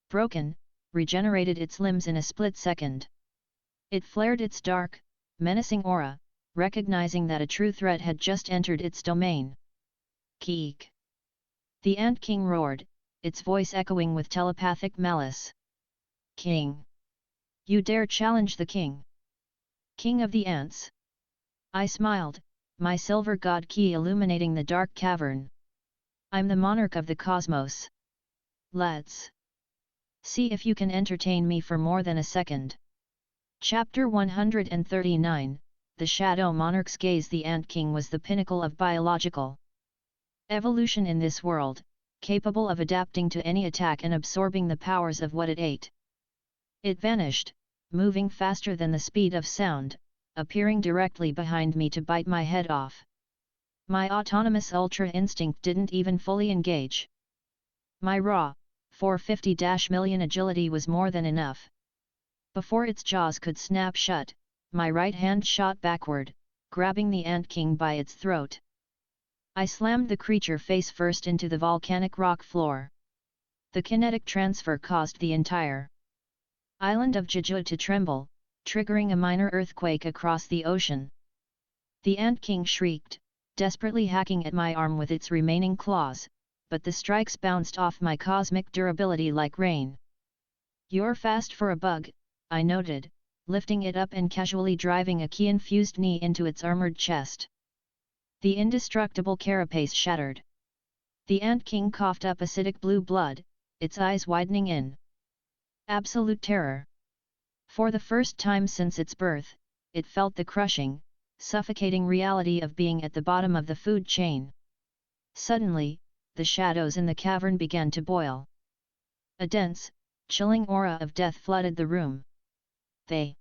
S1: broken, regenerated its limbs in a split second. It flared its dark, menacing aura, recognizing that a true threat had just entered its domain. Keek! The Ant King roared, its voice echoing with telepathic malice. King! You dare challenge the king? King of the Ants? I smiled, my silver god key illuminating the dark cavern. I'm the monarch of the cosmos. Let's see if you can entertain me for more than a second. Chapter 139, The Shadow Monarch's gaze. The Ant King was the pinnacle of biological evolution in this world, capable of adapting to any attack and absorbing the powers of what it ate. It vanished, moving faster than the speed of sound, appearing directly behind me to bite my head off. My autonomous ultra instinct didn't even fully engage. My raw, 450-million agility was more than enough. Before its jaws could snap shut, my right hand shot backward, grabbing the Ant King by its throat. I slammed the creature face first into the volcanic rock floor. The kinetic transfer caused the entire island of Jeju to tremble, triggering a minor earthquake across the ocean. The Ant King shrieked, desperately hacking at my arm with its remaining claws, but the strikes bounced off my cosmic durability like rain. You're fast for a bug, I noted, lifting it up and casually driving a key-infused knee into its armored chest. The indestructible carapace shattered. The Ant King coughed up acidic blue blood, its eyes widening in absolute terror. For the first time since its birth, it felt the crushing, suffocating reality of being at the bottom of the food chain. Suddenly, the shadows in the cavern began to boil. A dense, chilling aura of death flooded the room. They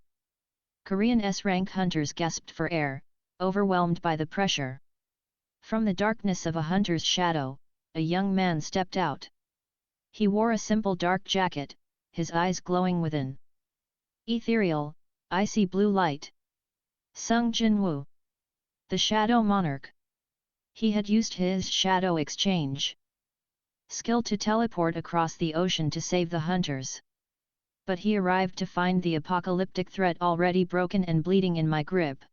S1: Korean S-rank hunters gasped for air, overwhelmed by the pressure. From the darkness of a hunter's shadow, a young man stepped out. He wore a simple dark jacket, his eyes glowing with an ethereal, icy blue light. Sung Jinwoo, the Shadow Monarch. He had used his shadow exchange skill to teleport across the ocean to save the hunters. But he arrived to find the apocalyptic threat already broken and bleeding in my grip.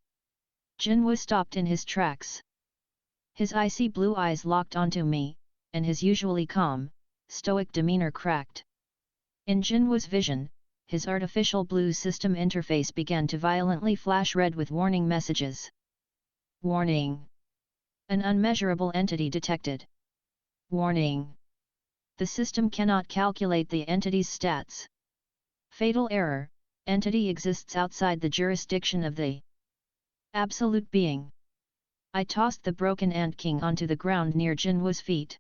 S1: Jinwoo stopped in his tracks. His icy blue eyes locked onto me, and his usually calm, stoic demeanor cracked. In Jinwoo's vision, his artificial blue system interface began to violently flash red with warning messages. Warning! An unmeasurable entity detected. Warning! The system cannot calculate the entity's stats. Fatal error, entity exists outside the jurisdiction of the absolute being. I tossed the broken Ant King onto the ground near Jinwoo's feet.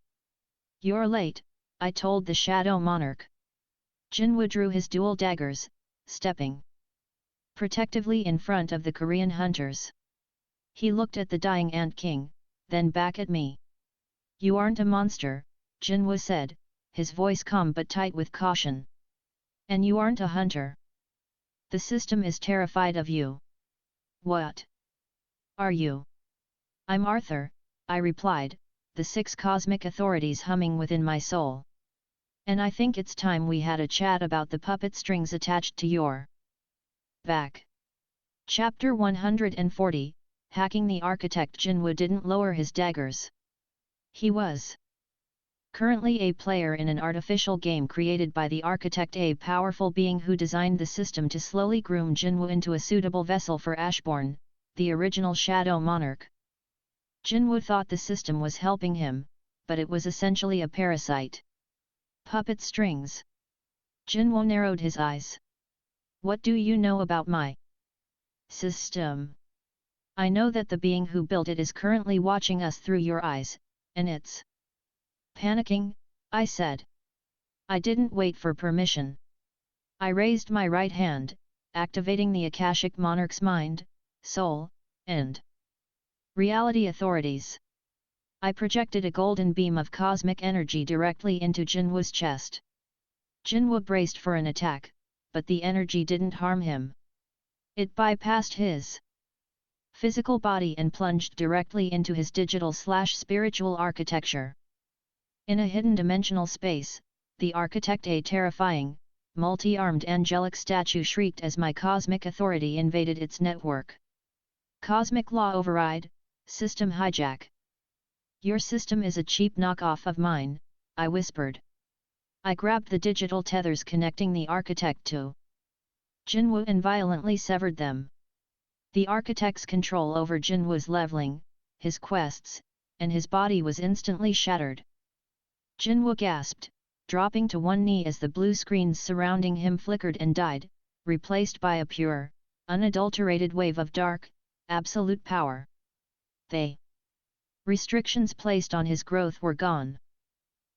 S1: You're late, I told the Shadow Monarch. Jinwoo drew his dual daggers, stepping protectively in front of the Korean hunters. He looked at the dying Ant King, then back at me. You aren't a monster, Jinwoo said, his voice calm but tight with caution. And you aren't a hunter. The system is terrified of you. What are you? I'm Arthur, I replied, the 6 cosmic authorities humming within my soul. And I think it's time we had a chat about the puppet strings attached to your back. Chapter 140, Hacking the Architect. Jinwoo didn't lower his daggers. He was Currently a player in an artificial game created by the architect, a powerful being who designed the system to slowly groom Jinwoo into a suitable vessel for Ashborn, the original Shadow Monarch. Jinwoo thought the system was helping him, but it was essentially a parasite. Puppet strings. Jinwoo narrowed his eyes. What do you know about my system? I know that the being who built it is currently watching us through your eyes, and it's panicking, I said. I didn't wait for permission. I raised my right hand, activating the Akashic Monarch's mind, soul, and reality authorities. I projected a golden beam of cosmic energy directly into Jinwoo's chest. Jinwoo braced for an attack, but the energy didn't harm him. It bypassed his physical body and plunged directly into his digital/spiritual architecture. In a hidden dimensional space, the architect, a terrifying, multi-armed angelic statue, shrieked as my cosmic authority invaded its network. Cosmic law override, system hijack. Your system is a cheap knockoff of mine, I whispered. I grabbed the digital tethers connecting the architect to Jinwoo and violently severed them. The architect's control over Jinwoo's leveling, his quests, and his body was instantly shattered. Jinwoo gasped, dropping to one knee as the blue screens surrounding him flickered and died, replaced by a pure, unadulterated wave of dark, absolute power. The restrictions placed on his growth were gone.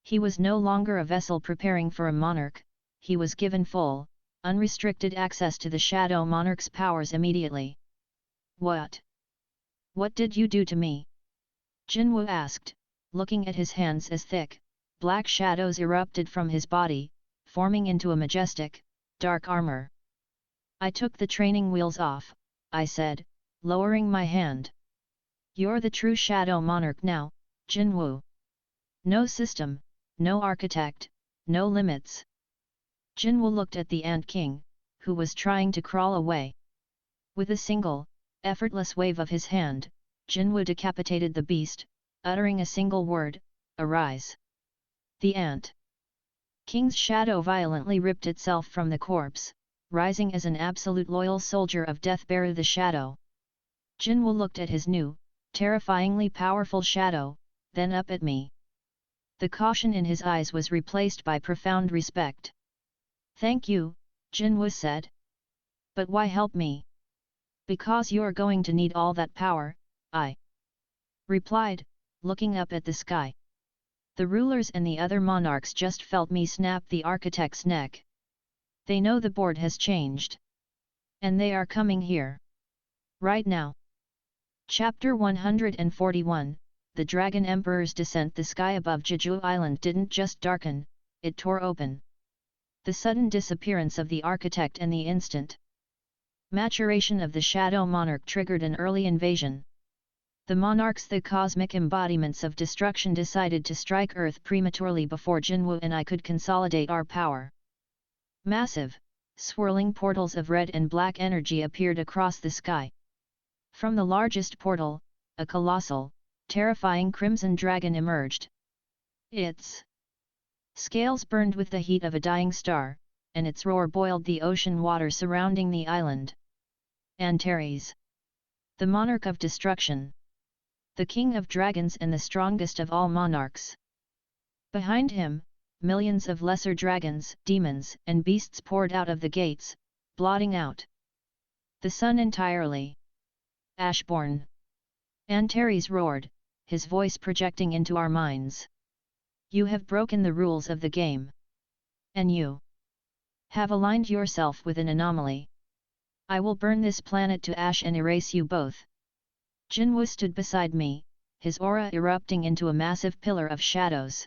S1: He was no longer a vessel preparing for a monarch, he was given full, unrestricted access to the Shadow Monarch's powers immediately. What did you do to me? Jinwoo asked, looking at his hands as thick, black shadows erupted from his body, forming into a majestic, dark armor. I took the training wheels off, I said, lowering my hand. You're the true Shadow Monarch now, Jinwoo. No system, no architect, no limits. Jinwoo looked at the Ant King, who was trying to crawl away. With a single, effortless wave of his hand, Jinwoo decapitated the beast, uttering a single word, arise. The Ant King's shadow violently ripped itself from the corpse, rising as an absolute loyal soldier of death. Brea the Shadow. Jinwoo looked at his new, terrifyingly powerful shadow, then up at me. The caution in his eyes was replaced by profound respect. Thank you, Jinwoo said. But why help me? Because you're going to need all that power, I replied, looking up at the sky. The rulers and the other monarchs just felt me snap the architect's neck. They know the board has changed. And they are coming here. Right now. Chapter 141, The Dragon Emperor's Descent. The sky above Jeju Island didn't just darken, it tore open. The sudden disappearance of the architect and the instant maturation of the Shadow Monarch triggered an early invasion. The monarchs, the cosmic embodiments of destruction, decided to strike Earth prematurely before Jinwoo and I could consolidate our power. Massive, swirling portals of red and black energy appeared across the sky. From the largest portal, a colossal, terrifying crimson dragon emerged. Its scales burned with the heat of a dying star, and its roar boiled the ocean water surrounding the island. Antares, the monarch of destruction. The king of dragons and the strongest of all monarchs. Behind him, millions of lesser dragons, demons, and beasts poured out of the gates, blotting out the sun entirely. Ashborn. Antares roared, his voice projecting into our minds. You have broken the rules of the game. And you have aligned yourself with an anomaly. I will burn this planet to ash and erase you both. Jinwoo stood beside me, his aura erupting into a massive pillar of shadows.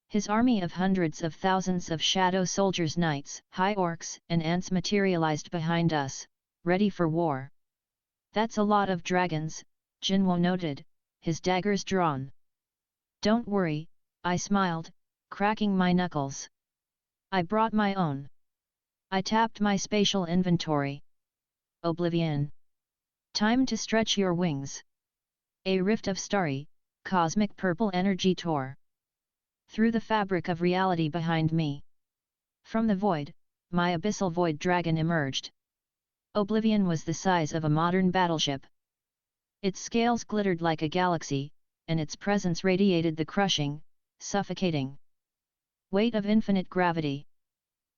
S1: His army of hundreds of thousands of shadow soldiers, knights, high orcs, and ants materialized behind us, ready for war. That's a lot of dragons, Jinwoo noted, his daggers drawn. Don't worry, I smiled, cracking my knuckles. I brought my own. I tapped my spatial inventory. Oblivion. Time to stretch your wings. A rift of starry, cosmic purple energy tore through the fabric of reality behind me. From the void, my abyssal void dragon emerged. Oblivion was the size of a modern battleship. Its scales glittered like a galaxy, and its presence radiated the crushing, suffocating weight of infinite gravity.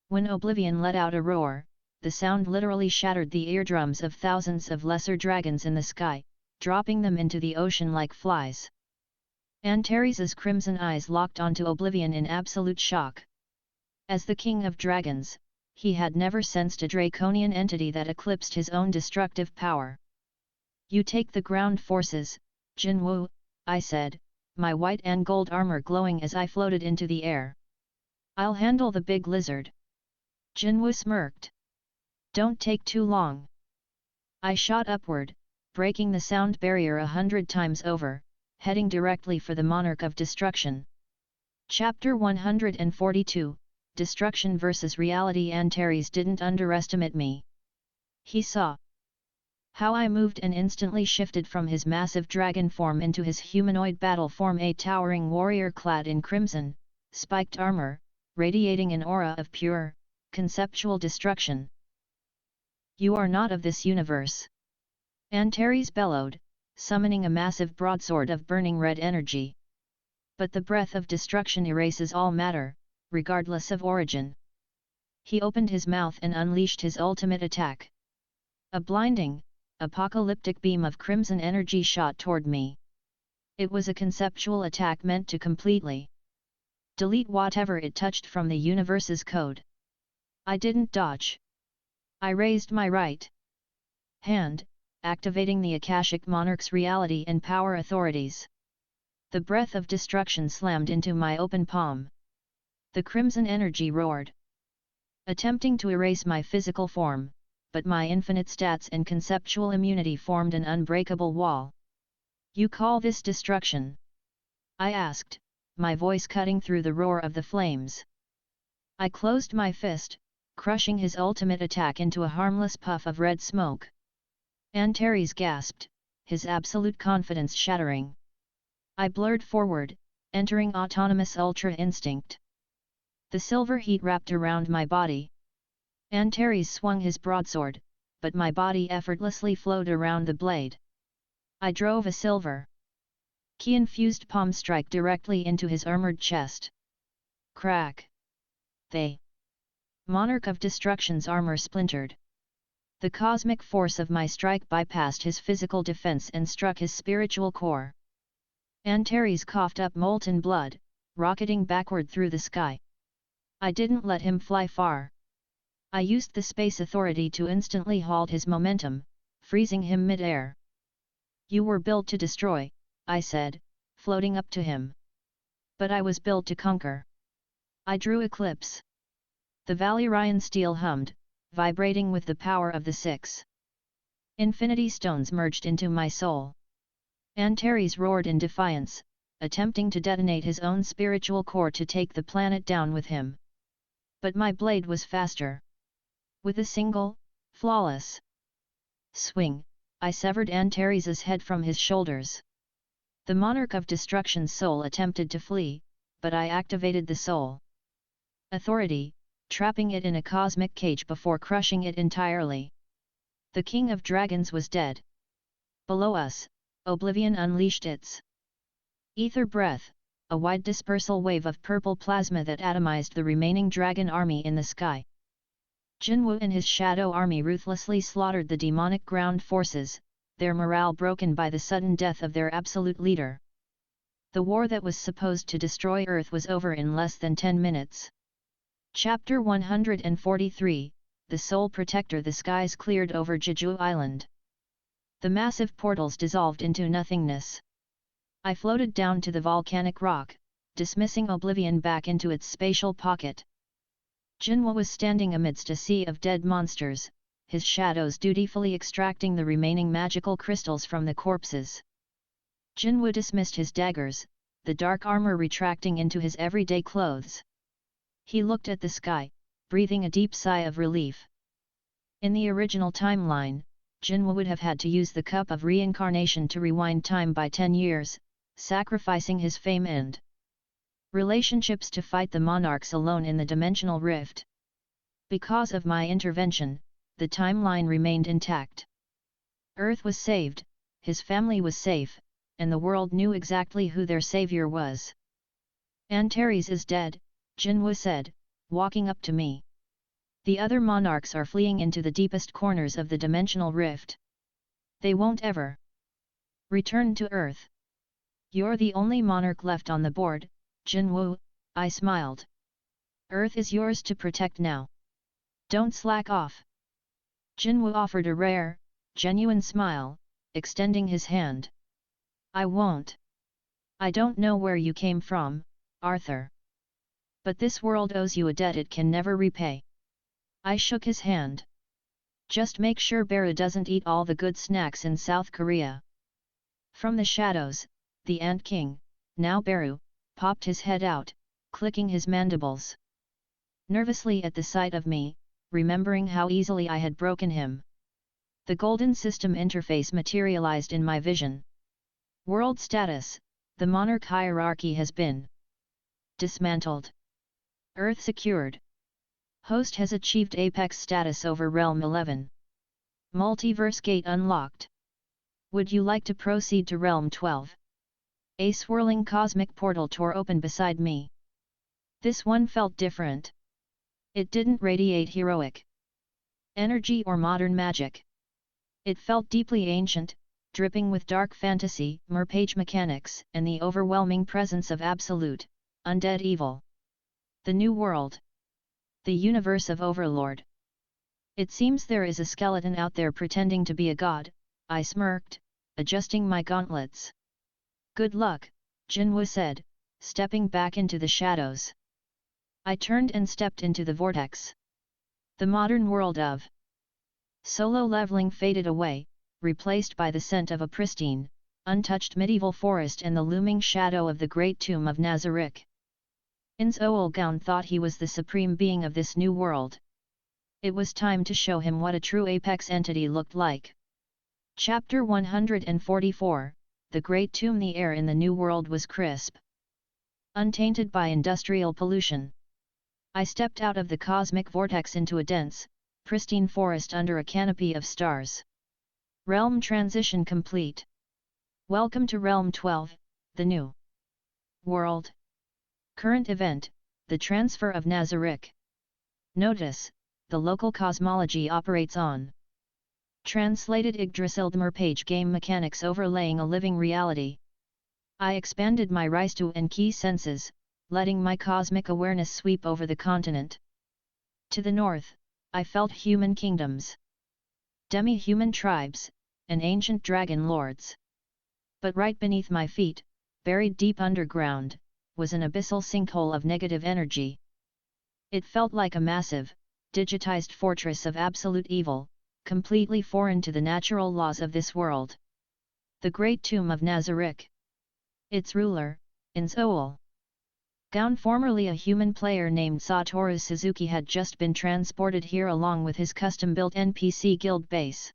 S1: When Oblivion let out a roar, the sound literally shattered the eardrums of thousands of lesser dragons in the sky, dropping them into the ocean like flies. Antares' crimson eyes locked onto Oblivion in absolute shock. As the king of dragons, he had never sensed a draconian entity that eclipsed his own destructive power. "You take the ground forces, Jinwu," I said, my white and gold armor glowing as I floated into the air. "I'll handle the big lizard." Jinwu smirked. "Don't take too long." I shot upward, breaking the sound barrier 100 times over, heading directly for the Monarch of Destruction. Chapter 142, Destruction vs. Reality. Antares didn't underestimate me. He saw how I moved and instantly shifted from his massive dragon form into his humanoid battle form, a towering warrior clad in crimson, spiked armor, radiating an aura of pure, conceptual destruction. "You are not of this universe," Antares bellowed, summoning a massive broadsword of burning red energy. "But the breath of destruction erases all matter, regardless of origin." He opened his mouth and unleashed his ultimate attack. A blinding, apocalyptic beam of crimson energy shot toward me. It was a conceptual attack meant to completely delete whatever it touched from the universe's code. I didn't dodge. I raised my right hand, activating the Akashic Monarch's reality and power authorities. The breath of destruction slammed into my open palm. The crimson energy roared, attempting to erase my physical form, but my infinite stats and conceptual immunity formed an unbreakable wall. "You call this destruction?" I asked, my voice cutting through the roar of the flames. I closed my fist, crushing his ultimate attack into a harmless puff of red smoke. Antares gasped, his absolute confidence shattering. I blurred forward, entering autonomous Ultra Instinct. The silver heat wrapped around my body. Antares swung his broadsword, but my body effortlessly flowed around the blade. I drove a silver key-infused palm strike directly into his armored chest. Crack! The Monarch of Destruction's armor splintered. The cosmic force of my strike bypassed his physical defense and struck his spiritual core. Antares coughed up molten blood, rocketing backward through the sky. I didn't let him fly far. I used the space authority to instantly halt his momentum, freezing him mid-air. "You were built to destroy," I said, floating up to him. "But I was built to conquer." I drew Eclipse. The Valyrian steel hummed, vibrating with the power of the 6 Infinity Stones merged into my soul. Antares roared in defiance, attempting to detonate his own spiritual core to take the planet down with him. But my blade was faster. With a single, flawless swing, I severed Antares' head from his shoulders. The Monarch of Destruction's soul attempted to flee, but I activated the soul authority, trapping it in a cosmic cage before crushing it entirely. The King of Dragons was dead. Below us, Oblivion unleashed its ether breath, a wide dispersal wave of purple plasma that atomized the remaining dragon army in the sky. Jinwu and his shadow army ruthlessly slaughtered the demonic ground forces, their morale broken by the sudden death of their absolute leader. The war that was supposed to destroy Earth was over in less than 10 minutes. Chapter 143, The Soul Protector. The skies cleared over Jeju Island. The massive portals dissolved into nothingness. I floated down to the volcanic rock, dismissing Oblivion back into its spatial pocket. Jinwu was standing amidst a sea of dead monsters, his shadows dutifully extracting the remaining magical crystals from the corpses. Jinwu dismissed his daggers, the dark armor retracting into his everyday clothes. He looked at the sky, breathing a deep sigh of relief. In the original timeline, Jinwu would have had to use the cup of reincarnation to rewind time by 10 years, sacrificing his fame and relationships to fight the monarchs alone in the dimensional rift. Because of my intervention, the timeline remained intact. Earth was saved, his family was safe, and the world knew exactly who their savior was. Antares is dead, Jinwu said, walking up to me. The other monarchs are fleeing into the deepest corners of the dimensional rift. They won't ever return to Earth. You're the only monarch left on the board, Jinwu, I smiled. Earth is yours to protect now. Don't slack off. Jinwu offered a rare, genuine smile, extending his hand. I won't. I don't know where you came from, Arthur. But this world owes you a debt it can never repay. I shook his hand. Just make sure Brea doesn't eat all the good snacks in South Korea. From the shadows, the Ant King, now Beru, popped his head out, clicking his mandibles. Nervously at the sight of me, remembering how easily I had broken him. The golden system interface materialized in my vision. World status: the monarch hierarchy has been dismantled. Earth secured. Host has achieved apex status over Realm 11. Multiverse gate unlocked. Would you like to proceed to Realm 12? A swirling cosmic portal tore open beside me. This one felt different. It didn't radiate heroic energy or modern magic. It felt deeply ancient, dripping with dark fantasy, merpage mechanics, and the overwhelming presence of absolute, undead evil. The New World. The universe of Overlord. It seems there is a skeleton out there pretending to be a god, I smirked, adjusting my gauntlets. Good luck, Jinwu said, stepping back into the shadows. I turned and stepped into the vortex. The modern world of solo leveling faded away, replaced by the scent of a pristine, untouched medieval forest and the looming shadow of the great tomb of Nazarick. Inzoolgown thought he was the supreme being of this new world. It was time to show him what a true apex entity looked like. Chapter 144, The Great Tomb. The air in the new world was crisp, untainted by industrial pollution. I stepped out of the cosmic vortex into a dense, pristine forest under a canopy of stars. Realm transition complete. Welcome to Realm 12, the new world. Current event, the transfer of Nazarick. Notice, the local cosmology operates on translated Yggdrasil merpage game mechanics overlaying a living reality. I expanded my Reistu and key senses, letting my cosmic awareness sweep over the continent. To the north, I felt human kingdoms, demi-human tribes, and ancient dragon lords. But right beneath my feet, buried deep underground, was an abyssal sinkhole of negative energy. It felt like a massive, digitized fortress of absolute evil, completely foreign to the natural laws of this world. The Great Tomb of Nazarick. Its ruler, Inzoolgown, formerly a human player named Satoru Suzuki, had just been transported here along with his custom-built NPC guild base.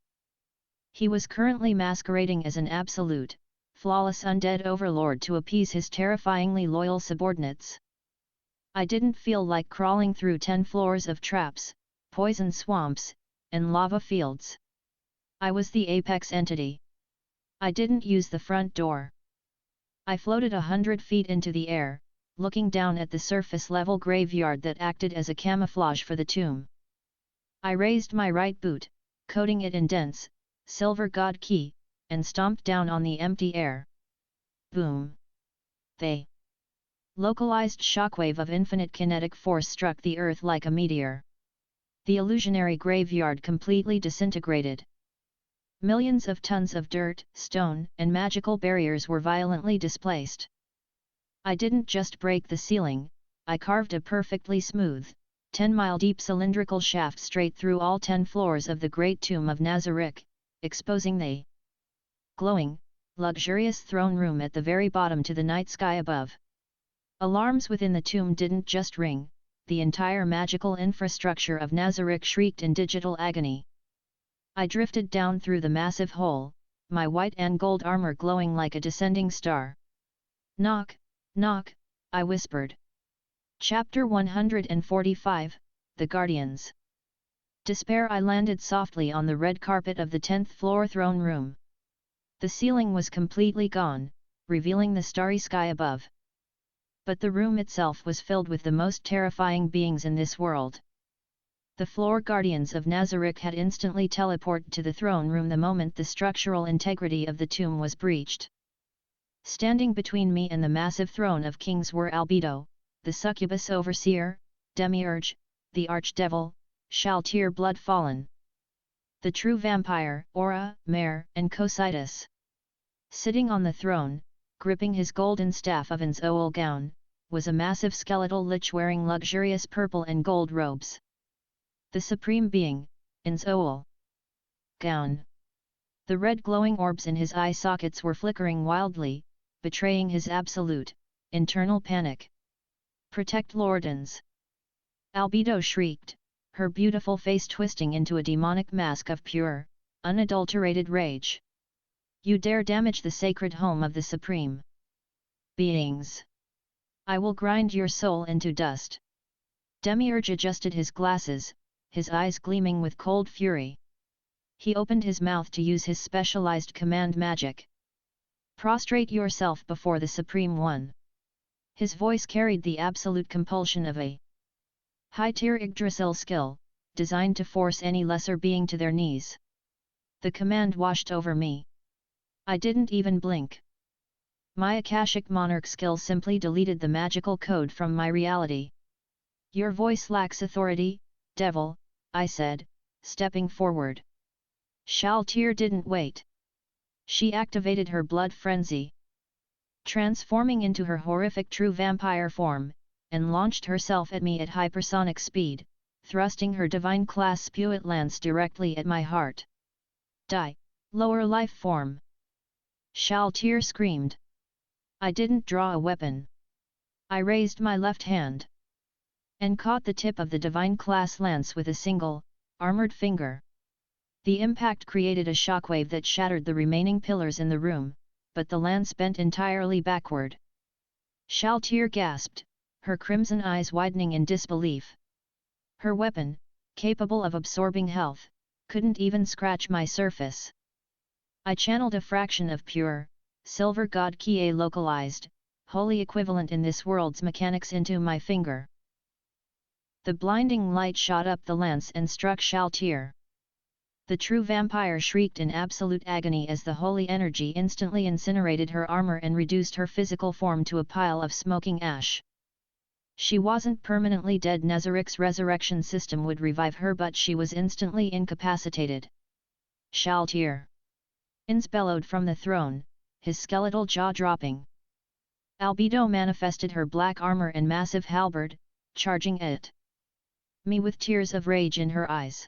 S1: He was currently masquerading as an absolute, flawless undead overlord to appease his terrifyingly loyal subordinates. I didn't feel like crawling through 10 floors of traps, poison swamps, and lava fields. I was the apex entity. I didn't use the front door. I floated 100 feet into the air, looking down at the surface-level graveyard that acted as a camouflage for the tomb. I raised my right boot, coating it in dense, silver god key, and stomped down on the empty air. Boom! The localized shockwave of infinite kinetic force struck the earth like a meteor. The illusionary graveyard completely disintegrated. Millions of tons of dirt, stone, and magical barriers were violently displaced. I didn't just break the ceiling, I carved a perfectly smooth, 10-mile-deep cylindrical shaft straight through all 10 floors of the Great Tomb of Nazarick, exposing the glowing, luxurious throne room at the very bottom to the night sky above. Alarms within the tomb didn't just ring, the entire magical infrastructure of Nazarick shrieked in digital agony. I drifted down through the massive hole, my white and gold armor glowing like a descending star. Knock, knock, I whispered. Chapter 145, The Guardians. Despair. I landed softly on the red carpet of the 10th floor throne room. The ceiling was completely gone, revealing the starry sky above. But the room itself was filled with the most terrifying beings in this world. The floor guardians of Nazarick had instantly teleported to the throne room the moment the structural integrity of the tomb was breached. Standing between me and the massive throne of kings were Albedo, the succubus overseer, Demiurge, the archdevil, Shaltir Bloodfallen, the true vampire, Aura, Mare, and Cocytus. Sitting on the throne, gripping his golden staff of Inzoul gown, was a massive skeletal lich wearing luxurious purple and gold robes. The supreme being, Inzoul. Gown. The red glowing orbs in his eye sockets were flickering wildly, betraying his absolute, internal panic. Protect Lordans! Albedo shrieked, her beautiful face twisting into a demonic mask of pure, unadulterated rage. You dare damage the sacred home of the supreme beings! I will grind your soul into dust! Demiurge adjusted his glasses, his eyes gleaming with cold fury. He opened his mouth to use his specialized command magic. Prostrate yourself before the Supreme One. His voice carried the absolute compulsion of a high-tier Yggdrasil skill, designed to force any lesser being to their knees. The command washed over me. I didn't even blink. My Akashic Monarch skill simply deleted the magical code from my reality. Your voice lacks authority, devil, I said, stepping forward. Shaltir didn't wait. She activated her blood frenzy, transforming into her horrific true vampire form, and launched herself at me at hypersonic speed, thrusting her divine class spewit lance directly at my heart. Die, lower life form! Shaltir screamed. I didn't draw a weapon. I raised my left hand and caught the tip of the divine class lance with a single, armored finger. The impact created a shockwave that shattered the remaining pillars in the room, but the lance bent entirely backward. Shaltir gasped, her crimson eyes widening in disbelief. Her weapon, capable of absorbing health, couldn't even scratch my surface. I channeled a fraction of pure, silver god Kie localized, wholly equivalent in this world's mechanics into my finger. The blinding light shot up the lance and struck Shaltir. The true vampire shrieked in absolute agony as the holy energy instantly incinerated her armor and reduced her physical form to a pile of smoking ash. She wasn't permanently dead. Nazarick's resurrection system would revive her, but she was instantly incapacitated. Shaltir! Ins bellowed from the throne, his skeletal jaw dropping. Albedo manifested her black armor and massive halberd, charging at me with tears of rage in her eyes.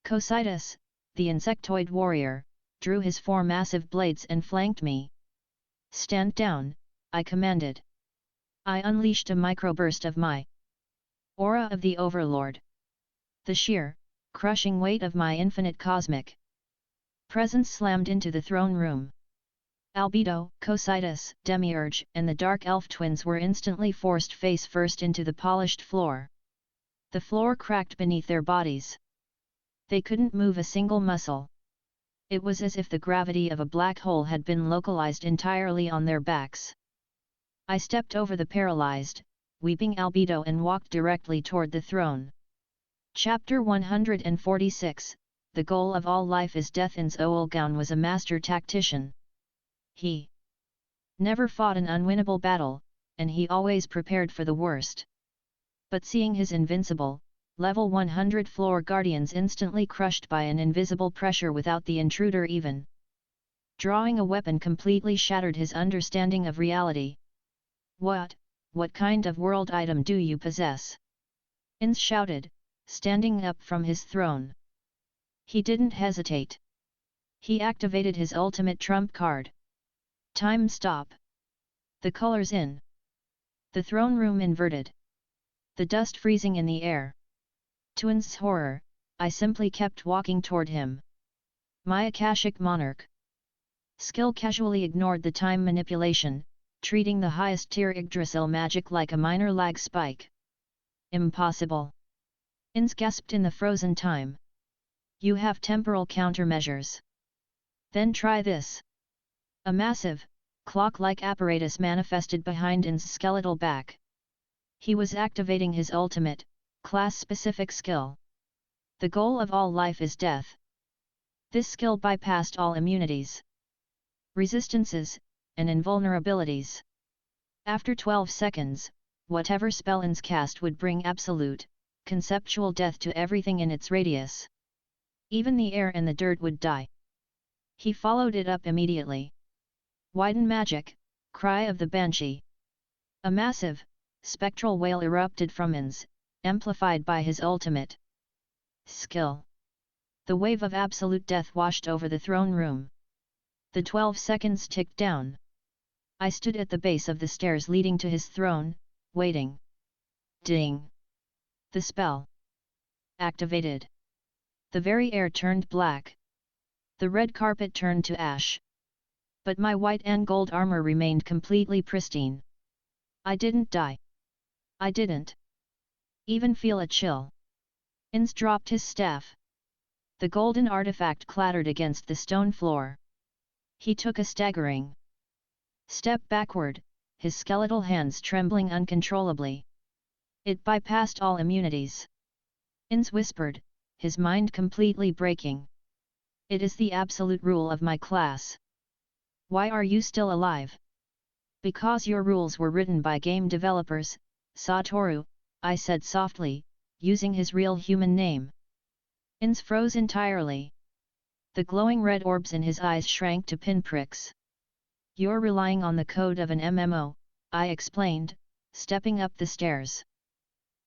S1: Cocytus, the insectoid warrior, drew his 4 massive blades and flanked me. Stand down, I commanded. I unleashed a microburst of my aura of the Overlord. The sheer, crushing weight of my infinite cosmic presence slammed into the throne room. Albedo, Cocytus, Demiurge, and the Dark Elf twins were instantly forced face first into the polished floor. The floor cracked beneath their bodies. They couldn't move a single muscle. It was as if the gravity of a black hole had been localized entirely on their backs. I stepped over the paralyzed, weeping Albedo and walked directly toward the throne. Chapter 146, The Goal of All Life is Death. Inzoul Gown was a master tactician. He never fought an unwinnable battle, and he always prepared for the worst. But seeing his invincible, level 100 floor guardians instantly crushed by an invisible pressure without the intruder even drawing a weapon completely shattered his understanding of reality. What kind of world item do you possess? Ins shouted, standing up from his throne. He didn't hesitate. He activated his ultimate trump card. Time stop. The colors in the throne room inverted. The dust freezing in the air. To Ins's horror, I simply kept walking toward him. My Akashic Monarch skill casually ignored the time manipulation, treating the highest tier Yggdrasil magic like a minor lag spike. Impossible! Ins gasped in the frozen time. You have temporal countermeasures. Then try this. A massive, clock-like apparatus manifested behind In's skeletal back. He was activating his ultimate, class-specific skill. The goal of all life is death. This skill bypassed all immunities, resistances, and invulnerabilities. After 12 seconds, whatever spell In's cast would bring absolute, conceptual death to everything in its radius. Even the air and the dirt would die. He followed it up immediately. Widen magic, cry of the banshee. A massive, spectral wail erupted from In's, amplified by his ultimate skill. The wave of absolute death washed over the throne room. The 12 seconds ticked down. I stood at the base of the stairs leading to his throne, waiting. Ding! The spell activated. The very air turned black. The red carpet turned to ash. But my white and gold armor remained completely pristine. I didn't die. I didn't even feel a chill. Ins dropped his staff. The golden artifact clattered against the stone floor. He took a staggering step backward, his skeletal hands trembling uncontrollably. It bypassed all immunities. Ins whispered, his mind completely breaking. It is the absolute rule of my class. Why are you still alive? Because your rules were written by game developers, Satoru, I said softly, using his real human name. Ins froze entirely. The glowing red orbs in his eyes shrank to pinpricks. You're relying on the code of an MMO, I explained, stepping up the stairs.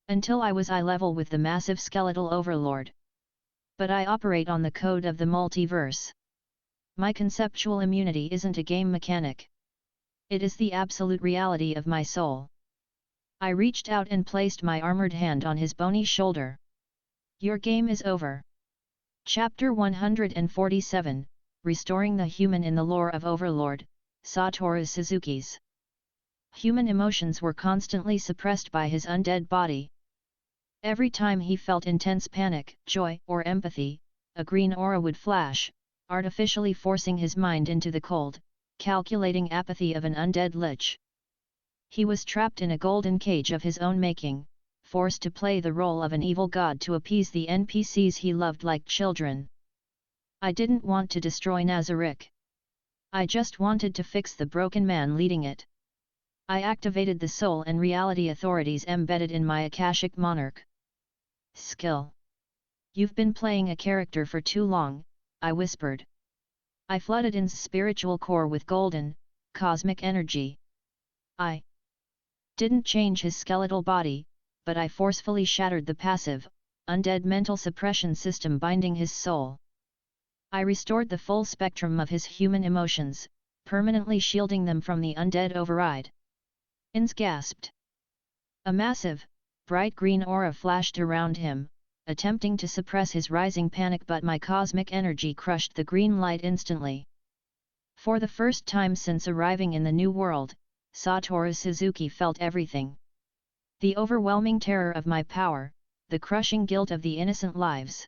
S1: Until I was eye level with the massive skeletal overlord. But I operate on the code of the multiverse. My conceptual immunity isn't a game mechanic. It is the absolute reality of my soul. I reached out and placed my armored hand on his bony shoulder. Your game is over. Chapter 147, Restoring the Human in the Lore of Overlord, Satoru Suzuki's. Human emotions were constantly suppressed by his undead body. Every time he felt intense panic, joy, or empathy, a green aura would flash, artificially forcing his mind into the cold, calculating apathy of an undead lich. He was trapped in a golden cage of his own making, forced to play the role of an evil god to appease the NPCs he loved like children. I didn't want to destroy Nazarick. I just wanted to fix the broken man leading it. I activated the soul and reality authorities embedded in my Akashic Monarch skill. You've been playing a character for too long, I whispered. I flooded In's spiritual core with golden, cosmic energy. I didn't change his skeletal body, but I forcefully shattered the passive, undead mental suppression system binding his soul. I restored the full spectrum of his human emotions, permanently shielding them from the undead override. Ins gasped. A massive, bright green aura flashed around him, attempting to suppress his rising panic, but my cosmic energy crushed the green light instantly. For the first time since arriving in the new world, Satoru Suzuki felt everything. The overwhelming terror of my power, the crushing guilt of the innocent lives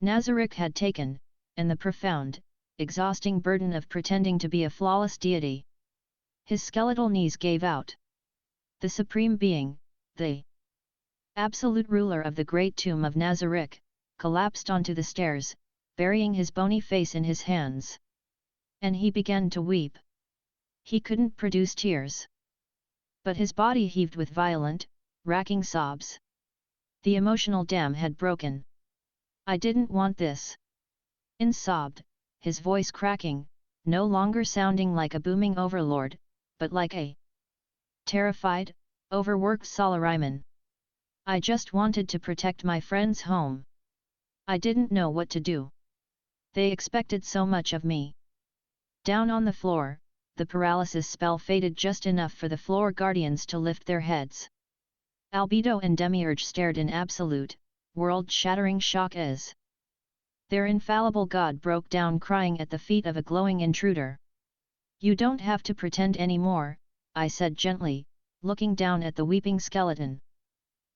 S1: Nazarick had taken, and the profound, exhausting burden of pretending to be a flawless deity. His skeletal knees gave out. The Supreme Being, the absolute ruler of the great tomb of Nazarick, collapsed onto the stairs, burying his bony face in his hands. And he began to weep. He couldn't produce tears. But his body heaved with violent, racking sobs. The emotional dam had broken. I didn't want this. Ins sobbed, his voice cracking, no longer sounding like a booming overlord, but like a terrified, overworked Salaryman. I just wanted to protect my friend's home. I didn't know what to do. They expected so much of me. Down on the floor, the paralysis spell faded just enough for the floor guardians to lift their heads. Albedo and Demiurge stared in absolute, world-shattering shock as their infallible god broke down crying at the feet of a glowing intruder. You don't have to pretend anymore, I said gently, looking down at the weeping skeleton.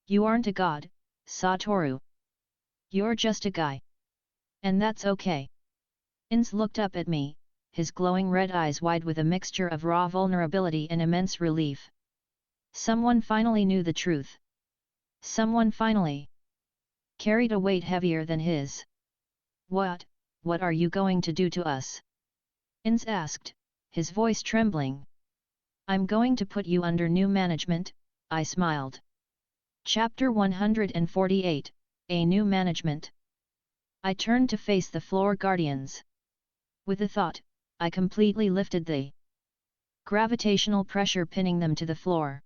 S1: You aren't a god, Satoru. You're just a guy. And that's okay. Ins looked up at me, his glowing red eyes wide with a mixture of raw vulnerability and immense relief. Someone finally knew the truth. Someone finally carried a weight heavier than his. What are you going to do to us? Ins asked, his voice trembling. I'm going to put you under new management, I smiled. Chapter 148, A New Management. I turned to face the floor guardians. With a thought, I completely lifted the gravitational pressure pinning them to the floor.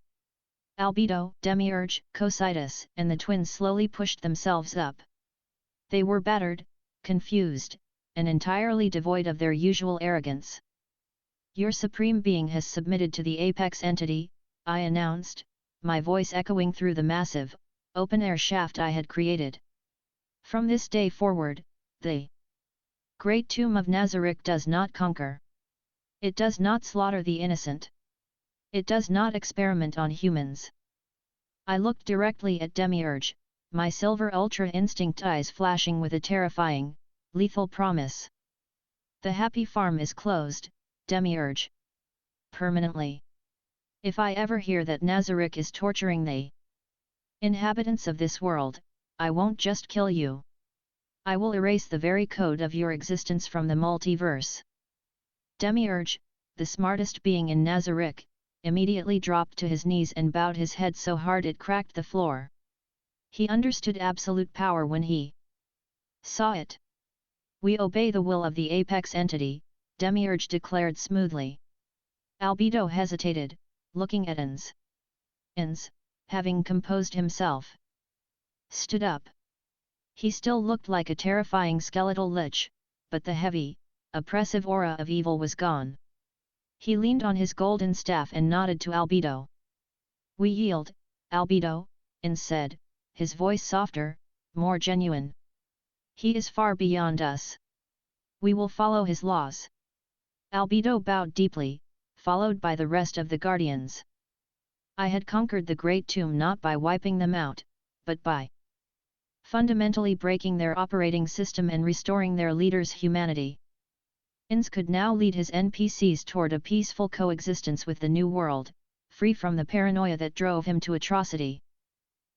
S1: Albedo, Demiurge, Cocytus, and the twins slowly pushed themselves up. They were battered, confused, and entirely devoid of their usual arrogance. Your supreme being has submitted to the apex entity, I announced, my voice echoing through the massive, open-air shaft I had created. From this day forward, the Great Tomb of Nazarick does not conquer. It does not slaughter the innocent. It does not experiment on humans. I looked directly at Demiurge, my silver ultra instinct eyes flashing with a terrifying, lethal promise. The happy farm is closed, Demiurge. Permanently. If I ever hear that Nazarick is torturing the inhabitants of this world, I won't just kill you. I will erase the very code of your existence from the multiverse. Demiurge, the smartest being in Nazarick, immediately dropped to his knees and bowed his head so hard it cracked the floor. He understood absolute power when he saw it. We obey the will of the apex entity, Demiurge declared smoothly. Albedo hesitated, looking at Ins. Ins, having composed himself, stood up. He still looked like a terrifying skeletal lich, but the heavy, oppressive aura of evil was gone. He leaned on his golden staff and nodded to Albedo. We yield, Albedo, Ins said, his voice softer, more genuine. He is far beyond us. We will follow his laws. Albedo bowed deeply, followed by the rest of the guardians. I had conquered the Great Tomb not by wiping them out, but by fundamentally breaking their operating system and restoring their leader's humanity. Ins could now lead his NPCs toward a peaceful coexistence with the new world, free from the paranoia that drove him to atrocity.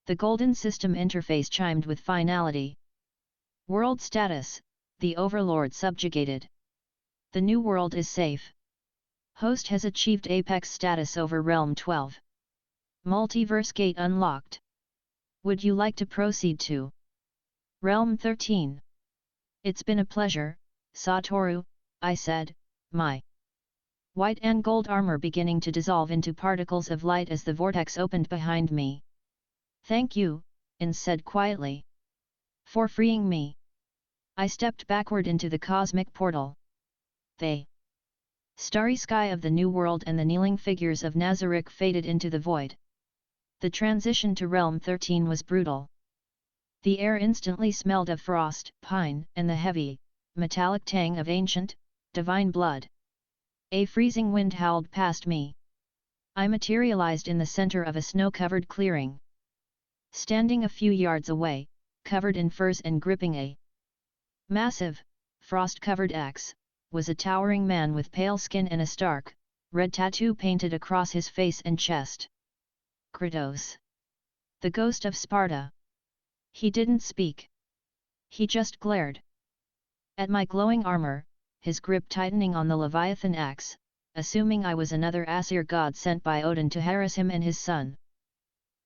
S1: The golden system interface chimed with finality. World status, the Overlord subjugated. The new world is safe. Host has achieved apex status over Realm 12. Multiverse gate unlocked. Would you like to proceed to Realm 13? It's been a pleasure, Satoru, I said, my white and gold armor beginning to dissolve into particles of light as the vortex opened behind me. Thank you, Ins said quietly, for freeing me. I stepped backward into the cosmic portal. The starry sky of the new world and the kneeling figures of Nazarick faded into the void. The transition to Realm 13 was brutal. The air instantly smelled of frost, pine, and the heavy, metallic tang of ancient, divine blood. A freezing wind howled past me. I materialized in the center of a snow-covered clearing. Standing a few yards away, covered in furs and gripping a massive, frost-covered axe, was a towering man with pale skin and a stark, red tattoo painted across his face and chest. Kratos. The ghost of Sparta. He didn't speak. He just glared at my glowing armor, his grip tightening on the Leviathan axe, assuming I was another Aesir god sent by Odin to harass him and his son.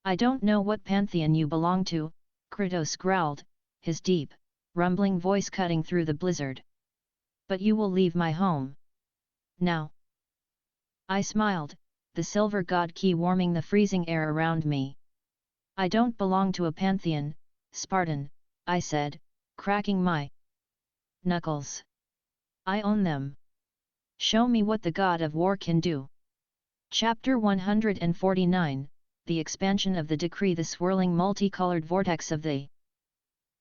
S1: I don't know what pantheon you belong to, Kratos growled, his deep, rumbling voice cutting through the blizzard. But you will leave my home. Now. I smiled, the silver god key warming the freezing air around me. I don't belong to a pantheon, Spartan, I said, cracking my knuckles. I own them. Show me what the god of war can do. Chapter 149, The Expansion of the Decree. The swirling multicolored vortex of the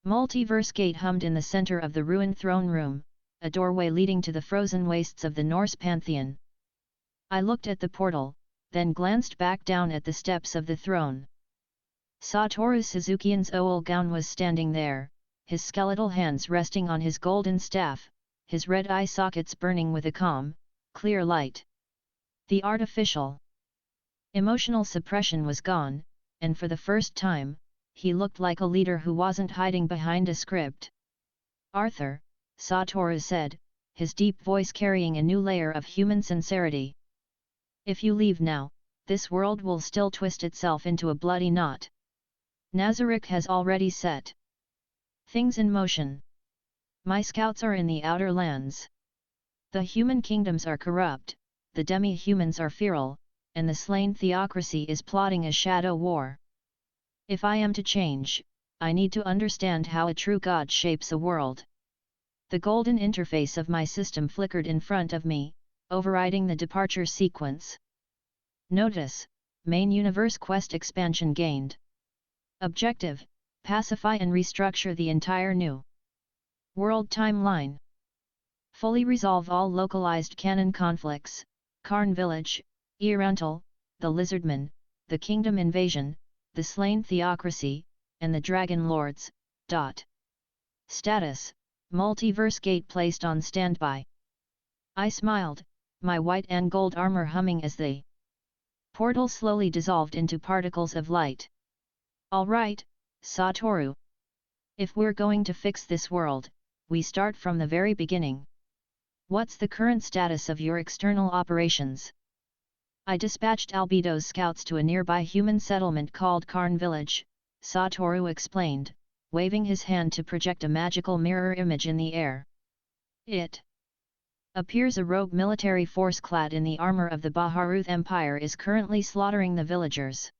S1: multiverse gate hummed in the center of the ruined throne room, a doorway leading to the frozen wastes of the Norse pantheon. I looked at the portal, then glanced back down at the steps of the throne. Satoru Suzukian's owl gown was standing there, his skeletal hands resting on his golden staff, his red eye sockets burning with a calm, clear light. The artificial, emotional suppression was gone, and for the first time, he looked like a leader who wasn't hiding behind a script. "Arthur," Satoru said, his deep voice carrying a new layer of human sincerity. "If you leave now, this world will still twist itself into a bloody knot. Nazarick has already set things in motion. My scouts are in the outer lands. The human kingdoms are corrupt, the demi-humans are feral, and the slain theocracy is plotting a shadow war. If I am to change, I need to understand how a true god shapes a world." The golden interface of my system flickered in front of me, overriding the departure sequence. Notice: Main Universe Quest Expansion gained. Objective: pacify and restructure the entire new world timeline. Fully resolve all localized canon conflicts: Karn Village, Erantal, the Lizardmen, the Kingdom Invasion, the Slain Theocracy, and the Dragon Lords. Status: Multiverse Gate placed on standby. I smiled, my white and gold armor humming as the portal slowly dissolved into particles of light. "All right, Satoru. If we're going to fix this world, we start from the very beginning. What's the current status of your external operations?" "I dispatched Albedo's scouts to a nearby human settlement called Karn Village," Satoru explained, waving his hand to project a magical mirror image in the air. It appears a rogue military force clad in the armor of the Baharuth Empire is currently slaughtering the villagers.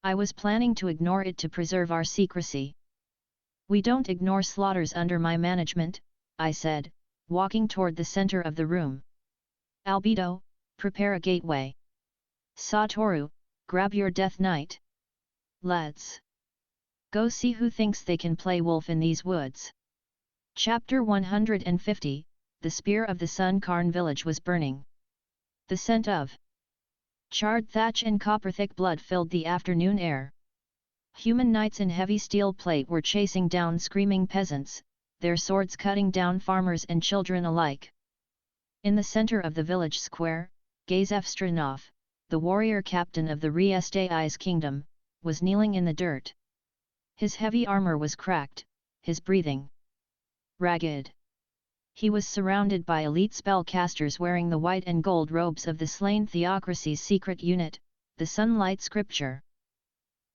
S1: I was planning to ignore it to preserve our secrecy. "We don't ignore slaughters under my management," I said, walking toward the center of the room. "Albedo, prepare a gateway. Satoru, grab your Death Knight. Let's go see who thinks they can play wolf in these woods." Chapter 150, The Spear of the Sun. Karn Village was burning. The scent of charred thatch and copper-thick blood filled the afternoon air. Human knights in heavy steel plate were chasing down screaming peasants, their swords cutting down farmers and children alike. In the center of the village square, Gazef Stranov, the warrior captain of the Restai's kingdom, was kneeling in the dirt. His heavy armor was cracked, his breathing ragged. He was surrounded by elite spellcasters wearing the white and gold robes of the slain theocracy's secret unit, the Sunlight Scripture.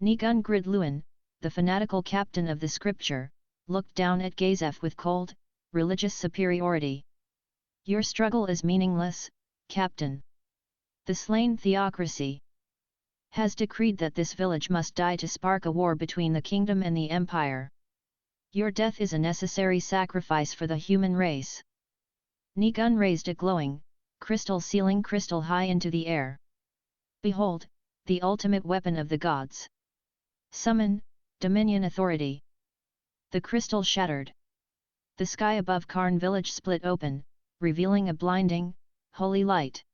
S1: Nigun Gridluin, the fanatical captain of the Scripture, looked down at Gazef with cold, religious superiority. "Your struggle is meaningless, Captain. The slain theocracy has decreed that this village must die to spark a war between the kingdom and the empire. Your death is a necessary sacrifice for the human race." Nigun raised a glowing, crystal ceiling crystal high into the air. "Behold, the ultimate weapon of the gods. Summon, Dominion Authority." The crystal shattered. The sky above Karn Village split open, revealing a blinding, holy light.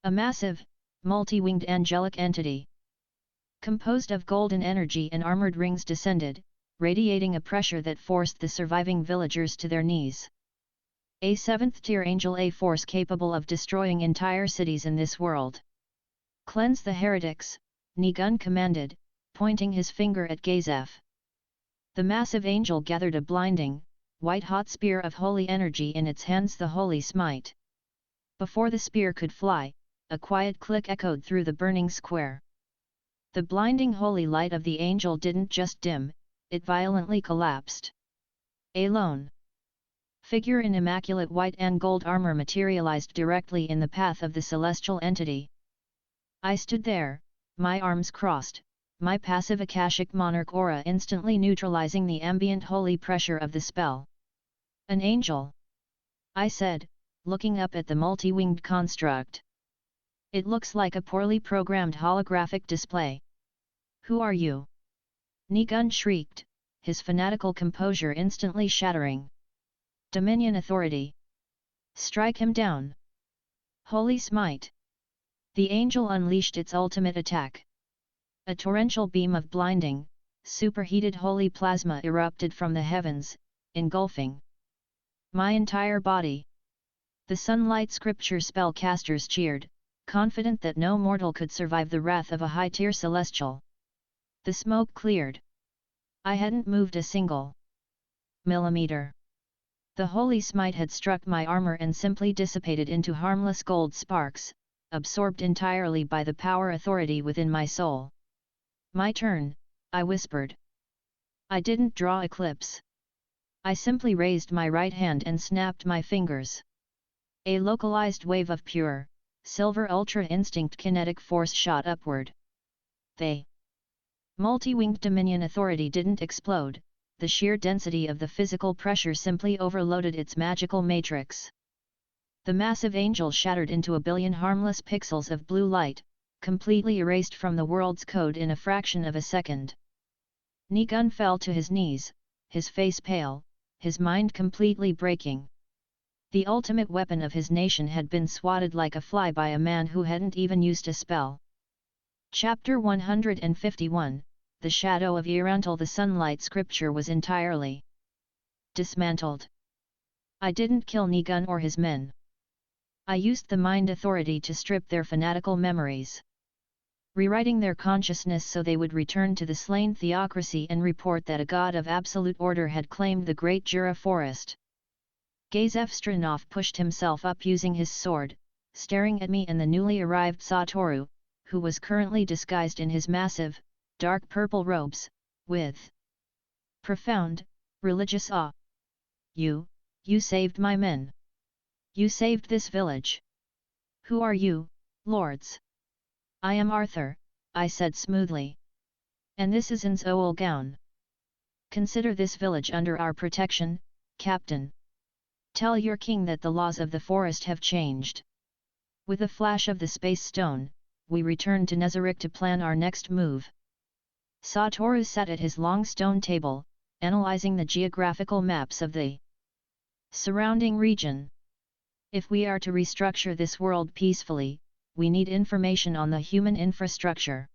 S1: A massive, multi-winged angelic entity, composed of golden energy and armored rings, descended, radiating a pressure that forced the surviving villagers to their knees. A 7th-tier angel, a force capable of destroying entire cities in this world. "Cleanse the heretics," Nigun commanded, pointing his finger at Gazef. The massive angel gathered a blinding, white-hot spear of holy energy in its hands, the Holy Smite. Before the spear could fly, a quiet click echoed through the burning square. The blinding holy light of the angel didn't just dim, it violently collapsed. A lone figure in immaculate white and gold armor materialized directly in the path of the celestial entity. I stood there, my arms crossed, my passive Akashic Monarch aura instantly neutralizing the ambient holy pressure of the spell. "An angel," I said, looking up at the multi-winged construct. "It looks like a poorly programmed holographic display." "Who are you?" Nigun shrieked, his fanatical composure instantly shattering. "Dominion Authority. Strike him down." "Holy Smite." The angel unleashed its ultimate attack. A torrential beam of blinding, superheated holy plasma erupted from the heavens, engulfing my entire body. The sunlight scripture spellcasters cheered, confident that no mortal could survive the wrath of a high-tier celestial. The smoke cleared. I hadn't moved a single millimeter. The holy smite had struck my armor and simply dissipated into harmless gold sparks, absorbed entirely by the power authority within my soul. My turn, I whispered. I didn't draw eclipse. I simply raised my right hand and snapped my fingers. A localized wave of pure, silver ultra instinct kinetic force shot upward. The multi-winged dominion authority didn't explode, the sheer density of the physical pressure simply overloaded its magical matrix. The massive angel shattered into a billion harmless pixels of blue light, completely erased from the world's code in a fraction of a second. Nigun fell to his knees, his face pale, his mind completely breaking. The ultimate weapon of his nation had been swatted like a fly by a man who hadn't even used a spell. Chapter 151, The Shadow of Irantal. The sunlight scripture was entirely dismantled. I didn't kill Nigun or his men. I used the mind authority to strip their fanatical memories, rewriting their consciousness so they would return to the slain theocracy and report that a god of absolute order had claimed the great Jura forest. Gazefstranov pushed himself up using his sword, staring at me and the newly arrived Satoru, who was currently disguised in his massive, dark purple robes, with profound, religious awe. You saved my men. You saved this village. Who are you, lords? I am Arthur, I said smoothly. And this is Nzoul Gown. Consider this village under our protection, Captain. Tell your king that the laws of the forest have changed. With a flash of the space stone, we returned to Nezarec to plan our next move. Satoru sat at his long stone table, analyzing the geographical maps of the surrounding region. If we are to restructure this world peacefully, we need information on the human infrastructure.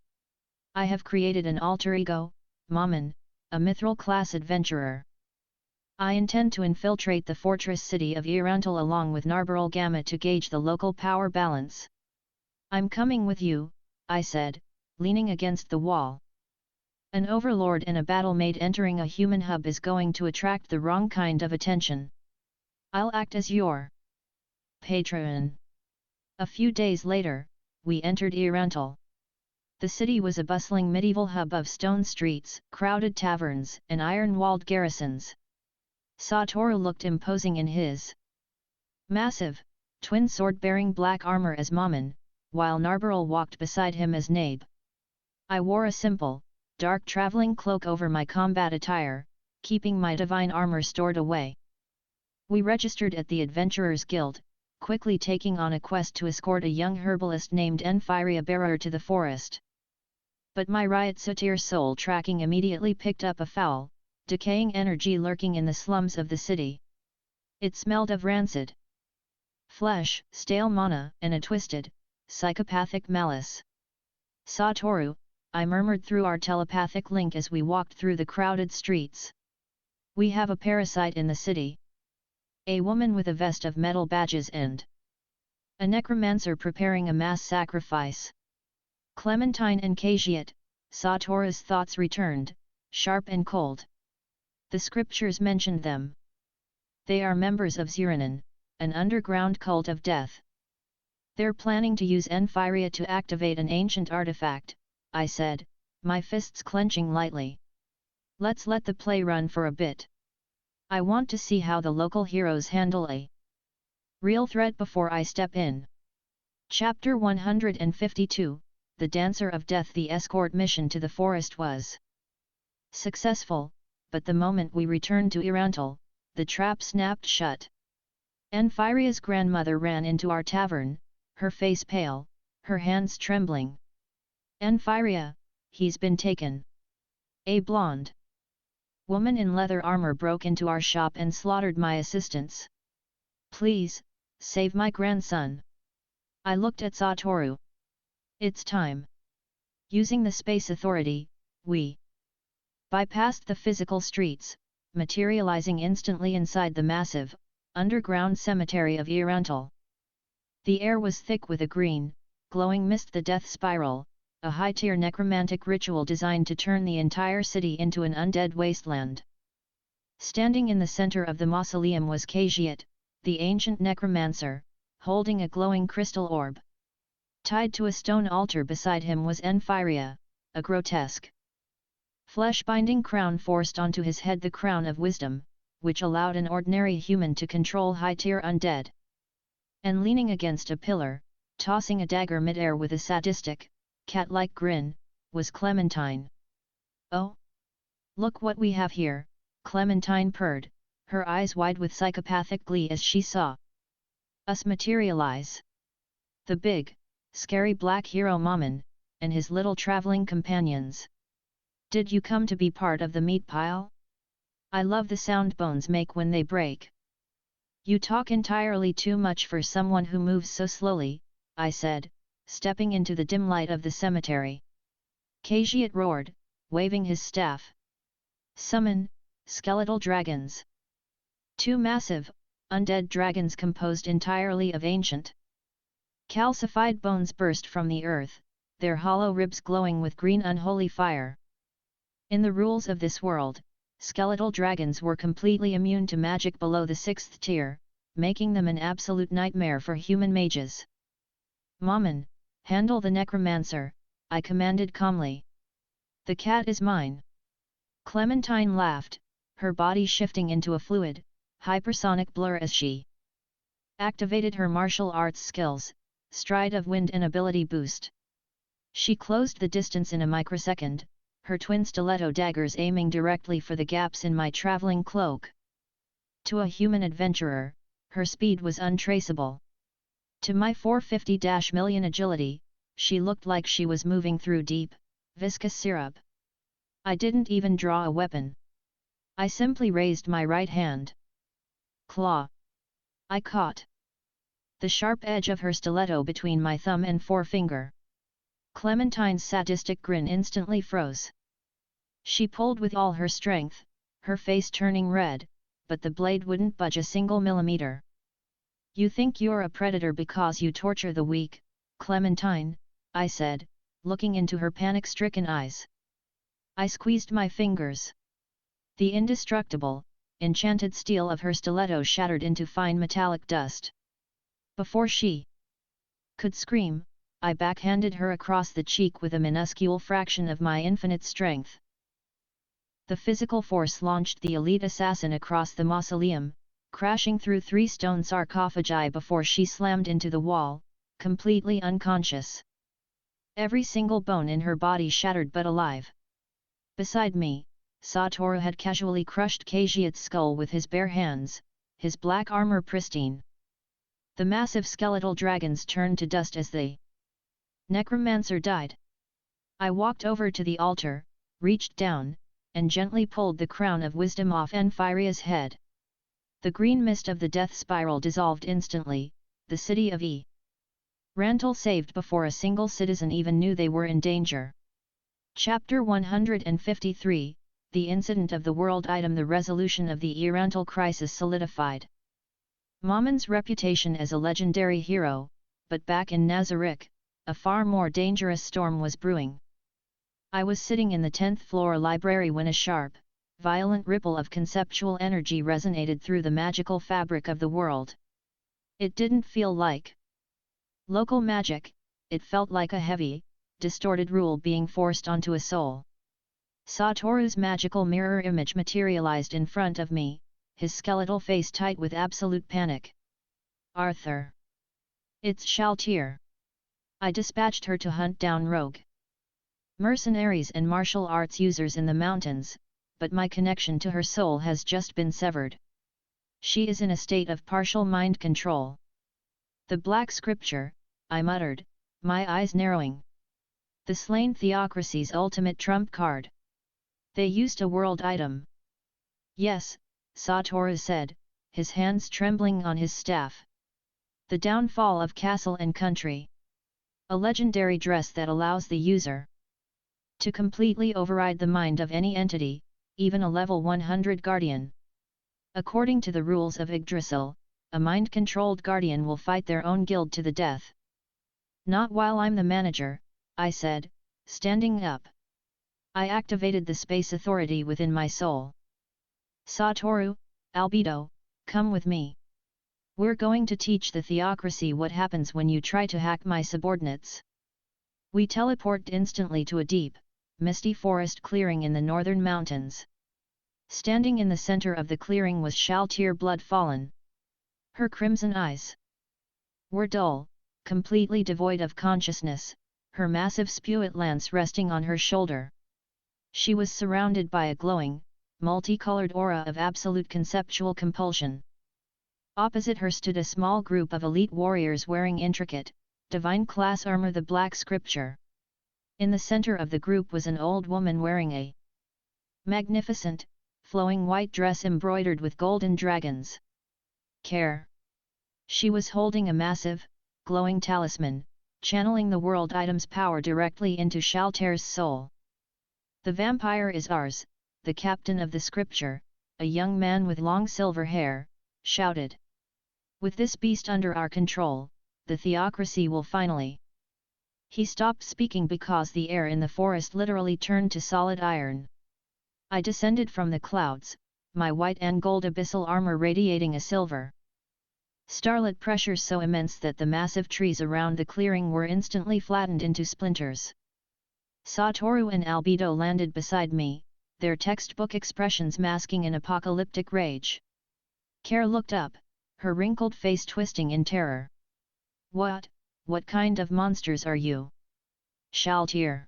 S1: I have created an alter ego, Mammon, a mithril-class adventurer. I intend to infiltrate the fortress city of Irantal along with Narbarul Gamma to gauge the local power balance. I'm coming with you, I said, leaning against the wall. An overlord and a battle-maid entering a human hub is going to attract the wrong kind of attention. I'll act as your patron. A few days later, we entered Irantal. The city was a bustling medieval hub of stone streets, crowded taverns, and iron-walled garrisons. Satoru looked imposing in his massive, twin sword-bearing black armor as Mammon, while Narbarul walked beside him as Nabe. I wore a simple, dark traveling cloak over my combat attire, keeping my divine armor stored away. We registered at the Adventurers Guild, quickly taking on a quest to escort a young herbalist named Enfiria Bearer to the forest. But my riot satyr soul tracking immediately picked up a foul, decaying energy lurking in the slums of the city. It smelled of rancid flesh, stale mana, and a twisted, psychopathic malice. Satoru, I murmured through our telepathic link as we walked through the crowded streets. We have a parasite in the city. A woman with a vest of metal badges and a necromancer preparing a mass sacrifice. Clementine and Cagiat, Satoru's thoughts returned, sharp and cold. The scriptures mentioned them. They are members of Ziranan, an underground cult of death. They're planning to use Enfiria to activate an ancient artifact, I said, my fists clenching lightly. Let's let the play run for a bit. I want to see how the local heroes handle a real threat before I step in. Chapter 152, The Dancer of Death. The escort mission to the forest was successful, but the moment we returned to Irantal, the trap snapped shut. Enfiria's grandmother ran into our tavern, her face pale, her hands trembling. Enfiria, he's been taken. A blonde woman in leather armor broke into our shop and slaughtered my assistants. Please, save my grandson. I looked at Satoru. It's time. Using the space authority, we bypassed the physical streets, materializing instantly inside the massive, underground cemetery of Irantal. The air was thick with a green, glowing mist, the death spiral, a high-tier necromantic ritual designed to turn the entire city into an undead wasteland. Standing in the center of the mausoleum was Kajiat, the ancient necromancer, holding a glowing crystal orb. Tied to a stone altar beside him was Enfiria, a grotesque, flesh-binding crown forced onto his head, the crown of wisdom, which allowed an ordinary human to control high-tier undead. And leaning against a pillar, tossing a dagger mid-air with a sadistic, cat-like grin, was Clementine. "Oh! Look what we have here," Clementine purred, her eyes wide with psychopathic glee as she saw us materialize. The big, scary black hero Mammon, and his little traveling companions. "Did you come to be part of the meat pile? I love the sound bones make when they break." "You talk entirely too much for someone who moves so slowly," I said, stepping into the dim light of the cemetery. Kajiat roared, waving his staff. "Summon, skeletal dragons." Two massive, undead dragons composed entirely of ancient, calcified bones burst from the earth, their hollow ribs glowing with green unholy fire. In the rules of this world, skeletal dragons were completely immune to magic below the 6th tier, making them an absolute nightmare for human mages. "Mammon, handle the necromancer," I commanded calmly. "The cat is mine." Clementine laughed, her body shifting into a fluid, hypersonic blur as she activated her martial arts skills, Stride of Wind and ability boost. She closed the distance in a microsecond, her twin stiletto daggers aiming directly for the gaps in my traveling cloak. To a human adventurer, her speed was untraceable. To my 450-million agility, she looked like she was moving through deep, viscous syrup. I didn't even draw a weapon. I simply raised my right hand. Claw. I caught the sharp edge of her stiletto between my thumb and forefinger. Clementine's sadistic grin instantly froze. She pulled with all her strength, her face turning red, but the blade wouldn't budge a single millimeter. "You think you're a predator because you torture the weak, Clementine," I said, looking into her panic-stricken eyes. I squeezed my fingers. The indestructible, enchanted steel of her stiletto shattered into fine metallic dust. Before she could scream, I backhanded her across the cheek with a minuscule fraction of my infinite strength. The physical force launched the elite assassin across the mausoleum, crashing through 3 stone sarcophagi before she slammed into the wall, completely unconscious. Every single bone in her body shattered but alive. Beside me, Satoru had casually crushed Kajiat's skull with his bare hands, his black armor pristine. The massive skeletal dragons turned to dust as the necromancer died. I walked over to the altar, reached down, and gently pulled the crown of wisdom off Enfiria's head. The green mist of the death spiral dissolved instantly, the city of Rantal saved before a single citizen even knew they were in danger. Chapter 153, The Incident of the World Item. The resolution of the Irantal crisis solidified Mammon's reputation as a legendary hero, but back in Nazarick, a far more dangerous storm was brewing. I was sitting in the 10th floor library when a sharp, violent ripple of conceptual energy resonated through the magical fabric of the world. It didn't feel like local magic, it felt like a heavy, distorted rule being forced onto a soul. Satoru's magical mirror image materialized in front of me, his skeletal face tight with absolute panic. "Arthur! It's Shaltir!" I dispatched her to hunt down rogue mercenaries and martial arts users in the mountains, but my connection to her soul has just been severed. She is in a state of partial mind control. "The Black Scripture," I muttered, my eyes narrowing. "The slain theocracy's ultimate trump card. They used a world item." "Yes," Satoru said, his hands trembling on his staff. "The downfall of castle and country. A legendary dress that allows the user to completely override the mind of any entity, even a level 100 guardian. According to the rules of Yggdrasil, a mind-controlled guardian will fight their own guild to the death. Not while I'm the manager, I said, standing up. I activated the space authority within my soul. Satoru, Albedo, come with me. We're going to teach the theocracy what happens when you try to hack my subordinates. We teleported instantly to a deep, misty forest clearing in the northern mountains. Standing in the center of the clearing was Shaltir Bloodfallen. Her crimson eyes were dull, completely devoid of consciousness, her massive spewit lance resting on her shoulder. She was surrounded by a glowing, multicolored aura of absolute conceptual compulsion. Opposite her stood a small group of elite warriors wearing intricate, divine class armor, the Black Scripture. In the center of the group was an old woman wearing a magnificent, flowing white dress embroidered with golden dragons. Care. She was holding a massive, glowing talisman, channeling the world item's power directly into Shaltir's soul. The vampire is ours, the captain of the scripture, a young man with long silver hair, shouted. With this beast under our control, the theocracy will finally. He stopped speaking because the air in the forest literally turned to solid iron. I descended from the clouds, my white and gold abyssal armor radiating a silver starlit pressure so immense that the massive trees around the clearing were instantly flattened into splinters. Satoru and Albedo landed beside me, their textbook expressions masking an apocalyptic rage. Care looked up, her wrinkled face twisting in terror. What kind of monsters are you? Shaltir.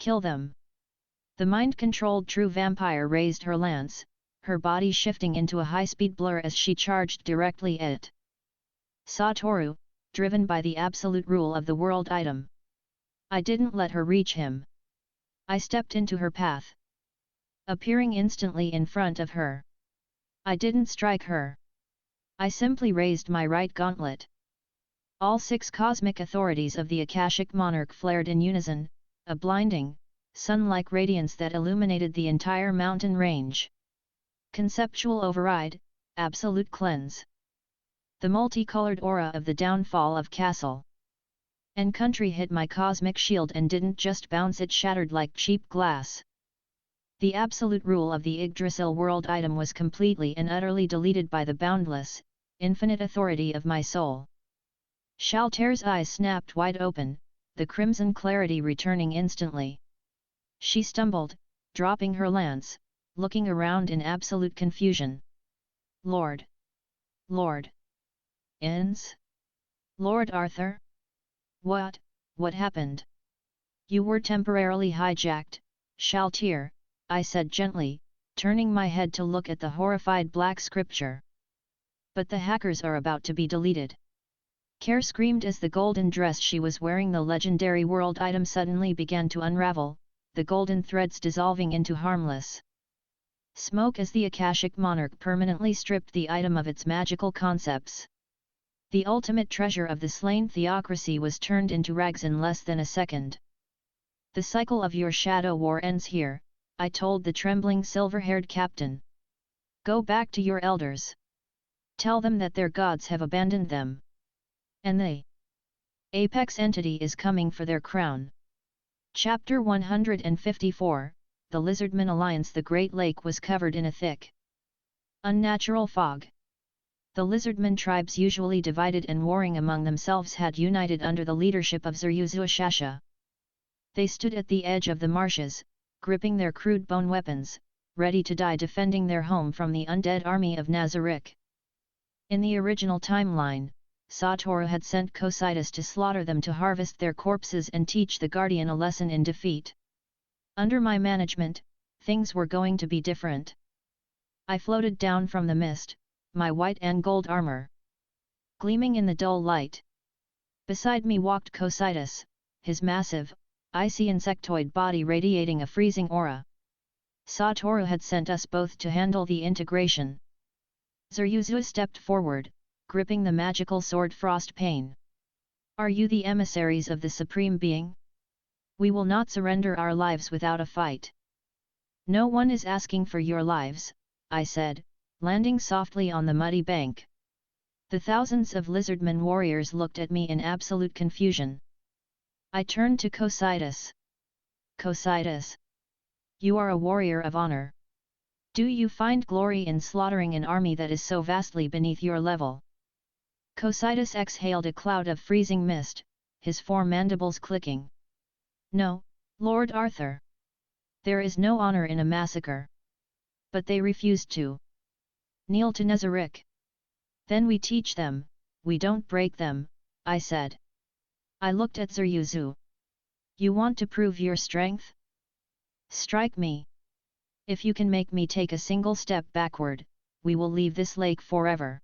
S1: Kill them. The mind-controlled true vampire raised her lance, her body shifting into a high-speed blur as she charged directly at Satoru, driven by the absolute rule of the world item. I didn't let her reach him. I stepped into her path, appearing instantly in front of her. I didn't strike her. I simply raised my right gauntlet. All 6 cosmic authorities of the Akashic Monarch flared in unison, a blinding, sun-like radiance that illuminated the entire mountain range. Conceptual override, absolute cleanse. The multicolored aura of the downfall of castle and country hit my cosmic shield and didn't just bounce, it shattered like cheap glass. The absolute rule of the Yggdrasil world item was completely and utterly deleted by the boundless, infinite authority of my soul. Shaltir's eyes snapped wide open, the crimson clarity returning instantly. She stumbled, dropping her lance, looking around in absolute confusion. Lord! Lord! Inns? Lord Arthur? What happened? You were temporarily hijacked, Shaltir, I said gently, turning my head to look at the horrified Black Scripture. But the hackers are about to be deleted. Care screamed as the golden dress she was wearing, the legendary world item, suddenly began to unravel, the golden threads dissolving into harmless smoke as the Akashic Monarch permanently stripped the item of its magical concepts. The ultimate treasure of the slain theocracy was turned into rags in less than a second. The cycle of your shadow war ends here, I told the trembling silver-haired captain. Go back to your elders. Tell them that their gods have abandoned them. And the apex entity is coming for their crown. Chapter 154, The Lizardman Alliance. The Great Lake was covered in a thick, unnatural fog. The Lizardman tribes, usually divided and warring among themselves, had united under the leadership of Zeruzuashasha. They stood at the edge of the marshes, gripping their crude bone weapons, ready to die defending their home from the undead army of Nazarick. In the original timeline, Satoru had sent Cocytus to slaughter them to harvest their corpses and teach the Guardian a lesson in defeat. Under my management, things were going to be different. I floated down from the mist, my white and gold armor gleaming in the dull light. Beside me walked Cocytus, his massive, icy insectoid body radiating a freezing aura. Satoru had sent us both to handle the integration. Zeruzu stepped forward, gripping the magical sword Frostpain. Are you the emissaries of the Supreme Being? We will not surrender our lives without a fight. No one is asking for your lives, I said, landing softly on the muddy bank. The thousands of lizardmen warriors looked at me in absolute confusion. I turned to Cocytus. Cocytus! You are a warrior of honor. Do you find glory in slaughtering an army that is so vastly beneath your level? Cocytus exhaled a cloud of freezing mist, his four mandibles clicking. No, Lord Arthur. There is no honor in a massacre. But they refused to kneel to Nezarec. Then we teach them, we don't break them, I said. I looked at Zeryuzu. You want to prove your strength? Strike me. If you can make me take a single step backward, we will leave this lake forever.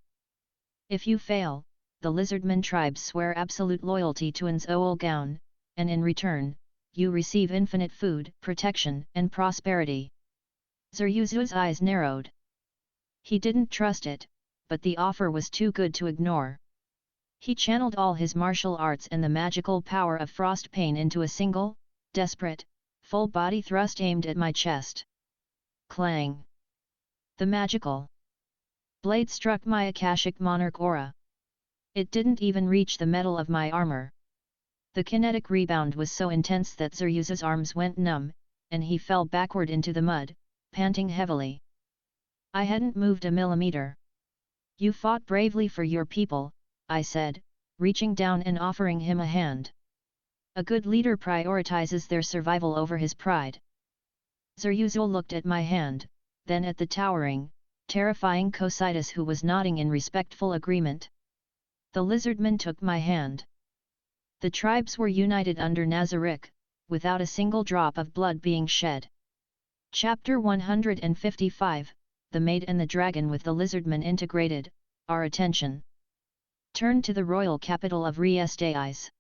S1: If you fail, the lizardman tribes swear absolute loyalty to Nzoulgaun, and in return, you receive infinite food, protection, and prosperity. Zeryuzu's eyes narrowed. He didn't trust it, but the offer was too good to ignore. He channeled all his martial arts and the magical power of frost pain into a single, desperate, full-body thrust aimed at my chest. Clang! The magical blade struck my Akashic Monarch aura. It didn't even reach the metal of my armor. The kinetic rebound was so intense that Zeryuzu's arms went numb, and he fell backward into the mud, panting heavily. I hadn't moved a millimeter. You fought bravely for your people, I said, reaching down and offering him a hand. A good leader prioritizes their survival over his pride. Zeryuzu looked at my hand, then at the towering, terrifying Cocytus who was nodding in respectful agreement. The lizardman took my hand. The tribes were united under Nezarec, without a single drop of blood being shed. Chapter 155, The Maid and the Dragon. With the lizardmen integrated, our attention turned to the royal capital of Westeros.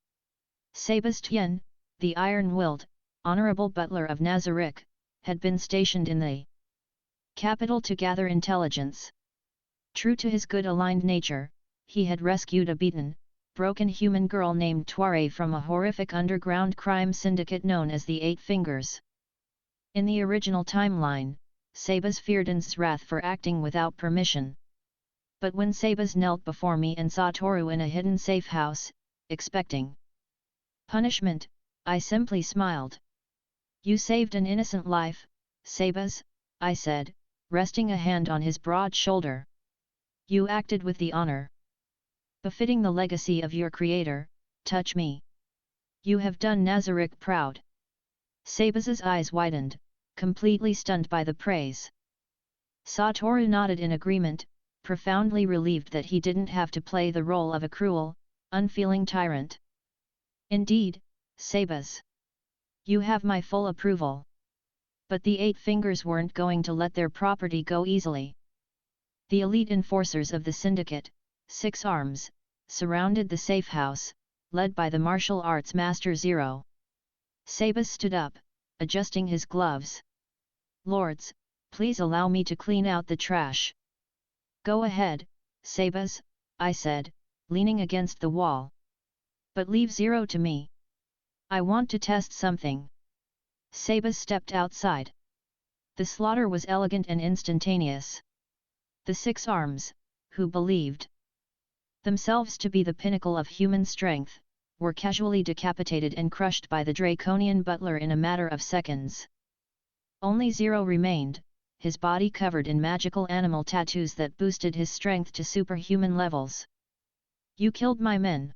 S1: Sebastian, the iron-willed, honorable butler of Nezarec, had been stationed in the capital to gather intelligence. True to his good aligned nature, he had rescued a beaten, broken human girl named Tuare from a horrific underground crime syndicate known as the Eight Fingers. In the original timeline, Sabas feared N's wrath for acting without permission. But when Sabas knelt before me and saw Toru in a hidden safe house, expecting punishment, I simply smiled. You saved an innocent life, Sabas, I said, resting a hand on his broad shoulder. You acted with the honor befitting the legacy of your creator. Touch me. You have done Nezarec proud. Sabas's eyes widened, completely stunned by the praise. Satoru nodded in agreement, profoundly relieved that he didn't have to play the role of a cruel, unfeeling tyrant. Indeed, Sabas. You have my full approval. But the Eight Fingers weren't going to let their property go easily. The elite enforcers of the syndicate, Six Arms, surrounded the safe house, led by the martial arts master Zero. Sabas stood up, adjusting his gloves. Lords, please allow me to clean out the trash. Go ahead, Sabas, I said, leaning against the wall. But leave Zero to me. I want to test something. Sabas stepped outside. The slaughter was elegant and instantaneous. The Six Arms, who believed themselves to be the pinnacle of human strength, were casually decapitated and crushed by the draconian butler in a matter of seconds. Only Zero remained, his body covered in magical animal tattoos that boosted his strength to superhuman levels. You killed my men!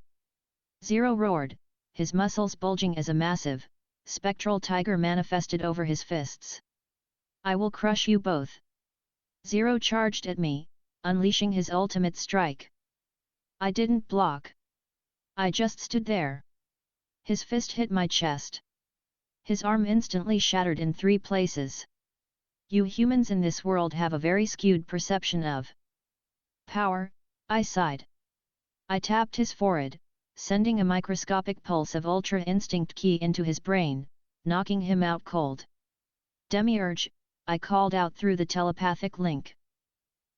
S1: Zero roared, his muscles bulging as a massive, spectral tiger manifested over his fists. I will crush you both! Zero charged at me, unleashing his ultimate strike. I didn't block. I just stood there. His fist hit my chest. His arm instantly shattered in 3 places. You humans in this world have a very skewed perception of power, I sighed. I tapped his forehead, sending a microscopic pulse of ultra instinct ki into his brain, knocking him out cold. Demiurge, I called out through the telepathic link.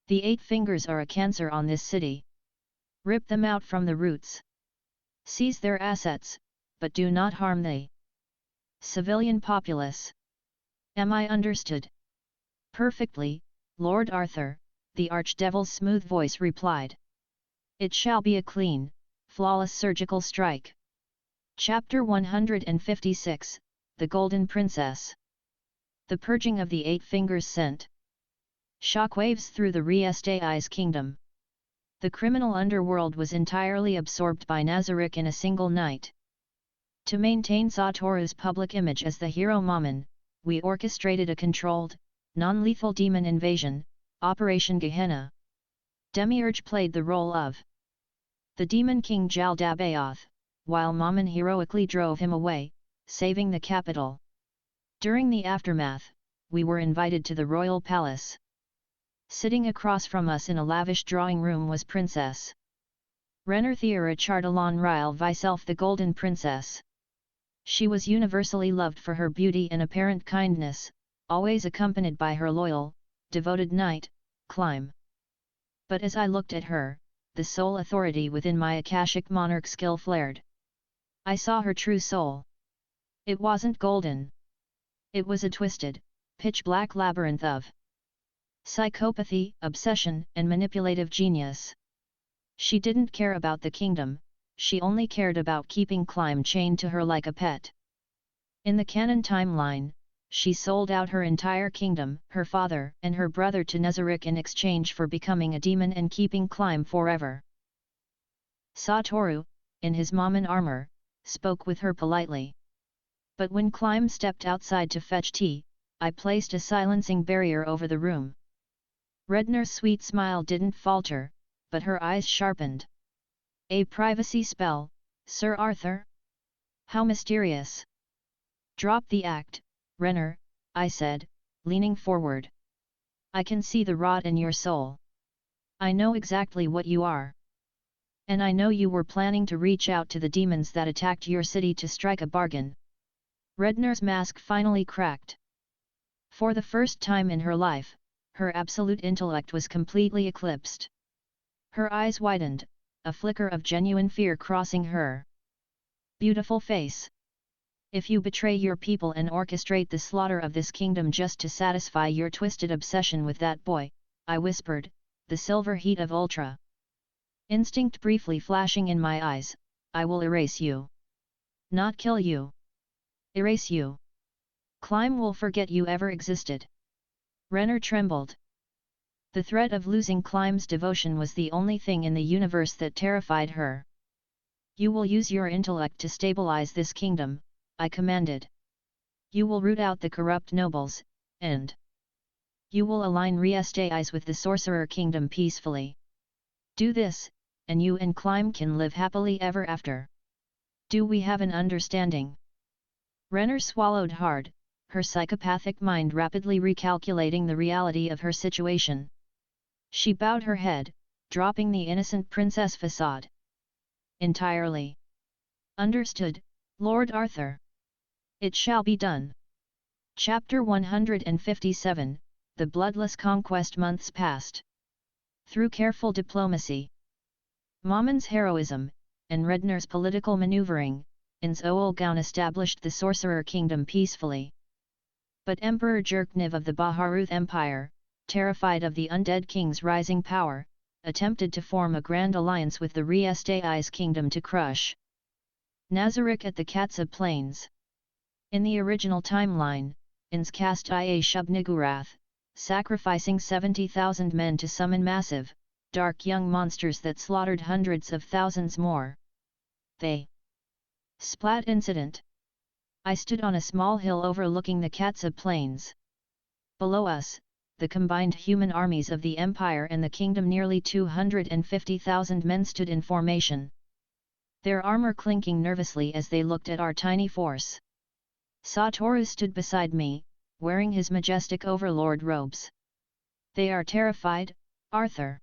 S1: The Eight Fingers are a cancer on this city. Rip them out from the roots. Seize their assets, but do not harm the civilian populace. Am I understood? Perfectly, Lord Arthur, the Archdevil's smooth voice replied. It shall be a clean, flawless surgical strike. Chapter 156, The Golden Princess. The purging of the Eight Fingers sent shockwaves through the Westeros kingdom. The criminal underworld was entirely absorbed by Nazarick in a single night. To maintain Satoru's public image as the hero Mammon, we orchestrated a controlled, non-lethal demon invasion, Operation Gehenna. Demiurge played the role of the demon king Jaldabaoth, while Mammon heroically drove him away, saving the capital. During the aftermath, we were invited to the royal palace. Sitting across from us in a lavish drawing room was Princess Renner Theora Chardalon Ryle Vyself, the Golden Princess. She was universally loved for her beauty and apparent kindness, always accompanied by her loyal, devoted knight, Climb. But as I looked at her, the sole authority within my Akashic monarch skill flared. I saw her true soul. It wasn't golden. It was a twisted, pitch-black labyrinth of psychopathy, obsession, and manipulative genius. She didn't care about the kingdom, she only cared about keeping Climb chained to her like a pet. In the canon timeline, she sold out her entire kingdom, her father and her brother to Nazarick in exchange for becoming a demon and keeping Climb forever. Satoru, in his Mammon armor, spoke with her politely. But when Climb stepped outside to fetch tea, I placed a silencing barrier over the room. Redner's sweet smile didn't falter, but her eyes sharpened. A privacy spell, Sir Arthur? How mysterious. Drop the act, Renner, I said, leaning forward. I can see the rot in your soul. I know exactly what you are. And I know you were planning to reach out to the demons that attacked your city to strike a bargain. Redner's mask finally cracked. For the first time in her life, her absolute intellect was completely eclipsed. Her eyes widened, a flicker of genuine fear crossing her beautiful face. If you betray your people and orchestrate the slaughter of this kingdom just to satisfy your twisted obsession with that boy, I whispered, the silver heat of Ultra instinct briefly flashing in my eyes, I will erase you. Not kill you. Erase you. Climb will forget you ever existed. Renner trembled. The threat of losing Climb's devotion was the only thing in the universe that terrified her. You will use your intellect to stabilize this kingdom, I commanded. You will root out the corrupt nobles, and you will align Westeros with the Sorcerer Kingdom peacefully. Do this, and you and Climb can live happily ever after. Do we have an understanding? Renner swallowed hard, her psychopathic mind rapidly recalculating the reality of her situation. She bowed her head, dropping the innocent princess facade. Entirely. Understood, Lord Arthur. It shall be done. Chapter 157, The Bloodless Conquest. Months passed. Through careful diplomacy, Mammon's heroism, and Redner's political maneuvering, Inzolgaun established the Sorcerer Kingdom peacefully. But Emperor Jerkniv of the Baharuth Empire, terrified of the undead king's rising power, attempted to form a grand alliance with the Westeros kingdom to crush Nazarick at the Katsa Plains. In the original timeline, Inz cast Ia Shub-Niggurath, sacrificing 70,000 men to summon massive, dark young monsters that slaughtered hundreds of thousands more. The Splat Incident. I stood on a small hill overlooking the Katsa Plains. Below us, the combined human armies of the Empire and the Kingdom, nearly 250,000 men, stood in formation. Their armor clinking nervously as they looked at our tiny force. Satoru stood beside me, wearing his majestic overlord robes. They are terrified, Arthur.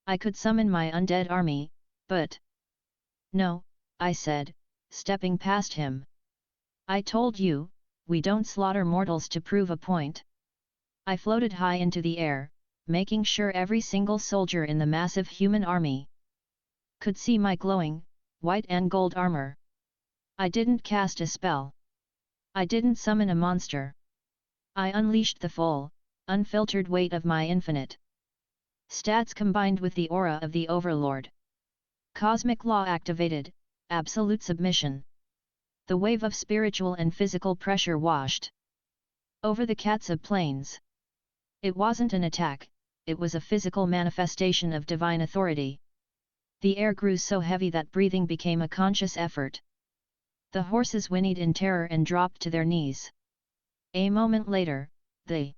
S1: I could summon my undead army, but... No, I said, stepping past him. I told you, we don't slaughter mortals to prove a point. I floated high into the air, making sure every single soldier in the massive human army could see my glowing, white and gold armor. I didn't cast a spell. I didn't summon a monster. I unleashed the full, unfiltered weight of my infinite stats combined with the aura of the Overlord. Cosmic law activated, absolute submission. The wave of spiritual and physical pressure washed over the Katsab plains. It wasn't an attack, it was a physical manifestation of divine authority. The air grew so heavy that breathing became a conscious effort. The horses whinnied in terror and dropped to their knees. A moment later, the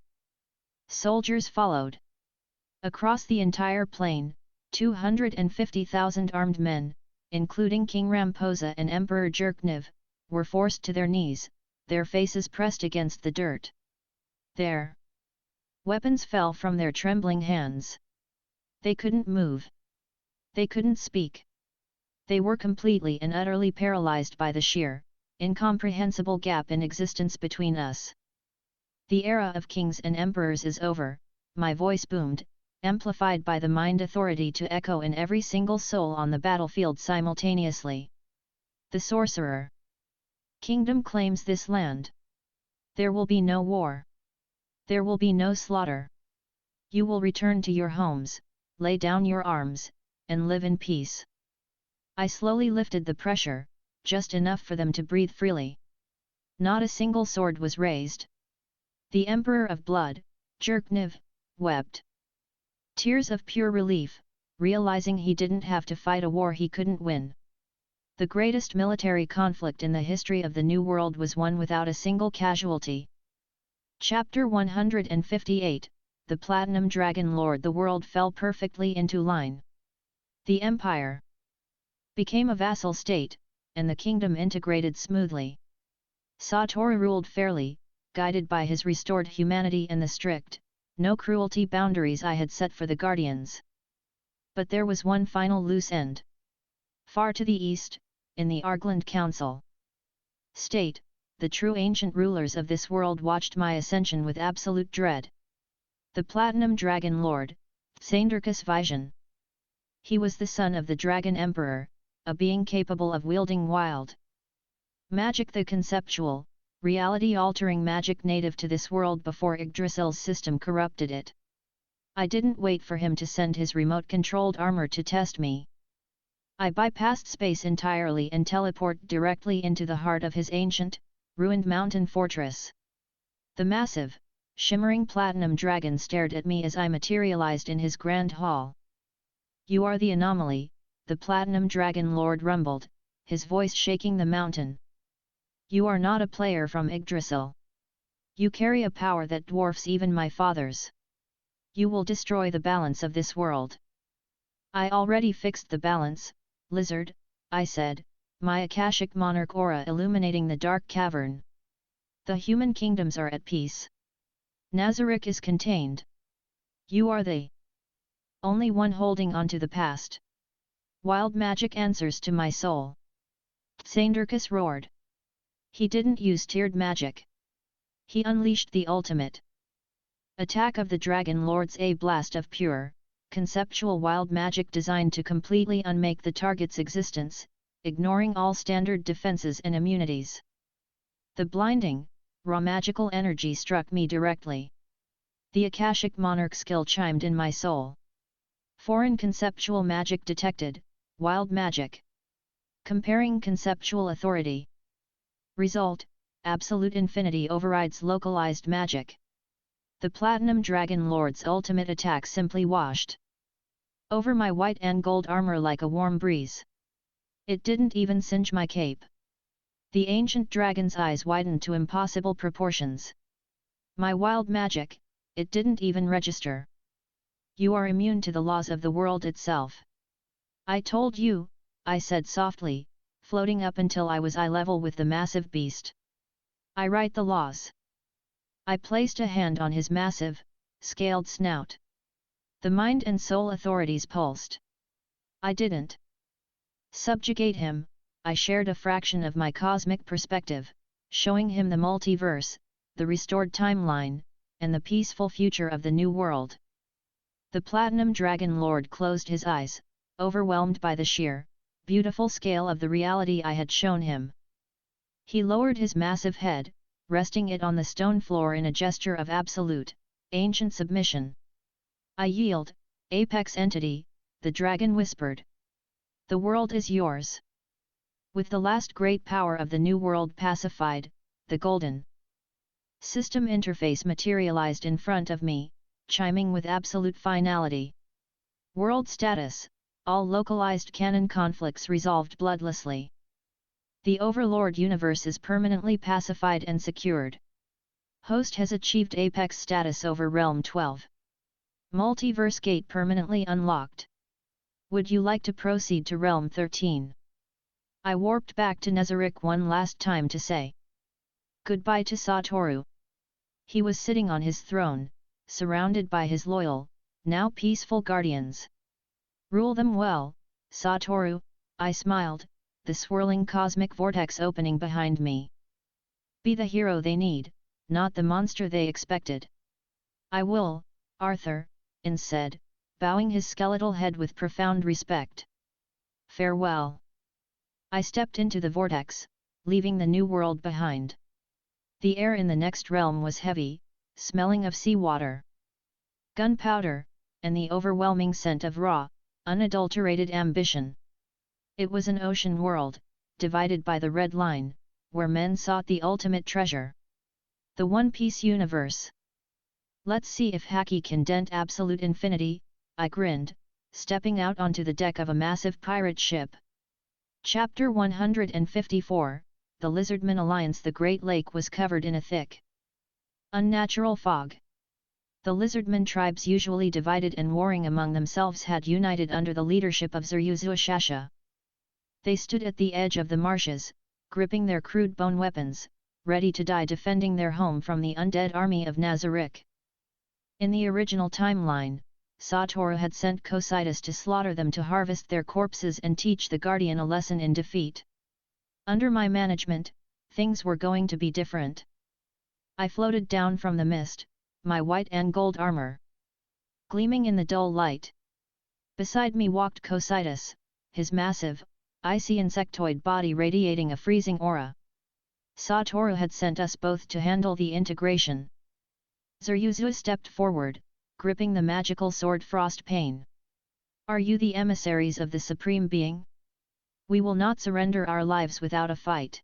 S1: soldiers followed. Across the entire plain, 250,000 armed men, including King Ramposa and Emperor Jerkniv, were forced to their knees, their faces pressed against the dirt. Their weapons fell from their trembling hands. They couldn't move. They couldn't speak. They were completely and utterly paralyzed by the sheer, incomprehensible gap in existence between us. The era of kings and emperors is over, my voice boomed, amplified by the mind authority to echo in every single soul on the battlefield simultaneously. The sorcerer kingdom claims this land. There will be no war. There will be no slaughter. You will return to your homes, lay down your arms, and live in peace. I slowly lifted the pressure, just enough for them to breathe freely. Not a single sword was raised. The Emperor of Blood, Jerkniv, wept. Tears of pure relief, realizing he didn't have to fight a war he couldn't win. The greatest military conflict in the history of the New World was won without a single casualty. Chapter 158, The Platinum Dragon Lord. The world fell perfectly into line. The Empire became a vassal state, and the kingdom integrated smoothly. Satori ruled fairly, guided by his restored humanity and the strict, no cruelty boundaries I had set for the Guardians. But there was one final loose end. Far to the east, in the Argland Council State, the true ancient rulers of this world watched my ascension with absolute dread. The Platinum Dragon Lord, Tsandarkas Vision. He was the son of the Dragon Emperor, a being capable of wielding wild magic, the conceptual, reality-altering magic native to this world before Yggdrasil's system corrupted it. I didn't wait for him to send his remote-controlled armor to test me. I bypassed space entirely and teleported directly into the heart of his ancient, ruined mountain fortress. The massive, shimmering platinum dragon stared at me as I materialized in his grand hall. "You are the anomaly," the Platinum Dragon Lord rumbled, his voice shaking the mountain. "You are not a player from Yggdrasil. You carry a power that dwarfs even my father's. You will destroy the balance of this world." "I already fixed the balance, lizard," I said, my Akashic Monarch aura illuminating the dark cavern. "The human kingdoms are at peace. Nazarick is contained. You are the only one holding on to the past. Wild magic answers to my soul." Tsandarkas roared. He didn't use tiered magic. He unleashed the ultimate attack of the Dragon Lords, a blast of pure, conceptual wild magic designed to completely unmake the target's existence, ignoring all standard defenses and immunities. The blinding, raw magical energy struck me directly. The Akashic Monarch skill chimed in my soul. Foreign conceptual magic detected, wild magic. Comparing conceptual authority. Result, absolute infinity overrides localized magic. The Platinum Dragon Lord's ultimate attack simply washed over my white and gold armor like a warm breeze. It didn't even singe my cape. The ancient dragon's eyes widened to impossible proportions. My wild magic, it didn't even register. "You are immune to the laws of the world itself." "I told you," I said softly, floating up until I was eye level with the massive beast. "I write the laws." I placed a hand on his massive, scaled snout. The mind and soul authorities pulsed. I didn't subjugate him, I shared a fraction of my cosmic perspective, showing him the multiverse, the restored timeline, and the peaceful future of the new world. The Platinum Dragon Lord closed his eyes, overwhelmed by the sheer, beautiful scale of the reality I had shown him. He lowered his massive head, resting it on the stone floor in a gesture of absolute, ancient submission. I yield, apex entity, the dragon whispered. The world is yours. With the last great power of the new world pacified, the golden system interface materialized in front of me, chiming with absolute finality. World status, all localized canon conflicts resolved bloodlessly. The Overlord universe is permanently pacified and secured. Host has achieved apex status over Realm 12. Multiverse gate permanently unlocked. Would you like to proceed to Realm 13? I warped back to Nezarec one last time to say goodbye to Satoru. He was sitting on his throne, surrounded by his loyal, now peaceful guardians. Rule them well, Satoru, I smiled, the swirling cosmic vortex opening behind me. Be the hero they need, not the monster they expected. I will, Arthur, said, bowing his skeletal head with profound respect. Farewell. I stepped into the vortex, leaving the new world behind. The air in the next realm was heavy, smelling of seawater, gunpowder, and the overwhelming scent of raw, unadulterated ambition. It was an ocean world, divided by the red line, where men sought the ultimate treasure. The One Piece universe. Let's see if Haki can dent absolute infinity, I grinned, stepping out onto the deck of a massive pirate ship. Chapter 154, The Lizardman Alliance. The Great Lake was covered in a thick, unnatural fog. The Lizardman tribes, usually divided and warring among themselves, had united under the leadership of Zeryuzu Shasha. They stood at the edge of the marshes, gripping their crude bone weapons, ready to die defending their home from the undead army of Nazarick. In the original timeline, Satoru had sent Cocytus to slaughter them to harvest their corpses and teach the Guardian a lesson in defeat. Under my management, things were going to be different. I floated down from the mist, my white and gold armor gleaming in the dull light. Beside me walked Cocytus, his massive, icy insectoid body radiating a freezing aura. Satoru had sent us both to handle the integration. Zeryuzu stepped forward, gripping the magical sword Frostpain. Are you the emissaries of the Supreme Being? We will not surrender our lives without a fight.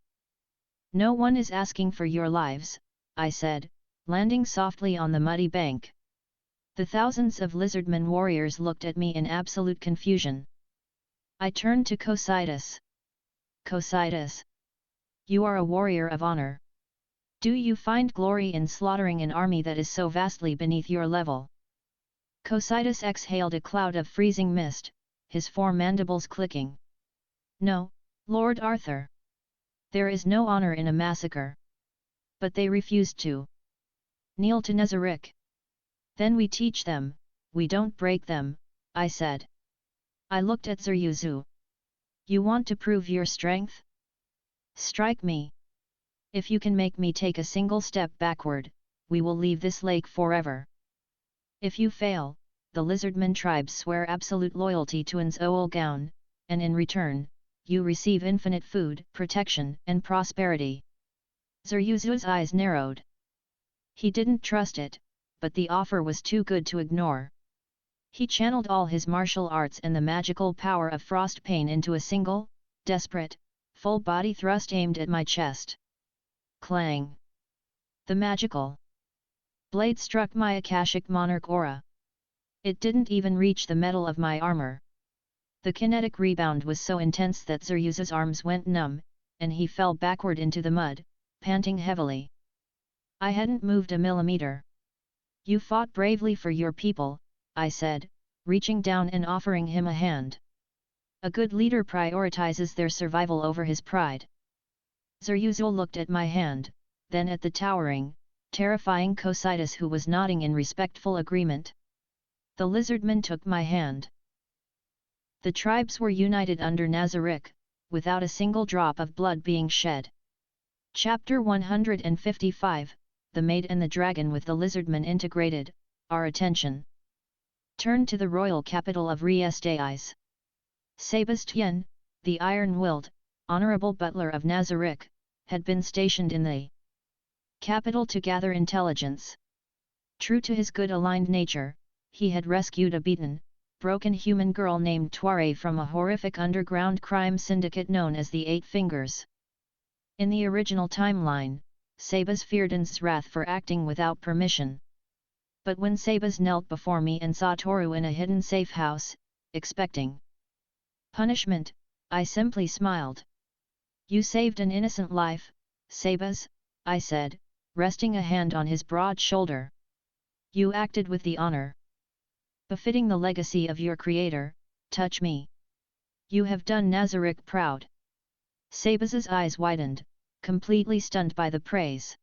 S1: No one is asking for your lives, I said, landing softly on the muddy bank. The thousands of lizardmen warriors looked at me in absolute confusion. I turned to Cocytus. Cocytus, you are a warrior of honor. Do you find glory in slaughtering an army that is so vastly beneath your level? Cocytus exhaled a cloud of freezing mist, his four mandibles clicking. No, Lord Arthur. There is no honor in a massacre. But they refused to kneel to Nezarec. Then we teach them, we don't break them, I said. I looked at Zeryuzu. You want to prove your strength? Strike me. If you can make me take a single step backward, we will leave this lake forever. If you fail, the Lizardman tribes swear absolute loyalty to Nzoulgaun, and in return, you receive infinite food, protection, and prosperity. Zeryuzu's eyes narrowed. He didn't trust it, but the offer was too good to ignore. He channeled all his martial arts and the magical power of Frostpain into a single, desperate, full-body thrust aimed at my chest. Clang! The magical blade struck my Akashic Monarch aura. It didn't even reach the metal of my armor. The kinetic rebound was so intense that Zeryuzu's arms went numb, and he fell backward into the mud, panting heavily. I hadn't moved a millimeter. You fought bravely for your people, I said, reaching down and offering him a hand. A good leader prioritizes their survival over his pride. Zeryuzu looked at my hand, then at the towering, terrifying Cocytus, who was nodding in respectful agreement. The lizardman took my hand. The tribes were united under Nazarick, without a single drop of blood being shed. Chapter 155, The Maid and the Dragon. With the lizardmen integrated, our attention turned to the royal capital of Resteros. Sebastian, the iron-willed, honorable butler of Nazarick, had been stationed in the capital to gather intelligence. True to his good-aligned nature, he had rescued a beaten, broken human girl named Tuare from a horrific underground crime syndicate known as the Eight Fingers. In the original timeline, Sabas feared N's wrath for acting without permission. But when Sabas knelt before me and saw Toru in a hidden safe house, expecting punishment, I simply smiled. "You saved an innocent life, Sabas," I said, resting a hand on his broad shoulder. "You acted with the honor befitting the legacy of your creator. Touch me. You have done Nazarick proud." Sabas's eyes widened, completely stunned by the praise.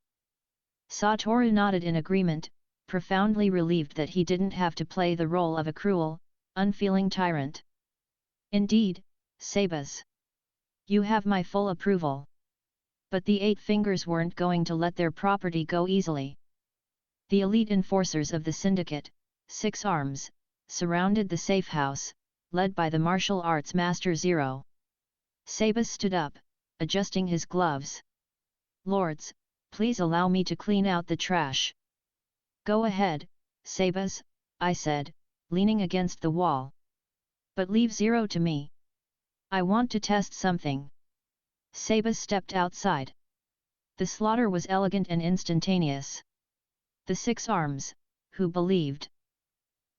S1: Satoru nodded in agreement, profoundly relieved that he didn't have to play the role of a cruel, unfeeling tyrant. "Indeed, Sabas. You have my full approval." But the Eight Fingers weren't going to let their property go easily. The elite enforcers of the syndicate, Six Arms, surrounded the safe house, led by the martial arts master Zero. Sabas stood up, adjusting his gloves. "Lords, please allow me to clean out the trash." "Go ahead, Sabas," I said, leaning against the wall. "But leave Zero to me. I want to test something." Sabas stepped outside. The slaughter was elegant and instantaneous. The Six Arms, who believed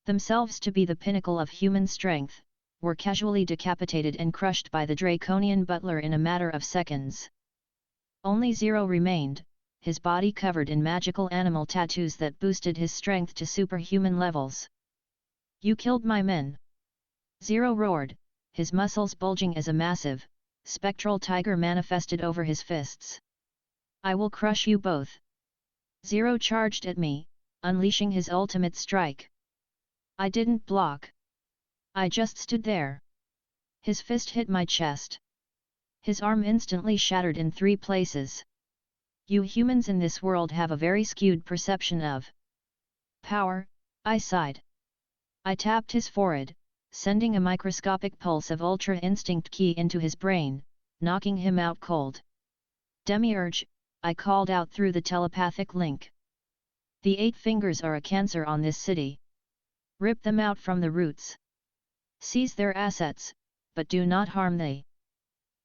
S1: themselves to be the pinnacle of human strength, were casually decapitated and crushed by the draconian butler in a matter of seconds. Only Zero remained, his body covered in magical animal tattoos that boosted his strength to superhuman levels. "You killed my men!" Zero roared, his muscles bulging as a massive, spectral tiger manifested over his fists. "I will crush you both!" Zero charged at me, unleashing his ultimate strike. I didn't block. I just stood there. His fist hit my chest. His arm instantly shattered in 3 places. "You humans in this world have a very skewed perception of power," I sighed. I tapped his forehead, sending a microscopic pulse of Ultra Instinct Ki into his brain, knocking him out cold. "Demiurge," I called out through the telepathic link. "The Eight Fingers are a cancer on this city. Rip them out from the roots. Seize their assets, but do not harm the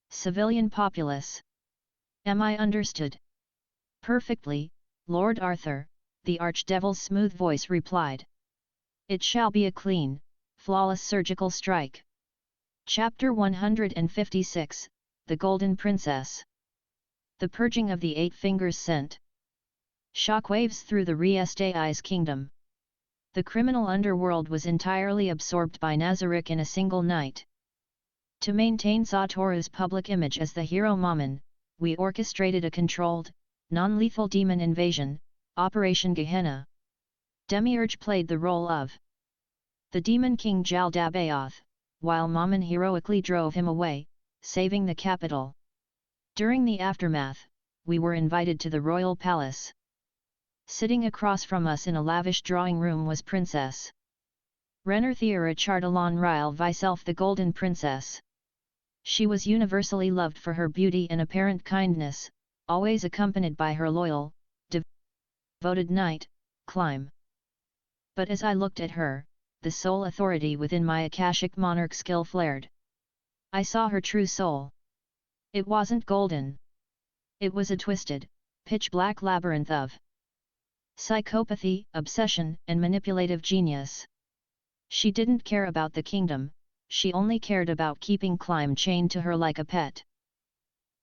S1: civilian populace. Am I understood?" "Perfectly, Lord Arthur," the Archdevil's smooth voice replied. "It shall be a clean, flawless surgical strike." Chapter 156, The Golden Princess. The purging of the Eight Fingers sent shockwaves through the Restai's kingdom. The criminal underworld was entirely absorbed by Nazarick in a single night. To maintain Satoru's public image as the hero Mammon, we orchestrated a controlled, non-lethal demon invasion, Operation Gehenna. Demiurge played the role of the demon king Jaldabaoth, while Mammon heroically drove him away, saving the capital. During the aftermath, we were invited to the royal palace. Sitting across from us in a lavish drawing room was Princess Renner Theora Chardalon Ryle Vyself, the Golden Princess. She was universally loved for her beauty and apparent kindness, always accompanied by her loyal, devoted knight, Climb. But as I looked at her, the sole authority within my Akashic monarch skill flared. I saw her true soul. It wasn't golden. It was a twisted, pitch-black labyrinth of psychopathy, obsession, and manipulative genius. She didn't care about the kingdom, she only cared about keeping Climb chained to her like a pet.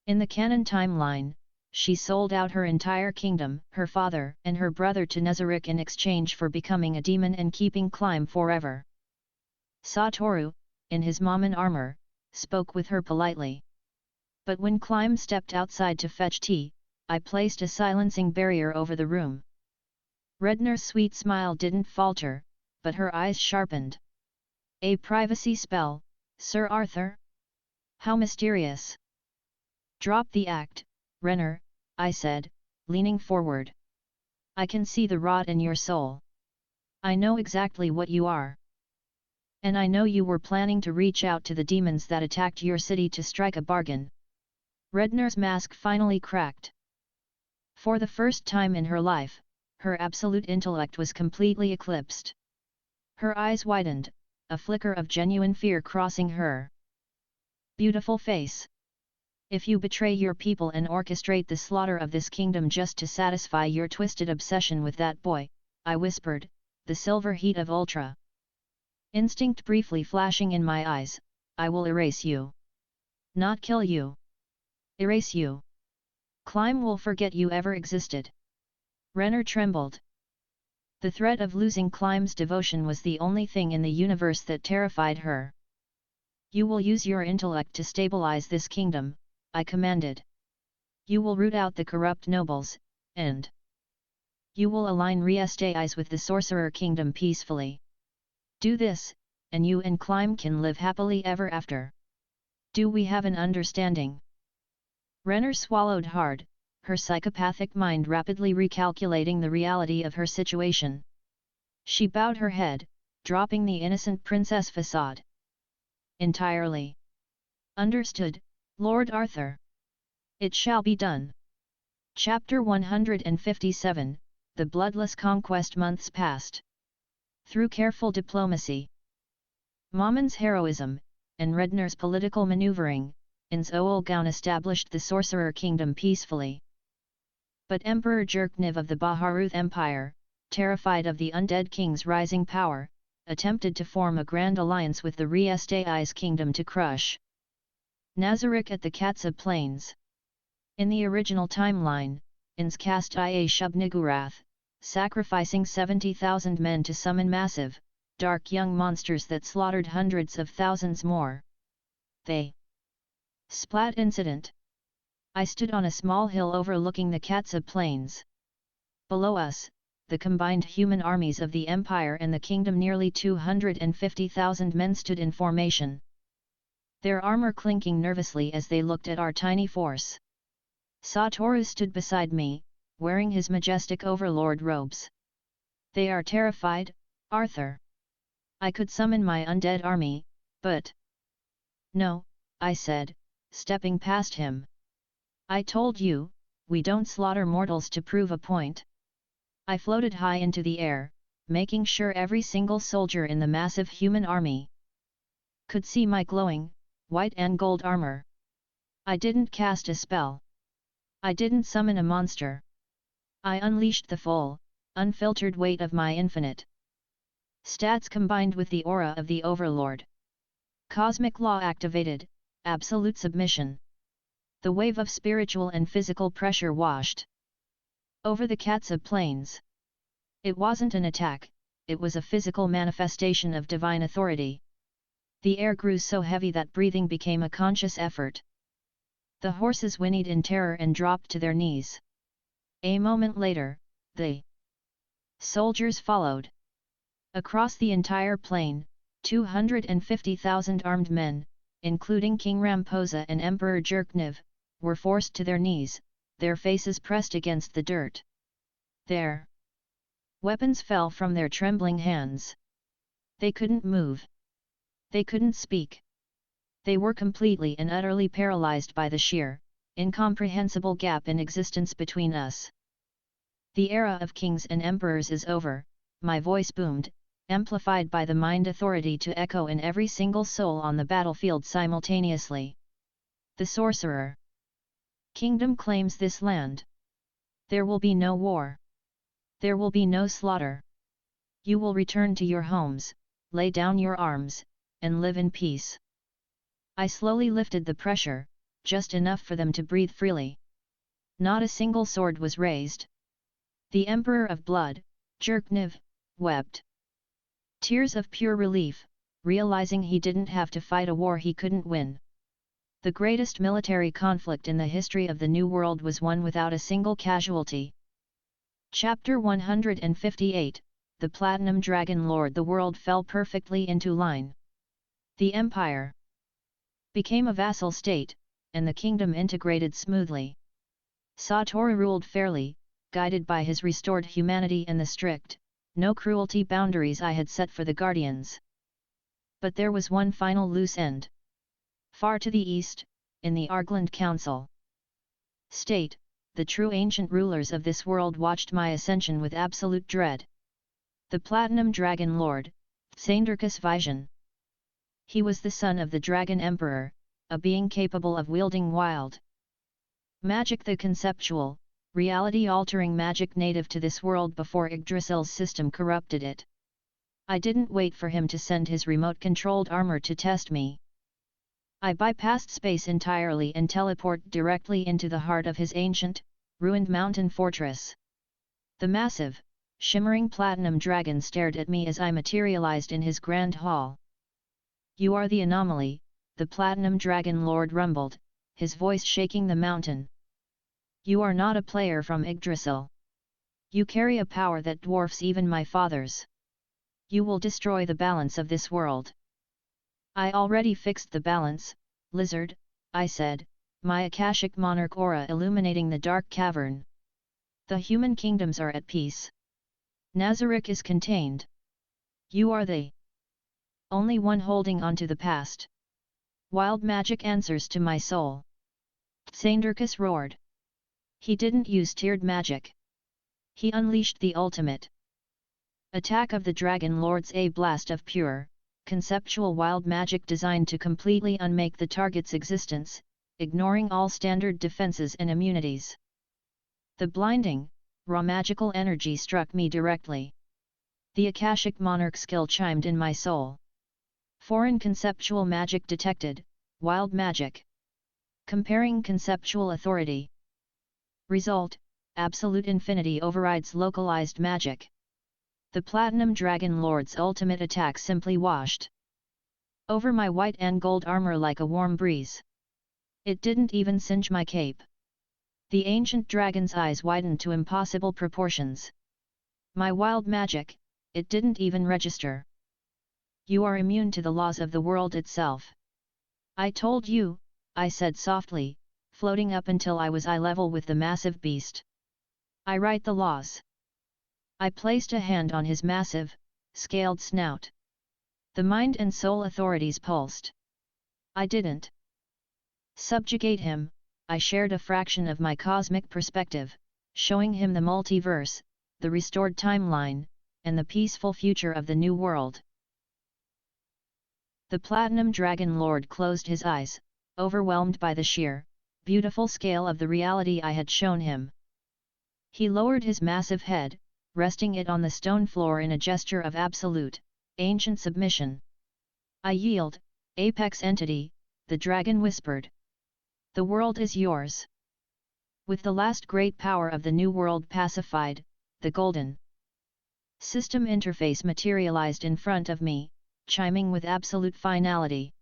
S1: In the canon timeline, she sold out her entire kingdom, her father and her brother to Nazarick in exchange for becoming a demon and keeping Climb forever. Satoru, in his Mammon armor, spoke with her politely. But when Climb stepped outside to fetch tea, I placed a silencing barrier over the room. Redner's sweet smile didn't falter, but her eyes sharpened. "A privacy spell, Sir Arthur? How mysterious." "Drop the act, Renner," I said, leaning forward. "I can see the rot in your soul. I know exactly what you are. And I know you were planning to reach out to the demons that attacked your city to strike a bargain. Redner's mask finally cracked. For the first time in her life, her absolute intellect was completely eclipsed. Her eyes widened, a flicker of genuine fear crossing her beautiful face. If you betray your people and orchestrate the slaughter of this kingdom just to satisfy your twisted obsession with that boy, I whispered, the silver heat of Ultra instinct briefly flashing in my eyes, I will erase you. Not kill you. Erase you. Climb will forget you ever existed. Renner trembled. The threat of losing Climb's devotion was the only thing in the universe that terrified her. You will use your intellect to stabilize this kingdom, I commanded. You will root out the corrupt nobles, and you will align Reestais with the Sorcerer Kingdom peacefully. Do this, and you and Climb can live happily ever after. Do we have an understanding? Renner swallowed hard, her psychopathic mind rapidly recalculating the reality of her situation. She bowed her head, dropping the innocent princess facade. Entirely. Understood, Lord Arthur. It shall be done. Chapter 157, The Bloodless Conquest. Months passed. Through careful diplomacy, Mommon's heroism, and Redner's political maneuvering, Inzolgaun established the Sorcerer Kingdom peacefully. But Emperor Jerkniv of the Baharuth Empire, terrified of the undead king's rising power, attempted to form a grand alliance with the Reestais kingdom to crush Nazarick at the Katsa Plains. In the original timeline, Inz cast Ia Shub-Niggurath, sacrificing 70,000 men to summon massive, dark young monsters that slaughtered hundreds of thousands more. They Splat incident. I stood on a small hill overlooking the Katsa Plains. Below us, the combined human armies of the Empire and the Kingdom, nearly 250,000 men, stood in formation. Their armor clinking nervously as they looked at our tiny force. Satoru stood beside me, wearing his majestic overlord robes. They are terrified, Arthur. I could summon my undead army, but... No, I said, stepping past him. I told you, we don't slaughter mortals to prove a point. I floated high into the air, making sure every single soldier in the massive human army could see my glowing, white and gold armor. I didn't cast a spell. I didn't summon a monster. I unleashed the full, unfiltered weight of my infinite stats combined with the aura of the Overlord. Cosmic law activated, absolute submission. The wave of spiritual and physical pressure washed over the Katsa Plains. It wasn't an attack, it was a physical manifestation of divine authority. The air grew so heavy that breathing became a conscious effort. The horses whinnied in terror and dropped to their knees. A moment later, the soldiers followed. Across the entire plain, 250,000 armed men, including King Ramposa and Emperor Jerkniv, were forced to their knees, their faces pressed against the dirt. Their weapons fell from their trembling hands. They couldn't move. They couldn't speak. They were completely and utterly paralyzed by the sheer, incomprehensible gap in existence between us. The era of kings and emperors is over, my voice boomed, amplified by the mind authority to echo in every single soul on the battlefield simultaneously. The Sorcerer Kingdom claims this land. There will be no war. There will be no slaughter. You will return to your homes, lay down your arms, and live in peace. I slowly lifted the pressure, just enough for them to breathe freely. Not a single sword was raised. The Emperor of Blood, Jerkniv, wept. Tears of pure relief, realizing he didn't have to fight a war he couldn't win. The greatest military conflict in the history of the New World was won without a single casualty. Chapter 158, The Platinum Dragon Lord. The world fell perfectly into line. The Empire became a vassal state, and the kingdom integrated smoothly. Satoru ruled fairly, guided by his restored humanity and the strict, no cruelty boundaries I had set for the Guardians. But there was one final loose end. Far to the east, in the Argland Council State, the true ancient rulers of this world watched my ascension with absolute dread. The Platinum Dragon Lord, Saindurkus Vision. He was the son of the Dragon Emperor, a being capable of wielding wild magic, the conceptual, reality-altering magic native to this world before Yggdrasil's system corrupted it. I didn't wait for him to send his remote-controlled armor to test me. I bypassed space entirely and teleported directly into the heart of his ancient, ruined mountain fortress. The massive, shimmering platinum dragon stared at me as I materialized in his grand hall. "You are the anomaly," the Platinum Dragon Lord rumbled, his voice shaking the mountain. "You are not a player from Yggdrasil. You carry a power that dwarfs even my father's. You will destroy the balance of this world." "I already fixed the balance, lizard," I said, my Akashic Monarch aura illuminating the dark cavern. "The human kingdoms are at peace. Nazarick is contained. You are the only one holding on to the past. Wild magic answers to my soul." Saindurkus roared. He didn't use tiered magic. He unleashed the ultimate attack of the Dragon Lords, a blast of pure, conceptual wild magic designed to completely unmake the target's existence, ignoring all standard defenses and immunities. The blinding, raw magical energy struck me directly. The Akashic Monarch skill chimed in my soul. Foreign conceptual magic detected, wild magic. Comparing conceptual authority. Result: absolute infinity overrides localized magic. The Platinum Dragon Lord's ultimate attack simply washed over my white and gold armor like a warm breeze. It didn't even singe my cape. The ancient dragon's eyes widened to impossible proportions. My wild magic, it didn't even register. "You are immune to the laws of the world itself. I told you," I said softly, floating up until I was eye level with the massive beast. "I write the laws." I placed a hand on his massive, scaled snout. The mind and soul authorities pulsed. I didn't subjugate him, I shared a fraction of my cosmic perspective, showing him the multiverse, the restored timeline, and the peaceful future of the new world. The Platinum Dragon Lord closed his eyes, overwhelmed by the sheer, beautiful scale of the reality I had shown him. He lowered his massive head, resting it on the stone floor in a gesture of absolute, ancient submission. "I yield, apex entity," the dragon whispered. "The world is yours." With the last great power of the new world pacified, the golden system interface materialized in front of me, chiming with absolute finality.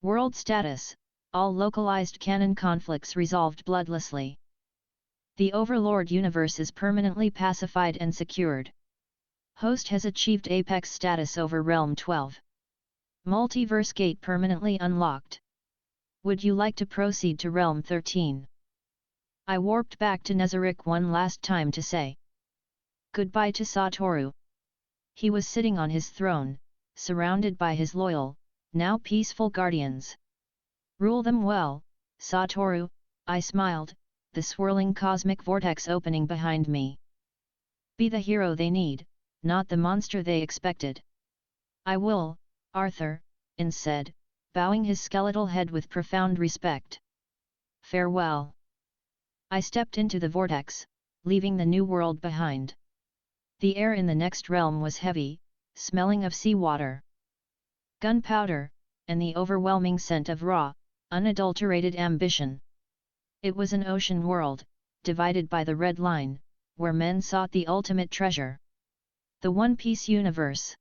S1: World status: all localized canon conflicts resolved bloodlessly. The Overlord universe is permanently pacified and secured. Host has achieved apex status over Realm 12. Multiverse gate permanently unlocked. Would you like to proceed to Realm 13? I warped back to Nazarick one last time to say goodbye to Satoru. He was sitting on his throne, surrounded by his loyal, now peaceful guardians. "Rule them well, Satoru," I smiled, the swirling cosmic vortex opening behind me. "Be the hero they need, not the monster they expected." "I will, Arthur," Inn said, bowing his skeletal head with profound respect. "Farewell." I stepped into the vortex, leaving the new world behind. The air in the next realm was heavy, smelling of seawater, gunpowder, and the overwhelming scent of raw, unadulterated ambition. It was an ocean world, divided by the red line, where men sought the ultimate treasure. The One Piece universe.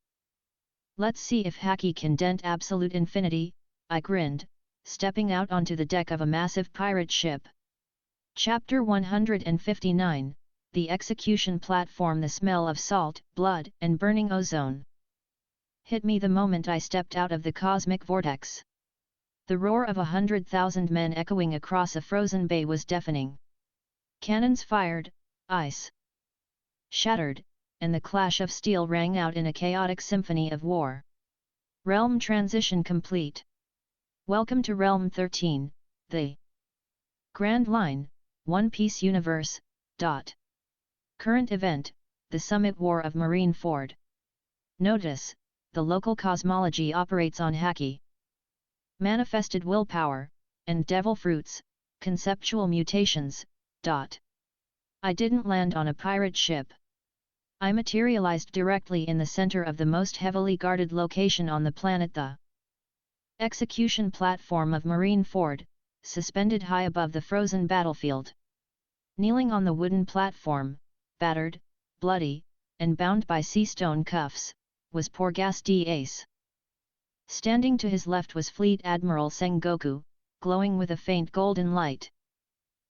S1: "Let's see if Haki can dent absolute infinity," I grinned, stepping out onto the deck of a massive pirate ship. Chapter 159, The Execution Platform. The smell of salt, blood, and burning ozone hit me the moment I stepped out of the cosmic vortex. The roar of 100,000 men echoing across a frozen bay was deafening. Cannons fired, ice shattered, and the clash of steel rang out in a chaotic symphony of war. Realm transition complete. Welcome to Realm 13, the Grand Line, One Piece Universe. Current event, the Summit War of Marineford. Notice, the local cosmology operates on haki, manifested willpower, and devil fruits, conceptual mutations. I didn't land on a pirate ship. I materialized directly in the center of the most heavily guarded location on the planet, the execution platform of Marineford, suspended high above the frozen battlefield. Kneeling on the wooden platform, battered, bloody, and bound by sea stone cuffs, was Porgas d'Ace. Standing to his left was Fleet Admiral Sengoku, glowing with a faint golden light.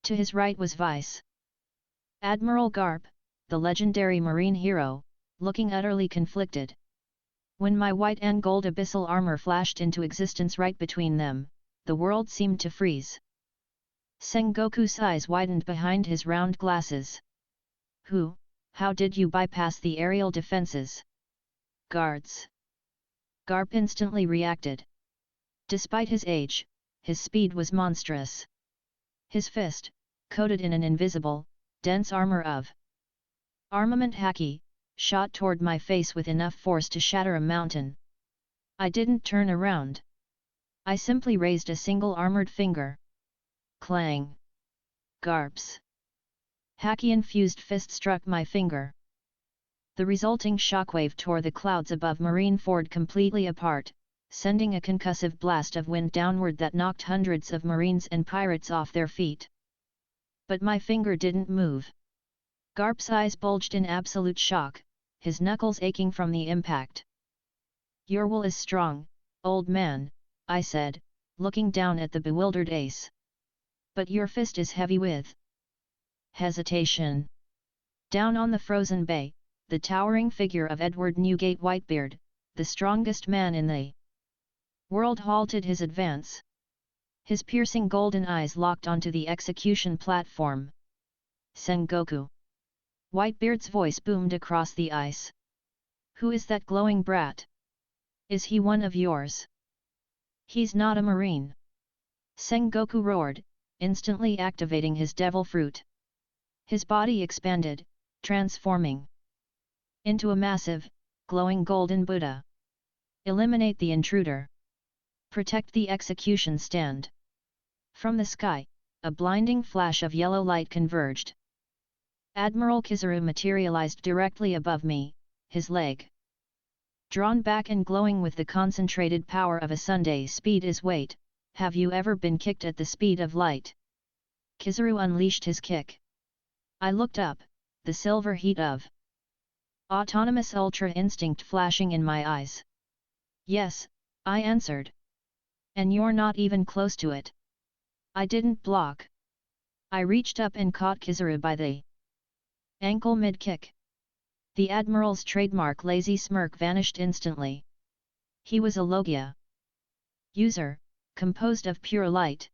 S1: To his right was Vice Admiral Garp, the legendary marine hero, looking utterly conflicted. When my white and gold abyssal armor flashed into existence right between them, the world seemed to freeze. Sengoku's eyes widened behind his round glasses. How did you bypass the aerial defenses? Guards. Garp instantly reacted. Despite his age, his speed was monstrous. His fist, coated in an invisible, dense armor of armament haki, shot toward my face with enough force to shatter a mountain. I didn't turn around. I simply raised a single armored finger. Clang! Garp's haki-infused fist struck my finger. The resulting shockwave tore the clouds above Marineford completely apart, sending a concussive blast of wind downward that knocked hundreds of marines and pirates off their feet. But my finger didn't move. Garp's eyes bulged in absolute shock, his knuckles aching from the impact. Your will is strong, old man, I said, looking down at the bewildered Ace. But your fist is heavy with hesitation. Down on the frozen bay, the towering figure of Edward Newgate Whitebeard, the strongest man in the world, halted his advance. His piercing golden eyes locked onto the execution platform. Sengoku. Whitebeard's voice boomed across the ice. Who is that glowing brat? Is he one of yours? He's not a marine. Sengoku roared, instantly activating his devil fruit. His body expanded, transforming into a massive, glowing golden Buddha. Eliminate the intruder. Protect the execution stand. From the sky, a blinding flash of yellow light converged. Admiral Kizaru materialized directly above me, his leg drawn back and glowing with the concentrated power of a Sunday speed is weight. Have you ever been kicked at the speed of light? Kizaru unleashed his kick. I looked up, the silver heat of autonomous ultra instinct flashing in my eyes. Yes, I answered. And you're not even close to it. I didn't block. I reached up and caught Kizaru by the ankle mid-kick. The Admiral's trademark lazy smirk vanished instantly. He was a Logia user, composed of pure light.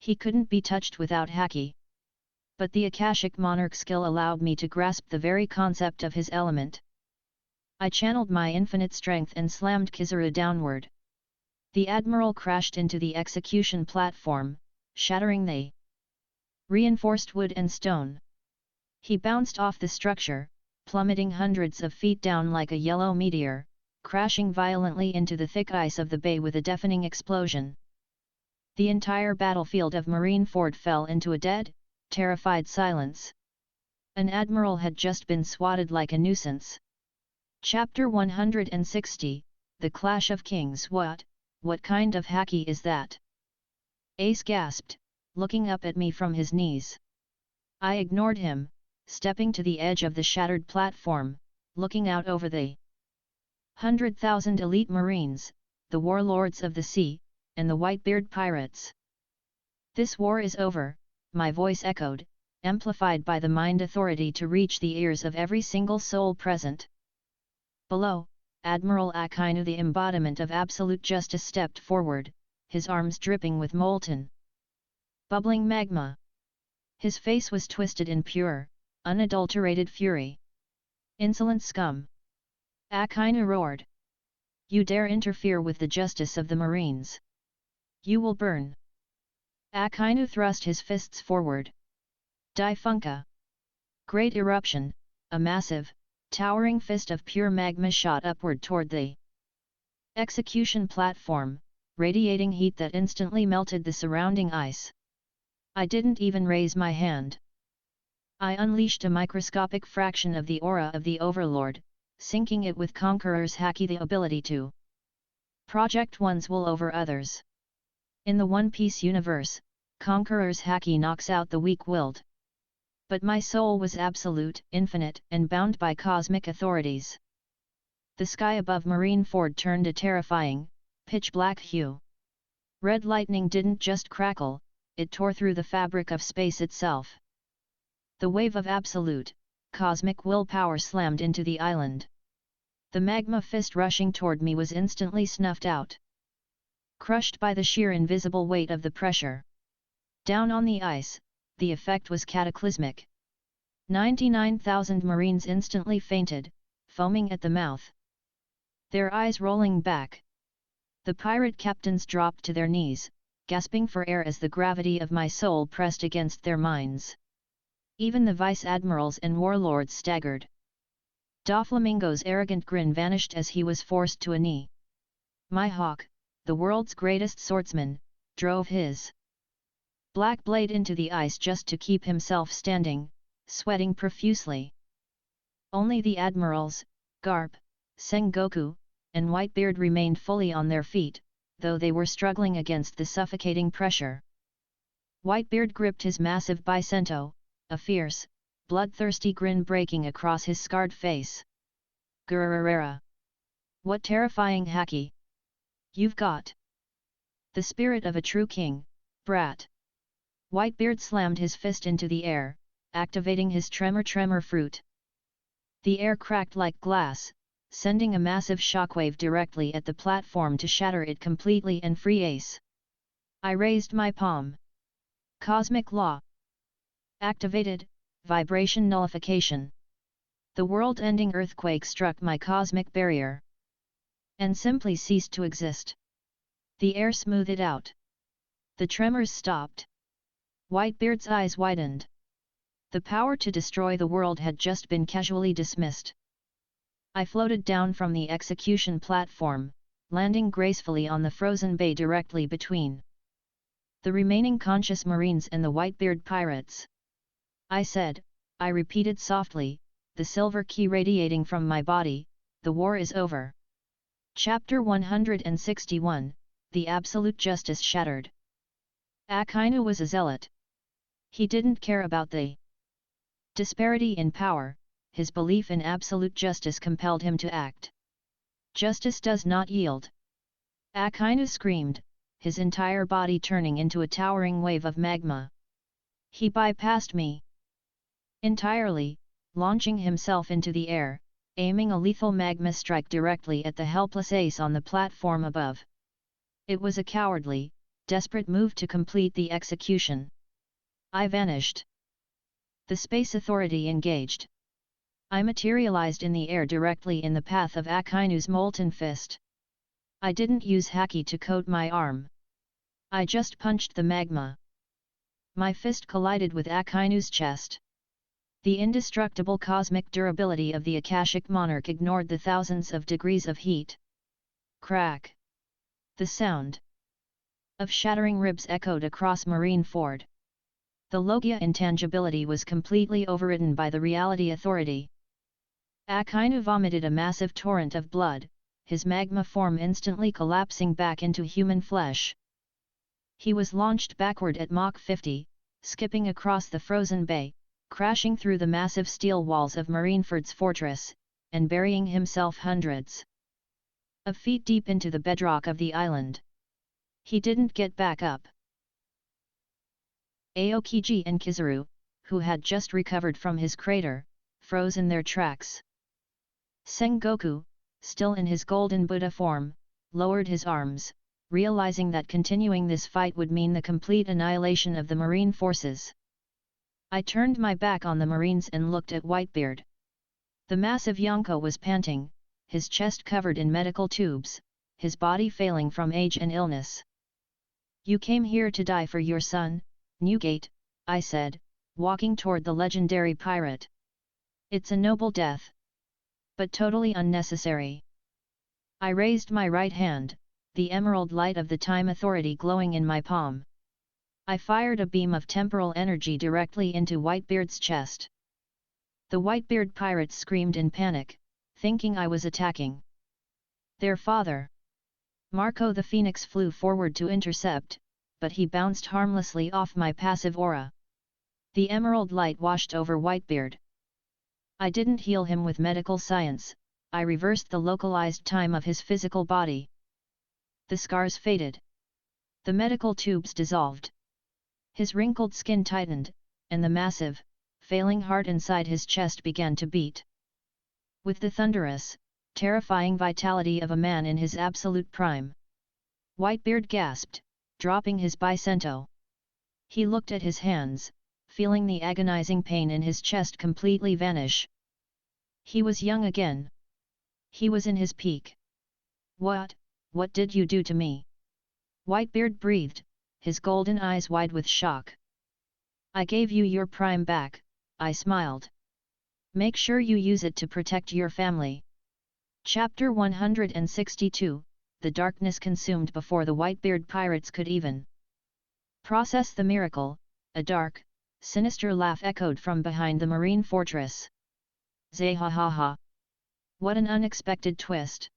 S1: He couldn't be touched without haki. But the Akashic Monarch skill allowed me to grasp the very concept of his element. I channeled my infinite strength and slammed Kizaru downward. The Admiral crashed into the execution platform, shattering the reinforced wood and stone. He bounced off the structure, plummeting hundreds of feet down like a yellow meteor, crashing violently into the thick ice of the bay with a deafening explosion. The entire battlefield of Marineford fell into a dead, terrified silence. An admiral had just been swatted like a nuisance. Chapter 160, The Clash of Kings. What kind of haki is that? Ace gasped, looking up at me from his knees. I ignored him, stepping to the edge of the shattered platform, looking out over the 100,000 elite marines, the warlords of the sea, and the Whitebeard pirates. This war is over, my voice echoed, amplified by the mind authority to reach the ears of every single soul present. Below, Admiral Akainu, the embodiment of absolute justice, stepped forward, his arms dripping with molten, bubbling magma. His face was twisted in pure, unadulterated fury. Insolent scum! Akainu roared. You dare interfere with the justice of the Marines. You will burn. Akainu thrust his fists forward. Difunka. Great eruption, a massive, towering fist of pure magma shot upward toward the execution platform, radiating heat that instantly melted the surrounding ice. I didn't even raise my hand. I unleashed a microscopic fraction of the aura of the Overlord, syncing it with Conqueror's Haki, the ability to project one's will over others. In the One Piece universe, Conqueror's Haki knocks out the weak-willed. But my soul was absolute, infinite, and bound by cosmic authorities. The sky above Marineford turned a terrifying, pitch-black hue. Red lightning didn't just crackle, it tore through the fabric of space itself. The wave of absolute, cosmic willpower slammed into the island. The magma fist rushing toward me was instantly snuffed out. Crushed by the sheer invisible weight of the pressure. Down on the ice, the effect was cataclysmic. 99,000 Marines instantly fainted, foaming at the mouth. Their eyes rolling back. The pirate captains dropped to their knees, gasping for air as the gravity of my soul pressed against their minds. Even the vice-admirals and warlords staggered. Doflamingo's arrogant grin vanished as he was forced to a knee. My hawk, the world's greatest swordsman, drove his black blade into the ice just to keep himself standing, sweating profusely. Only the admirals, Garp, Sengoku, and Whitebeard remained fully on their feet, though they were struggling against the suffocating pressure. Whitebeard gripped his massive bicento, a fierce, bloodthirsty grin breaking across his scarred face. Gururara! What terrifying haki! You've got the spirit of a true king, brat. Whitebeard slammed his fist into the air, activating his tremor fruit. The air cracked like glass, sending a massive shockwave directly at the platform to shatter it completely and free Ace. I raised my palm. Cosmic Law. Activated, Vibration Nullification. The world-ending earthquake struck my cosmic barrier. And simply ceased to exist. The air smoothed out. The tremors stopped. Whitebeard's eyes widened. The power to destroy the world had just been casually dismissed. I floated down from the execution platform, landing gracefully on the frozen bay directly between the remaining conscious Marines and the Whitebeard pirates. I said, I repeated softly, the silver key radiating from my body, the war is over. Chapter 161, The Absolute Justice Shattered. Akainu was a zealot. He didn't care about the disparity in power, his belief in absolute justice compelled him to act. Justice does not yield. Akainu screamed, his entire body turning into a towering wave of magma. He bypassed me entirely, launching himself into the air, aiming a lethal magma strike directly at the helpless Ace on the platform above. It was a cowardly, desperate move to complete the execution. I vanished. The Space Authority engaged. I materialized in the air directly in the path of Akainu's molten fist. I didn't use haki to coat my arm. I just punched the magma. My fist collided with Akainu's chest. The indestructible cosmic durability of the Akashic Monarch ignored the thousands of degrees of heat. Crack! The sound of shattering ribs echoed across Marineford. The Logia intangibility was completely overridden by the Reality Authority. Akainu vomited a massive torrent of blood, his magma form instantly collapsing back into human flesh. He was launched backward at Mach 50, skipping across the frozen bay, crashing through the massive steel walls of Marineford's fortress, and burying himself hundreds of feet deep into the bedrock of the island. He didn't get back up. Aokiji and Kizaru, who had just recovered from his crater, froze in their tracks. Sengoku, still in his golden Buddha form, lowered his arms, realizing that continuing this fight would mean the complete annihilation of the Marine forces. I turned my back on the Marines and looked at Whitebeard. The massive Yonko was panting, his chest covered in medical tubes, his body failing from age and illness. "You came here to die for your son, Newgate," I said, walking toward the legendary pirate. "It's a noble death. But totally unnecessary." I raised my right hand, the emerald light of the Time Authority glowing in my palm. I fired a beam of temporal energy directly into Whitebeard's chest. The Whitebeard pirates screamed in panic, thinking I was attacking their father. Marco the Phoenix flew forward to intercept, but he bounced harmlessly off my passive aura. The emerald light washed over Whitebeard. I didn't heal him with medical science, I reversed the localized time of his physical body. The scars faded. The medical tubes dissolved. His wrinkled skin tightened, and the massive, failing heart inside his chest began to beat. With the thunderous, terrifying vitality of a man in his absolute prime. Whitebeard gasped, dropping his bicento. He looked at his hands, feeling the agonizing pain in his chest completely vanish. He was young again. He was in his peak. What did you do to me?" Whitebeard breathed, his golden eyes wide with shock. "I gave you your prime back," I smiled. "Make sure you use it to protect your family." Chapter 162, The darkness consumed before the Whitebeard pirates could even process the miracle. A dark, sinister laugh echoed from behind the marine fortress. "Zahahaha! What an unexpected twist!"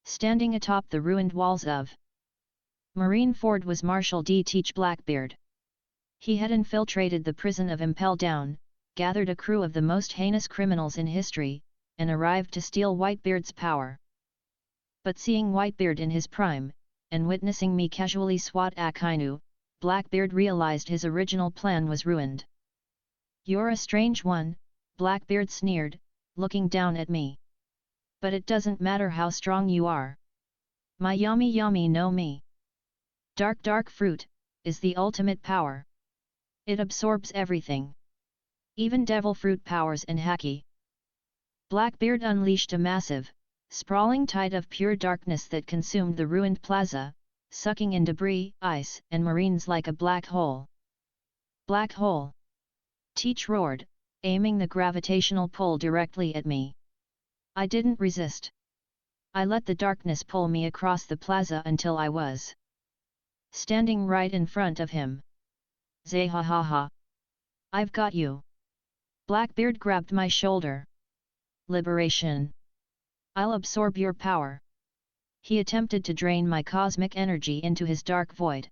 S1: Standing atop the ruined walls of Marineford was Marshal D. Teach Blackbeard. He had infiltrated the prison of Impel Down, gathered a crew of the most heinous criminals in history, and arrived to steal Whitebeard's power. But seeing Whitebeard in his prime, and witnessing me casually swat Akainu, Blackbeard realized his original plan was ruined. "You're a strange one," Blackbeard sneered, looking down at me. "But it doesn't matter how strong you are. My yummy no mi. Dark fruit, is the ultimate power. It absorbs everything. Even devil fruit powers and haki." Blackbeard unleashed a massive, sprawling tide of pure darkness that consumed the ruined plaza, sucking in debris, ice, and marines like a black hole. "Black hole!" Teach roared, aiming the gravitational pull directly at me. I didn't resist. I let the darkness pull me across the plaza until I was standing right in front of him. "Zahahaha! I've got you!" Blackbeard grabbed my shoulder. "Liberation! I'll absorb your power." He attempted to drain my cosmic energy into his dark void.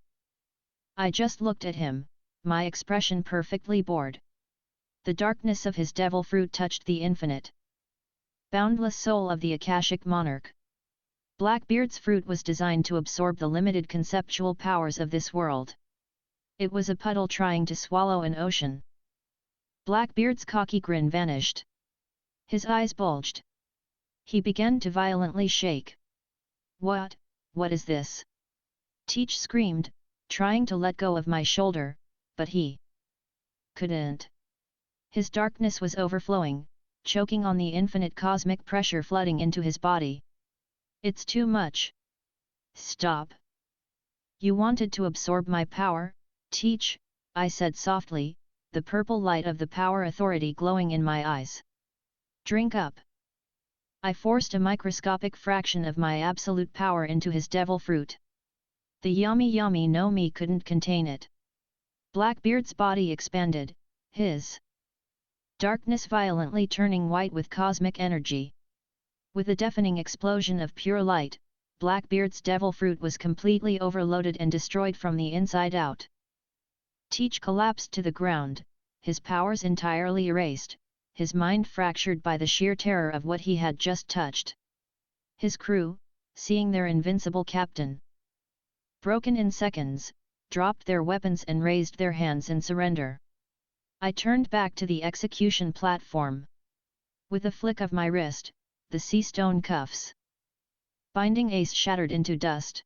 S1: I just looked at him, my expression perfectly bored. The darkness of his devil fruit touched the infinite, boundless soul of the Akashic monarch. Blackbeard's fruit was designed to absorb the limited conceptual powers of this world. It was a puddle trying to swallow an ocean. Blackbeard's cocky grin vanished. His eyes bulged. He began to violently shake. What is this?" Teach screamed, trying to let go of my shoulder, but he couldn't. His darkness was overflowing, choking on the infinite cosmic pressure flooding into his body. "It's too much. Stop." "You wanted to absorb my power, Teach," I said softly, the purple light of the power authority glowing in my eyes. "Drink up." I forced a microscopic fraction of my absolute power into his devil fruit. The yummy no mi couldn't contain it. Blackbeard's body expanded, his darkness violently turning white with cosmic energy. With a deafening explosion of pure light, Blackbeard's devil fruit was completely overloaded and destroyed from the inside out. Teach collapsed to the ground, his powers entirely erased, his mind fractured by the sheer terror of what he had just touched. His crew, seeing their invincible captain broken in seconds, dropped their weapons and raised their hands in surrender. I turned back to the execution platform. With a flick of my wrist, the sea stone cuffs binding Ace shattered into dust.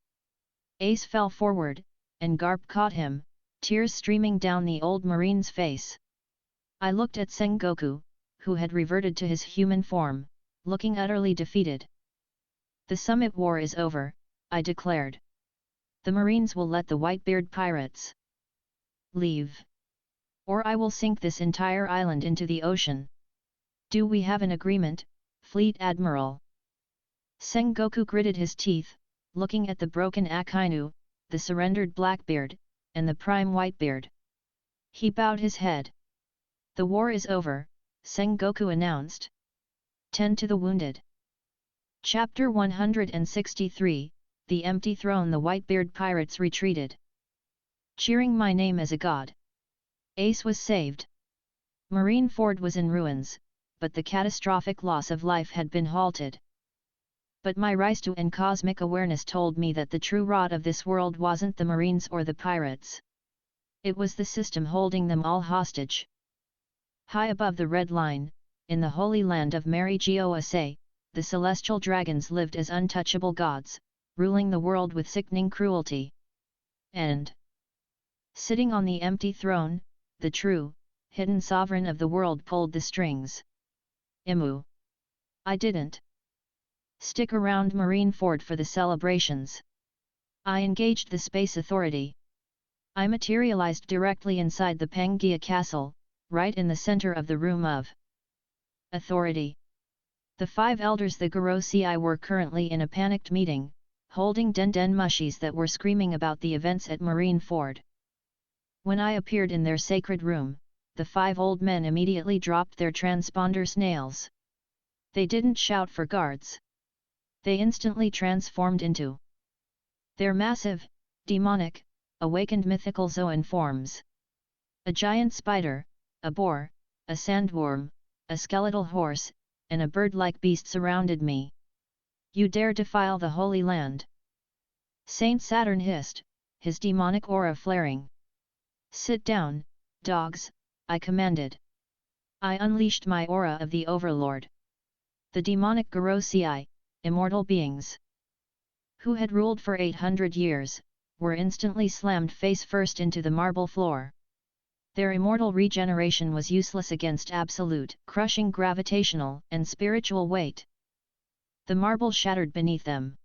S1: Ace fell forward, and Garp caught him, tears streaming down the old marine's face. I looked at Sengoku, who had reverted to his human form, looking utterly defeated. The summit war is over, I declared. The Marines will let the Whitebeard pirates leave. Or I will sink this entire island into the ocean. Do we have an agreement, Fleet Admiral? Sengoku gritted his teeth, looking at the broken Akainu, the surrendered Blackbeard, and the prime Whitebeard. He bowed his head. The war is over, Sengoku announced. Tend to the wounded. Chapter 163, The Empty Throne. The Whitebeard pirates retreated, cheering my name as a god. Ace was saved. Marineford was in ruins, but the catastrophic loss of life had been halted. But my rise-to and cosmic awareness told me that the true rot of this world wasn't the Marines or the pirates. It was the system holding them all hostage. High above the Red Line, in the holy land of Mary Gosa, the celestial dragons lived as untouchable gods, ruling the world with sickening cruelty. And sitting on the empty throne, the true, hidden sovereign of the world pulled the strings. Imu. I didn't stick around Marineford for the celebrations. I engaged the Space Authority. I materialized directly inside the Pangaea Castle, right in the center of the Room of Authority. The 5 elders, the Gorosei, were currently in a panicked meeting, holding den mushies that were screaming about the events at Marineford. When I appeared in their sacred room, the 5 old men immediately dropped their transponder snails. They didn't shout for guards. They instantly transformed into their massive, demonic, awakened mythical Zoan forms. A giant spider, a boar, a sandworm, a skeletal horse, and a bird-like beast surrounded me. You dare defile the Holy Land? Saint Saturn hissed, his demonic aura flaring. Sit down, dogs, I commanded. I unleashed my aura of the Overlord. The demonic Gorosei, immortal beings, who had ruled for 800 years, were instantly slammed face first into the marble floor. Their immortal regeneration was useless against absolute, crushing gravitational and spiritual weight. The marble shattered beneath them.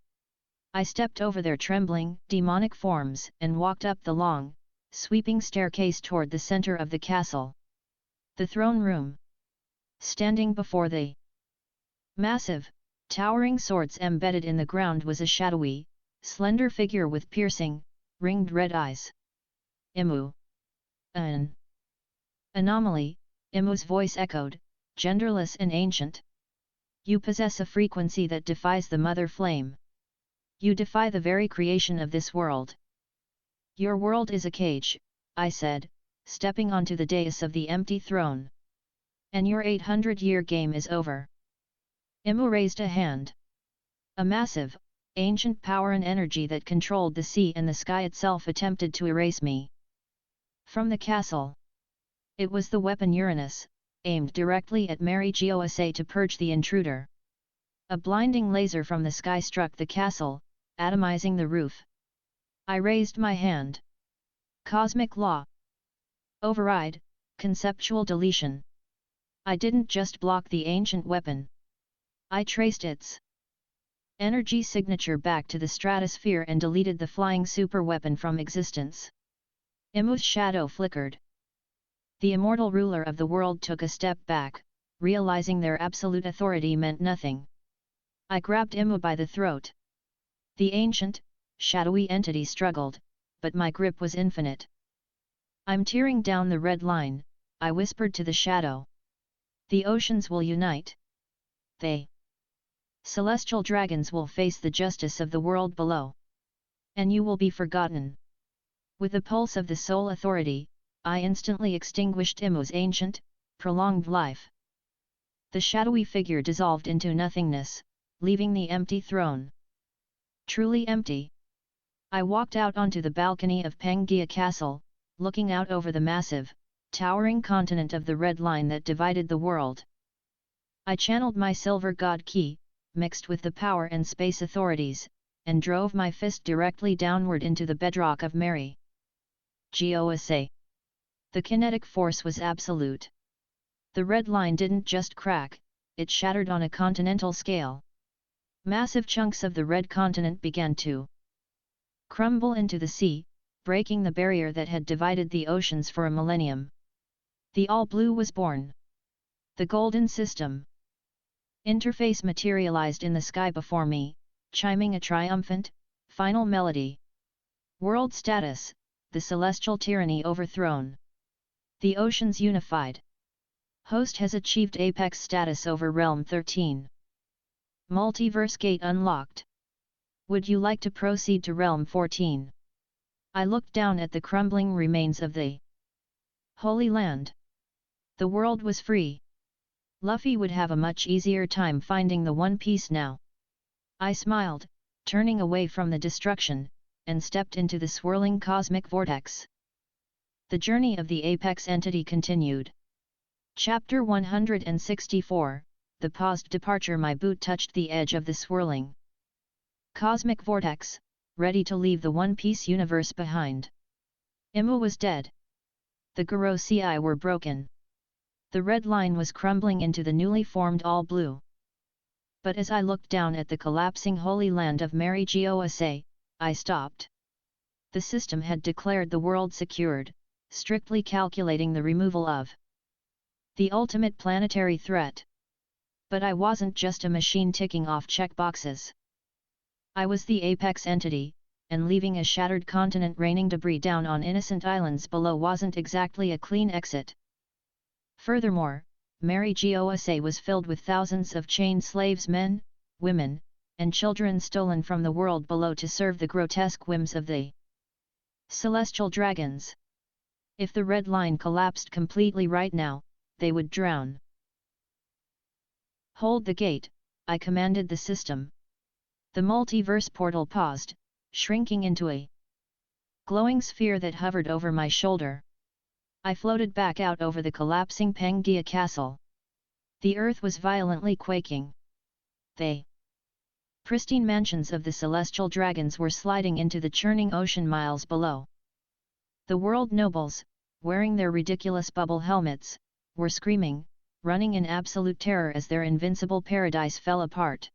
S1: I stepped over their trembling, demonic forms and walked up the long, sweeping staircase toward the center of the castle. The throne room. Standing before the massive, towering swords embedded in the ground was a shadowy, slender figure with piercing, ringed red eyes. Imu. An anomaly, Imu's voice echoed, genderless and ancient. You possess a frequency that defies the mother flame. You defy the very creation of this world. Your world is a cage, I said, stepping onto the dais of the empty throne. And your 800-year game is over. Imu raised a hand. A massive, ancient power and energy that controlled the sea and the sky itself attempted to erase me from the castle. It was the weapon Uranus, aimed directly at Mary Gosa to purge the intruder. A blinding laser from the sky struck the castle, atomizing the roof. I raised my hand. Cosmic law. Override, conceptual deletion. I didn't just block the ancient weapon. I traced its energy signature back to the stratosphere and deleted the flying superweapon from existence. Imu's shadow flickered. The immortal ruler of the world took a step back, realizing their absolute authority meant nothing. I grabbed Imu by the throat. The ancient, shadowy entity struggled, but my grip was infinite. I'm tearing down the red line, I whispered to the shadow. The oceans will unite. The celestial dragons will face the justice of the world below. And you will be forgotten. With the pulse of the soul authority, I instantly extinguished Imu's ancient, prolonged life. The shadowy figure dissolved into nothingness, leaving the empty throne. Truly empty. I walked out onto the balcony of Pangaea Castle, looking out over the massive, towering continent of the Red Line that divided the world. I channeled my silver god ki, mixed with the power and space authorities, and drove my fist directly downward into the bedrock of Mary Gosa. The kinetic force was absolute. The Red Line didn't just crack, it shattered on a continental scale. Massive chunks of the red continent began to crumble into the sea, breaking the barrier that had divided the oceans for a millennium. The all-blue was born. The golden system interface materialized in the sky before me, chiming a triumphant, final melody. World status, the celestial tyranny overthrown. The oceans unified. Host has achieved apex status over Realm 13. Multiverse gate unlocked. Would you like to proceed to Realm 14? I looked down at the crumbling remains of the Holy Land. The world was free. Luffy would have a much easier time finding the One Piece now. I smiled, turning away from the destruction, and stepped into the swirling cosmic vortex. The journey of the apex entity continued. Chapter 164, The paused departure. My boot touched the edge of the swirling cosmic vortex, ready to leave the One Piece universe behind. Imma was dead. The Gorosei were broken. The red line was crumbling into the newly formed all-blue. But as I looked down at the collapsing Holy Land of Mary Geoase, I stopped. The system had declared the world secured, strictly calculating the removal of the ultimate planetary threat. But I wasn't just a machine ticking off checkboxes. I was the apex entity, and leaving a shattered continent raining debris down on innocent islands below wasn't exactly a clean exit. Furthermore, Mary Geoase was filled with thousands of chained slaves, men, women, and children stolen from the world below to serve the grotesque whims of the celestial dragons. If the red line collapsed completely right now, they would drown. Hold the gate, I commanded the system. The multiverse portal paused, shrinking into a glowing sphere that hovered over my shoulder. I floated back out over the collapsing Pangaea castle. The earth was violently quaking. The pristine mansions of the celestial dragons were sliding into the churning ocean miles below. The world nobles, wearing their ridiculous bubble helmets, were screaming, running in absolute terror as their invincible paradise fell apart.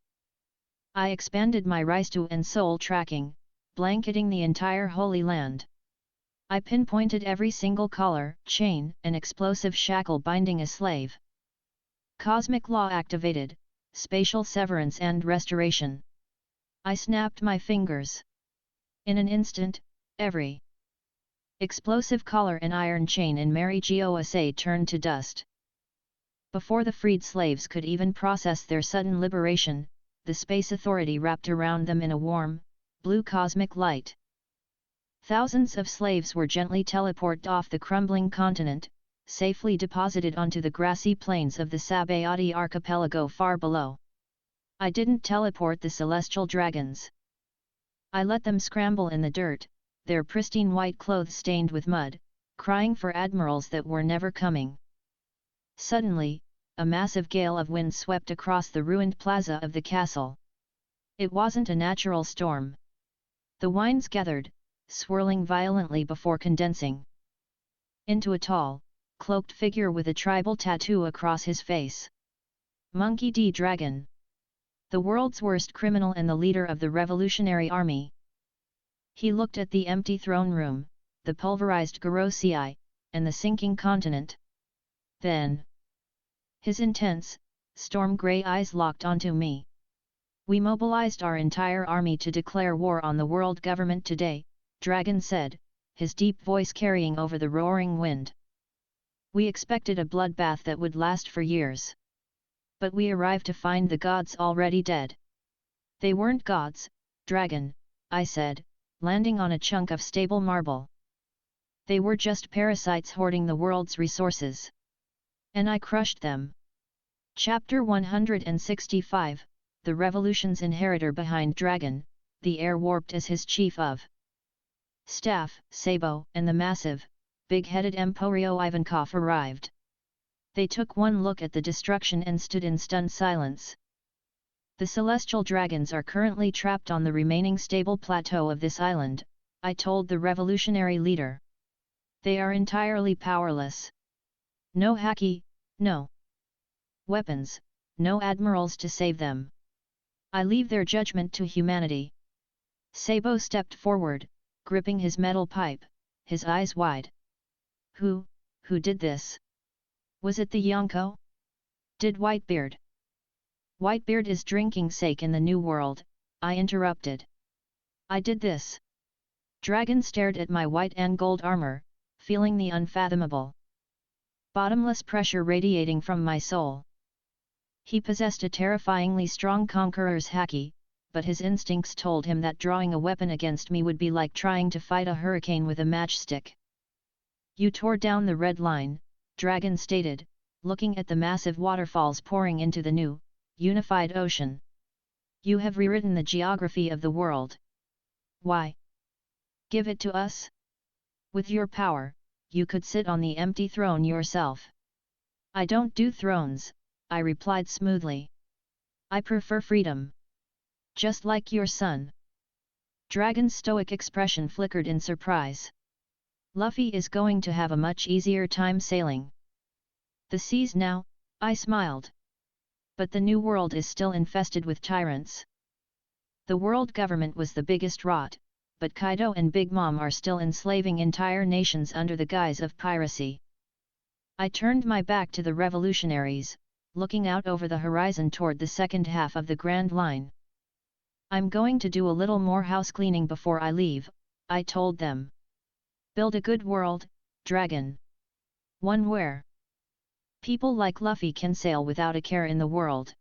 S1: I expanded my Rise-to and Soul tracking, blanketing the entire Holy Land. I pinpointed every single collar, chain, and explosive shackle binding a slave. Cosmic law activated, spatial severance and restoration. I snapped my fingers. In an instant, every explosive collar and iron chain in Mary Geoase turned to dust. Before the freed slaves could even process their sudden liberation, the Space Authority wrapped around them in a warm, blue cosmic light. Thousands of slaves were gently teleported off the crumbling continent, safely deposited onto the grassy plains of the Sabaody archipelago far below. I didn't teleport the celestial dragons. I let them scramble in the dirt, their pristine white clothes stained with mud, crying for admirals that were never coming. Suddenly, a massive gale of wind swept across the ruined plaza of the castle. It wasn't a natural storm. The winds gathered, swirling violently before condensing into a tall, cloaked figure with a tribal tattoo across his face. Monkey D. Dragon. The world's worst criminal and the leader of the Revolutionary Army. He looked at the empty throne room, the pulverized Gorosei, and the sinking continent. Then, his intense, storm-grey eyes locked onto me. We mobilized our entire army to declare war on the world government today, Dragon said, his deep voice carrying over the roaring wind. We expected a bloodbath that would last for years. But we arrived to find the gods already dead. They weren't gods, Dragon, I said, landing on a chunk of stable marble. They were just parasites hoarding the world's resources. And I crushed them. Chapter 165, The Revolution's inheritor behind Dragon, the air warped as his chief of staff, Sabo, and the massive, big-headed Emporio Ivankov arrived. They took one look at the destruction and stood in stunned silence. The celestial dragons are currently trapped on the remaining stable plateau of this island, I told the revolutionary leader. They are entirely powerless. No haki, no weapons, no admirals to save them. I leave their judgment to humanity. Sabo stepped forward, gripping his metal pipe, his eyes wide. Who did this? Was it the Yonko? Did Whitebeard? Whitebeard is drinking sake in the New World, I interrupted. I did this. Dragon stared at my white and gold armor, feeling the unfathomable, bottomless pressure radiating from my soul. He possessed a terrifyingly strong conqueror's haki, but his instincts told him that drawing a weapon against me would be like trying to fight a hurricane with a matchstick. You tore down the red line, Dragon stated, looking at the massive waterfalls pouring into the new, unified ocean. You have rewritten the geography of the world. Why? Give it to us? With your power, you could sit on the empty throne yourself. I don't do thrones, I replied smoothly. I prefer freedom. Just like your son. Dragon's stoic expression flickered in surprise. Luffy is going to have a much easier time sailing the seas now, I smiled. But the New World is still infested with tyrants. The world government was the biggest rot, but Kaido and Big Mom are still enslaving entire nations under the guise of piracy. I turned my back to the revolutionaries, looking out over the horizon toward the second half of the Grand Line. I'm going to do a little more house cleaning before I leave, I told them. Build a good world, Dragon. One where people like Luffy can sail without a care in the world.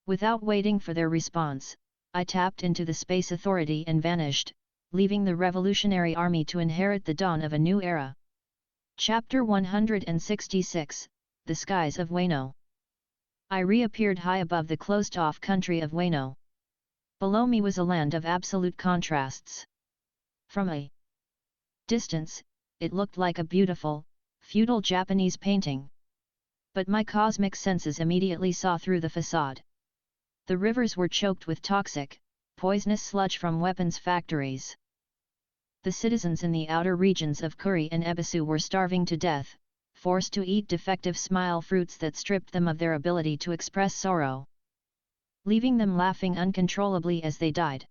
S1: Without waiting for their response, I tapped into the Space Authority and vanished, leaving the Revolutionary Army to inherit the dawn of a new era. Chapter 166, The Skies of Wano. I reappeared high above the closed-off country of Wano. Below me was a land of absolute contrasts. From a distance, it looked like a beautiful, feudal Japanese painting. But my cosmic senses immediately saw through the facade. The rivers were choked with toxic, poisonous sludge from weapons factories. The citizens in the outer regions of Kuri and Ebisu were starving to death, forced to eat defective smile fruits that stripped them of their ability to express sorrow, leaving them laughing uncontrollably as they died.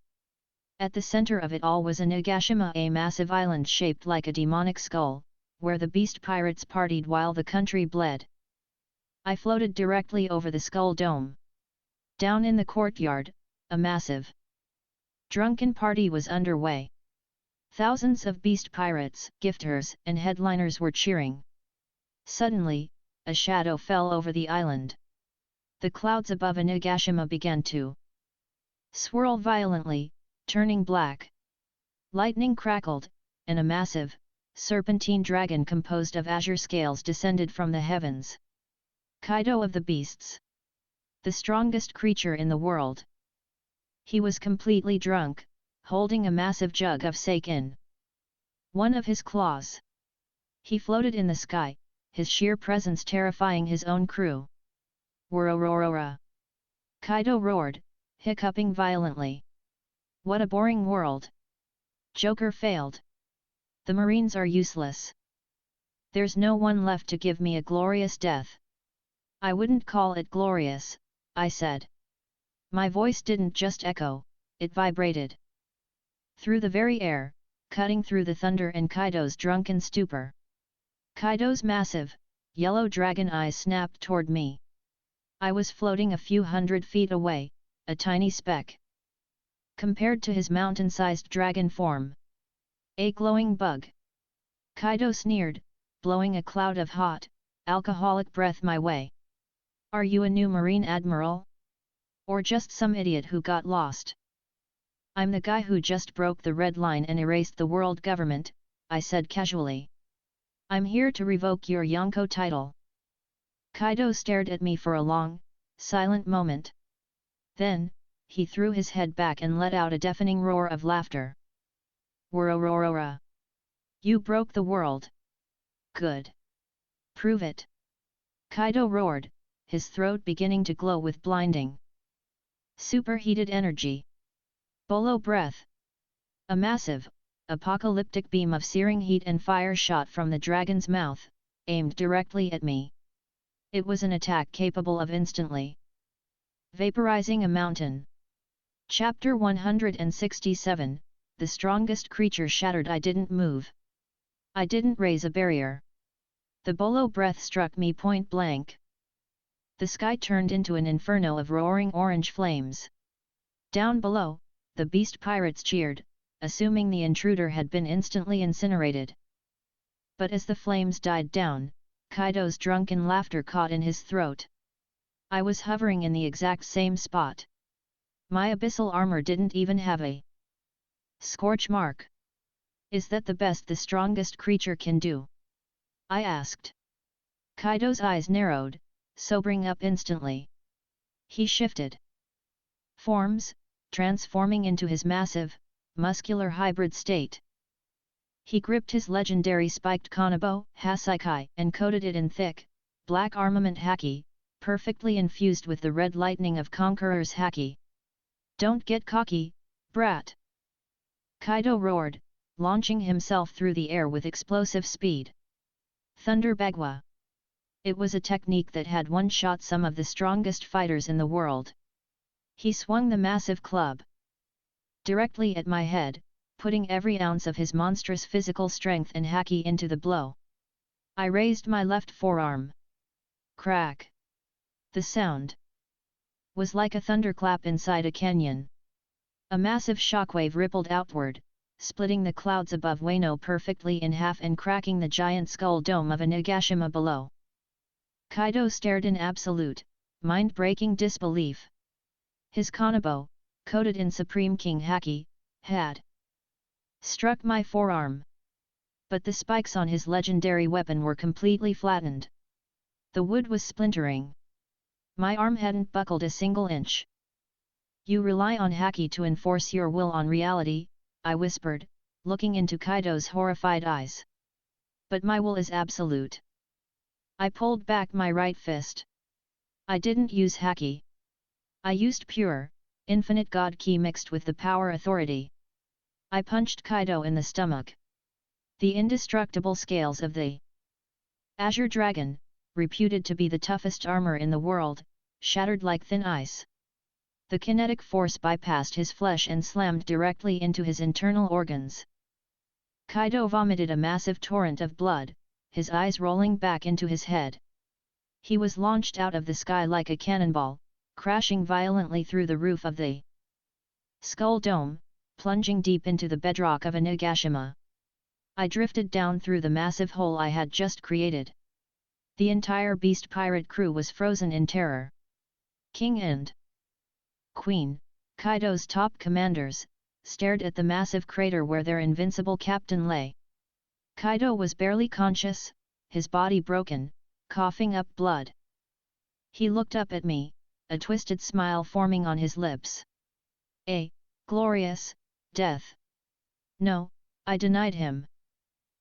S1: At the center of it all was a Nagashima, a massive island shaped like a demonic skull, where the beast pirates partied while the country bled. I floated directly over the skull dome. Down in the courtyard, a massive drunken party was underway. Thousands of beast pirates, gifters, and headliners were cheering. Suddenly, a shadow fell over the island. The clouds above Nagashima began to swirl violently, turning black. Lightning crackled, and a massive, serpentine dragon composed of azure scales descended from the heavens. Kaido of the beasts. The strongest creature in the world. He was completely drunk, holding a massive jug of sake in one of his claws. He floated in the sky, his sheer presence terrifying his own crew. Worororora! Kaido roared, hiccuping violently. What a boring world! Joker failed. The Marines are useless. There's no one left to give me a glorious death. I wouldn't call it glorious, I said. My voice didn't just echo, it vibrated through the very air, cutting through the thunder and Kaido's drunken stupor. Kaido's massive, yellow dragon eyes snapped toward me. I was floating a few hundred feet away, a tiny speck compared to his mountain-sized dragon form. A glowing bug. Kaido sneered, blowing a cloud of hot, alcoholic breath my way. Are you a new Marine Admiral? Or just some idiot who got lost? I'm the guy who just broke the red line and erased the world government, I said casually. I'm here to revoke your Yonko title. Kaido stared at me for a long, silent moment. Then, he threw his head back and let out a deafening roar of laughter. Worororora! You broke the world! Good! Prove it! Kaido roared, his throat beginning to glow with blinding, superheated energy. Bolo breath! A massive, apocalyptic beam of searing heat and fire shot from the dragon's mouth, aimed directly at me. It was an attack capable of instantly vaporizing a mountain. Chapter 167, The strongest creature shattered. I didn't move. I didn't raise a barrier. The bolo breath struck me point blank. The sky turned into an inferno of roaring orange flames. Down below, the beast pirates cheered, assuming the intruder had been instantly incinerated. But as the flames died down, Kaido's drunken laughter caught in his throat. I was hovering in the exact same spot. My abyssal armor didn't even have a scorch mark. Is that the best the strongest creature can do? I asked. Kaido's eyes narrowed, sobering up instantly. He shifted forms, transforming into his massive, muscular hybrid state. He gripped his legendary spiked kanabo, Hasaikai, and coated it in thick, black armament haki, perfectly infused with the red lightning of Conqueror's haki. Don't get cocky, brat! Kaido roared, launching himself through the air with explosive speed. Thunder Bagua. It was a technique that had one-shot some of the strongest fighters in the world. He swung the massive club directly at my head, putting every ounce of his monstrous physical strength and haki into the blow. I raised my left forearm. Crack! The sound was like a thunderclap inside a canyon. A massive shockwave rippled outward, splitting the clouds above Wano perfectly in half and cracking the giant skull dome of a Nagashima below. Kaido stared in absolute, mind-breaking disbelief. His kanabo, coated in Supreme King haki, had struck my forearm. But the spikes on his legendary weapon were completely flattened. The wood was splintering. My arm hadn't buckled a single inch. You rely on haki to enforce your will on reality, I whispered, looking into Kaido's horrified eyes. But my will is absolute. I pulled back my right fist. I didn't use haki. I used pure, infinite God Ki mixed with the power authority. I punched Kaido in the stomach. The indestructible scales of the Azure Dragon, reputed to be the toughest armor in the world, shattered like thin ice. The kinetic force bypassed his flesh and slammed directly into his internal organs. Kaido vomited a massive torrent of blood, his eyes rolling back into his head. He was launched out of the sky like a cannonball, crashing violently through the roof of the skull dome, plunging deep into the bedrock of a Nagashima. I drifted down through the massive hole I had just created. The entire beast pirate crew was frozen in terror. King and Queen, Kaido's top commanders, stared at the massive crater where their invincible captain lay. Kaido was barely conscious, his body broken, coughing up blood. He looked up at me, a twisted smile forming on his lips. A glorious death. No, I denied him.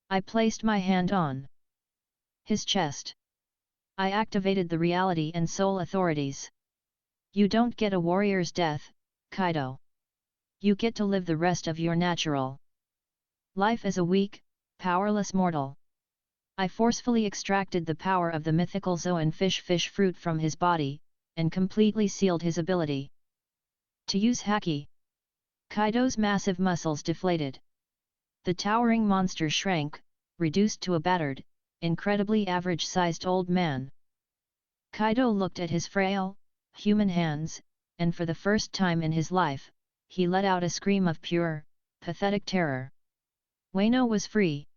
S1: I placed my hand on his chest. I activated the reality and soul authorities. You don't get a warrior's death, Kaido. You get to live the rest of your natural life as a weak, powerless mortal. I forcefully extracted the power of the mythical Zoan fish fruit from his body, and completely sealed his ability to use haki. Kaido's massive muscles deflated. The towering monster shrank, reduced to a battered, incredibly average-sized old man. Kaido looked at his frail, human hands, and for the first time in his life, he let out a scream of pure, pathetic terror. Wano was free.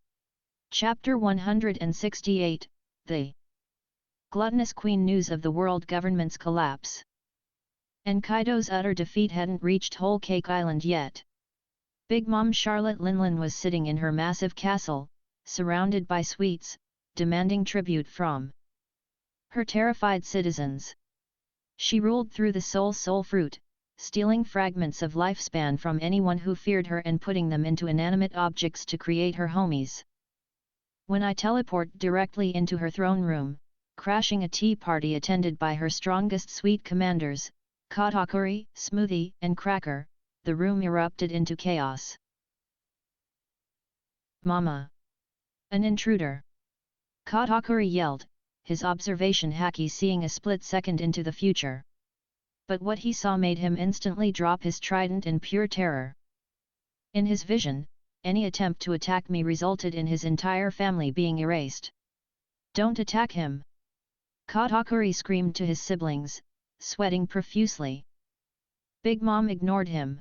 S1: Chapter 168, The gluttonous queen. News of the world government's collapse and Kaido's utter defeat hadn't reached Whole Cake Island yet. Big Mom Charlotte Linlin was sitting in her massive castle, surrounded by suites, demanding tribute from her terrified citizens. She ruled through the soul fruit, stealing fragments of lifespan from anyone who feared her and putting them into inanimate objects to create her homies. When I teleport directly into her throne room, crashing a tea party attended by her strongest suite commanders, Katakuri, Smoothie, and Cracker, the room erupted into chaos. Mama! An intruder! Katakuri yelled, his observation haki seeing a split second into the future. But what he saw made him instantly drop his trident in pure terror. In his vision, any attempt to attack me resulted in his entire family being erased. "Don't attack him!" Katakuri screamed to his siblings, sweating profusely. Big Mom ignored him.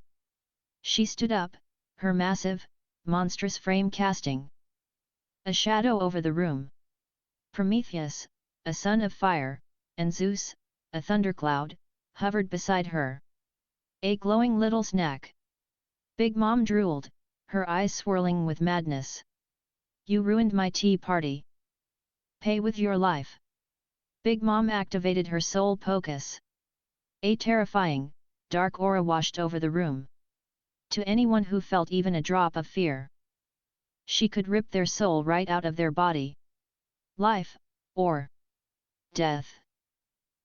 S1: She stood up, her massive, monstrous frame casting a shadow over the room. Prometheus, a son of fire, and Zeus, a thundercloud, hovered beside her. A glowing little snack. Big Mom drooled, her eyes swirling with madness. "You ruined my tea party. Pay with your life." Big Mom activated her soul focus. A terrifying, dark aura washed over the room. To anyone who felt even a drop of fear, she could rip their soul right out of their body. Life, or death.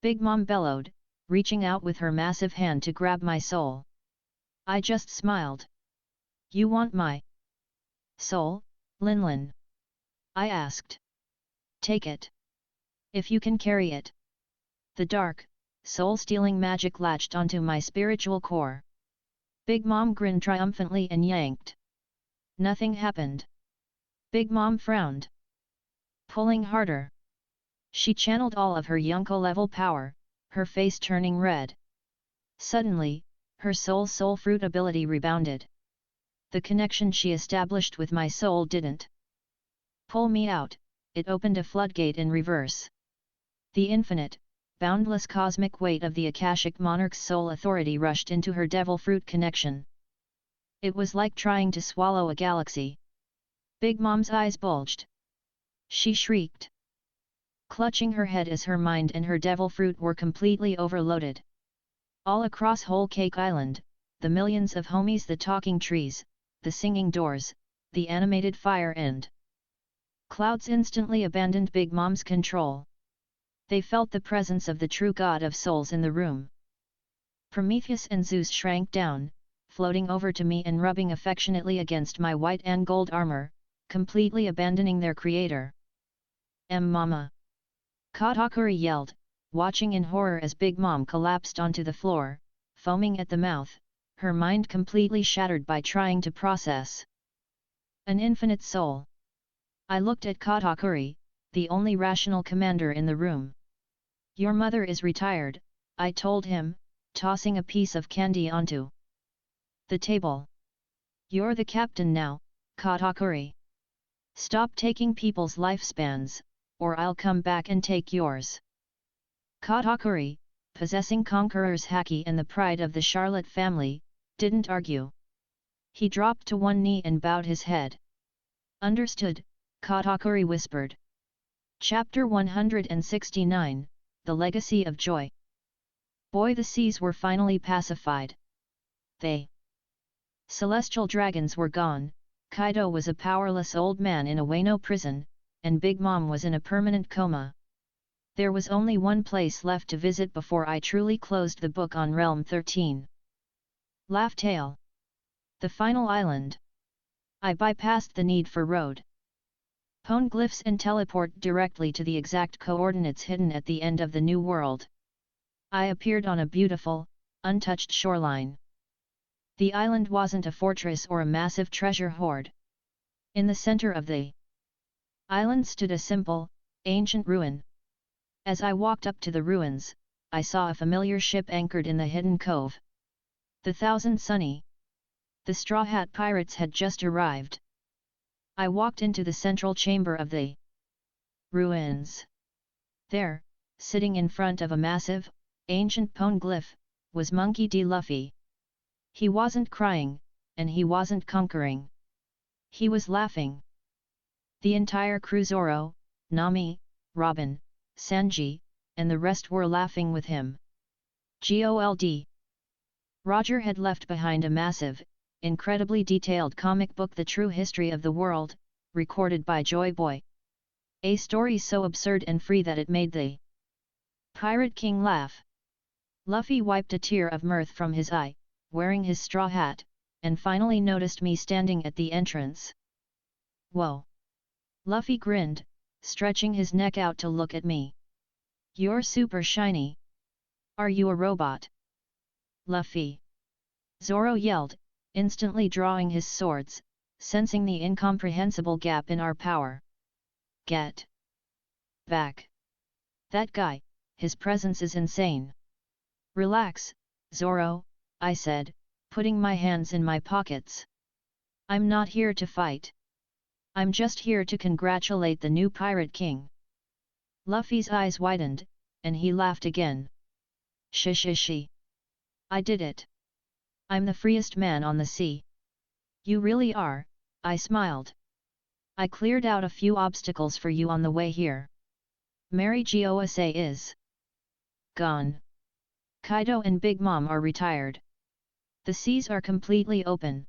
S1: Big Mom bellowed, reaching out with her massive hand to grab my soul. I just smiled. "You want my soul, Linlin?" I asked. "Take it. If you can carry it." The dark, soul-stealing magic latched onto my spiritual core. Big Mom grinned triumphantly and yanked. Nothing happened. Big Mom frowned. Pulling harder. She channeled all of her Yonko-level power, her face turning red. Suddenly, her soul fruit ability rebounded. The connection she established with my soul didn't pull me out, it opened a floodgate in reverse. The infinite, boundless cosmic weight of the Akashic Monarch's soul authority rushed into her devil fruit connection. It was like trying to swallow a galaxy. Big Mom's eyes bulged. She shrieked, clutching her head as her mind and her devil fruit were completely overloaded. All across Whole Cake Island, the millions of homies, the talking trees, the singing doors, the animated fire and clouds instantly abandoned Big Mom's control. They felt the presence of the true god of souls in the room. Prometheus and Zeus shrank down, floating over to me and rubbing affectionately against my white and gold armor, completely abandoning their creator. Mama!" Katakuri yelled, watching in horror as Big Mom collapsed onto the floor, foaming at the mouth, her mind completely shattered by trying to process an infinite soul. I looked at Katakuri, the only rational commander in the room. "Your mother is retired," I told him, tossing a piece of candy onto the table. "You're the captain now, Katakuri. Stop taking people's lifespans, or I'll come back and take yours." Katakuri, possessing Conqueror's haki and the pride of the Charlotte family, didn't argue. He dropped to one knee and bowed his head. "Understood," Katakuri whispered. Chapter 169, The Legacy of Joy. Boy, the seas were finally pacified. The celestial dragons were gone, Kaido was a powerless old man in a Wano prison, and Big Mom was in a permanent coma. There was only one place left to visit before I truly closed the book on Realm 13. Laugh Tale. The final island. I bypassed the need for road poneglyphs and teleport directly to the exact coordinates hidden at the end of the new world. I appeared on a beautiful, untouched shoreline. The island wasn't a fortress or a massive treasure hoard. In the center of the island stood a simple, ancient ruin. As I walked up to the ruins, I saw a familiar ship anchored in the hidden cove. The Thousand Sunny. The Straw Hat Pirates had just arrived. I walked into the central chamber of the ruins. There, sitting in front of a massive, ancient poneglyph, was Monkey D. Luffy. He wasn't crying, and he wasn't conquering. He was laughing. The entire crew, Zoro, Nami, Robin, Sanji, and the rest were laughing with him. Gold. Roger had left behind a massive, incredibly detailed comic book, The True History of the World, recorded by Joy Boy. A story so absurd and free that it made the Pirate King laugh. Luffy wiped a tear of mirth from his eye, wearing his straw hat, and finally noticed me standing at the entrance. "Whoa!" Luffy grinned, stretching his neck out to look at me. "You're super shiny. Are you a robot?" Luffy! Zoro yelled, instantly drawing his swords, sensing the incomprehensible gap in our power. Get back! That guy, his presence is insane. Relax, Zoro, I said, putting my hands in my pockets. I'm not here to fight. I'm just here to congratulate the new Pirate King. Luffy's eyes widened, and he laughed again. Shi. I did it. I'm the freest man on the sea. You really are, I smiled. I cleared out a few obstacles for you on the way here. Mary Gosa is gone. Kaido and Big Mom are retired. The seas are completely open.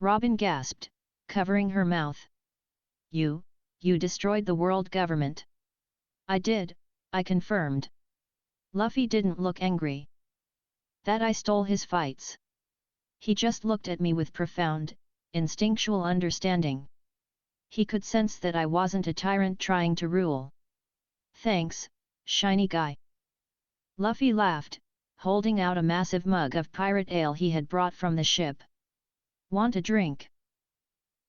S1: Robin gasped, covering her mouth. You destroyed the world government. I did, I confirmed. Luffy didn't look angry. That I stole his fights. He just looked at me with profound, instinctual understanding. He could sense that I wasn't a tyrant trying to rule. Thanks, shiny guy. Luffy laughed, holding out a massive mug of pirate ale he had brought from the ship. Want a drink?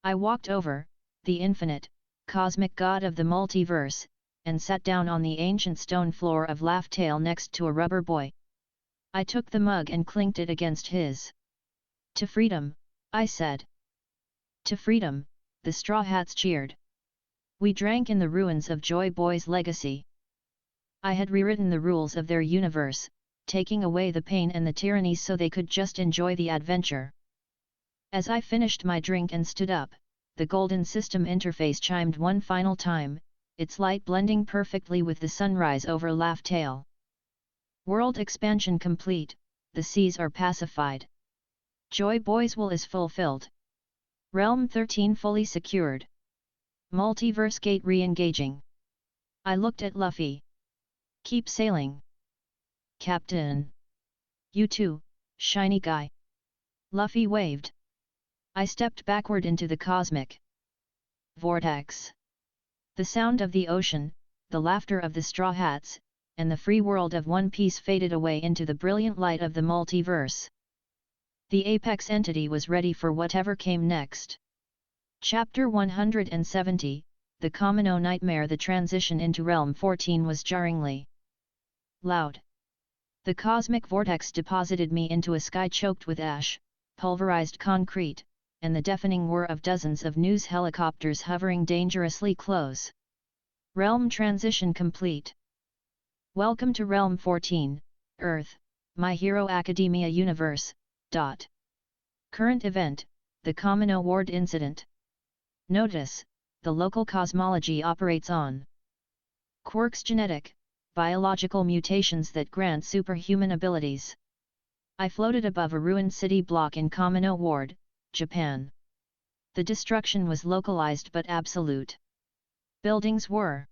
S1: I walked over, the infinite, cosmic god of the multiverse, and sat down on the ancient stone floor of Laugh Tale next to a rubber boy. I took the mug and clinked it against his. To freedom, I said. To freedom, the Straw Hats cheered. We drank in the ruins of Joy Boy's legacy. I had rewritten the rules of their universe, taking away the pain and the tyranny so they could just enjoy the adventure. As I finished my drink and stood up, the golden system interface chimed one final time, its light blending perfectly with the sunrise over Laugh Tale. World expansion complete, the seas are pacified. Joy Boy's will is fulfilled. Realm 13 fully secured. Multiverse gate re-engaging. I looked at Luffy. Keep sailing. Captain. You too, shiny guy. Luffy waved. I stepped backward into the cosmic vortex. The sound of the ocean, the laughter of the Straw Hats, and the free world of One Piece faded away into the brilliant light of the multiverse. The apex entity was ready for whatever came next. Chapter 170, The Kamino Nightmare. The transition into Realm 14 was jarringly loud. The cosmic vortex deposited me into a sky choked with ash, pulverized concrete, and the deafening whir of dozens of news helicopters hovering dangerously close. Realm transition complete. Welcome to Realm 14, Earth, My Hero Academia Universe. Current event, the Kamino Ward Incident. Notice, the local cosmology operates on quirks, genetic, biological mutations that grant superhuman abilities. I floated above a ruined city block in Kamino Ward, Japan. The destruction was localized but absolute. Buildings were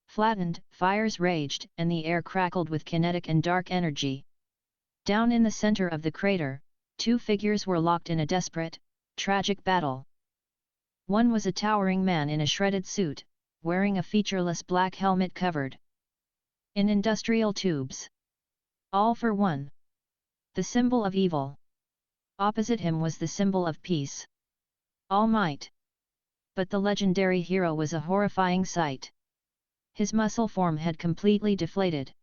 S1: flattened, fires raged, and the air crackled with kinetic and dark energy. Down in the center of the crater, two figures were locked in a desperate, tragic battle. One was a towering man in a shredded suit, wearing a featureless black helmet covered in industrial tubes. All for one. The symbol of evil. Opposite him was the symbol of peace. All might. But the legendary hero was a horrifying sight. His muscle form had completely deflated,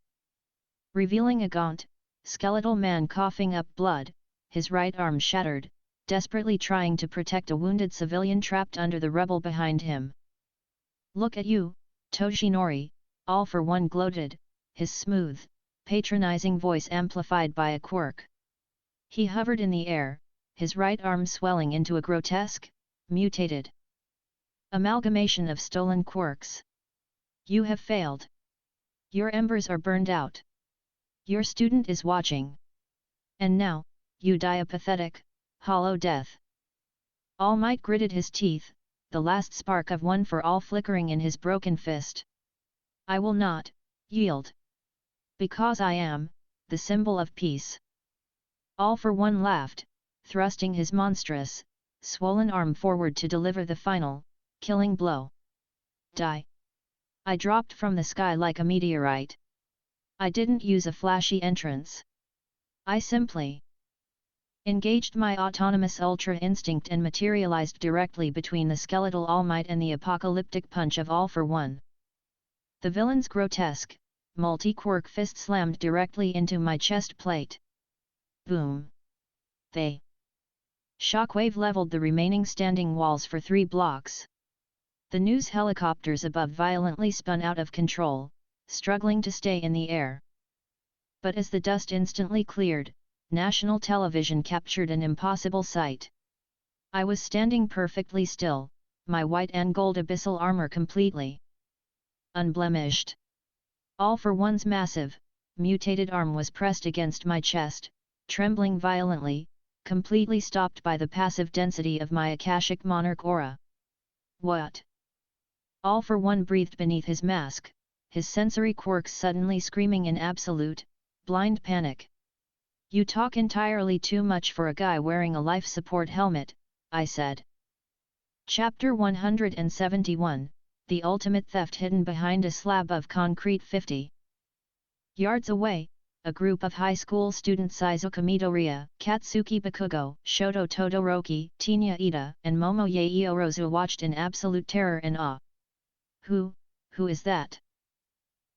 S1: revealing a gaunt, skeletal man coughing up blood, his right arm shattered, desperately trying to protect a wounded civilian trapped under the rubble behind him. Look at you, Toshinori, All for One gloated, his smooth, patronizing voice amplified by a quirk. He hovered in the air, his right arm swelling into a grotesque, mutated amalgamation of stolen quirks. You have failed. Your embers are burned out. Your student is watching. And now, you die a pathetic, hollow death. All Might gritted his teeth, the last spark of one for all flickering in his broken fist. I will not yield. Because I am the symbol of peace. All for One laughed, thrusting his monstrous, swollen arm forward to deliver the final, killing blow. Die. I dropped from the sky like a meteorite. I didn't use a flashy entrance. I simply engaged my autonomous ultra instinct and materialized directly between the skeletal all might and the apocalyptic punch of All for One. The villain's grotesque, multi-quirk fist slammed directly into my chest plate. Boom! The shockwave leveled the remaining standing walls for 3 blocks. The news helicopters above violently spun out of control, struggling to stay in the air. But as the dust instantly cleared, national television captured an impossible sight. I was standing perfectly still, my white and gold abyssal armor completely unblemished. All for One's massive, mutated arm was pressed against my chest, trembling violently, completely stopped by the passive density of my Akashic Monarch aura. What? All for One breathed beneath his mask, his sensory quirks suddenly screaming in absolute, blind panic. You talk entirely too much for a guy wearing a life support helmet, I said. Chapter 171, The Ultimate Theft Hidden Behind a Slab of Concrete. 50 yards away, a group of high school students Izuka Midoriya, Katsuki Bakugo, Shoto Todoroki, Tinya Ida, and Momoye Iorozu watched in absolute terror and awe. Who is that?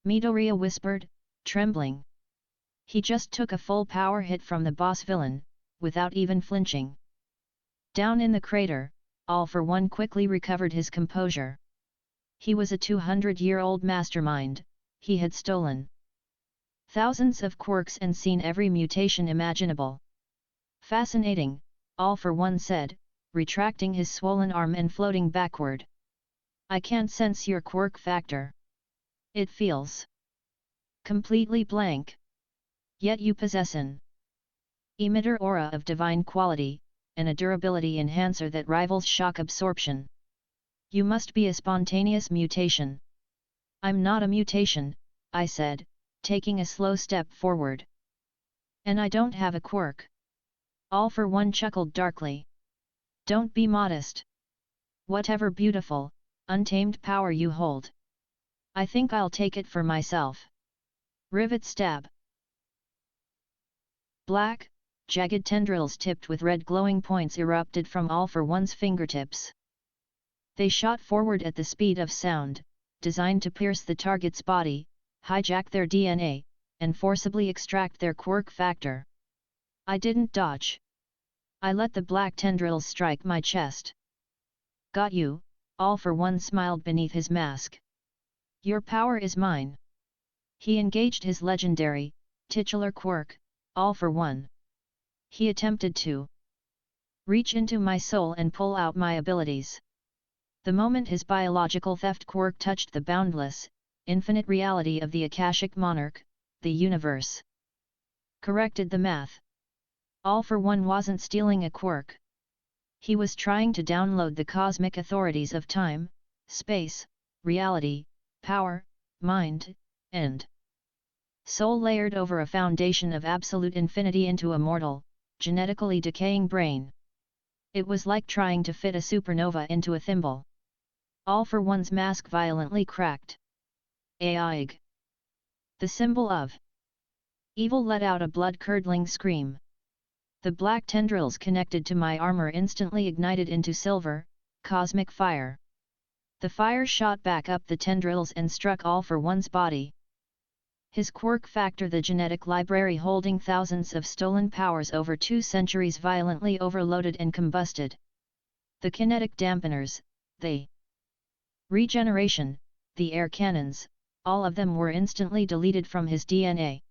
S1: Midoriya whispered, trembling. He just took a full power hit from the boss villain, without even flinching. Down in the crater, All for One quickly recovered his composure. He was a 200-year-old mastermind, he had stolen thousands of quirks and seen every mutation imaginable. Fascinating, All for One said, retracting his swollen arm and floating backward. I can't sense your quirk factor. It feels completely blank. Yet you possess an emitter aura of divine quality, and a durability enhancer that rivals shock absorption. You must be a spontaneous mutation. I'm not a mutation, I said, taking a slow step forward. And I don't have a quirk. All for One chuckled darkly. Don't be modest. Whatever beautiful, untamed power you hold, I think I'll take it for myself. Rivet stab. Black, jagged tendrils tipped with red glowing points erupted from All for One's fingertips. They shot forward at the speed of sound, designed to pierce the target's body, hijack their DNA, and forcibly extract their quirk factor. I didn't dodge. I let the black tendrils strike my chest. Got you, All for One smiled beneath his mask. Your power is mine. He engaged his legendary, titular quirk, All for One. He attempted to reach into my soul and pull out my abilities. The moment his biological theft quirk touched the boundless, infinite reality of the Akashic Monarch, the universe corrected the math. All for One wasn't stealing a quirk. He was trying to download the cosmic authorities of time, space, reality, power, mind, and soul layered over a foundation of absolute infinity into a mortal, genetically decaying brain. It was like trying to fit a supernova into a thimble. All for One's mask violently cracked. Aig! The symbol of evil let out a blood-curdling scream. The black tendrils connected to my armor instantly ignited into silver, cosmic fire. The fire shot back up the tendrils and struck All for One's body. His quirk factor, the genetic library holding thousands of stolen powers over 2 centuries, violently overloaded and combusted. The kinetic dampeners, the regeneration, the air cannons, all of them were instantly deleted from his DNA.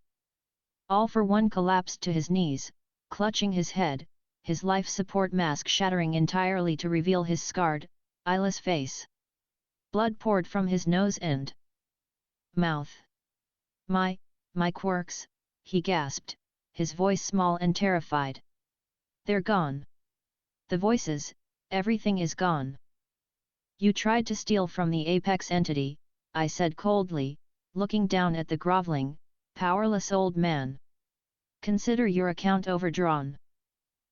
S1: All for One collapsed to his knees, clutching his head, his life support mask shattering entirely to reveal his scarred, eyeless face. Blood poured from his nose and mouth. My quirks, he gasped, his voice small and terrified. They're gone. The voices, everything is gone. You tried to steal from the apex entity, I said coldly, looking down at the groveling, powerless old man. Consider your account overdrawn.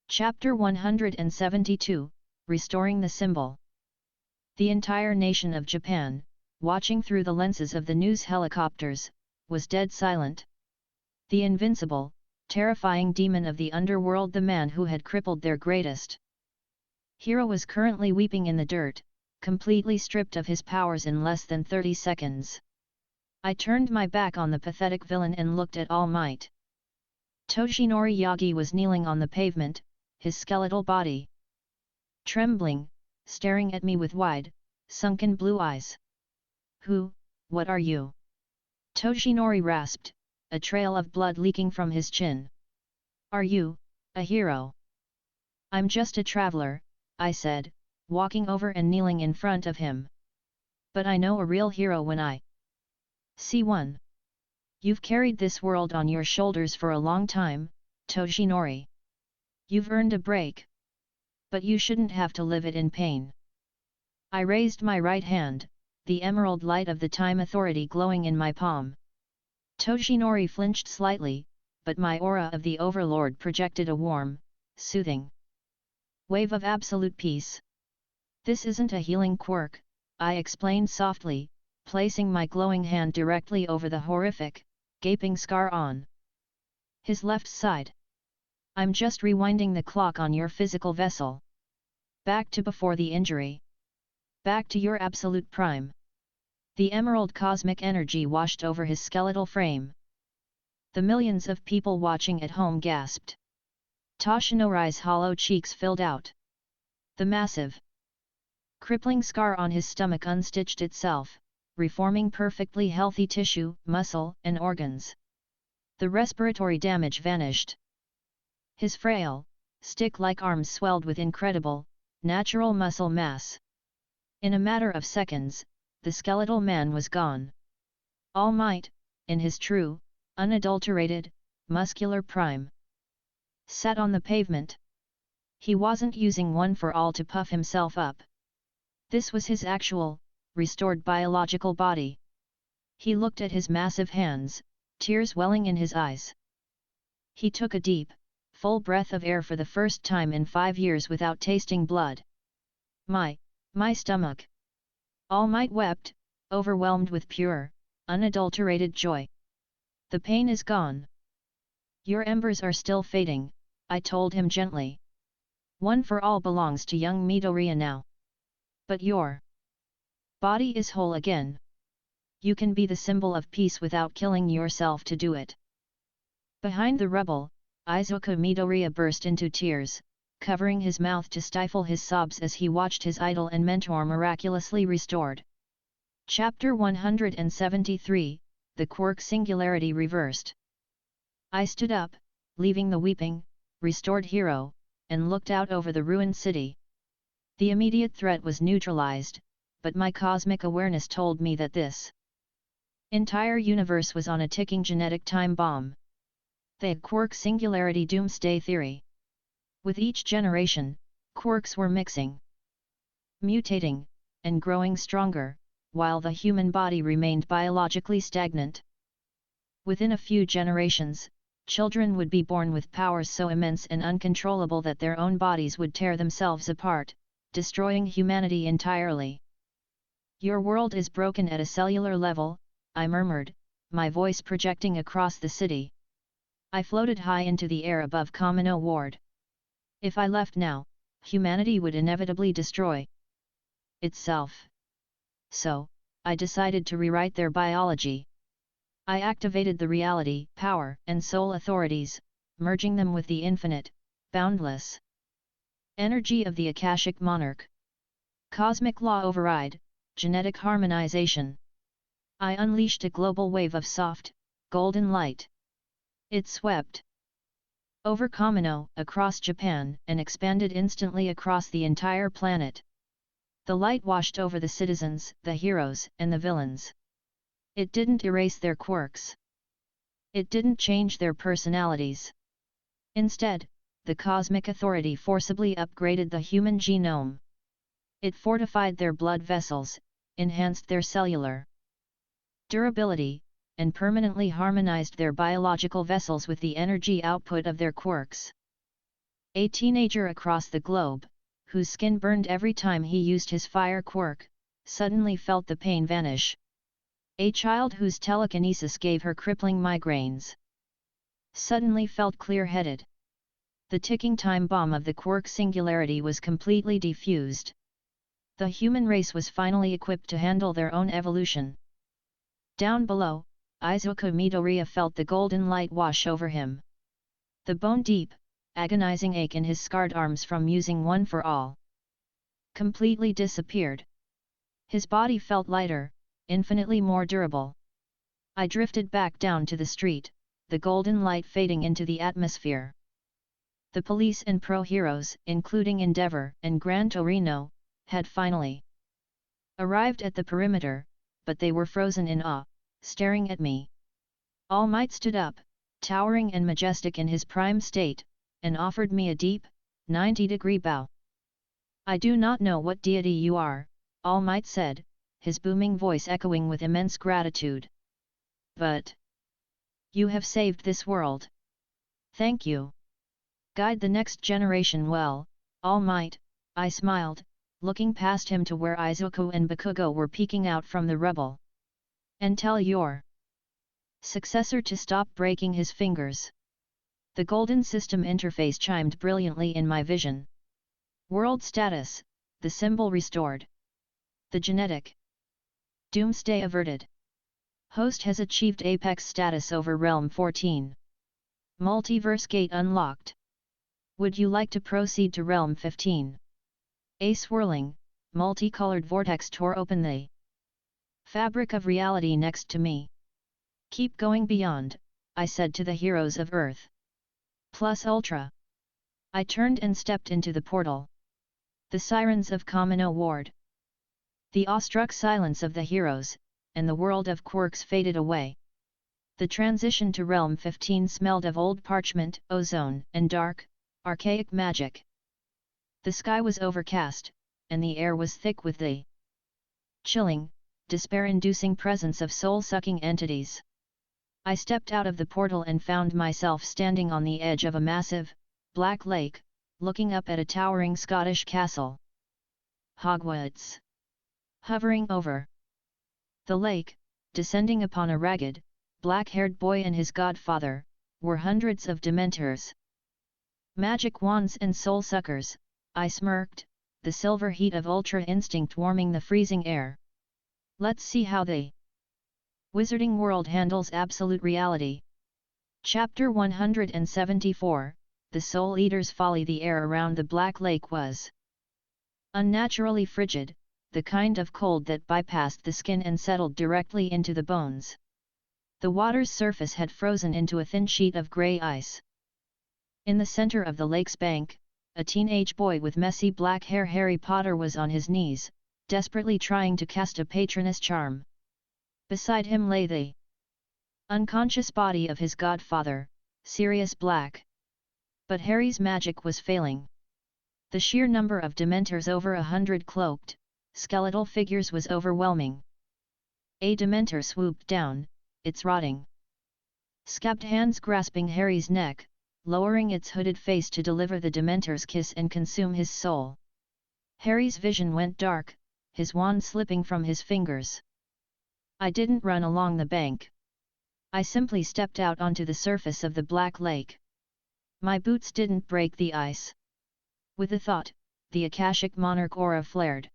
S1: Chapter 172, Restoring the Symbol. The entire nation of Japan, watching through the lenses of the news helicopters, was dead silent. The invincible, terrifying demon of the underworld, the man who had crippled their greatest hero was currently weeping in the dirt, completely stripped of his powers in less than 30 seconds. I turned my back on the pathetic villain and looked at All Might. Toshinori Yagi was kneeling on the pavement, his skeletal body trembling, staring at me with wide, sunken blue eyes. What are you? Toshinori rasped, a trail of blood leaking from his chin. Are you a hero? I'm just a traveler, I said, walking over and kneeling in front of him. But I know a real hero when I see one. You've carried this world on your shoulders for a long time, Toshinori. You've earned a break. But you shouldn't have to live it in pain. I raised my right hand, the emerald light of the Time Authority glowing in my palm. Toshinori flinched slightly, but my aura of the Overlord projected a warm, soothing wave of absolute peace. This isn't a healing quirk, I explained softly, placing my glowing hand directly over the horrific, gaping scar on his left side. I'm just rewinding the clock on your physical vessel. Back to before the injury. Back to your absolute prime. The emerald cosmic energy washed over his skeletal frame. The millions of people watching at home gasped. Toshinori's hollow cheeks filled out. The massive, crippling scar on his stomach unstitched itself, reforming perfectly healthy tissue, muscle, and organs. The respiratory damage vanished. His frail, stick-like arms swelled with incredible, natural muscle mass. In a matter of seconds, the skeletal man was gone. All Might, in his true, unadulterated, muscular prime, sat on the pavement. He wasn't using one for all to puff himself up. This was his actual, restored biological body. He looked at his massive hands, tears welling in his eyes. He took a deep, full breath of air for the first time in 5 years without tasting blood. My stomach! All Might wept, overwhelmed with pure, unadulterated joy. The pain is gone. Your embers are still fading, I told him gently. One for all belongs to young Midoriya now. But your body is whole again. You can be the symbol of peace without killing yourself to do it. Behind the rubble, Izuku Midoriya burst into tears, covering his mouth to stifle his sobs as he watched his idol and mentor miraculously restored. Chapter 173, The Quirk Singularity Reversed. I stood up, leaving the weeping, restored hero, and looked out over the ruined city. The immediate threat was neutralized, but my cosmic awareness told me that this entire universe was on a ticking genetic time bomb. The Quirk Singularity Doomsday Theory. With each generation, quirks were mixing, mutating, and growing stronger, while the human body remained biologically stagnant. Within a few generations, children would be born with powers so immense and uncontrollable that their own bodies would tear themselves apart, destroying humanity entirely. Your world is broken at a cellular level, I murmured, my voice projecting across the city. I floated high into the air above Kamino Ward. If I left now, humanity would inevitably destroy itself. So, I decided to rewrite their biology. I activated the reality, power, and soul authorities, merging them with the infinite, boundless energy of the Akashic Monarch. Cosmic law override, genetic harmonization. I unleashed a global wave of soft, golden light. It swept over Kamino, across Japan, and expanded instantly across the entire planet. The light washed over the citizens, the heroes, and the villains. It didn't erase their quirks. It didn't change their personalities. Instead, the Cosmic Authority forcibly upgraded the human genome. It fortified their blood vessels, enhanced their cellular durability, and permanently harmonized their biological vessels with the energy output of their quirks. A teenager across the globe, whose skin burned every time he used his fire quirk, suddenly felt the pain vanish. A child whose telekinesis gave her crippling migraines suddenly felt clear-headed. The ticking time bomb of the quark singularity was completely defused. The human race was finally equipped to handle their own evolution. Down below, Izuku Midoriya felt the golden light wash over him. The bone-deep, agonizing ache in his scarred arms from using One for All completely disappeared. His body felt lighter, infinitely more durable. I drifted back down to the street, the golden light fading into the atmosphere. The police and pro-heroes, including Endeavor and Gran Torino, had finally arrived at the perimeter, but they were frozen in awe, staring at me. All Might stood up, towering and majestic in his prime state, and offered me a deep, 90-degree bow. "I do not know what deity you are," All Might said, his booming voice echoing with immense gratitude. "But you have saved this world. Thank you. Guide the next generation well, All Might," I smiled, looking past him to where Izuku and Bakugo were peeking out from the rubble. "And tell your successor to stop breaking his fingers." The golden system interface chimed brilliantly in my vision. World status, the symbol restored. The genetic doomsday averted. Host has achieved apex status over Realm 14. Multiverse gate unlocked. Would you like to proceed to Realm 15? A swirling, multicolored vortex tore open the fabric of reality next to me. "Keep going beyond," I said to the heroes of Earth. Plus Ultra. I turned and stepped into the portal. The sirens of Kamino Ward. The awestruck silence of the heroes, and the world of quirks faded away. The transition to Realm 15 smelled of old parchment, ozone, and dark, archaic magic. The sky was overcast, and the air was thick with the chilling, despair-inducing presence of soul-sucking entities. I stepped out of the portal and found myself standing on the edge of a massive, black lake, looking up at a towering Scottish castle. Hogwarts. Hovering over the lake, descending upon a ragged, black-haired boy and his godfather, were hundreds of Dementors. Magic wands and soul-suckers, I smirked, the silver heat of Ultra Instinct warming the freezing air. Let's see how the Wizarding World handles absolute reality. Chapter 174, The Soul Eater's Folly. The air around the Black Lake was unnaturally frigid, the kind of cold that bypassed the skin and settled directly into the bones. The water's surface had frozen into a thin sheet of grey ice. In the center of the lake's bank, a teenage boy with messy black hair, Harry Potter, was on his knees, desperately trying to cast a patroness charm. Beside him lay the unconscious body of his godfather, Sirius Black. But Harry's magic was failing. The sheer number of Dementors, over 100 cloaked, skeletal figures, was overwhelming. A Dementor swooped down, its rotting, scabbed hands grasping Harry's neck, lowering its hooded face to deliver the Dementor's kiss and consume his soul. Harry's vision went dark, his wand slipping from his fingers. I didn't run along the bank. I simply stepped out onto the surface of the Black Lake. My boots didn't break the ice. With the thought, the Akashic Monarch aura flared,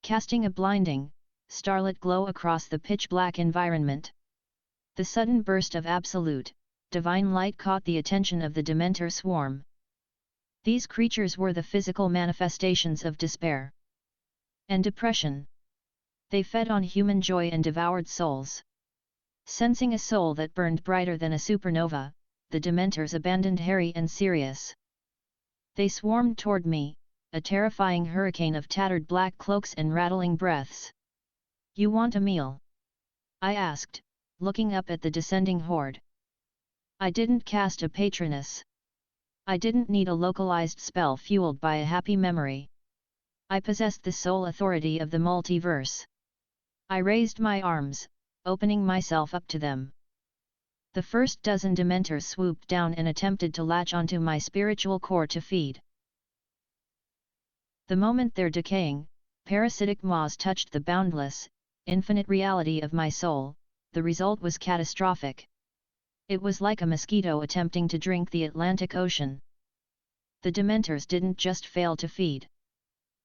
S1: casting a blinding, starlit glow across the pitch-black environment. The sudden burst of absolute, divine light caught the attention of the Dementor swarm. These creatures were the physical manifestations of despair and depression. They fed on human joy and devoured souls. Sensing a soul that burned brighter than a supernova, the Dementors abandoned Harry and Sirius. They swarmed toward me, a terrifying hurricane of tattered black cloaks and rattling breaths. "You want a meal?" I asked, looking up at the descending horde. I didn't cast a patroness. I didn't need a localized spell fueled by a happy memory. I possessed the sole authority of the multiverse. I raised my arms, opening myself up to them. The first dozen Dementors swooped down and attempted to latch onto my spiritual core to feed. The moment their decaying, parasitic maws touched the boundless, infinite reality of my soul, the result was catastrophic. It was like a mosquito attempting to drink the Atlantic Ocean. The Dementors didn't just fail to feed.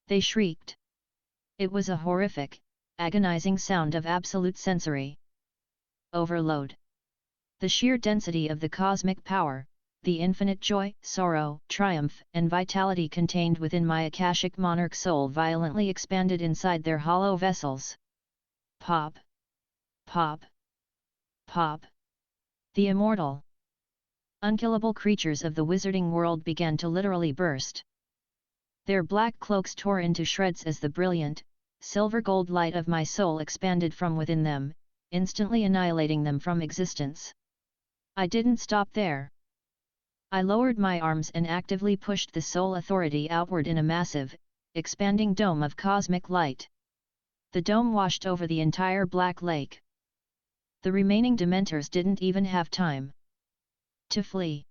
S1: They shrieked. It was a horrific, agonizing sound of absolute sensory overload. The sheer density of the cosmic power, the infinite joy, sorrow, triumph, and vitality contained within my Akashic monarch soul violently expanded inside their hollow vessels. Pop! Pop! Pop! The immortal, unkillable creatures of the wizarding world began to literally burst. Their black cloaks tore into shreds as the brilliant, silver-gold light of my soul expanded from within them, instantly annihilating them from existence. I didn't stop there. I lowered my arms and actively pushed the soul authority outward in a massive, expanding dome of cosmic light. The dome washed over the entire Black Lake. The remaining Dementors didn't even have time to flee.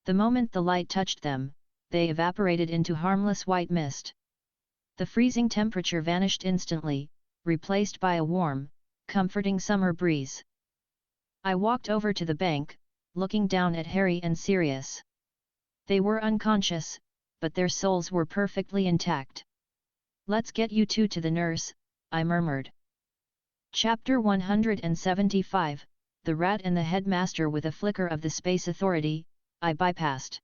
S1: The moment the light touched them, they evaporated into harmless white mist. The freezing temperature vanished instantly, replaced by a warm, comforting summer breeze. I walked over to the bank, looking down at Harry and Sirius. They were unconscious, but their souls were perfectly intact. "Let's get you two to the nurse," I murmured. Chapter 175, The Rat and the Headmaster. With a flicker of the Space Authority, I bypassed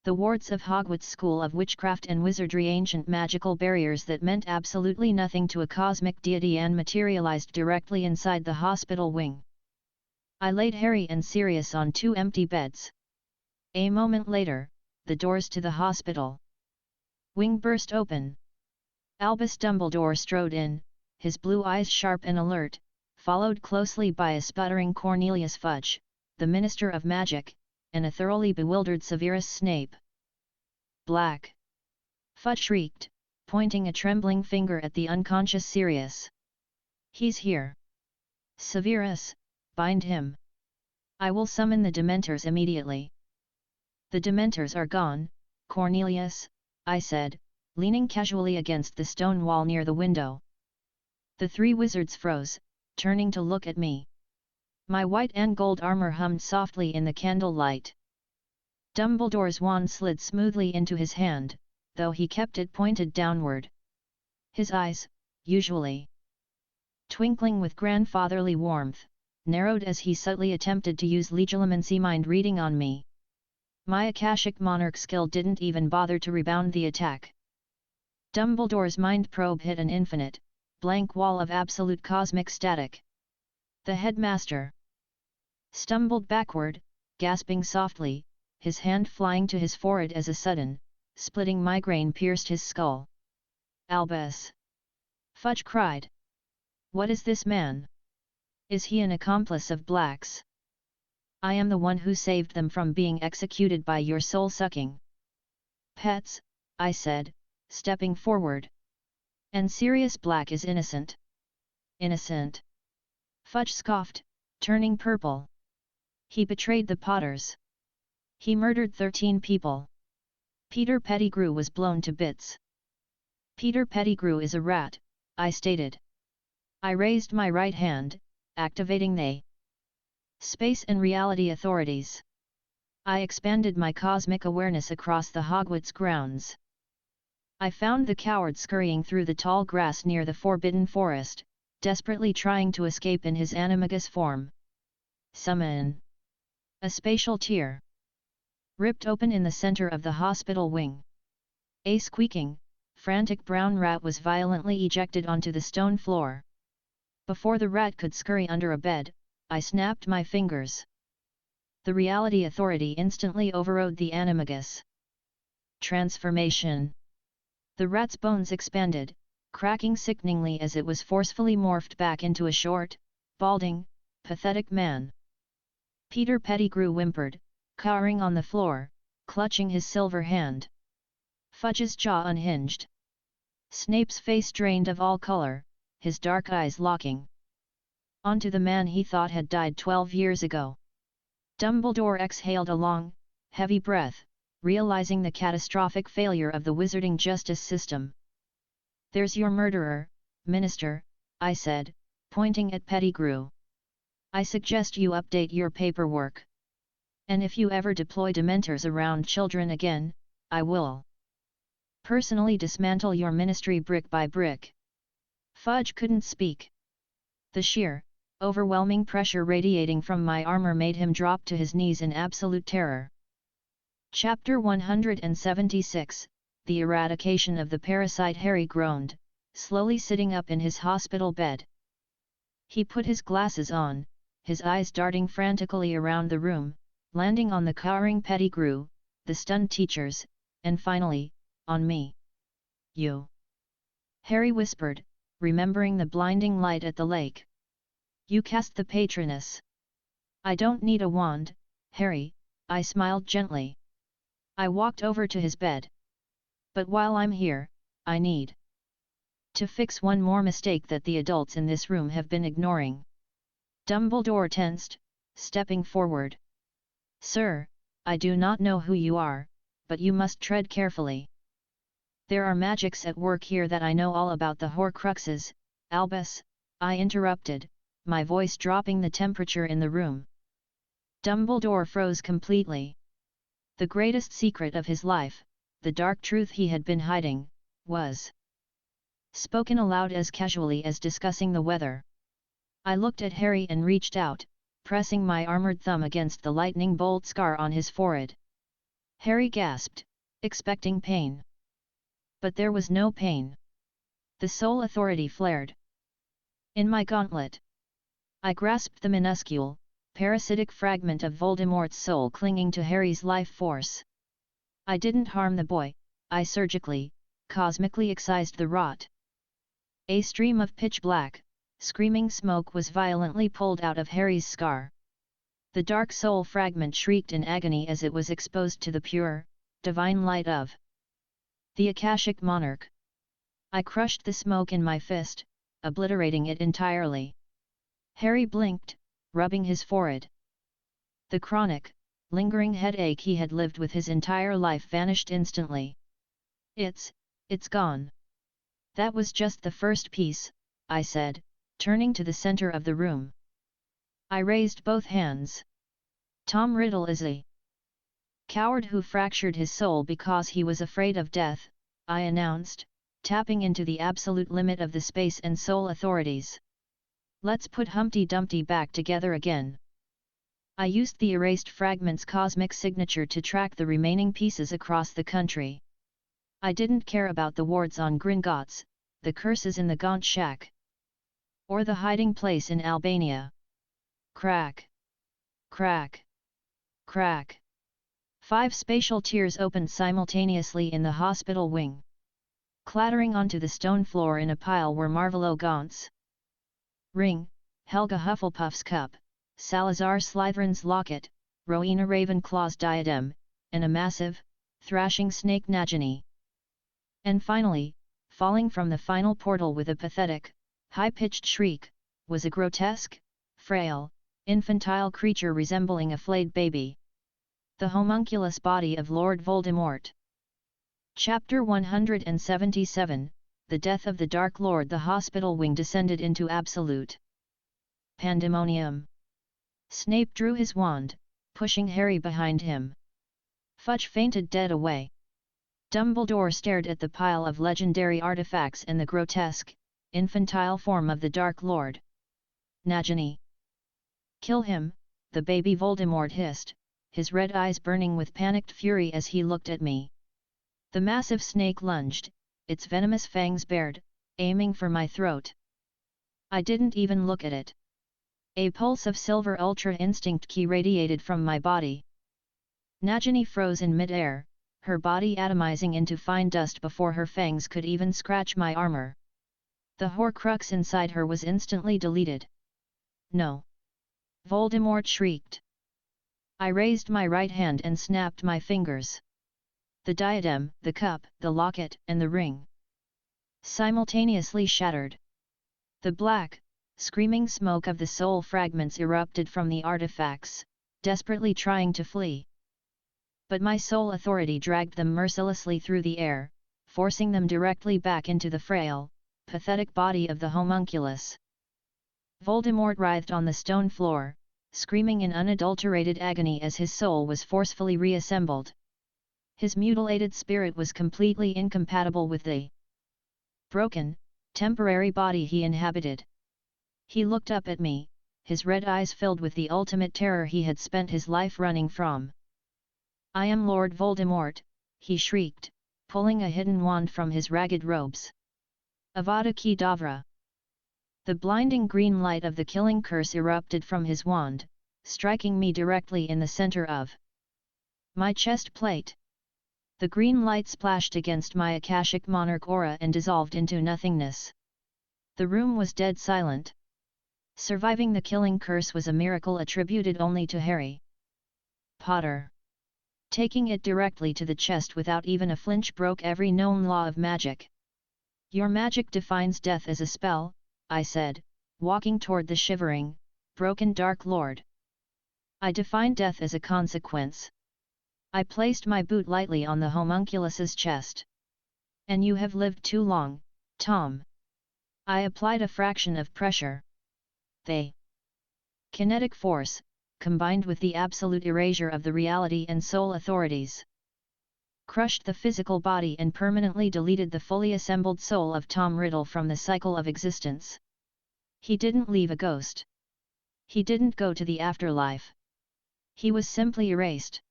S1: the wards of Hogwarts School of Witchcraft and Wizardry, ancient magical barriers that meant absolutely nothing to a cosmic deity, and materialized directly inside the hospital wing. I laid Harry and Sirius on 2 empty beds. A moment later, the doors to the hospital wing burst open. Albus Dumbledore strode in, his blue eyes sharp and alert, followed closely by a sputtering Cornelius Fudge, the Minister of Magic, and a thoroughly bewildered Severus Snape. "Black!" Fudge shrieked, pointing a trembling finger at the unconscious Sirius. "He's here! Severus, bind him! I will summon the Dementors immediately." "The Dementors are gone, Cornelius," I said, leaning casually against the stone wall near the window. The 3 wizards froze, turning to look at me. My white and gold armor hummed softly in the candlelight. Dumbledore's wand slid smoothly into his hand, though he kept it pointed downward. His eyes, usually twinkling with grandfatherly warmth, narrowed as he subtly attempted to use legilimency mind reading on me. My Akashic Monarch skill didn't even bother to rebound the attack. Dumbledore's mind probe hit an infinite, blank wall of absolute cosmic static. The headmaster stumbled backward, gasping softly, his hand flying to his forehead as a sudden, splitting migraine pierced his skull. "Albus!" Fudge cried. "What is this man? Is he an accomplice of Black's? I am the one who saved them from being executed by your soul-sucking pets," I said, stepping forward. "And Sirius Black is innocent." "Innocent?" Fudge scoffed, turning purple. "He betrayed the Potters. He murdered 13 people. Peter Pettigrew was blown to bits." "Peter Pettigrew is a rat," I stated. I raised my right hand, activating the Space and Reality Authorities. I expanded my cosmic awareness across the Hogwarts grounds. I found the coward scurrying through the tall grass near the Forbidden Forest, desperately trying to escape in his animagus form. "Summon!" A spatial tear ripped open in the center of the hospital wing. A squeaking, frantic brown rat was violently ejected onto the stone floor. Before the rat could scurry under a bed, I snapped my fingers. The Reality Authority instantly overrode the animagus. Transformation! The rat's bones expanded, cracking sickeningly as it was forcefully morphed back into a short, balding, pathetic man. Peter Pettigrew whimpered, cowering on the floor, clutching his silver hand. Fudge's jaw unhinged. Snape's face drained of all color, his dark eyes locking onto the man he thought had died 12 years ago. Dumbledore exhaled a long, heavy breath, realizing the catastrophic failure of the wizarding justice system. "There's your murderer, Minister," I said, pointing at Pettigrew. I suggest you update your paperwork. And if you ever deploy dementors around children again, I will personally dismantle your ministry brick by brick." Fudge couldn't speak. The sheer, overwhelming pressure radiating from my armor made him drop to his knees in absolute terror. Chapter 176, The Eradication of the Parasite. Harry groaned, slowly sitting up in his hospital bed. He put his glasses on, his eyes darting frantically around the room, landing on the cowering Pettigrew, the stunned teachers, and finally, on me. "You," Harry whispered, remembering the blinding light at the lake. "You cast the Patroness." "I don't need a wand, Harry," I smiled gently. I walked over to his bed. "But while I'm here, I need to fix one more mistake that the adults in this room have been ignoring." Dumbledore tensed, stepping forward. "Sir, I do not know who you are, but you must tread carefully. There are magics at work here that I know all about." "The Horcruxes, Albus," I interrupted, my voice dropping the temperature in the room. Dumbledore froze completely. The greatest secret of his life, the dark truth he had been hiding, was spoken aloud as casually as discussing the weather. I looked at Harry and reached out, pressing my armored thumb against the lightning bolt scar on his forehead. Harry gasped, expecting pain. But there was no pain. The soul authority flared in my gauntlet. I grasped the minuscule, parasitic fragment of Voldemort's soul clinging to Harry's life force. I didn't harm the boy, I surgically, cosmically excised the rot. A stream of pitch black, screaming smoke was violently pulled out of Harry's scar. The dark soul fragment shrieked in agony as it was exposed to the pure, divine light of the Akashic Monarch. I crushed the smoke in my fist, obliterating it entirely. Harry blinked, rubbing his forehead. The chronic, lingering headache he had lived with his entire life vanished instantly. It's gone." "That was just the first piece," I said, turning to the center of the room. I raised both hands. "Tom Riddle is a coward who fractured his soul because he was afraid of death," I announced, tapping into the absolute limit of the space and soul authorities. "Let's put Humpty Dumpty back together again." I used the erased fragment's cosmic signature to track the remaining pieces across the country. I didn't care about the wards on Gringotts, the curses in the Gaunt Shack, or the hiding place in Albania. Crack! Crack! Crack! 5 spatial tears opened simultaneously in the hospital wing. Clattering onto the stone floor in a pile were Marvolo Gaunt's ring, Helga Hufflepuff's cup, Salazar Slytherin's locket, Rowena Ravenclaw's diadem, and a massive, thrashing snake Nagini. And finally, falling from the final portal with a pathetic, high-pitched shriek, was a grotesque, frail, infantile creature resembling a flayed baby. The homunculus body of Lord Voldemort. Chapter 177, The Death of the Dark Lord. The hospital wing descended into absolute pandemonium. Snape drew his wand, pushing Harry behind him. Fudge fainted dead away. Dumbledore stared at the pile of legendary artifacts and the grotesque, infantile form of the Dark Lord. "Nagini! Kill him," the baby Voldemort hissed, his red eyes burning with panicked fury as he looked at me. The massive snake lunged, its venomous fangs bared, aiming for my throat. I didn't even look at it. A pulse of silver Ultra Instinct Ki radiated from my body. Nagini froze in mid-air, her body atomizing into fine dust before her fangs could even scratch my armor. The Horcrux inside her was instantly deleted. "No!" Voldemort shrieked. I raised my right hand and snapped my fingers. The diadem, the cup, the locket, and the ring simultaneously shattered. The black, screaming smoke of the soul fragments erupted from the artifacts, desperately trying to flee. But my soul authority dragged them mercilessly through the air, forcing them directly back into the frail, pathetic body of the homunculus. Voldemort writhed on the stone floor, screaming in unadulterated agony as his soul was forcefully reassembled. His mutilated spirit was completely incompatible with the broken, temporary body he inhabited. He looked up at me, his red eyes filled with the ultimate terror he had spent his life running from. "I am Lord Voldemort," he shrieked, pulling a hidden wand from his ragged robes. "Avada Kedavra!" The blinding green light of the killing curse erupted from his wand, striking me directly in the center of my chest plate. The green light splashed against my Akashic Monarch aura and dissolved into nothingness. The room was dead silent. Surviving the killing curse was a miracle attributed only to Harry Potter. Taking it directly to the chest without even a flinch broke every known law of magic. "Your magic defines death as a spell," I said, walking toward the shivering, broken Dark Lord. "I define death as a consequence." I placed my boot lightly on the homunculus's chest. "And you have lived too long, Tom." I applied a fraction of pressure. The kinetic force, combined with the absolute erasure of the reality and soul authorities, crushed the physical body and permanently deleted the fully assembled soul of Tom Riddle from the cycle of existence. He didn't leave a ghost. He didn't go to the afterlife. He was simply erased.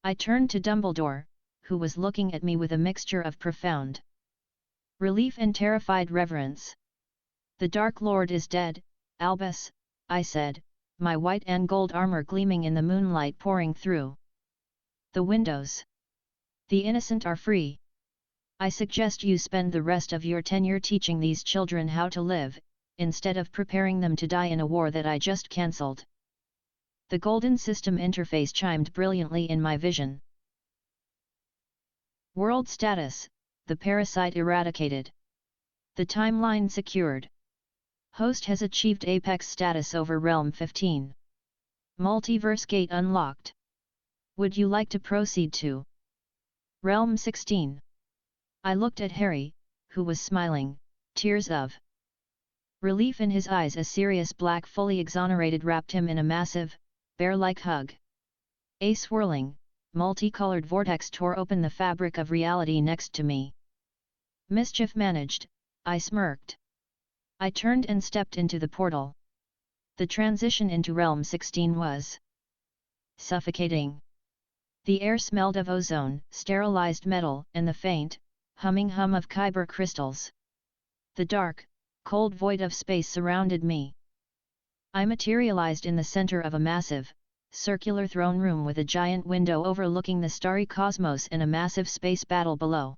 S1: I turned to Dumbledore, who was looking at me with a mixture of profound relief and terrified reverence. "The Dark Lord is dead, Albus," I said, my white and gold armor gleaming in the moonlight pouring through the windows. "The innocent are free. I suggest you spend the rest of your tenure teaching these children how to live, instead of preparing them to die in a war that I just cancelled." The golden system interface chimed brilliantly in my vision. World status: the parasite eradicated. The timeline secured. Host has achieved apex status over Realm 15. Multiverse gate unlocked. Would you like to proceed to Realm 16? I looked at Harry, who was smiling, tears of relief in his eyes as Sirius Black fully exonerated wrapped him in a massive, bear-like hug. A swirling, multicolored vortex tore open the fabric of reality next to me. "Mischief managed," I smirked. I turned and stepped into the portal. The transition into Realm 16 was suffocating. The air smelled of ozone, sterilized metal, and the faint, humming hum of kyber crystals. The dark, cold void of space surrounded me. I materialized in the center of a massive, circular throne room with a giant window overlooking the starry cosmos and a massive space battle below.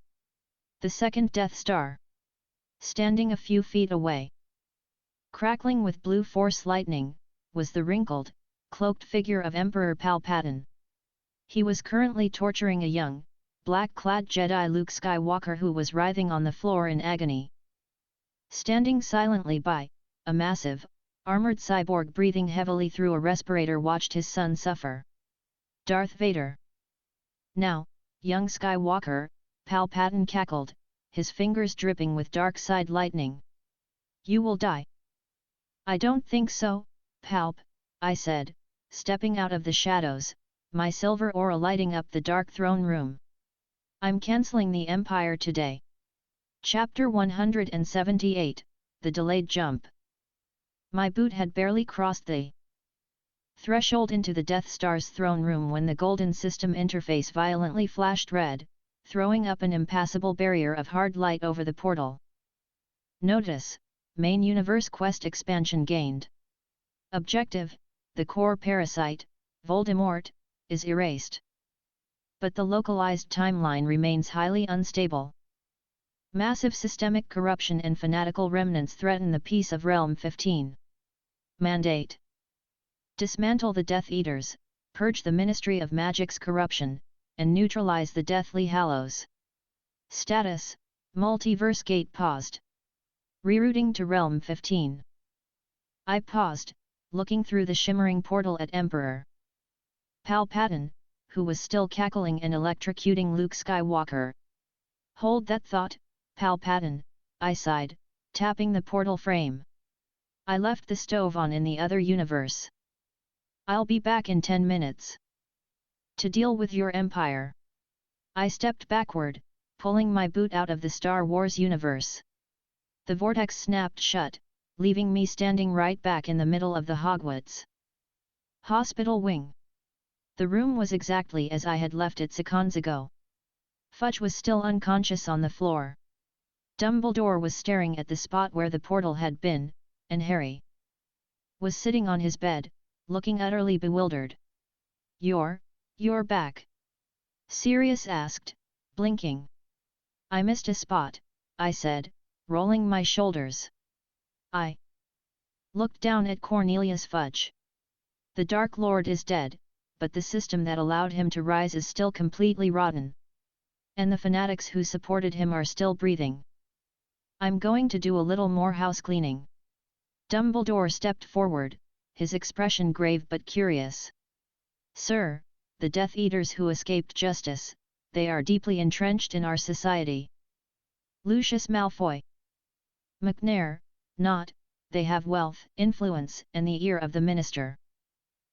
S1: The second Death Star, standing a few feet away, crackling with blue force lightning, was the wrinkled, cloaked figure of Emperor Palpatine. He was currently torturing a young, black-clad Jedi Luke Skywalker who was writhing on the floor in agony. Standing silently by, a massive, armored cyborg breathing heavily through a respirator watched his son suffer. Darth Vader. "Now, young Skywalker," Palpatine cackled, his fingers dripping with dark side lightning. "You will die." "I don't think so, Palp," I said, stepping out of the shadows, my silver aura lighting up the dark throne room. "I'm canceling the Empire today." Chapter 178, The Delayed Jump. My boot had barely crossed the threshold into the Death Star's throne room when the golden system interface violently flashed red, throwing up an impassable barrier of hard light over the portal. Notice: Main Universe Quest expansion gained. Objective: the core parasite, Voldemort, is erased. But the localized timeline remains highly unstable. Massive systemic corruption and fanatical remnants threaten the peace of Realm 15. Mandate: dismantle the Death Eaters, purge the Ministry of Magic's corruption, and neutralize the Deathly Hallows. Status: Multiverse Gate paused. Rerouting to Realm 15. I paused, looking through the shimmering portal at Emperor Palpatine, who was still cackling and electrocuting Luke Skywalker. "Hold that thought, Palpatine," I sighed, tapping the portal frame. I left the stove on in the other universe. I'll be back in 10 minutes. To deal with your empire. I stepped backward, pulling my boot out of the Star Wars universe. The vortex snapped shut, leaving me standing right back in the middle of the Hogwarts hospital wing. The room was exactly as I had left it seconds ago. Fudge was still unconscious on the floor. Dumbledore was staring at the spot where the portal had been, and Harry was sitting on his bed, looking utterly bewildered. You're back?" Sirius asked, blinking. "I missed a spot," I said, rolling my shoulders. I looked down at Cornelius Fudge. "The Dark Lord is dead, but the system that allowed him to rise is still completely rotten. And the fanatics who supported him are still breathing. I'm going to do a little more house cleaning." Dumbledore stepped forward, his expression grave but curious. "Sir, the Death Eaters who escaped justice, they are deeply entrenched in our society." Lucius Malfoy. McNair, not, "They have wealth, influence, and the ear of the minister."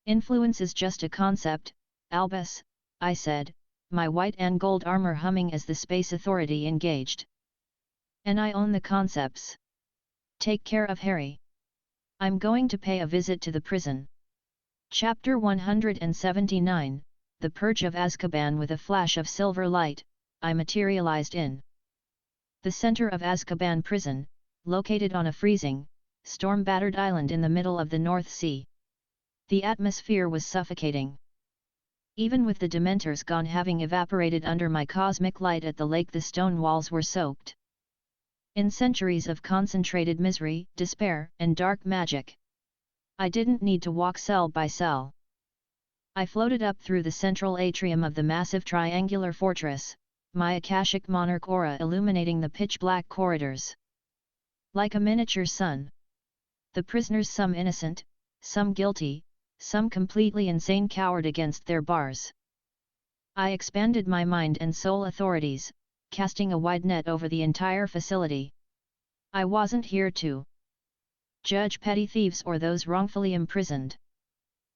S1: "Influence is just a concept, Albus," I said, my white and gold armor humming as the Space Authority engaged. "And I own the concepts. Take care of Harry. I'm going to pay a visit to the prison." Chapter 179, The Purge of Azkaban. With a flash of silver light, I materialized in the center of Azkaban prison, located on a freezing, storm-battered island in the middle of the North Sea. The atmosphere was suffocating. Even with the Dementors gone, having evaporated under my cosmic light at the lake, the stone walls were soaked in centuries of concentrated misery, despair, and dark magic. I didn't need to walk cell by cell. I floated up through the central atrium of the massive triangular fortress, my Akashic Monarch aura illuminating the pitch-black corridors. Like a miniature sun. The prisoners, some innocent, some guilty, some completely insane, cowered against their bars. I expanded my mind and soul authorities, casting a wide net over the entire facility. I wasn't here to judge petty thieves or those wrongfully imprisoned.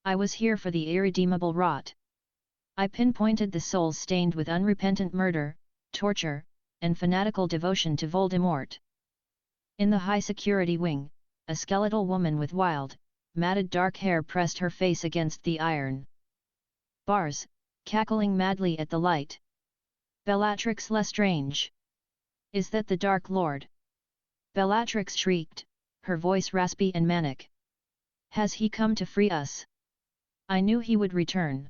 S1: I was here for the irredeemable rot. I pinpointed the souls stained with unrepentant murder, torture, and fanatical devotion to Voldemort. In the high-security wing, a skeletal woman with wild, matted dark hair pressed her face against the iron bars, cackling madly at the light. "Bellatrix Lestrange! Is that the Dark Lord?" Bellatrix shrieked, her voice raspy and manic. "Has he come to free us? I knew he would return."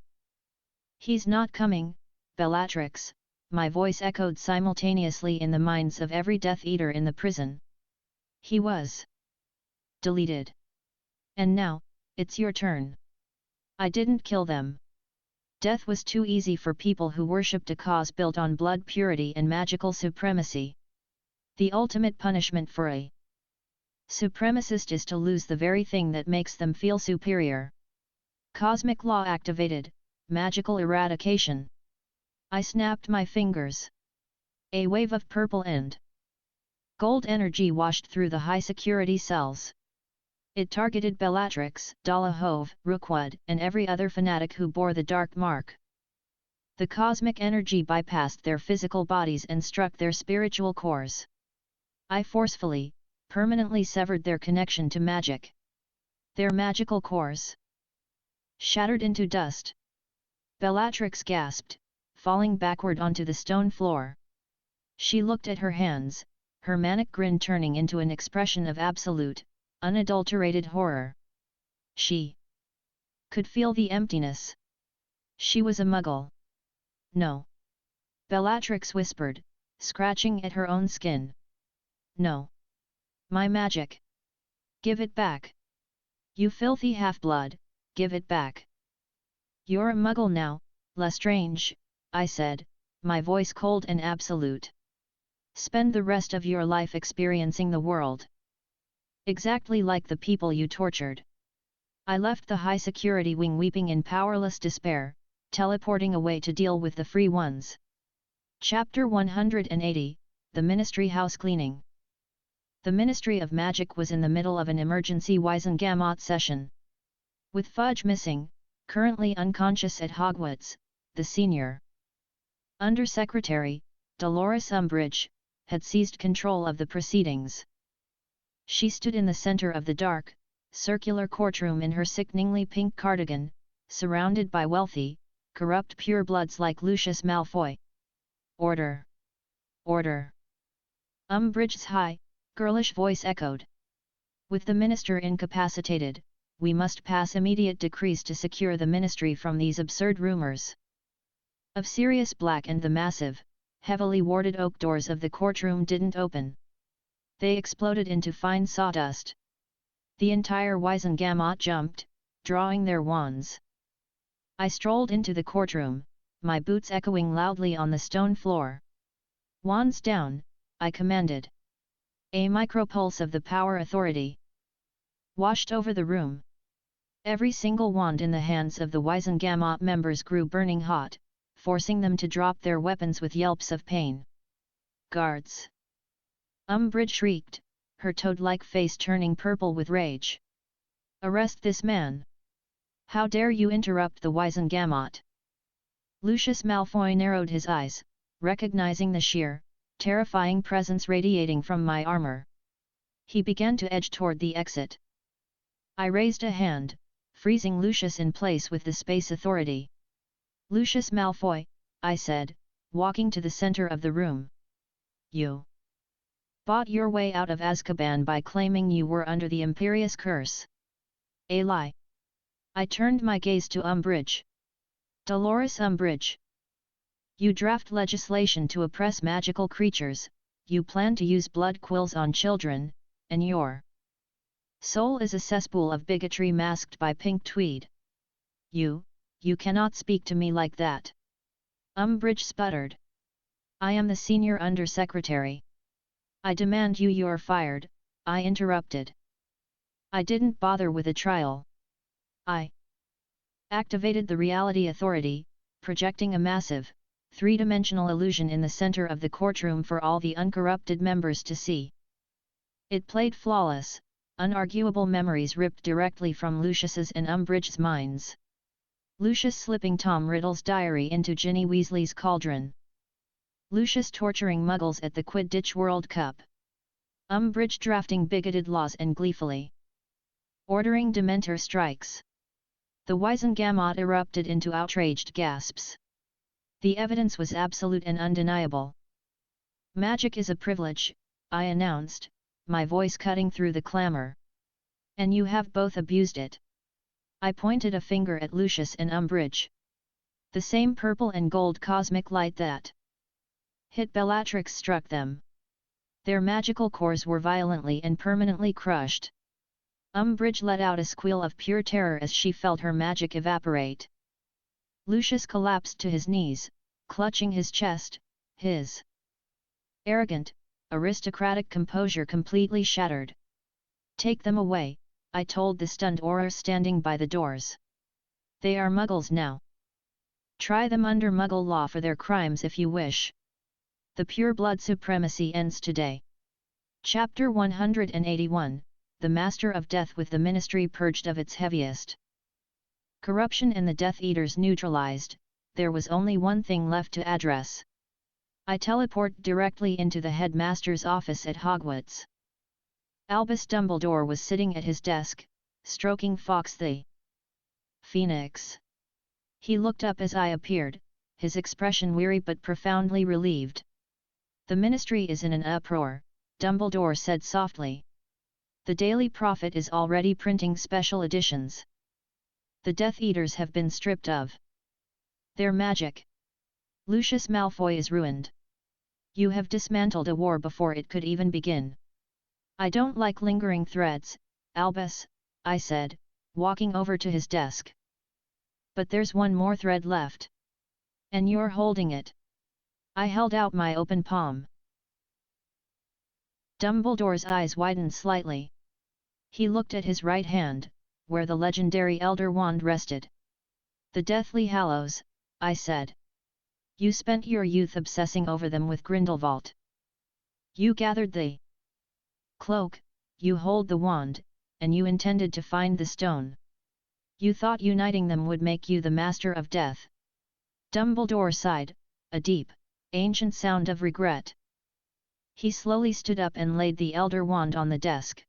S1: "He's not coming, Bellatrix," my voice echoed simultaneously in the minds of every Death Eater in the prison. "He was deleted. And now, it's your turn. I didn't kill them. Death was too easy for people who worshipped a cause built on blood purity and magical supremacy. The ultimate punishment for a supremacist is to lose the very thing that makes them feel superior. Cosmic law activated, magical eradication." I snapped my fingers. A wave of purple and gold energy washed through the high-security cells. It targeted Bellatrix, Dolohov, Rookwood, and every other fanatic who bore the dark mark. The cosmic energy bypassed their physical bodies and struck their spiritual cores. I forcefully, permanently severed their connection to magic. Their magical cores shattered into dust. Bellatrix gasped, falling backward onto the stone floor. She looked at her hands, her manic grin turning into an expression of absolute, unadulterated horror. She could feel the emptiness. She was a muggle. "No." Bellatrix whispered, scratching at her own skin. "No. My magic. Give it back. You filthy half-blood, give it back." "You're a muggle now, Lestrange," I said, my voice cold and absolute. "Spend the rest of your life experiencing the world exactly like the people you tortured." I left the high-security wing weeping in powerless despair, teleporting away to deal with the free ones. Chapter 180, The Ministry House Cleaning. The Ministry of Magic was in the middle of an emergency Wisengamot session. With Fudge missing, currently unconscious at Hogwarts, the senior Undersecretary, Dolores Umbridge, had seized control of the proceedings. She stood in the center of the dark, circular courtroom in her sickeningly pink cardigan, surrounded by wealthy, corrupt purebloods like Lucius Malfoy. Order! Order! Umbridge's high, girlish voice echoed. With the minister incapacitated, we must pass immediate decrees to secure the ministry from these absurd rumors. Of Sirius Black and the massive, heavily warded oak doors of the courtroom didn't open. They exploded into fine sawdust. The entire Wisengamot jumped, drawing their wands. I strolled into the courtroom, my boots echoing loudly on the stone floor. Wands down, I commanded. A micropulse of the power authority washed over the room. Every single wand in the hands of the Wisengamot members grew burning hot, forcing them to drop their weapons with yelps of pain. Guards! Umbridge shrieked, her toad-like face turning purple with rage. Arrest this man! How dare you interrupt the Wisengamot! Lucius Malfoy narrowed his eyes, recognizing the sheer, terrifying presence radiating from my armor. He began to edge toward the exit. I raised a hand, freezing Lucius in place with the space authority. Lucius Malfoy, I said, walking to the center of the room. You bought your way out of Azkaban by claiming you were under the Imperious Curse. A lie. I turned my gaze to Umbridge. Dolores Umbridge. You draft legislation to oppress magical creatures, you plan to use blood quills on children, and your soul is a cesspool of bigotry masked by pink tweed. You cannot speak to me like that. Umbridge sputtered. I am the senior undersecretary. I demand you're fired, I interrupted. I didn't bother with a trial. I activated the reality authority, projecting a massive, three-dimensional illusion in the center of the courtroom for all the uncorrupted members to see. It played flawless, unarguable memories ripped directly from Lucius's and Umbridge's minds. Lucius slipping Tom Riddle's diary into Ginny Weasley's cauldron. Lucius torturing Muggles at the Quidditch World Cup. Umbridge drafting bigoted laws and gleefully ordering Dementor strikes. The Wisengamot erupted into outraged gasps. The evidence was absolute and undeniable. Magic is a privilege, I announced, my voice cutting through the clamor. And you have both abused it. I pointed a finger at Lucius and Umbridge. The same purple and gold cosmic light that hit Bellatrix struck them. Their magical cores were violently and permanently crushed. Umbridge let out a squeal of pure terror as she felt her magic evaporate. Lucius collapsed to his knees, clutching his chest, his arrogant, aristocratic composure completely shattered. Take them away, I told the stunned Auror standing by the doors. They are Muggles now. Try them under Muggle law for their crimes if you wish. The pure blood supremacy ends today. Chapter 181, The Master of Death with the Ministry purged of its heaviest corruption and the Death Eaters neutralized, there was only one thing left to address. I teleport directly into the headmaster's office at Hogwarts. Albus Dumbledore was sitting at his desk, stroking Fawkes the Phoenix. He looked up as I appeared, his expression weary but profoundly relieved. The Ministry is in an uproar, Dumbledore said softly. The Daily Prophet is already printing special editions. The Death Eaters have been stripped of their magic. Lucius Malfoy is ruined. You have dismantled a war before it could even begin. I don't like lingering threads, Albus, I said, walking over to his desk. But there's one more thread left. And you're holding it. I held out my open palm. Dumbledore's eyes widened slightly. He looked at his right hand, where the legendary Elder Wand rested. The Deathly Hallows, I said. You spent your youth obsessing over them with Grindelwald. You gathered the Cloak, you hold the wand, and you intended to find the stone. You thought uniting them would make you the master of death. Dumbledore sighed, a deep, ancient sound of regret. He slowly stood up and laid the Elder Wand on the desk.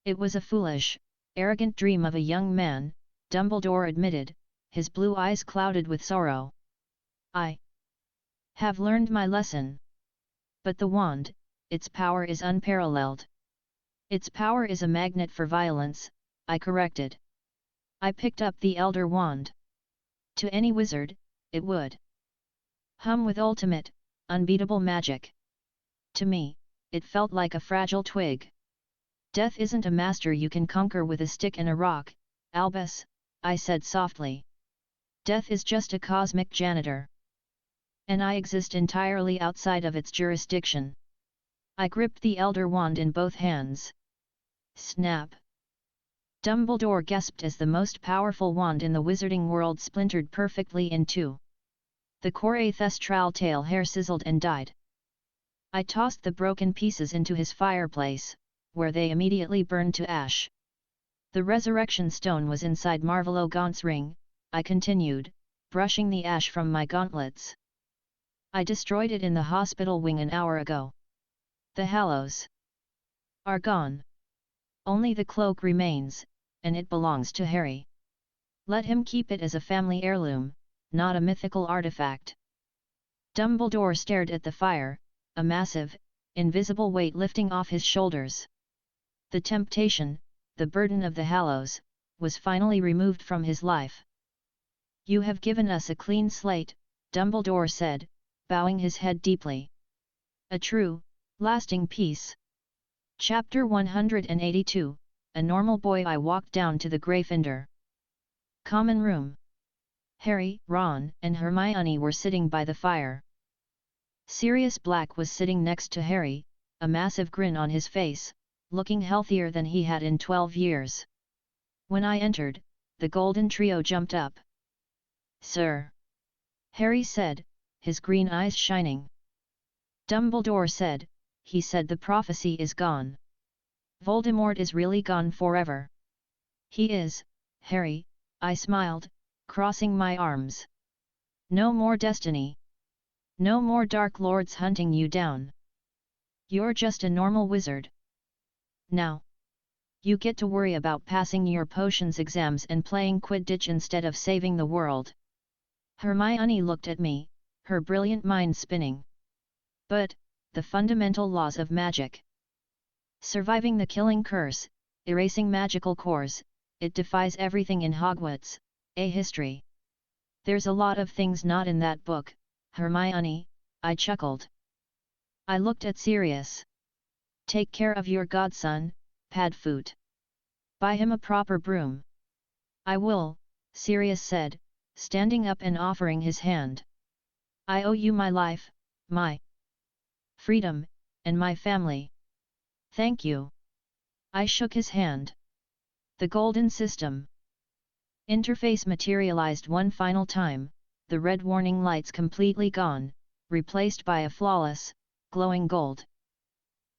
S1: It was a foolish, arrogant dream of a young man, Dumbledore admitted, his blue eyes clouded with sorrow. I have learned my lesson. But the wand, its power is unparalleled. Its power is a magnet for violence, I corrected. I picked up the Elder Wand. To any wizard, it would hum with ultimate, unbeatable magic. To me, it felt like a fragile twig. Death isn't a master you can conquer with a stick and a rock, Albus, I said softly. Death is just a cosmic janitor. And I exist entirely outside of its jurisdiction. I gripped the Elder Wand in both hands. Snap! Dumbledore gasped as the most powerful wand in the wizarding world splintered perfectly in two. The core ancestral tail hair sizzled and died. I tossed the broken pieces into his fireplace, where they immediately burned to ash. The resurrection stone was inside Marvolo Gaunt's ring, I continued, brushing the ash from my gauntlets. I destroyed it in the hospital wing an hour ago. The Hallows are gone. Only the cloak remains, and it belongs to Harry. Let him keep it as a family heirloom, not a mythical artifact. Dumbledore stared at the fire, a massive, invisible weight lifting off his shoulders. The temptation, the burden of the Hallows, was finally removed from his life. You have given us a clean slate, Dumbledore said, bowing his head deeply. A true, lasting peace. Chapter 182, A Normal Boy. I walked down to the Gryffindor common room. Harry, Ron, and Hermione were sitting by the fire. Sirius Black was sitting next to Harry, a massive grin on his face, looking healthier than he had in 12 years. When I entered, the Golden Trio jumped up. Sir! Harry said, his green eyes shining. Dumbledore said, he said the prophecy is gone. Voldemort is really gone forever. He is, Harry, I smiled, crossing my arms. No more destiny. No more Dark Lords hunting you down. You're just a normal wizard. Now, you get to worry about passing your potions exams and playing Quidditch instead of saving the world. Hermione looked at me, her brilliant mind spinning. But, the fundamental laws of magic. Surviving the killing curse, erasing magical cores, it defies everything in Hogwarts, a history. There's a lot of things not in that book, Hermione, I chuckled. I looked at Sirius. Take care of your godson, Padfoot. Buy him a proper broom. I will, Sirius said, standing up and offering his hand. I owe you my life, my freedom, and my family. Thank you. I shook his hand. The Golden System interface materialized one final time, the red warning lights completely gone, replaced by a flawless, glowing gold.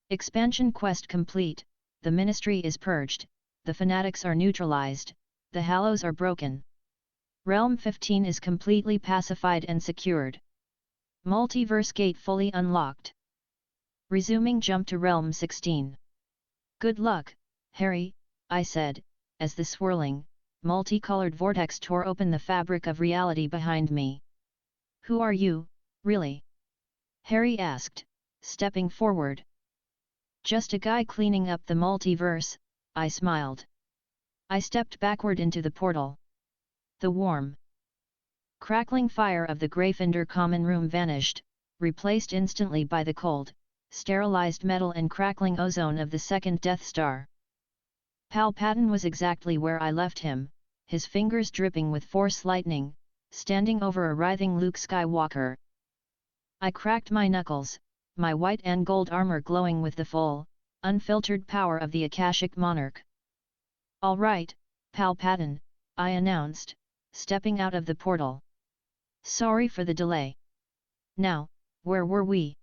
S1: Expansion quest complete, the Ministry is purged, the fanatics are neutralized, the Hallows are broken. Realm 15 is completely pacified and secured. Multiverse gate fully unlocked. Resuming jump to Realm 16. Good luck, Harry, I said, as the swirling, multicolored vortex tore open the fabric of reality behind me. Who are you, really? Harry asked, stepping forward. Just a guy cleaning up the multiverse, I smiled. I stepped backward into the portal. The warm, crackling fire of the Gryffindor common room vanished, replaced instantly by the cold, sterilized metal and crackling ozone of the second Death Star. Palpatine was exactly where I left him, his fingers dripping with Force lightning, standing over a writhing Luke Skywalker. I cracked my knuckles, my white and gold armor glowing with the full, unfiltered power of the Akashic Monarch. All right, Palpatine, I announced, stepping out of the portal. Sorry for the delay. Now, where were we?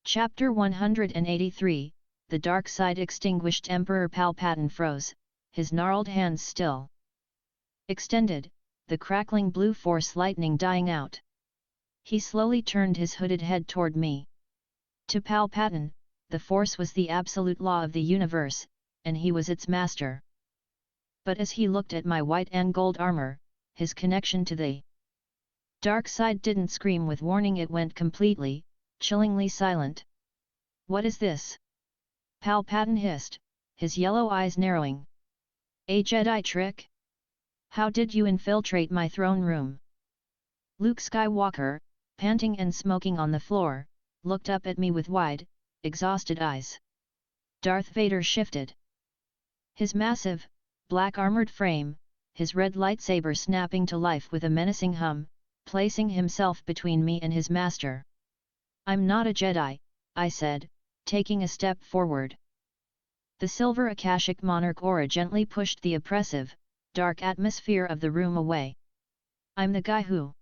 S1: Chapter 183, the dark side extinguished. Emperor Palpatine froze, his gnarled hands still extended, the crackling blue force lightning dying out. He slowly turned his hooded head toward me. To Palpatine, the force was the absolute law of the universe, and he was its master. But as he looked at my white and gold armor, his connection to the dark side didn't scream with warning, it went completely, chillingly silent. "What is this?" Palpatine hissed, his yellow eyes narrowing. "A Jedi trick? How did you infiltrate my throne room?" Luke Skywalker, panting and smoking on the floor, looked up at me with wide, exhausted eyes. Darth Vader shifted. His massive, black-armored frame, his red lightsaber snapping to life with a menacing hum, placing himself between me and his master. "I'm not a Jedi," I said, taking a step forward. The silver Akashic Monarch aura gently pushed the oppressive, dark atmosphere of the room away. "I'm the guy who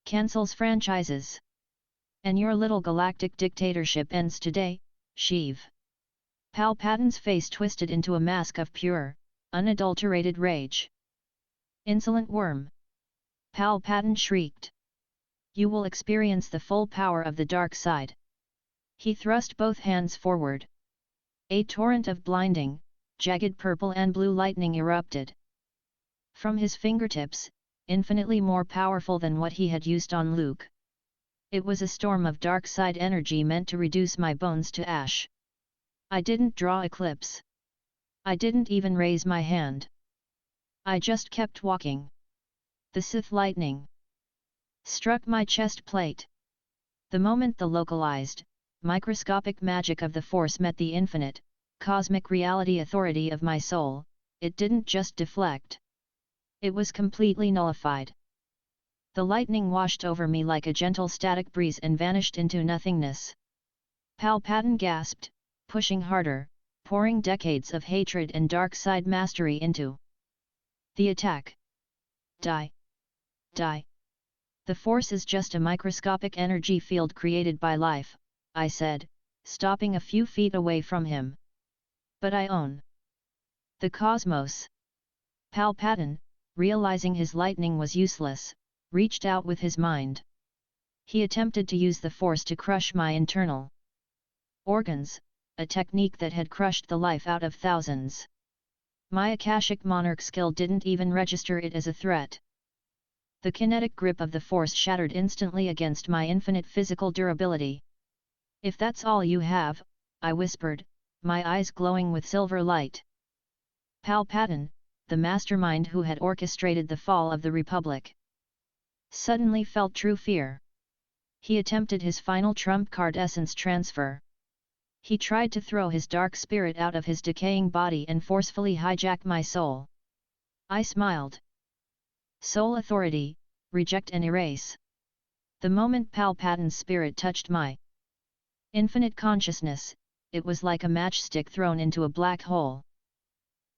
S1: cancels franchises. And your little galactic dictatorship ends today, Sheev." Palpatine's face twisted into a mask of pure, unadulterated rage. "Insolent worm!" Palpatine shrieked. "You will experience the full power of the dark side." He thrust both hands forward. A torrent of blinding, jagged purple and blue lightning erupted from his fingertips, infinitely more powerful than what he had used on Luke. It was a storm of dark side energy meant to reduce my bones to ash. I didn't draw eclipse. I didn't even raise my hand. I just kept walking. The Sith lightning struck my chest plate. The moment the localized, microscopic magic of the Force met the infinite, cosmic reality authority of my soul, it didn't just deflect. It was completely nullified. The lightning washed over me like a gentle static breeze and vanished into nothingness. Palpatine gasped, pushing harder, pouring decades of hatred and dark side mastery into the attack. "Die! Die! The Force is just a microscopic energy field created by life," I said, stopping a few feet away from him. "But I own the cosmos." Palpatine, realizing his lightning was useless, reached out with his mind. He attempted to use the Force to crush my internal organs, a technique that had crushed the life out of thousands. My Akashic Monarch skill didn't even register it as a threat. The kinetic grip of the Force shattered instantly against my infinite physical durability. "If that's all you have," I whispered, my eyes glowing with silver light. Palpatine, the mastermind who had orchestrated the fall of the Republic, suddenly felt true fear. He attempted his final trump card, essence transfer. He tried to throw his dark spirit out of his decaying body and forcefully hijack my soul. I smiled. "Soul authority, reject and erase." The moment Palpatine's spirit touched my infinite consciousness, it was like a matchstick thrown into a black hole.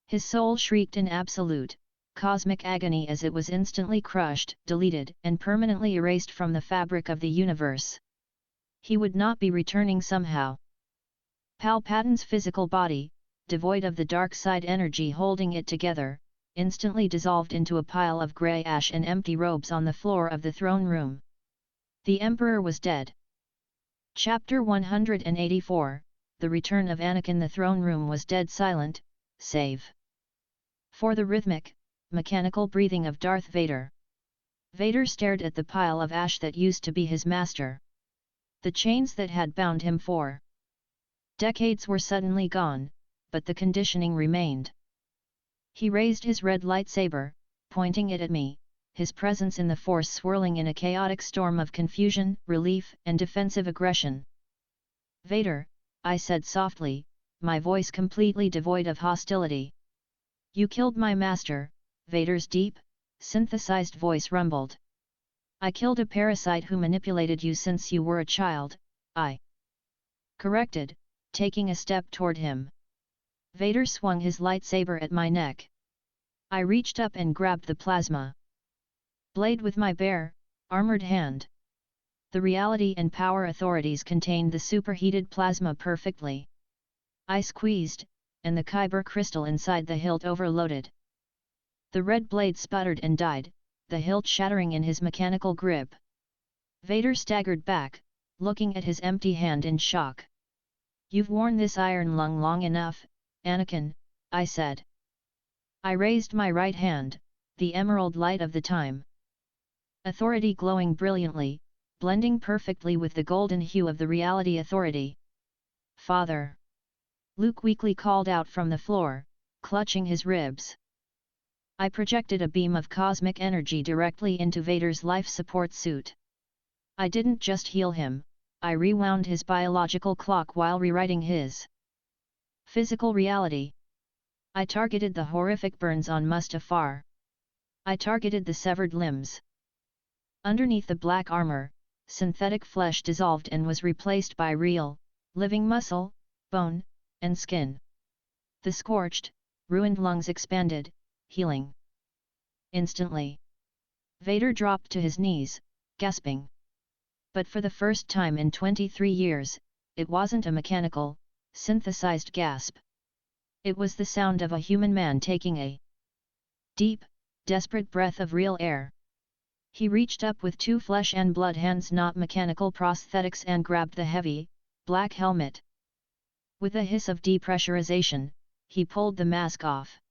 S1: His soul shrieked in absolute, cosmic agony as it was instantly crushed, deleted, and permanently erased from the fabric of the universe. He would not be returning somehow. Palpatine's physical body, devoid of the dark side energy holding it together, instantly dissolved into a pile of grey ash and empty robes on the floor of the throne room. The Emperor was dead. Chapter 184, The Return of Anakin. The throne room was dead silent, save for the rhythmic, mechanical breathing of Darth Vader. Vader stared at the pile of ash that used to be his master. The chains that had bound him for decades were suddenly gone, but the conditioning remained. He raised his red lightsaber, pointing it at me, his presence in the Force swirling in a chaotic storm of confusion, relief, and defensive aggression. "Vader," I said softly, my voice completely devoid of hostility. "You killed my master," Vader's deep, synthesized voice rumbled. "I killed a parasite who manipulated you since you were a child," I corrected, taking a step toward him. Vader swung his lightsaber at my neck. I reached up and grabbed the plasma blade with my bare, armored hand. The reality and power authorities contained the superheated plasma perfectly. I squeezed, and the kyber crystal inside the hilt overloaded. The red blade sputtered and died, the hilt shattering in his mechanical grip. Vader staggered back, looking at his empty hand in shock. "You've worn this iron lung long enough, Anakin," I said. I raised my right hand, the emerald light of the time. Authority glowing brilliantly, blending perfectly with the golden hue of the reality authority. "Father!" Luke weakly called out from the floor, clutching his ribs. I projected a beam of cosmic energy directly into Vader's life support suit. I didn't just heal him, I rewound his biological clock while rewriting his physical reality. I targeted the horrific burns on Mustafar. I targeted the severed limbs. Underneath the black armor, synthetic flesh dissolved and was replaced by real, living muscle, bone, and skin. The scorched, ruined lungs expanded, healing. Instantly, Vader dropped to his knees, gasping. But for the first time in 23 years, it wasn't a mechanical, synthesized gasp. It was the sound of a human man taking a deep, desperate breath of real air. He reached up with two flesh and blood hands, not mechanical prosthetics, and grabbed the heavy, black helmet. With a hiss of depressurization, he pulled the mask off.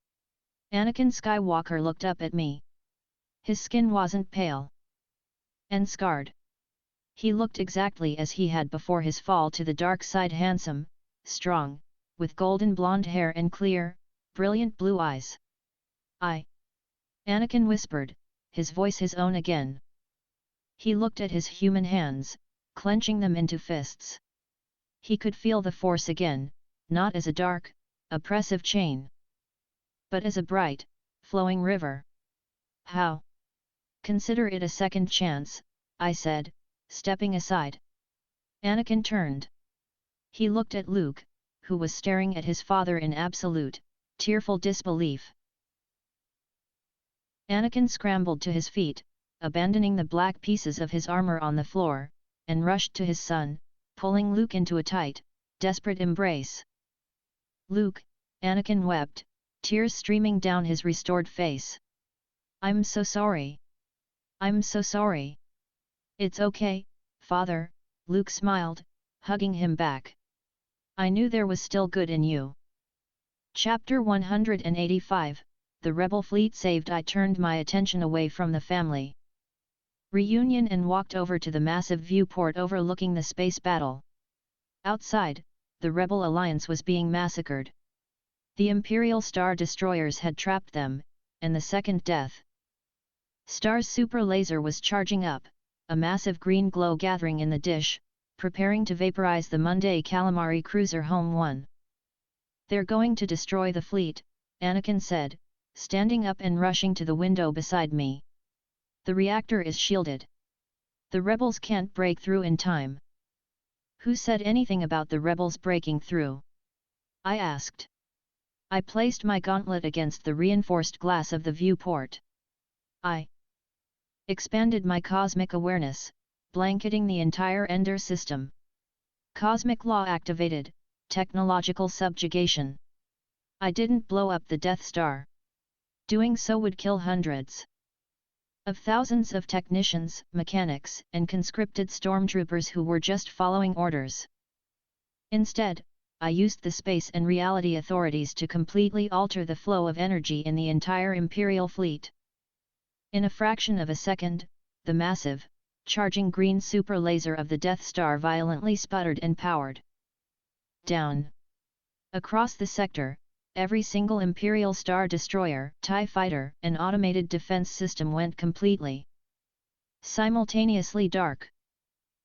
S1: Anakin Skywalker looked up at me. His skin wasn't pale and scarred. He looked exactly as he had before his fall to the dark side, handsome, strong, with golden blonde hair and clear, brilliant blue eyes. Anakin whispered, his voice his own again. He looked at his human hands, clenching them into fists. He could feel the Force again, not as a dark, oppressive chain, but as a bright, flowing river. "How?" "Consider it a second chance," I said, stepping aside. Anakin turned. He looked at Luke, who was staring at his father in absolute, tearful disbelief. Anakin scrambled to his feet, abandoning the black pieces of his armor on the floor, and rushed to his son, pulling Luke into a tight, desperate embrace. "Luke," Anakin wept, tears streaming down his restored face. "I'm so sorry. I'm so sorry." "It's okay, Father," Luke smiled, hugging him back. "I knew there was still good in you." Chapter 185, The Rebel Fleet Saved. I turned my attention away from the family reunion and walked over to the massive viewport overlooking the space battle. Outside, the Rebel Alliance was being massacred. The Imperial Star Destroyers had trapped them, and the second Death Star's super laser was charging up, a massive green glow gathering in the dish, preparing to vaporize the Monday Calamari cruiser Home 1. "They're going to destroy the fleet," Anakin said, standing up and rushing to the window beside me. "The reactor is shielded. The rebels can't break through in time." "Who said anything about the rebels breaking through?" I asked. I placed my gauntlet against the reinforced glass of the viewport. I expanded my cosmic awareness, blanketing the entire Ender system. Cosmic law activated, technological subjugation. I didn't blow up the Death Star. Doing so would kill hundreds of thousands of technicians, mechanics, and conscripted stormtroopers who were just following orders. Instead, I used the space and reality authorities to completely alter the flow of energy in the entire Imperial fleet. In a fraction of a second, the massive, charging green super laser of the Death Star violently sputtered and powered down. Across the sector, every single Imperial Star Destroyer, TIE Fighter, and automated defense system went completely simultaneously dark.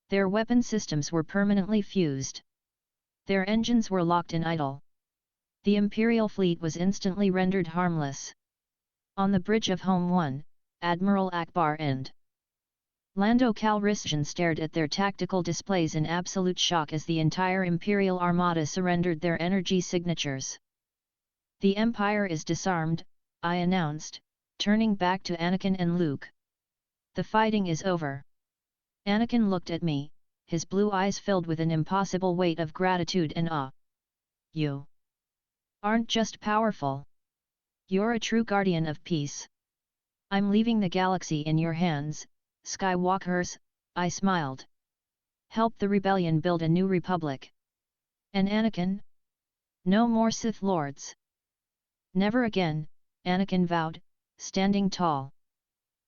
S1: Their weapon systems were permanently fused. Their engines were locked in idle. The Imperial fleet was instantly rendered harmless. On the bridge of Home 1, Admiral Akbar and Lando Calrissian stared at their tactical displays in absolute shock as the entire Imperial Armada surrendered their energy signatures. "The Empire is disarmed," I announced, turning back to Anakin and Luke. "The fighting is over." Anakin looked at me, his blue eyes filled with an impossible weight of gratitude and awe. you aren't just powerful. You're a true guardian of peace. I'm leaving the galaxy in your hands, Skywalkers, I smiled. Help the rebellion build a new republic. And Anakin? No more Sith Lords. Never again, Anakin vowed, standing tall.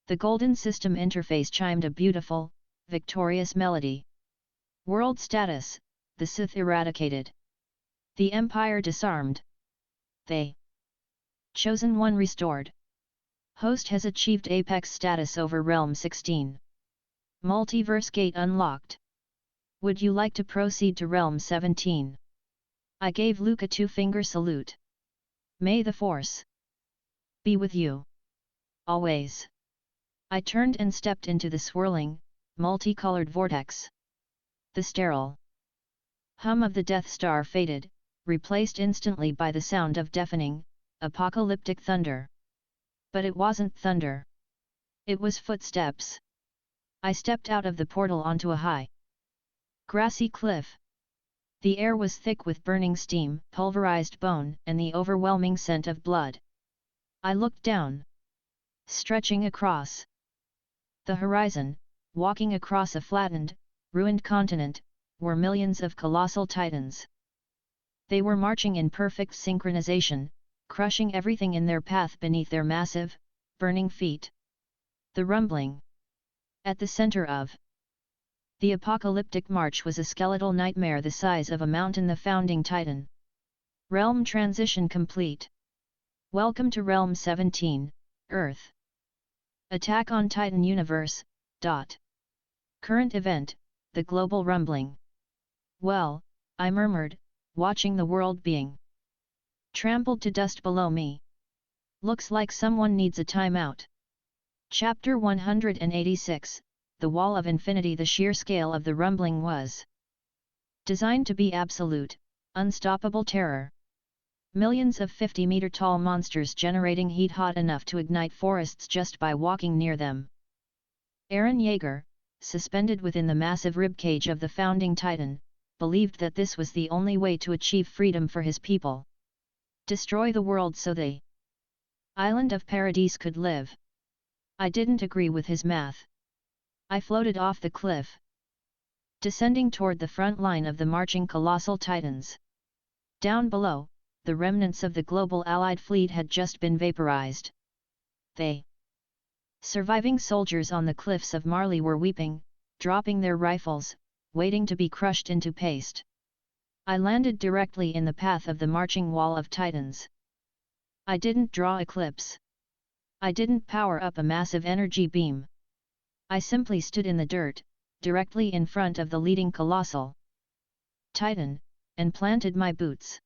S1: The Golden System interface chimed a beautiful, victorious melody. World status, the Sith eradicated. The Empire disarmed. They. Chosen One restored. Host has achieved Apex status over Realm 16. Multiverse Gate unlocked. Would you like to proceed to Realm 17? I gave Luke a two-finger salute. May the Force be with you. Always. I turned and stepped into the swirling, multicolored vortex. The sterile hum of the Death Star faded, replaced instantly by the sound of deafening, apocalyptic thunder. But it wasn't thunder. It was footsteps. I stepped out of the portal onto a high, grassy cliff. The air was thick with burning steam, pulverized bone, and the overwhelming scent of blood. I looked down. Stretching across the horizon, walking across a flattened, ruined continent, were millions of colossal titans. They were marching in perfect synchronization, crushing everything in their path beneath their massive, burning feet. The rumbling. At the center of the apocalyptic march was a skeletal nightmare the size of a mountain, the founding titan. Realm transition complete. Welcome to Realm 17, Earth. Attack on Titan Universe. Current event, the global rumbling. Well, I murmured, watching the world being trampled to dust below me. Looks like someone needs a timeout. Chapter 186, The Wall of Infinity. The sheer scale of the rumbling was designed to be absolute, unstoppable terror. Millions of 50-meter-tall monsters generating heat hot enough to ignite forests just by walking near them. Eren Yeager, suspended within the massive ribcage of the founding titan, believed that this was the only way to achieve freedom for his people. Destroy the world so the island of Paradise could live. I didn't agree with his math. I floated off the cliff, descending toward the front line of the marching colossal titans. Down below, the remnants of the global Allied fleet had just been vaporized. They surviving soldiers on the cliffs of Marley were weeping, dropping their rifles, waiting to be crushed into paste. I landed directly in the path of the marching wall of titans. I didn't draw eclipse. I didn't power up a massive energy beam. I simply stood in the dirt, directly in front of the leading colossal titan, and planted my boots.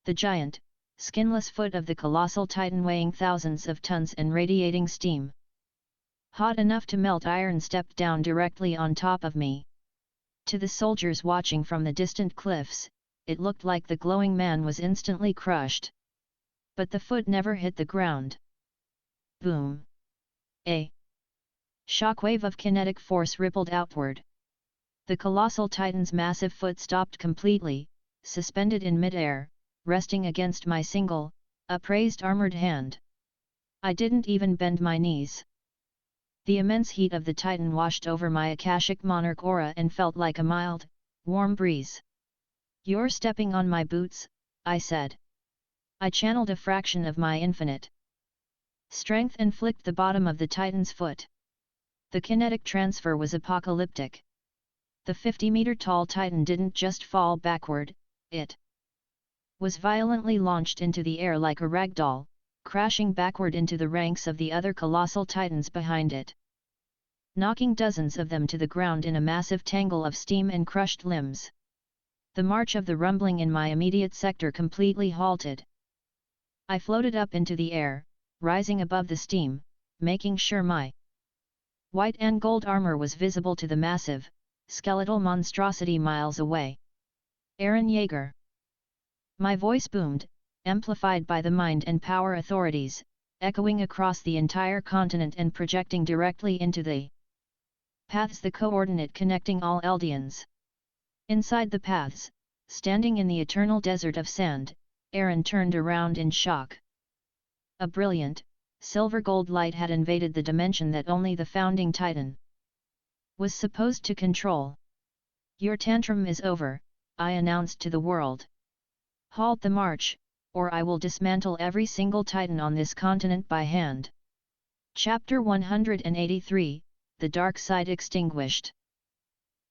S1: The giant, skinless foot of the colossal titan weighing thousands of tons and radiating steam hot enough to melt iron stepped down directly on top of me. To the soldiers watching from the distant cliffs, it looked like the glowing man was instantly crushed. But the foot never hit the ground. Boom! A shockwave of kinetic force rippled outward. The colossal titan's massive foot stopped completely, suspended in midair, resting against my single, upraised armored hand. I didn't even bend my knees. The immense heat of the titan washed over my Akashic Monarch aura and felt like a mild, warm breeze. You're stepping on my boots, I said. I channeled a fraction of my infinite strength and flicked the bottom of the titan's foot. The kinetic transfer was apocalyptic. The 50-meter-tall titan didn't just fall backward, it was violently launched into the air like a ragdoll, crashing backward into the ranks of the other colossal titans behind it, knocking dozens of them to the ground in a massive tangle of steam and crushed limbs. The march of the rumbling in my immediate sector completely halted. I floated up into the air, rising above the steam, making sure my white and gold armor was visible to the massive, skeletal monstrosity miles away. Eren Yeager. My voice boomed, amplified by the mind and power authorities, echoing across the entire continent and projecting directly into the paths, the coordinate connecting all Eldians. Inside the paths, standing in the eternal desert of sand, Aaron turned around in shock. A brilliant, silver-gold light had invaded the dimension that only the founding Titan was supposed to control. "Your tantrum is over," I announced to the world. "Halt the march, or I will dismantle every single Titan on this continent by hand." Chapter 183, The Dark Side Extinguished.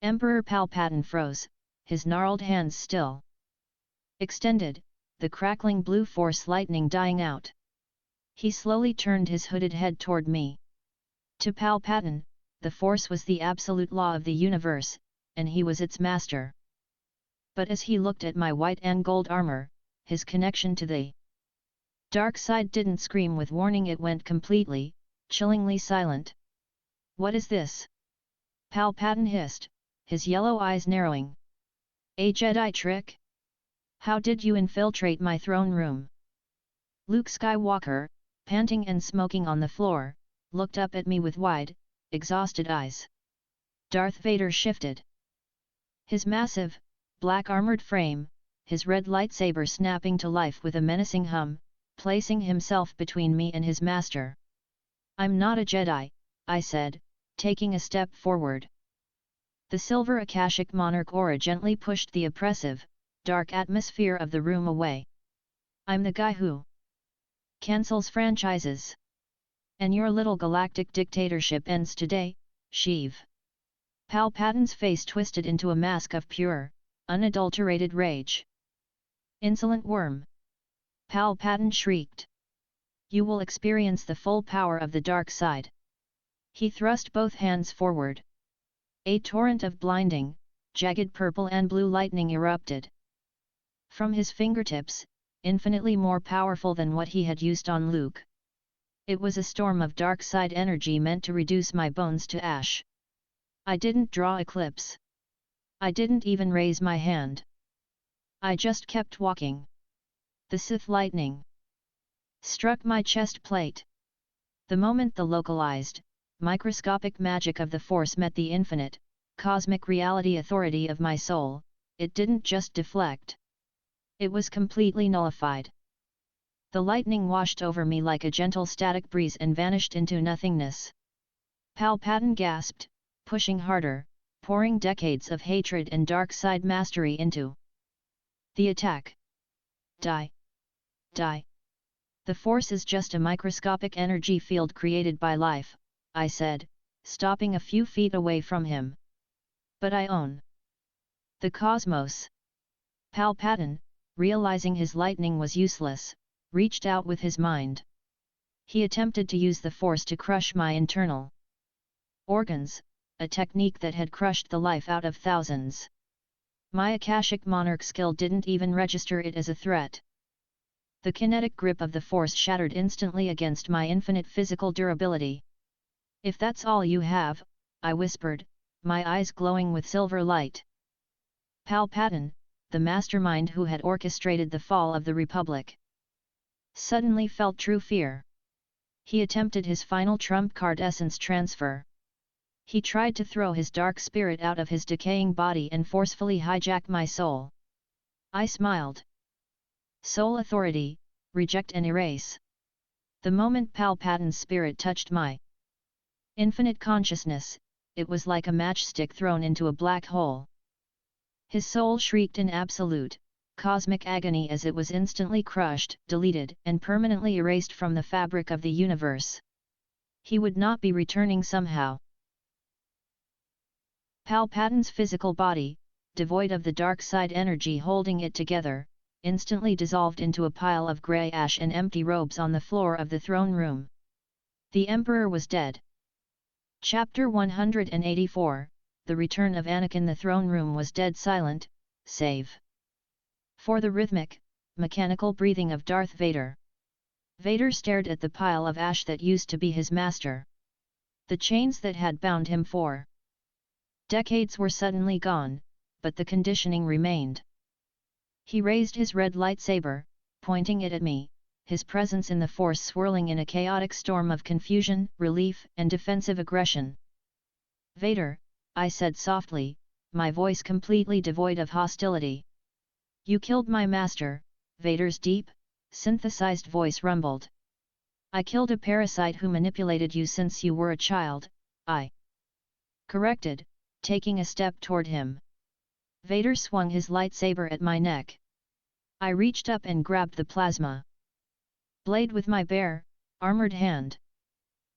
S1: Emperor Palpatine froze, his gnarled hands still extended, the crackling blue force lightning dying out. He slowly turned his hooded head toward me. To Palpatine, the force was the absolute law of the universe, and he was its master. But as he looked at my white and gold armor, his connection to the dark side didn't scream with warning, it went completely, chillingly silent. "What is this?" Palpatine hissed, his yellow eyes narrowing. "A Jedi trick? How did you infiltrate my throne room?" Luke Skywalker, panting and smoking on the floor, looked up at me with wide, exhausted eyes. Darth Vader shifted. His massive, black-armored frame, his red lightsaber snapping to life with a menacing hum, placing himself between me and his master. "I'm not a Jedi," I said, taking a step forward. The silver Akashic Monarch aura gently pushed the oppressive, dark atmosphere of the room away. "I'm the guy who cancels franchises. And your little galactic dictatorship ends today, Sheev." Palpatine's face twisted into a mask of pure, unadulterated rage. "Insolent worm!" Palpatine shrieked. "You will experience the full power of the dark side." He thrust both hands forward. A torrent of blinding, jagged purple and blue lightning erupted from his fingertips, infinitely more powerful than what he had used on Luke. It was a storm of dark side energy meant to reduce my bones to ash. I didn't draw eclipse. I didn't even raise my hand. I just kept walking. The Sith lightning struck my chest plate. The moment the localized, microscopic magic of the Force met the infinite, cosmic reality authority of my soul, it didn't just deflect. It was completely nullified. The lightning washed over me like a gentle static breeze and vanished into nothingness. Palpatine gasped, pushing harder, pouring decades of hatred and dark side mastery into the attack. "Die! Die! The Force is just a microscopic energy field created by life," I said, stopping a few feet away from him. "But I own the cosmos." Palpatine, realizing his lightning was useless, reached out with his mind. He attempted to use the Force to crush my internal organs, a technique that had crushed the life out of thousands. My Akashic Monarch skill didn't even register it as a threat. The kinetic grip of the Force shattered instantly against my infinite physical durability. "If that's all you have," I whispered, my eyes glowing with silver light. Palpatine, the mastermind who had orchestrated the fall of the Republic, suddenly felt true fear. He attempted his final trump card, essence transfer. He tried to throw his dark spirit out of his decaying body and forcefully hijack my soul. I smiled. "Soul authority, reject and erase." The moment Palpatine's spirit touched my infinite consciousness, it was like a matchstick thrown into a black hole. His soul shrieked in absolute, cosmic agony as it was instantly crushed, deleted, and permanently erased from the fabric of the universe. He would not be returning somehow. Palpatine's physical body, devoid of the dark side energy holding it together, instantly dissolved into a pile of grey ash and empty robes on the floor of the throne room. The Emperor was dead. Chapter 184, The Return of Anakin. The throne room was dead silent, save for the rhythmic, mechanical breathing of Darth Vader. Vader stared at the pile of ash that used to be his master. The chains that had bound him for decades were suddenly gone, but the conditioning remained. He raised his red lightsaber, pointing it at me, his presence in the Force swirling in a chaotic storm of confusion, relief, and defensive aggression. "Vader," I said softly, my voice completely devoid of hostility. You killed my master, Vader's deep, synthesized voice rumbled. I killed a parasite who manipulated you since you were a child, I corrected, taking a step toward him. Vader swung his lightsaber at my neck. I reached up and grabbed the plasma blade with my bare, armored hand.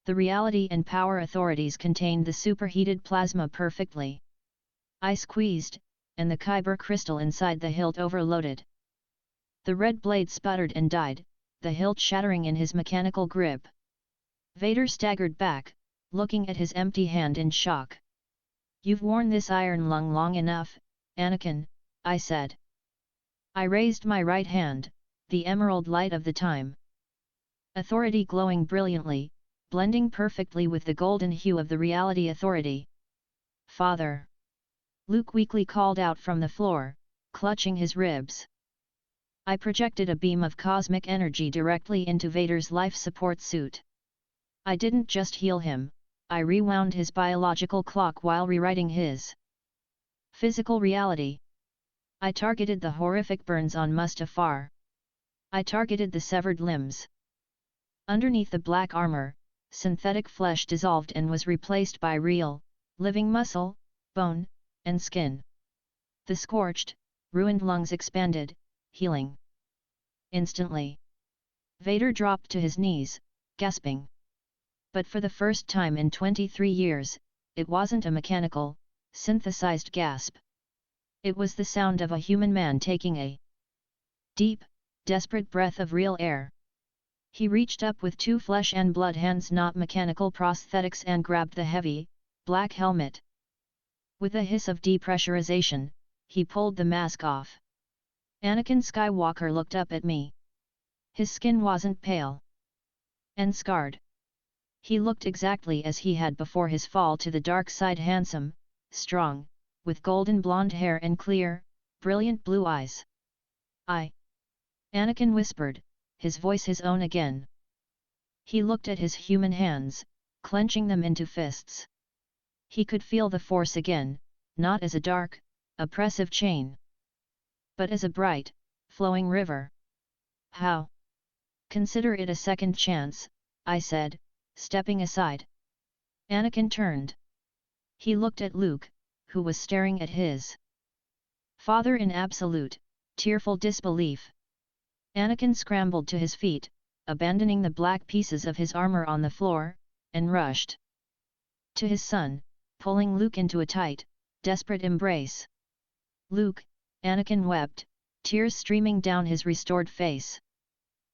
S1: The reality and power authorities contained the superheated plasma perfectly. I squeezed, and the kyber crystal inside the hilt overloaded. The red blade sputtered and died, the hilt shattering in his mechanical grip. Vader staggered back, looking at his empty hand in shock. You've worn this iron lung long enough, Anakin, I said. I raised my right hand, the emerald light of the time authority glowing brilliantly, blending perfectly with the golden hue of the reality authority. Father! Luke weakly called out from the floor, clutching his ribs. I projected a beam of cosmic energy directly into Vader's life support suit. I didn't just heal him, I rewound his biological clock while rewriting his physical reality. I targeted the horrific burns on Mustafar. I targeted the severed limbs. Underneath the black armor, synthetic flesh dissolved and was replaced by real, living muscle, bone, and skin. The scorched, ruined lungs expanded, healing. Instantly, Vader dropped to his knees, gasping. But for the first time in 23 years, it wasn't a mechanical, synthesized gasp. It was the sound of a human man taking a deep, desperate breath of real air. He reached up with two flesh and blood hands, not mechanical prosthetics, and grabbed the heavy, black helmet. With a hiss of depressurization, he pulled the mask off. Anakin Skywalker looked up at me. His skin wasn't pale and scarred. He looked exactly as he had before his fall to the dark side, handsome, strong, with golden blonde hair and clear, brilliant blue eyes. Anakin whispered, his voice his own again. He looked at his human hands, clenching them into fists. He could feel the Force again, not as a dark, oppressive chain, but as a bright, flowing river. How? Consider it a second chance, I said, stepping aside. Anakin turned. He looked at Luke, who was staring at his father in absolute, tearful disbelief. Anakin scrambled to his feet, abandoning the black pieces of his armor on the floor, and rushed to his son, pulling Luke into a tight, desperate embrace. Luke, Anakin wept, tears streaming down his restored face.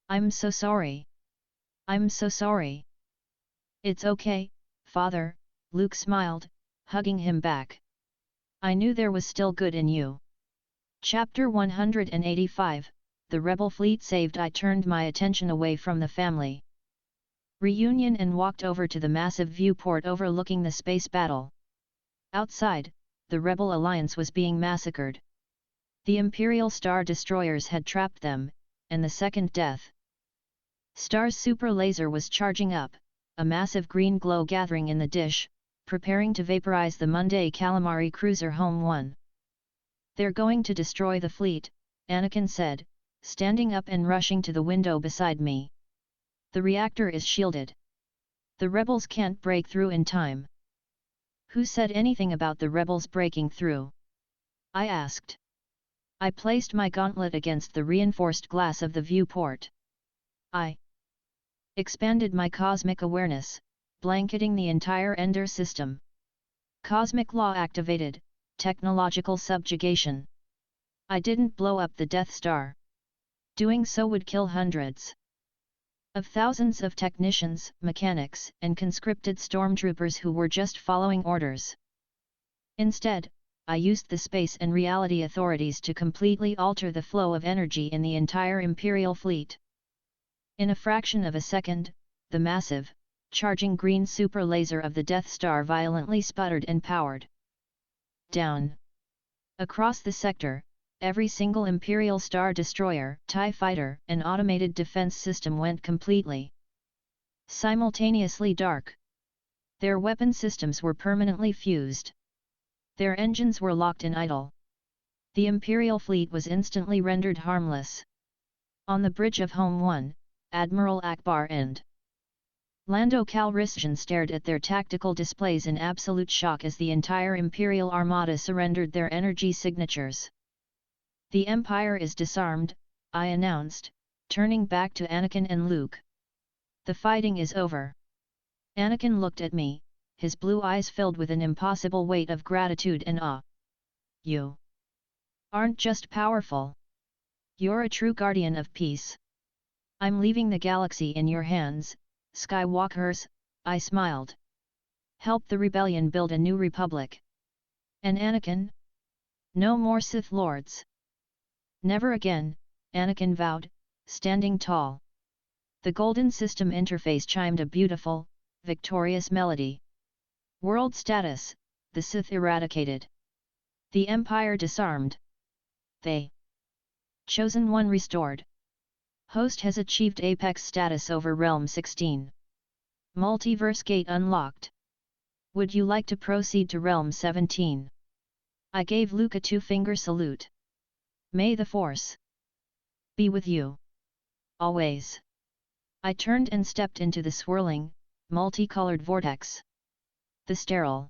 S1: I'm so sorry. I'm so sorry. It's okay, Father, Luke smiled, hugging him back. I knew there was still good in you. Chapter 185, The Rebel Fleet Saved. I turned my attention away from the family reunion and walked over to the massive viewport overlooking the space battle. Outside, the Rebel Alliance was being massacred. The Imperial Star Destroyers had trapped them, and the second Death Star's super laser was charging up, a massive green glow gathering in the dish, preparing to vaporize the Monday Calamari cruiser Home 1. They're going to destroy the fleet, Anakin said, standing up and rushing to the window beside me. The reactor is shielded. The rebels can't break through in time. Who said anything about the rebels breaking through? I asked. I placed my gauntlet against the reinforced glass of the viewport. I expanded my cosmic awareness, blanketing the entire Ender system. Cosmic law activated, technological subjugation. I didn't blow up the Death Star. Doing so would kill hundreds of thousands of technicians, mechanics, and conscripted stormtroopers who were just following orders. Instead, I used the space and reality authorities to completely alter the flow of energy in the entire Imperial fleet. In a fraction of a second, the massive, charging green super laser of the Death Star violently sputtered and powered down. Across the sector, every single Imperial Star Destroyer, TIE Fighter, and automated defense system went completely simultaneously dark. Their weapon systems were permanently fused. Their engines were locked in idle. The Imperial fleet was instantly rendered harmless. On the bridge of Home 1, Admiral Akbar and Lando Calrissian stared at their tactical displays in absolute shock as the entire Imperial Armada surrendered their energy signatures. "The Empire is disarmed," I announced, turning back to Anakin and Luke. "The fighting is over." Anakin looked at me, his blue eyes filled with an impossible weight of gratitude and awe. "You aren't just powerful. You're a true guardian of peace. I'm leaving the galaxy in your hands, Skywalkers," I smiled. "Help the rebellion build a new republic." "And Anakin? No more Sith Lords." "Never again," Anakin vowed, standing tall. The golden system interface chimed a beautiful, victorious melody. "World status: the Sith eradicated. The Empire disarmed. The Chosen One restored. Host has achieved Apex status over Realm 16. Multiverse gate unlocked. Would you like to proceed to Realm 17? I gave Luke a two-finger salute. "May the Force be with you. Always." I turned and stepped into the swirling, multicolored vortex. The sterile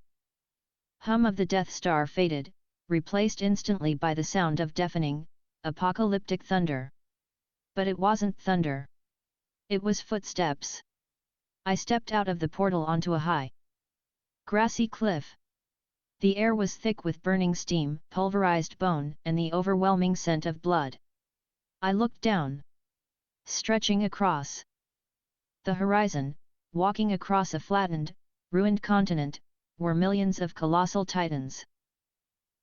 S1: hum of the Death Star faded, replaced instantly by the sound of deafening, apocalyptic thunder. But it wasn't thunder. It was footsteps. I stepped out of the portal onto a high, grassy cliff. The air was thick with burning steam, pulverized bone, and the overwhelming scent of blood. I looked down. Stretching across the horizon, walking across a flattened, ruined continent, were millions of colossal titans.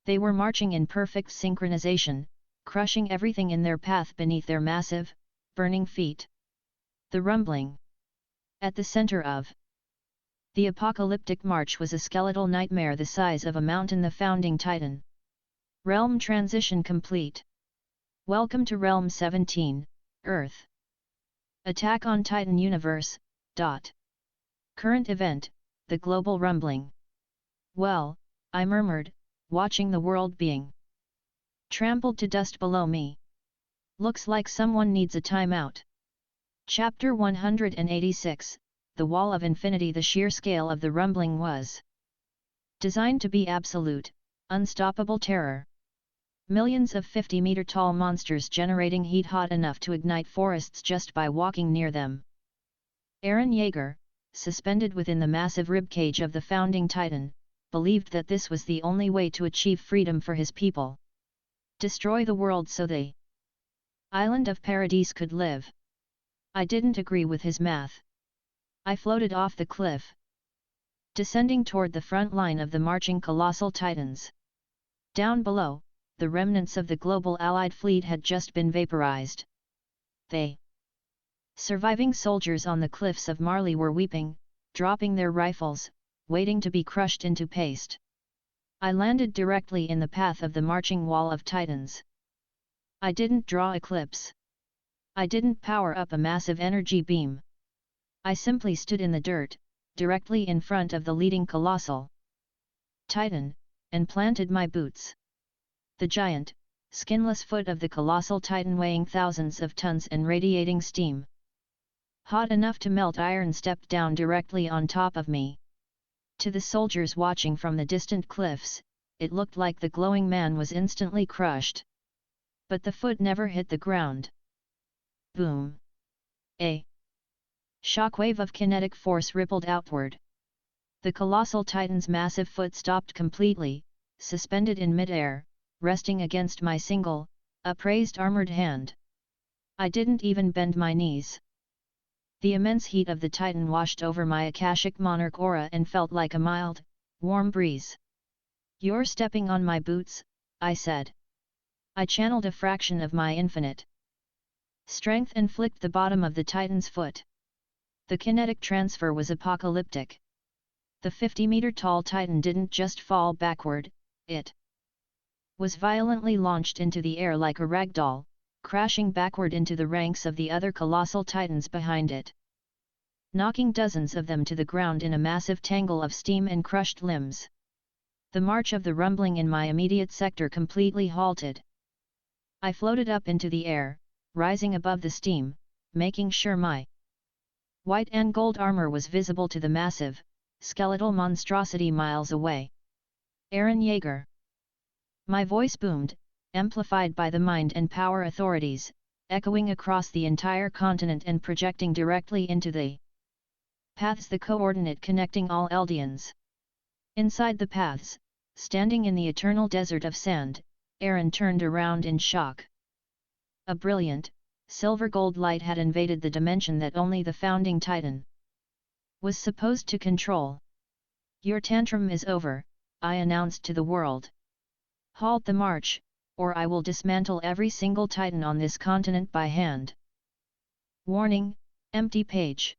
S1: They were marching in perfect synchronization, crushing everything in their path beneath their massive, burning feet. The rumbling. At the center of the apocalyptic march was a skeletal nightmare the size of a mountain, the founding titan. Realm transition complete. Welcome to Realm 17, Earth. Attack on Titan Universe. Current event, the global rumbling. "Well," I murmured, watching the world being trampled to dust below me. "Looks like someone needs a timeout." Chapter 186, The Wall of Infinity. The sheer scale of the rumbling was designed to be absolute, unstoppable terror. Millions of 50-meter-tall monsters generating heat hot enough to ignite forests just by walking near them. Eren Yeager, suspended within the massive ribcage of the founding titan, believed that this was the only way to achieve freedom for his people. Destroy the world so the island of Paradise could live. I didn't agree with his math. I floated off the cliff, descending toward the front line of the marching colossal titans. Down below, the remnants of the global Allied fleet had just been vaporized. The surviving soldiers on the cliffs of Marley were weeping, dropping their rifles, waiting to be crushed into paste. I landed directly in the path of the marching wall of titans. I didn't draw eclipse. I didn't power up a massive energy beam. I simply stood in the dirt, directly in front of the leading colossal titan, and planted my boots. The giant, skinless foot of the colossal titan weighing thousands of tons and radiating steam hot enough to melt iron stepped down directly on top of me. To the soldiers watching from the distant cliffs, it looked like the glowing man was instantly crushed. But the foot never hit the ground. Boom! A shockwave of kinetic force rippled outward. The colossal titan's massive foot stopped completely, suspended in midair, resting against my single, upraised armored hand. I didn't even bend my knees. The immense heat of the titan washed over my Akashic Monarch aura and felt like a mild, warm breeze. "You're stepping on my boots," I said. I channeled a fraction of my infinite strength and flicked the bottom of the titan's foot. The kinetic transfer was apocalyptic. The 50-meter-tall titan didn't just fall backward, it was violently launched into the air like a ragdoll, crashing backward into the ranks of the other colossal titans behind it, knocking dozens of them to the ground in a massive tangle of steam and crushed limbs. The march of the rumbling in my immediate sector completely halted. I floated up into the air, rising above the steam, making sure my white and gold armor was visible to the massive, skeletal monstrosity miles away. Eren Yeager. My voice boomed, amplified by the mind and power authorities, echoing across the entire continent and projecting directly into the paths, the coordinate connecting all Eldians. Inside the paths, standing in the eternal desert of sand, Eren turned around in shock. A brilliant, silver-gold light had invaded the dimension that only the founding Titan was supposed to control. "Your tantrum is over," I announced to the world. "Halt the march, or I will dismantle every single Titan on this continent by hand." Warning, empty page.